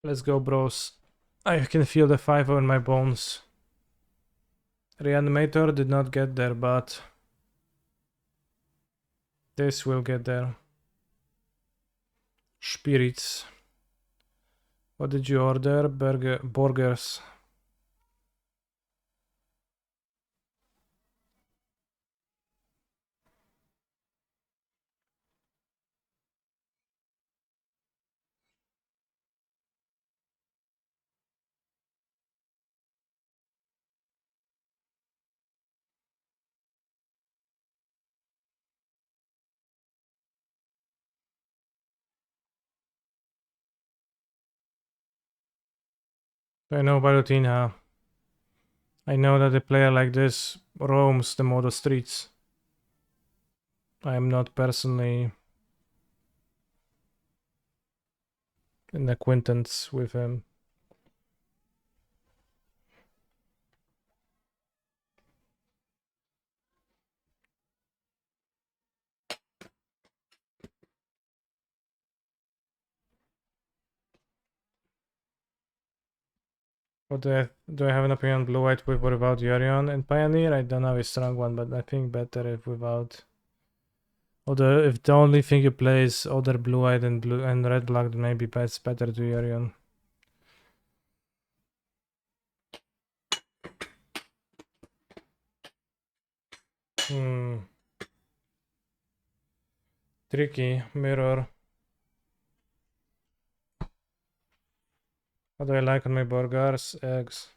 Let's go, bros. I can feel the 5 in my bones. Reanimator did not get there, but this will get there. Spirits. What did you order? Burgers. I know Barutina. I know that a player like this roams the Modo streets. I am not personally an acquaintance with him. What do I have an opinion on Blue White with or without Yorion and Pioneer? I don't have a strong one, but I think better if without. Although if the only thing you play is other Blue White and blue and Red Black, then maybe it's better to Yorion. Tricky mirror. What do I like on my burgers? Eggs.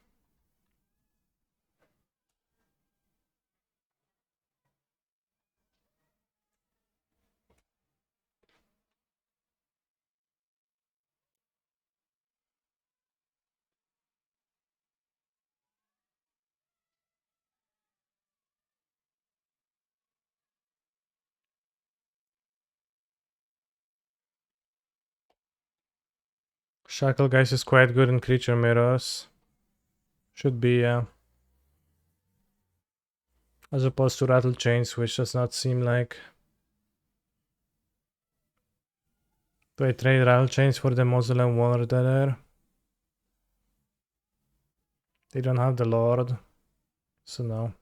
Shackle Guys is quite good in creature mirrors. Should be, yeah. As opposed to Rattle Chains, which does not seem like. Do I trade Rattle Chains for the Mausoleum Wanderer? They don't have the Lord, so no.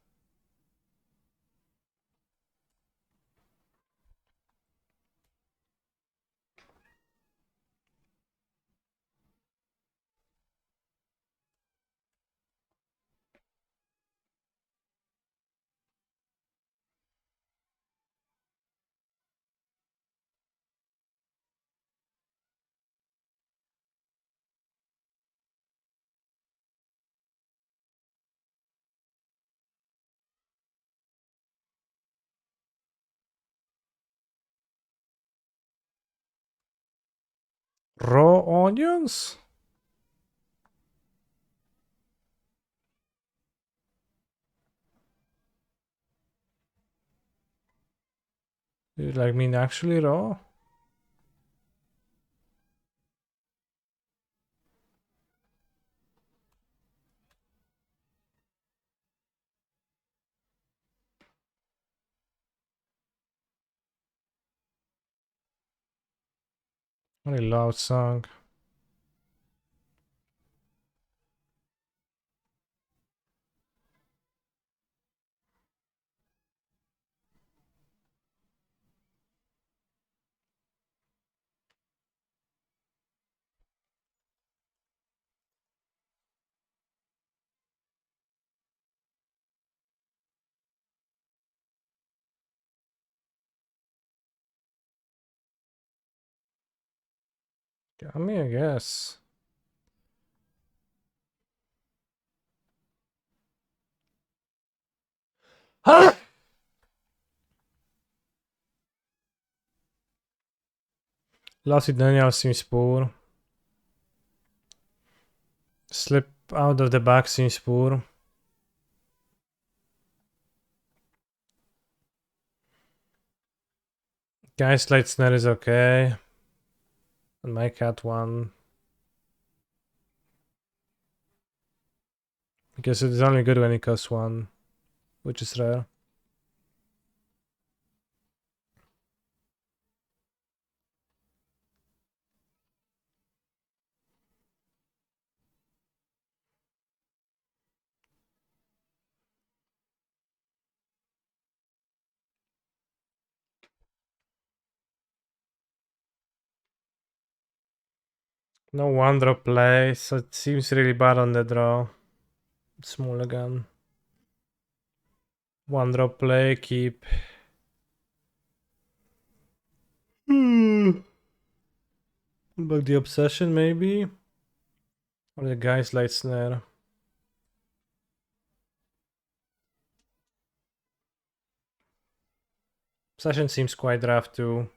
Raw onions? You like mean actually raw? Very loud song. I mean, I guess. Lassie Daniel seems poor. Slip out of the back seems poor. Gaslight Snare is okay. And my cat one. Because it is only good when it costs 1, which is rare. No one drop play, so it seems really bad on the draw. Small again. One drop play, keep. Back the obsession maybe? Or the guy's light snare. Obsession seems quite rough too.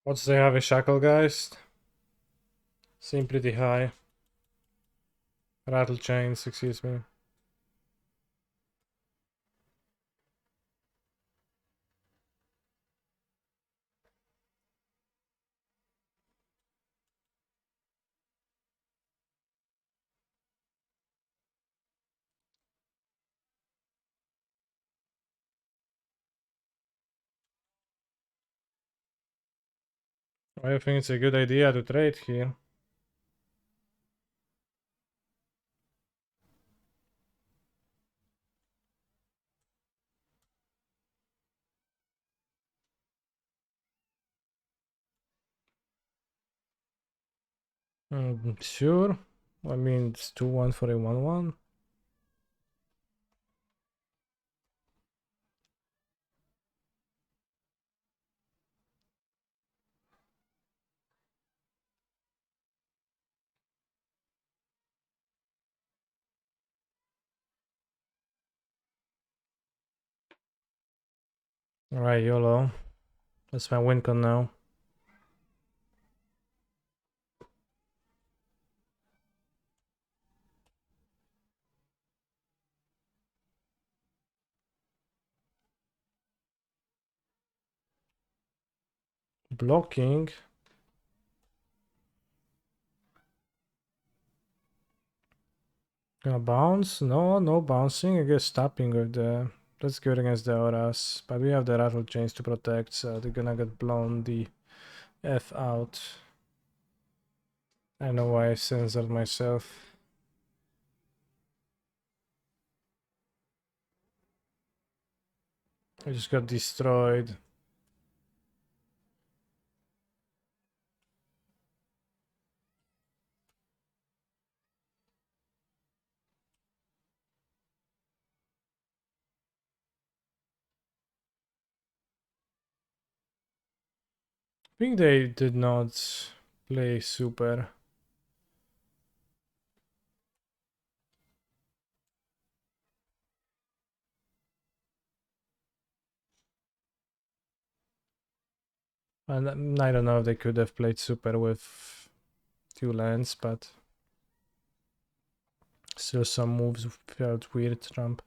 What's the heavy Shacklegeist? Seem pretty high. Rattle chains, excuse me. I think it's a good idea to trade here. Sure. I mean, it's 2-1 for a 1-1. Alright, YOLO. That's my win con now. Blocking. Gonna bounce? No, no bouncing. I guess stopping with the... That's good against the auras. But we have the rattle chains to protect, so they're gonna get blown the F out. I know why I censored myself. I just got destroyed. I think they did not play super. And I don't know if they could have played super with 2 lands, but still some moves felt weird, Trump.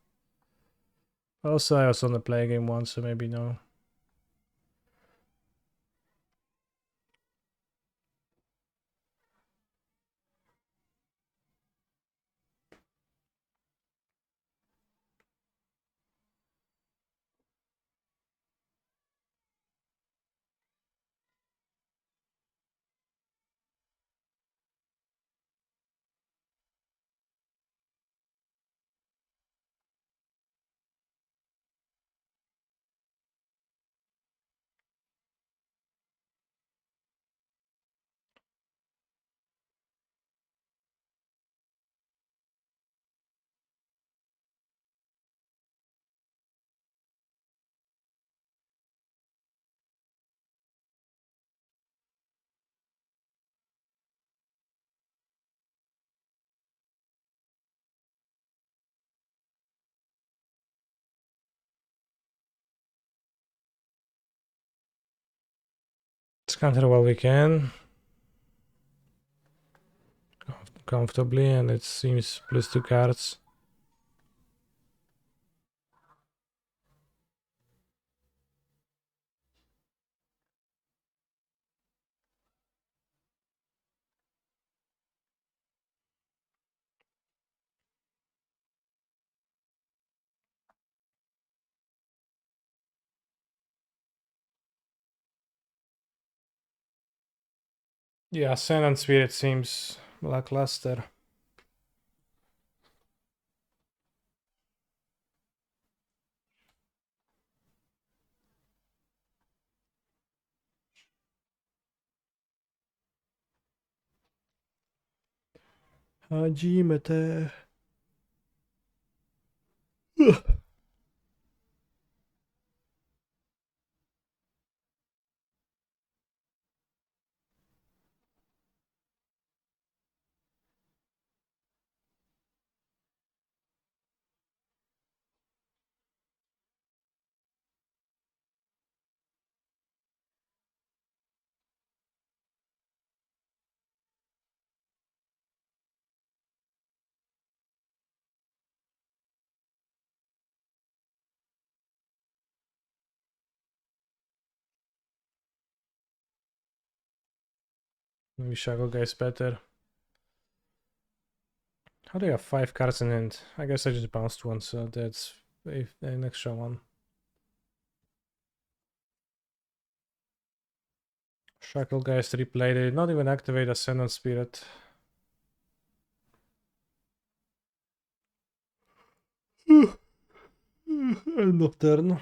Also, I was on the play game once, so maybe no. Let's counter what we can. Comfortably, and it seems +2 cards. Yeah, Sand and Spirit seems lackluster. Gyruda. Maybe Shadow Guy's better. How do you have 5 cards in hand? I guess I just bounced one, so that's an extra one. Shackle Guys replayed it. Not even activate Ascendant Spirit. End of turn.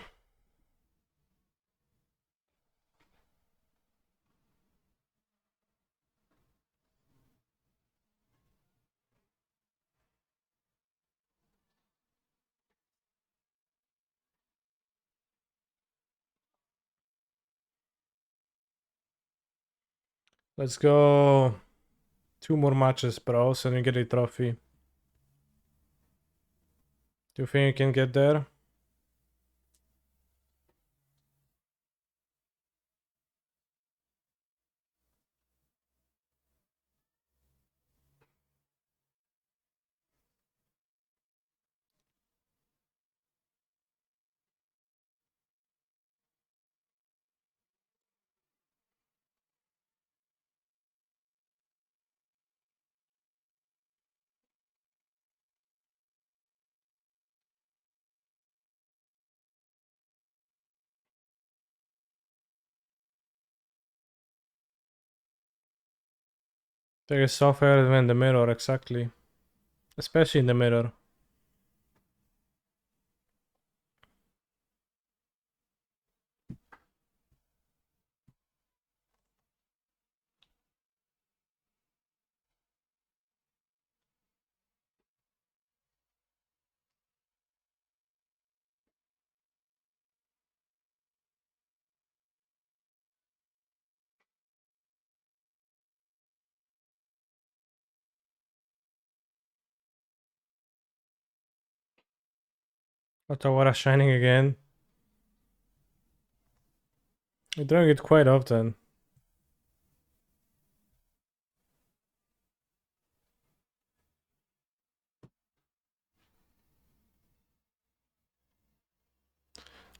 Let's go. 2 more matches, bros, and you get a trophy. Do you think you can get there? There is software than the mirror, exactly. Especially in the mirror. Otawara shining again. You're doing it quite often.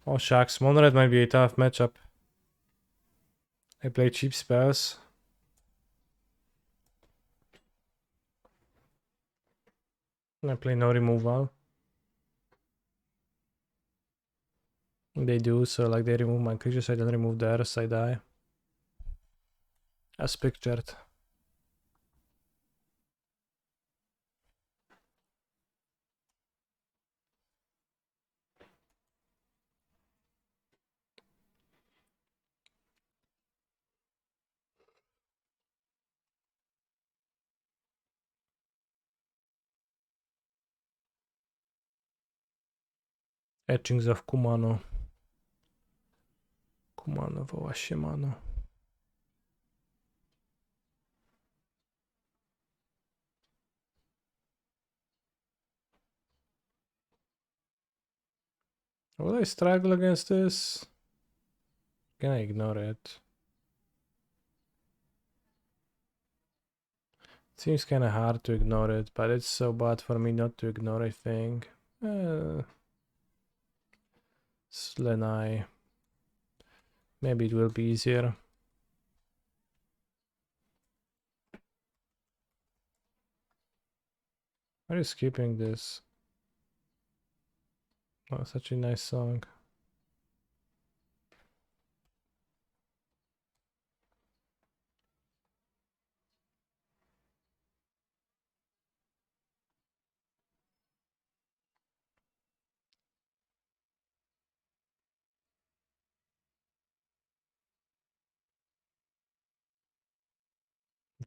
Oh shucks, Mono might be a tough matchup. I play cheap spells. And I play no removal. They do, so like they remove my creatures, I don't remove theirs, I die. As pictured. Etchings of Kumano. Kumano woła siemano. Will I struggle against this? Can I ignore it? Seems kinda hard to ignore it, but it's so bad for me not to ignore, I think. Slenai. Maybe it will be easier. Why are you skipping this? Oh, such a nice song.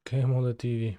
Okay, I'm on the TV.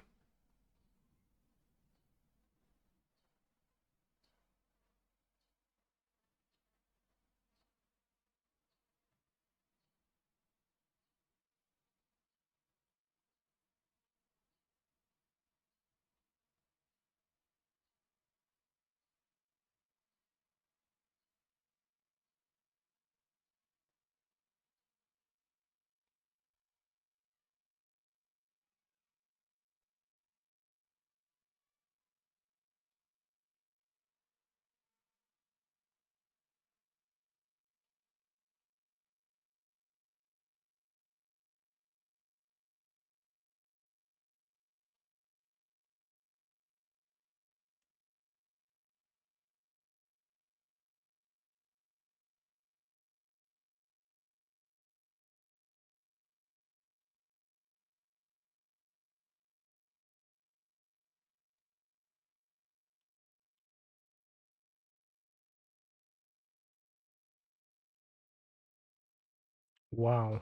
Wow.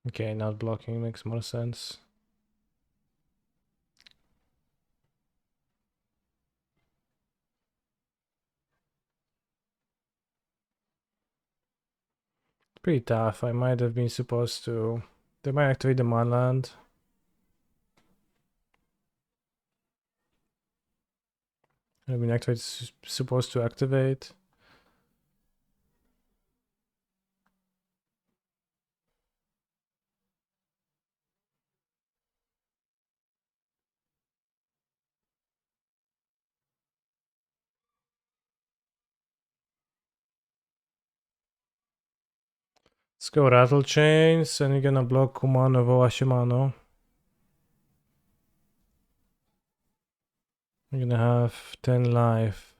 Okay, not blocking makes more sense. Pretty tough. I might have been supposed to... They might activate the Manland. I've been supposed to activate. Let's go Rattle Chains, and you're gonna block Kumano Voashimano. You're gonna have 10 life.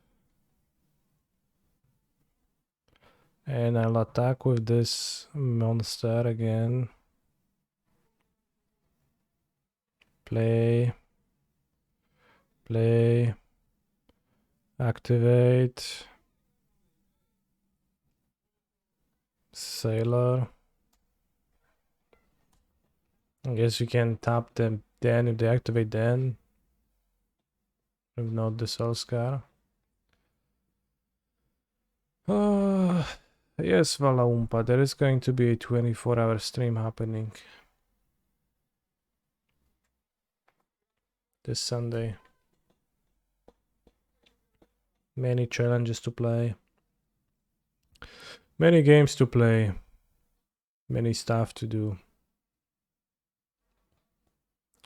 And I'll attack with this monster again. Play. Play. Activate. Sailor. I guess you can tap them then if they activate then. If not the Solskar. Yes, Valaumpa, there is going to be a 24-hour stream happening this Sunday. Many challenges to play. Many games to play. Many stuff to do.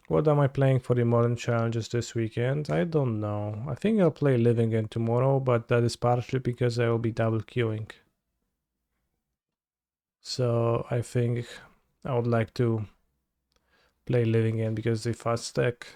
What am I playing for the modern challenges this weekend? I don't know. I think I'll play Living End tomorrow, but that is partially because I will be double queuing. So I think I would like to play Living End because they fast stack.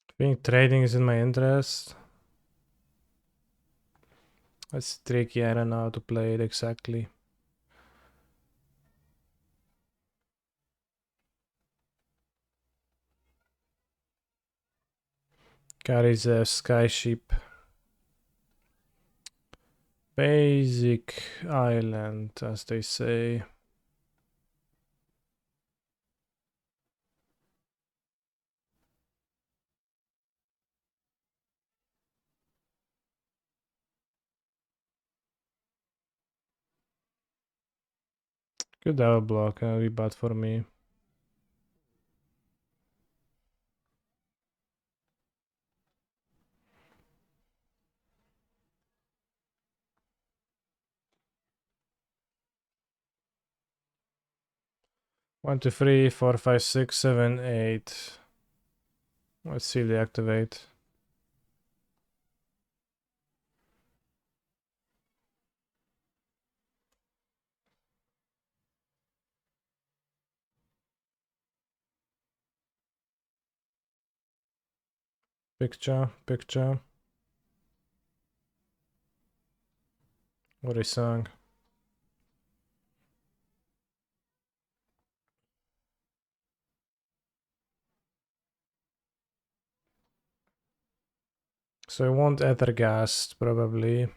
I think trading is in my interest. It's tricky, I don't know how to play it exactly. Carries a skyship. Basic island, as they say. Good double block, that'll be bad for me. One, two, three, four, five, six, seven, eight. Let's see the activate. Picture. What is song? So I want Ethergast, probably.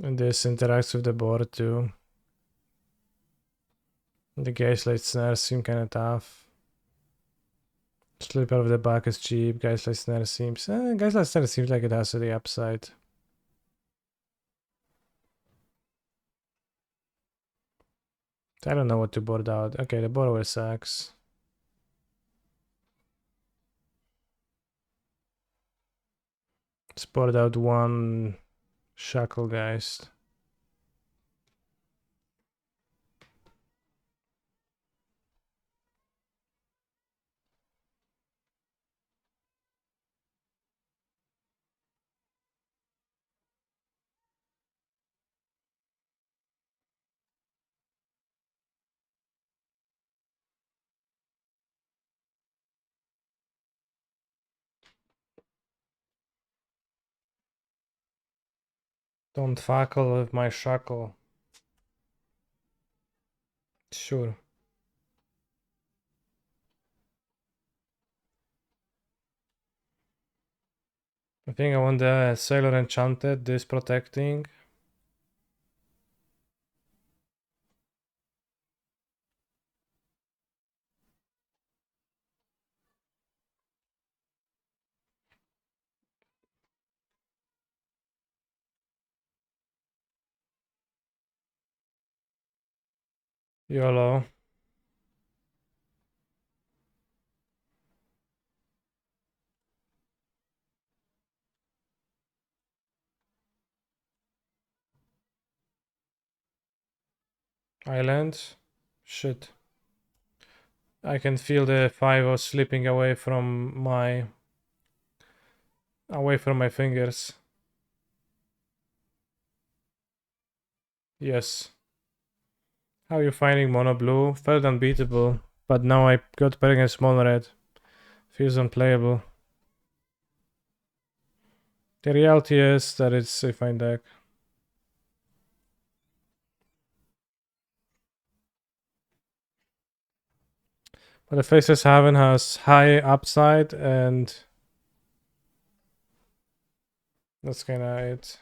And this interacts with the board too. The Gaslight Snare seem kinda tough. Slip out of the back is cheap. Gaslight Snare seems... Gaslight Snare seems like it has the upside. I don't know what to board out. Okay, the borrower sucks. Let's board out one Shacklegeist. Don't fuckle with my shackle. Sure. I think I want the Sailor Enchanted, this protecting. YOLO. Island. Shit. I can feel the 5 slipping away from my fingers. Yes. How are you finding mono blue? Felt unbeatable, but now I got paired against mono red. Feels unplayable. The reality is that it's a fine deck. But the Faceless Haven has high upside, and that's kinda it.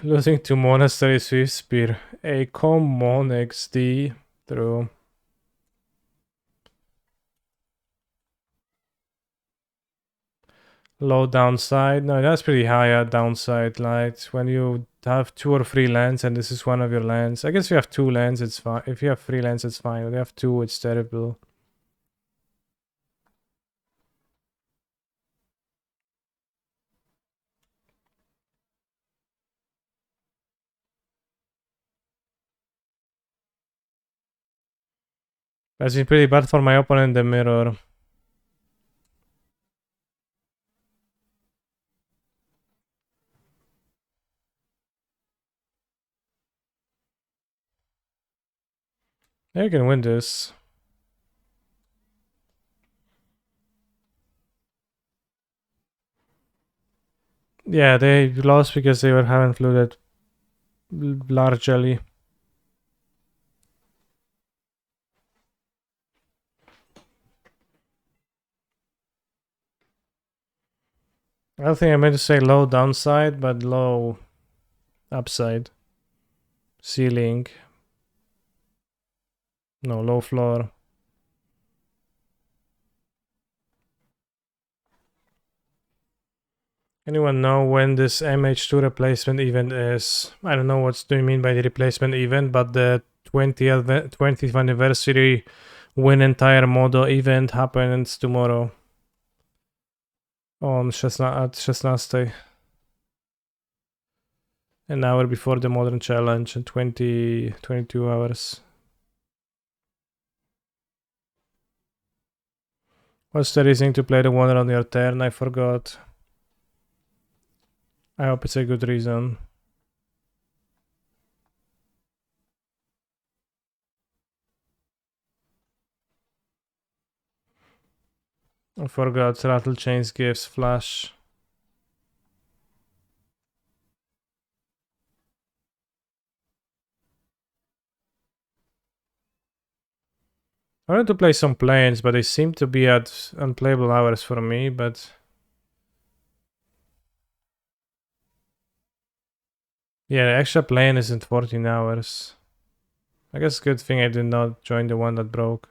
Losing to Monastery Swift Spear. A common XD. True. Low downside. No, that's pretty high at downside. Like when you have 2 or 3 lands and this is one of your lands. I guess if you have 2 lands, it's fine. If you have 3 lands, it's fine. If you have 2, it's terrible. That's been pretty bad for my opponent, the mirror. You can win this. Yeah, they lost because they were haven't flooded largely. I don't think I meant to say low downside, but low upside. Ceiling. No, low floor. Anyone know when this MH2 replacement event is? I don't know what do you mean by the replacement event, but the 20th anniversary win entire model event happens tomorrow. At 16. An hour before the modern challenge and 22 hours. What's the reason to play the one on your turn? I forgot. I hope it's a good reason. I forgot. Rattle chains gives flash. I wanted to play some planes, but they seem to be at unplayable hours for me, but... Yeah, the extra plane isn't 14 hours. I guess good thing I did not join the one that broke.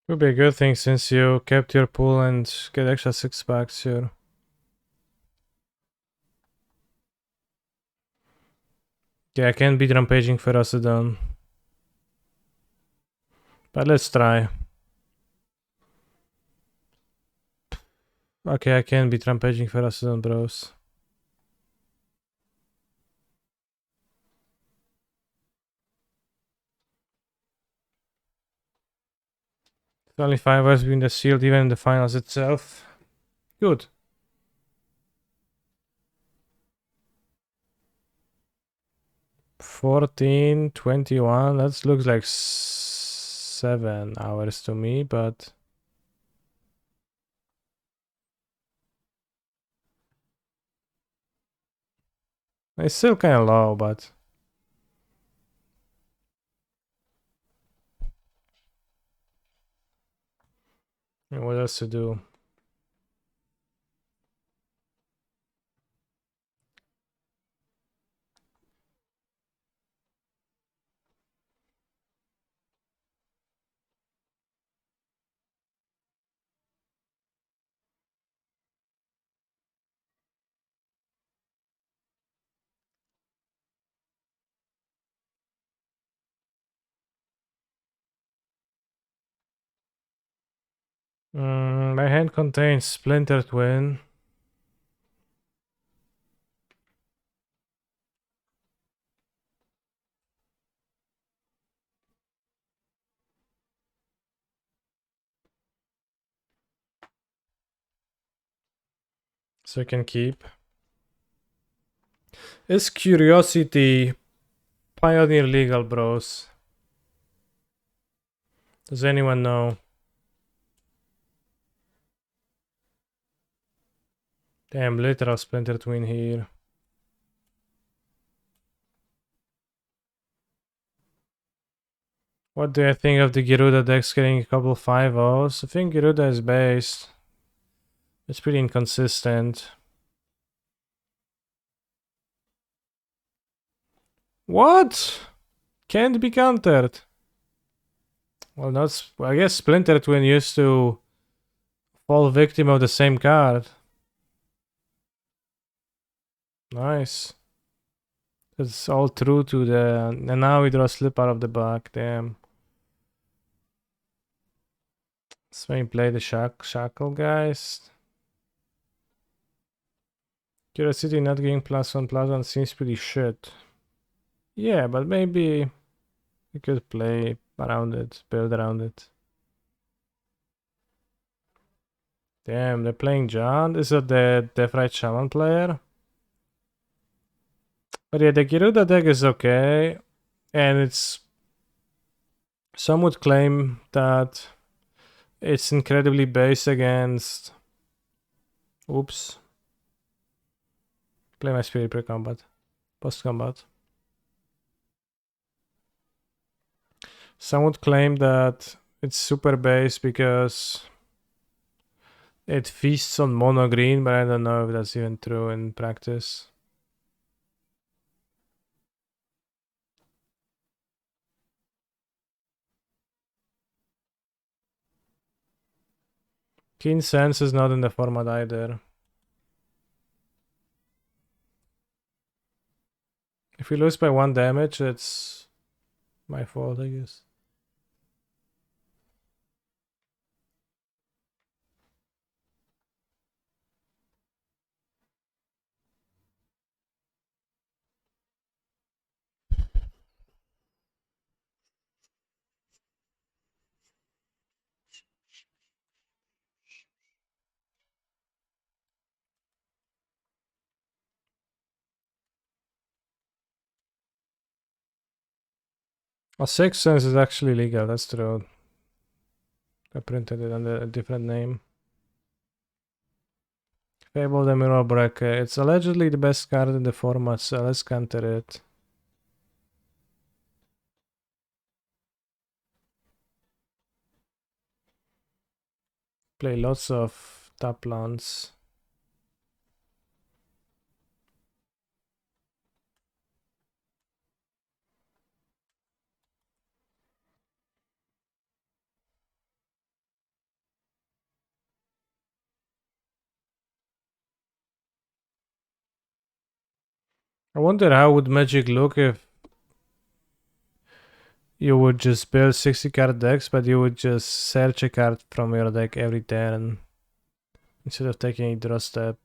Would be a good thing since you kept your pool and get extra 6 packs here. Yeah, I can't beat Rampaging Ferocidon. But let's try. Okay, I can beat Rampaging Ferocidon, bros. It's only 5 hours between the shield, even in the finals itself. Good. $14.21. That looks like 7 hours to me, but it's still kind of low, but what else to do? My hand contains Splinter Twin. So I can keep. Is Curiosity Pioneer legal, bros? Does anyone know? Damn, literal Splinter Twin here. What do I think of the Gyruda decks getting a couple 5-0s? I think Gyruda is based. It's pretty inconsistent. What? Can't be countered. Well, not. I guess Splinter Twin used to fall victim of the same card. Nice. It's all true to the. And now we draw a slip out of the back. Damn. Let's maybe play the Shackle, guys. Curiosity not getting +1/+1 seems pretty shit. Yeah, but maybe we could play around it, build around it. Damn, they're playing John. Is it the Deathrite Shaman player? But yeah, the Gyruda deck is okay. And it's Some would claim that it's incredibly based against... Oops. Play my spirit pre-combat. Post-combat. Some would claim that it's super based because it feasts on mono green, but I don't know if that's even true in practice. Keen Sense is not in the format either. If we lose by 1 damage, it's my fault, I guess. A Sixth Sense is actually legal, that's true. I printed it under a different name. Fable the Mirror Breaker. It's allegedly the best card in the format, so let's counter it. Play lots of tap lands. I wonder how would Magic look if you would just build 60 card decks, but you would just search a card from your deck every turn instead of taking a draw step.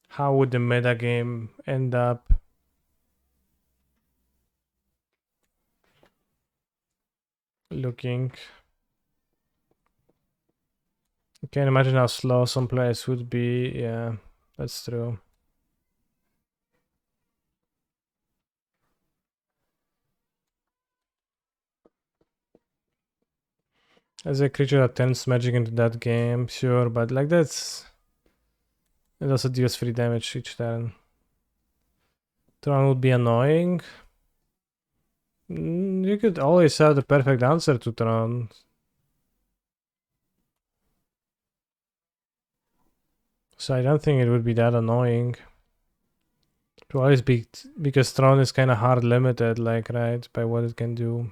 How would the meta game end up? Looking. You can imagine how slow some players would be. Yeah, that's true. As a creature that turns magic into that game, sure, but like that's... It also deals 3 damage each turn. Tron would be annoying. You could always have the perfect answer to Tron. So I don't think it would be that annoying. It will always be... Because Tron is kind of hard limited, like, right? By what it can do.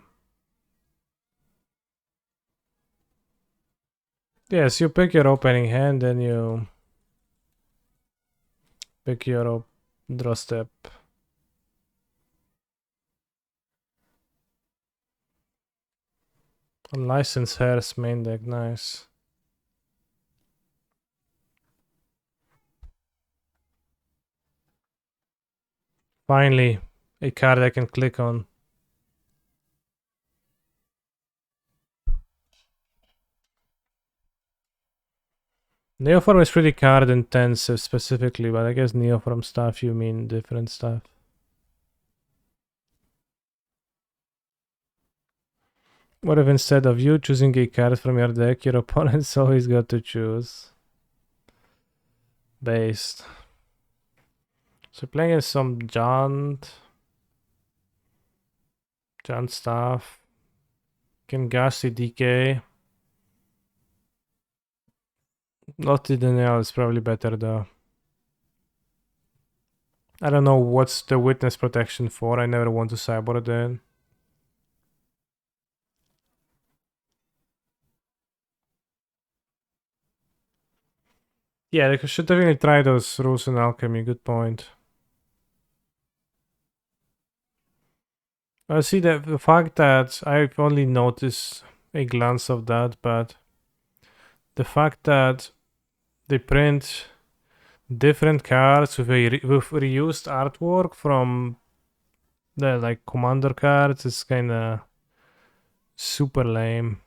Yes, you pick your opening hand, then you... Pick your draw step. Unlicensed Hair's main deck, nice. Finally, a card I can click on. Neoform is pretty card intensive specifically, but I guess Neoform stuff you mean different stuff. What if instead of you choosing a card from your deck, your opponent's always got to choose? Based. So playing as some Jaunt stuff. Can Ghastly DK. Lottie Danielle is probably better though. I don't know what's the witness protection for. I never want to cyborg it. Yeah, they should definitely try those rules in alchemy. Good point. I see that the fact that I've only noticed a glance of that, but the fact that they print different cards with with reused artwork from the like commander cards is kind of super lame.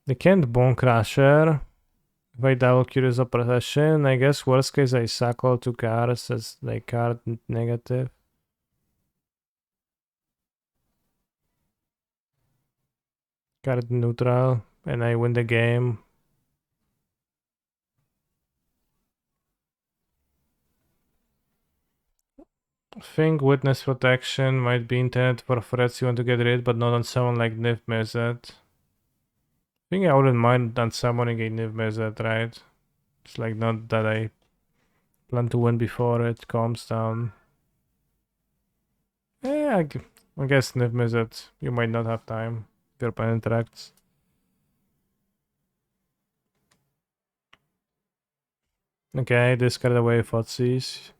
They can't Bone Crusher. If I double Curious Oppression, I guess worst case I cycle 2 cards as like card negative. Card neutral, and I win the game. I think Witness Protection might be intended for threats you want to get rid, but not on someone like Niv Mizzet. I think I wouldn't mind unsummoning a Niv Mizzet, right? It's like not that I plan to win before it calms down. Yeah, I guess Niv Mizzet, you might not have time if your opponent interacts. Okay, discard away Footsies.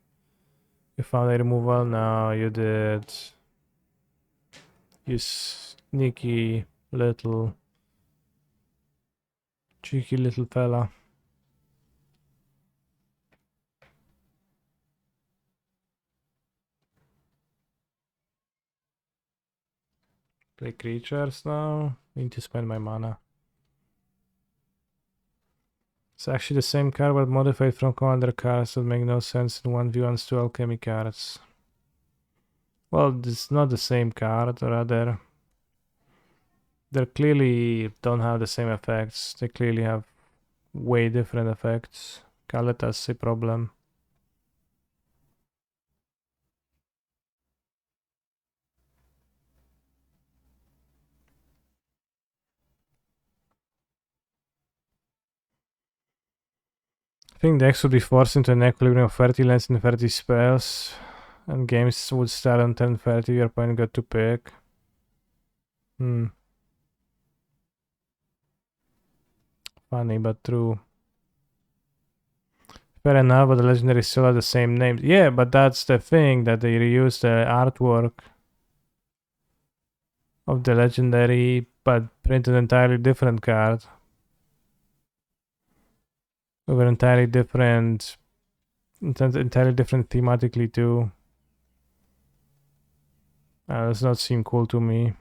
You found a removal? No, you did. You sneaky little cheeky little fella. Play creatures now. Need to spend my mana. It's actually the same card but modified from commander cards that make no sense in 1v1s to alchemy cards. Well, it's not the same card, rather. They clearly don't have the same effects. They clearly have way different effects. Kaletas a problem. I think decks would be forced into an equilibrium of 30 lands and 30 spells, and games would start on 10:30. Your opponent got to pick. Funny but true. Fair enough, but the legendary still have the same names. Yeah, but that's the thing, that they reuse the artwork of the legendary, but print an entirely different card. With an entirely different thematically too. Does not seem cool to me.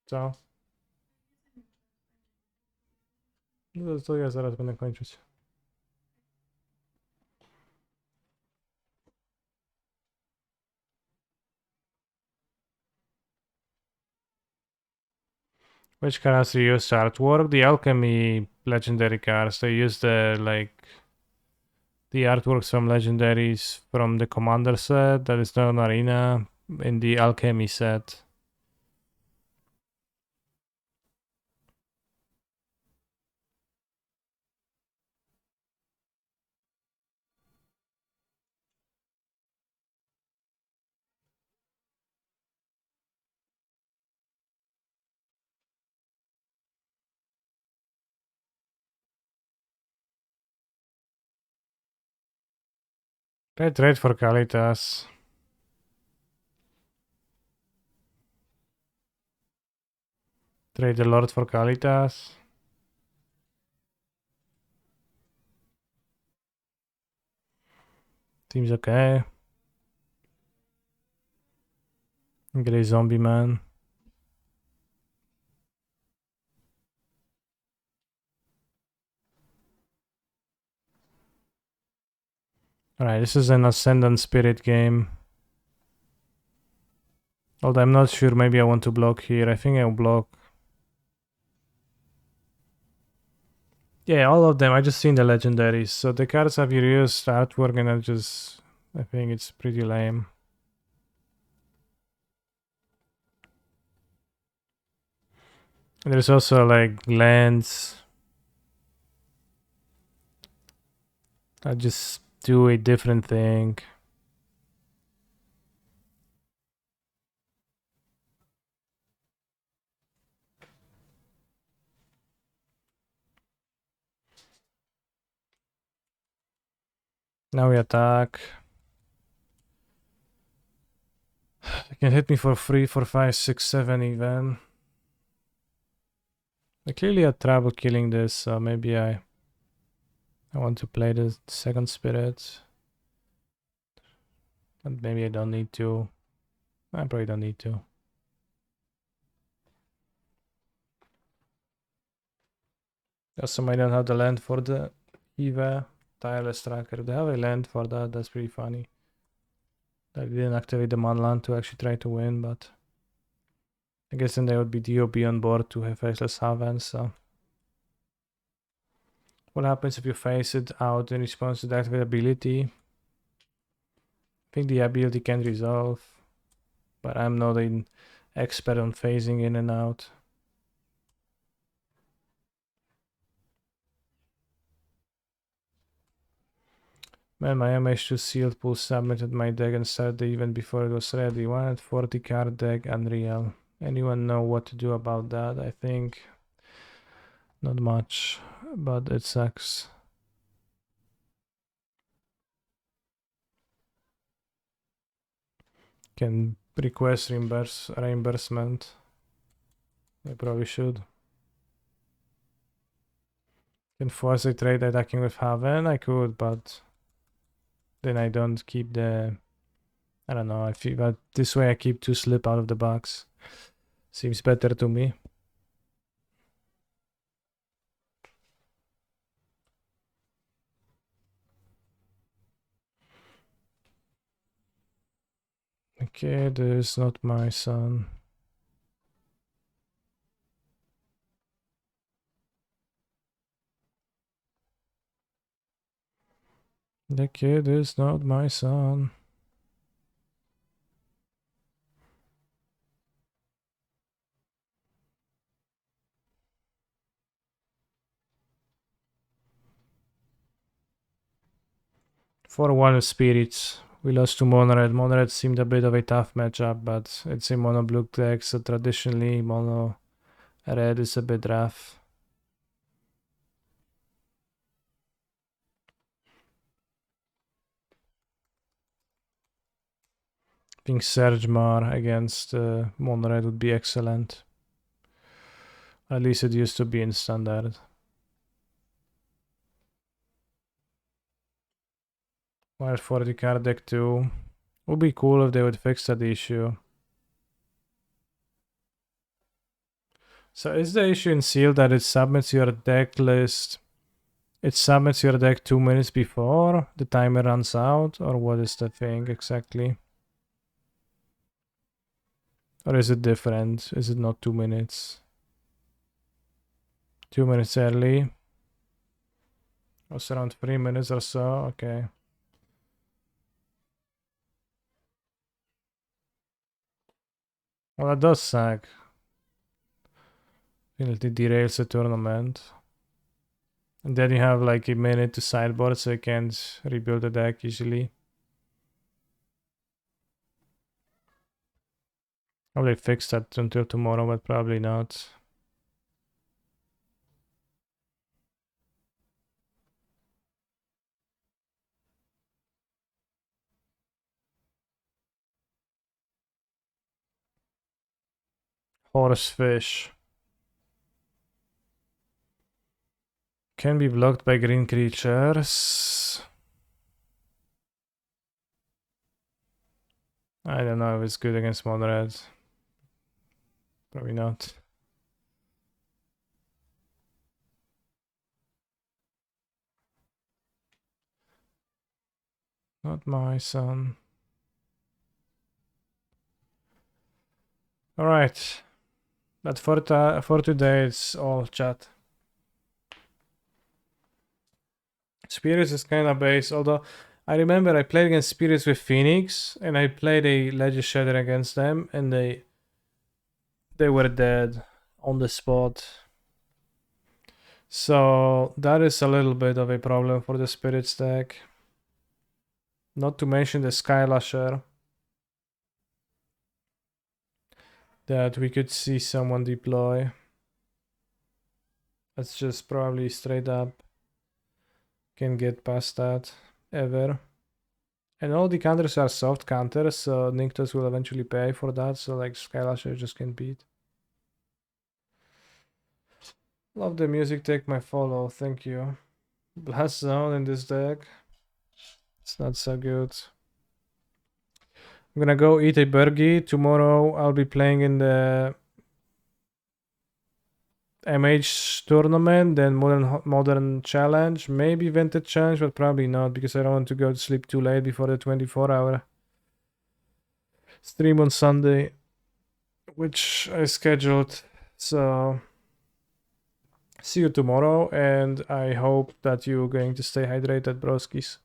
Co? No to ja zaraz będę kończyć. Which cards reuse artwork? The alchemy legendary cards. They use the artworks from legendaries from the commander set that is known arena in the alchemy set. I trade for Kalitas. Trade the Lord for Kalitas. Seems okay. Get a zombie man. Alright, this is an Ascendant Spirit game. Although I'm not sure, maybe I want to block here. I think I'll block. Yeah, all of them. I just seen the legendaries. So the cards have reused artwork and I think it's pretty lame. And there's also like lands. I just do a different thing. Now we attack. They can hit me for 3, 4, 5, 6, 7 even. I clearly had trouble killing this, so maybe I want to play the second spirit. But maybe I don't need to. I probably don't need to. Also, might not have the land for the Eva Tireless Tracker. They have a land for that. That's pretty funny. I didn't activate the man land to actually try to win, but I guess then there would be DOB on board to have faceless Haven, so. What happens if you face it out in response to the activate ability? I think the ability can resolve, but I'm not an expert on phasing in and out. Man, my MH2 sealed pool submitted my deck and started the event before it was ready. 140 card deck, unreal. Anyone know what to do about that? I think not much, but it sucks. Can request reimbursement. I probably should. Can force a trade attacking with Haven? I could, but then I don't keep the... I don't know, I feel that this way I keep 2 slip out of the box. Seems better to me. Okay, this is not my son. The kid is not my son. For one spirits, we lost to Mono Red. Mono Red seemed a bit of a tough matchup, but it's a mono blue deck, so traditionally mono red is a bit rough. I think Surge Mar against mono red would be excellent. At least it used to be in standard. Wild 40 card deck too. Would be cool if they would fix that issue. So is the issue in Seal that it submits your deck list? It submits your deck 2 minutes before the timer runs out, or what is the thing exactly? Or is it different? Is it not 2 minutes? 2 minutes early. Or around 3 minutes or so, okay. Well, that does suck. It derails the tournament. And then you have like a minute to sideboard, so you can't rebuild the deck easily. Probably fix that until tomorrow, but probably not. Horsefish. Can be blocked by green creatures. I don't know if it's good against mono red. Probably not. Not my son. Alright. But for today it's all chat. Spirits is kinda base, although I remember I played against Spirits with Phoenix and I played a Ledger Shatter against them and they were dead on the spot. So that is a little bit of a problem for the Spirits deck. Not to mention the Skylasher that we could see someone deploy. That's just probably straight up. Can get past that ever. And all the counters are soft counters, so Nyctos will eventually pay for that, so like Skylasher just can't beat. Love the music, take my follow, thank you. Blast Zone in this deck. It's not so good. I'm gonna go eat a burgie. Tomorrow I'll be playing in the MH tournament, then modern challenge, maybe vintage challenge, but probably not because I don't want to go to sleep too late before the 24-hour stream on Sunday, which I scheduled. So see you tomorrow, and I hope that you're going to stay hydrated, broskis.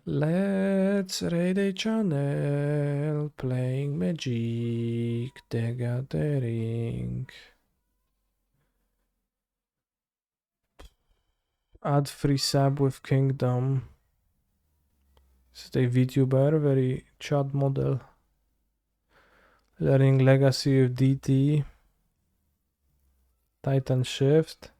Let's raid a channel, playing Magic the Gathering. Add free sub with Kingdom. Is it a VTuber? Very chad model. Learning Legacy of DT. Titan Shift.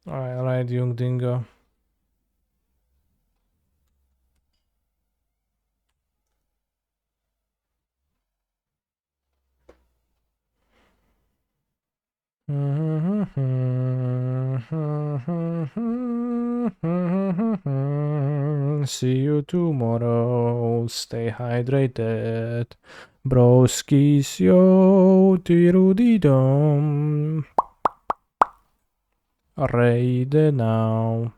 Alright, young dingo. See you tomorrow. Stay hydrated. Broskis, yo, tirudidum. Raid now.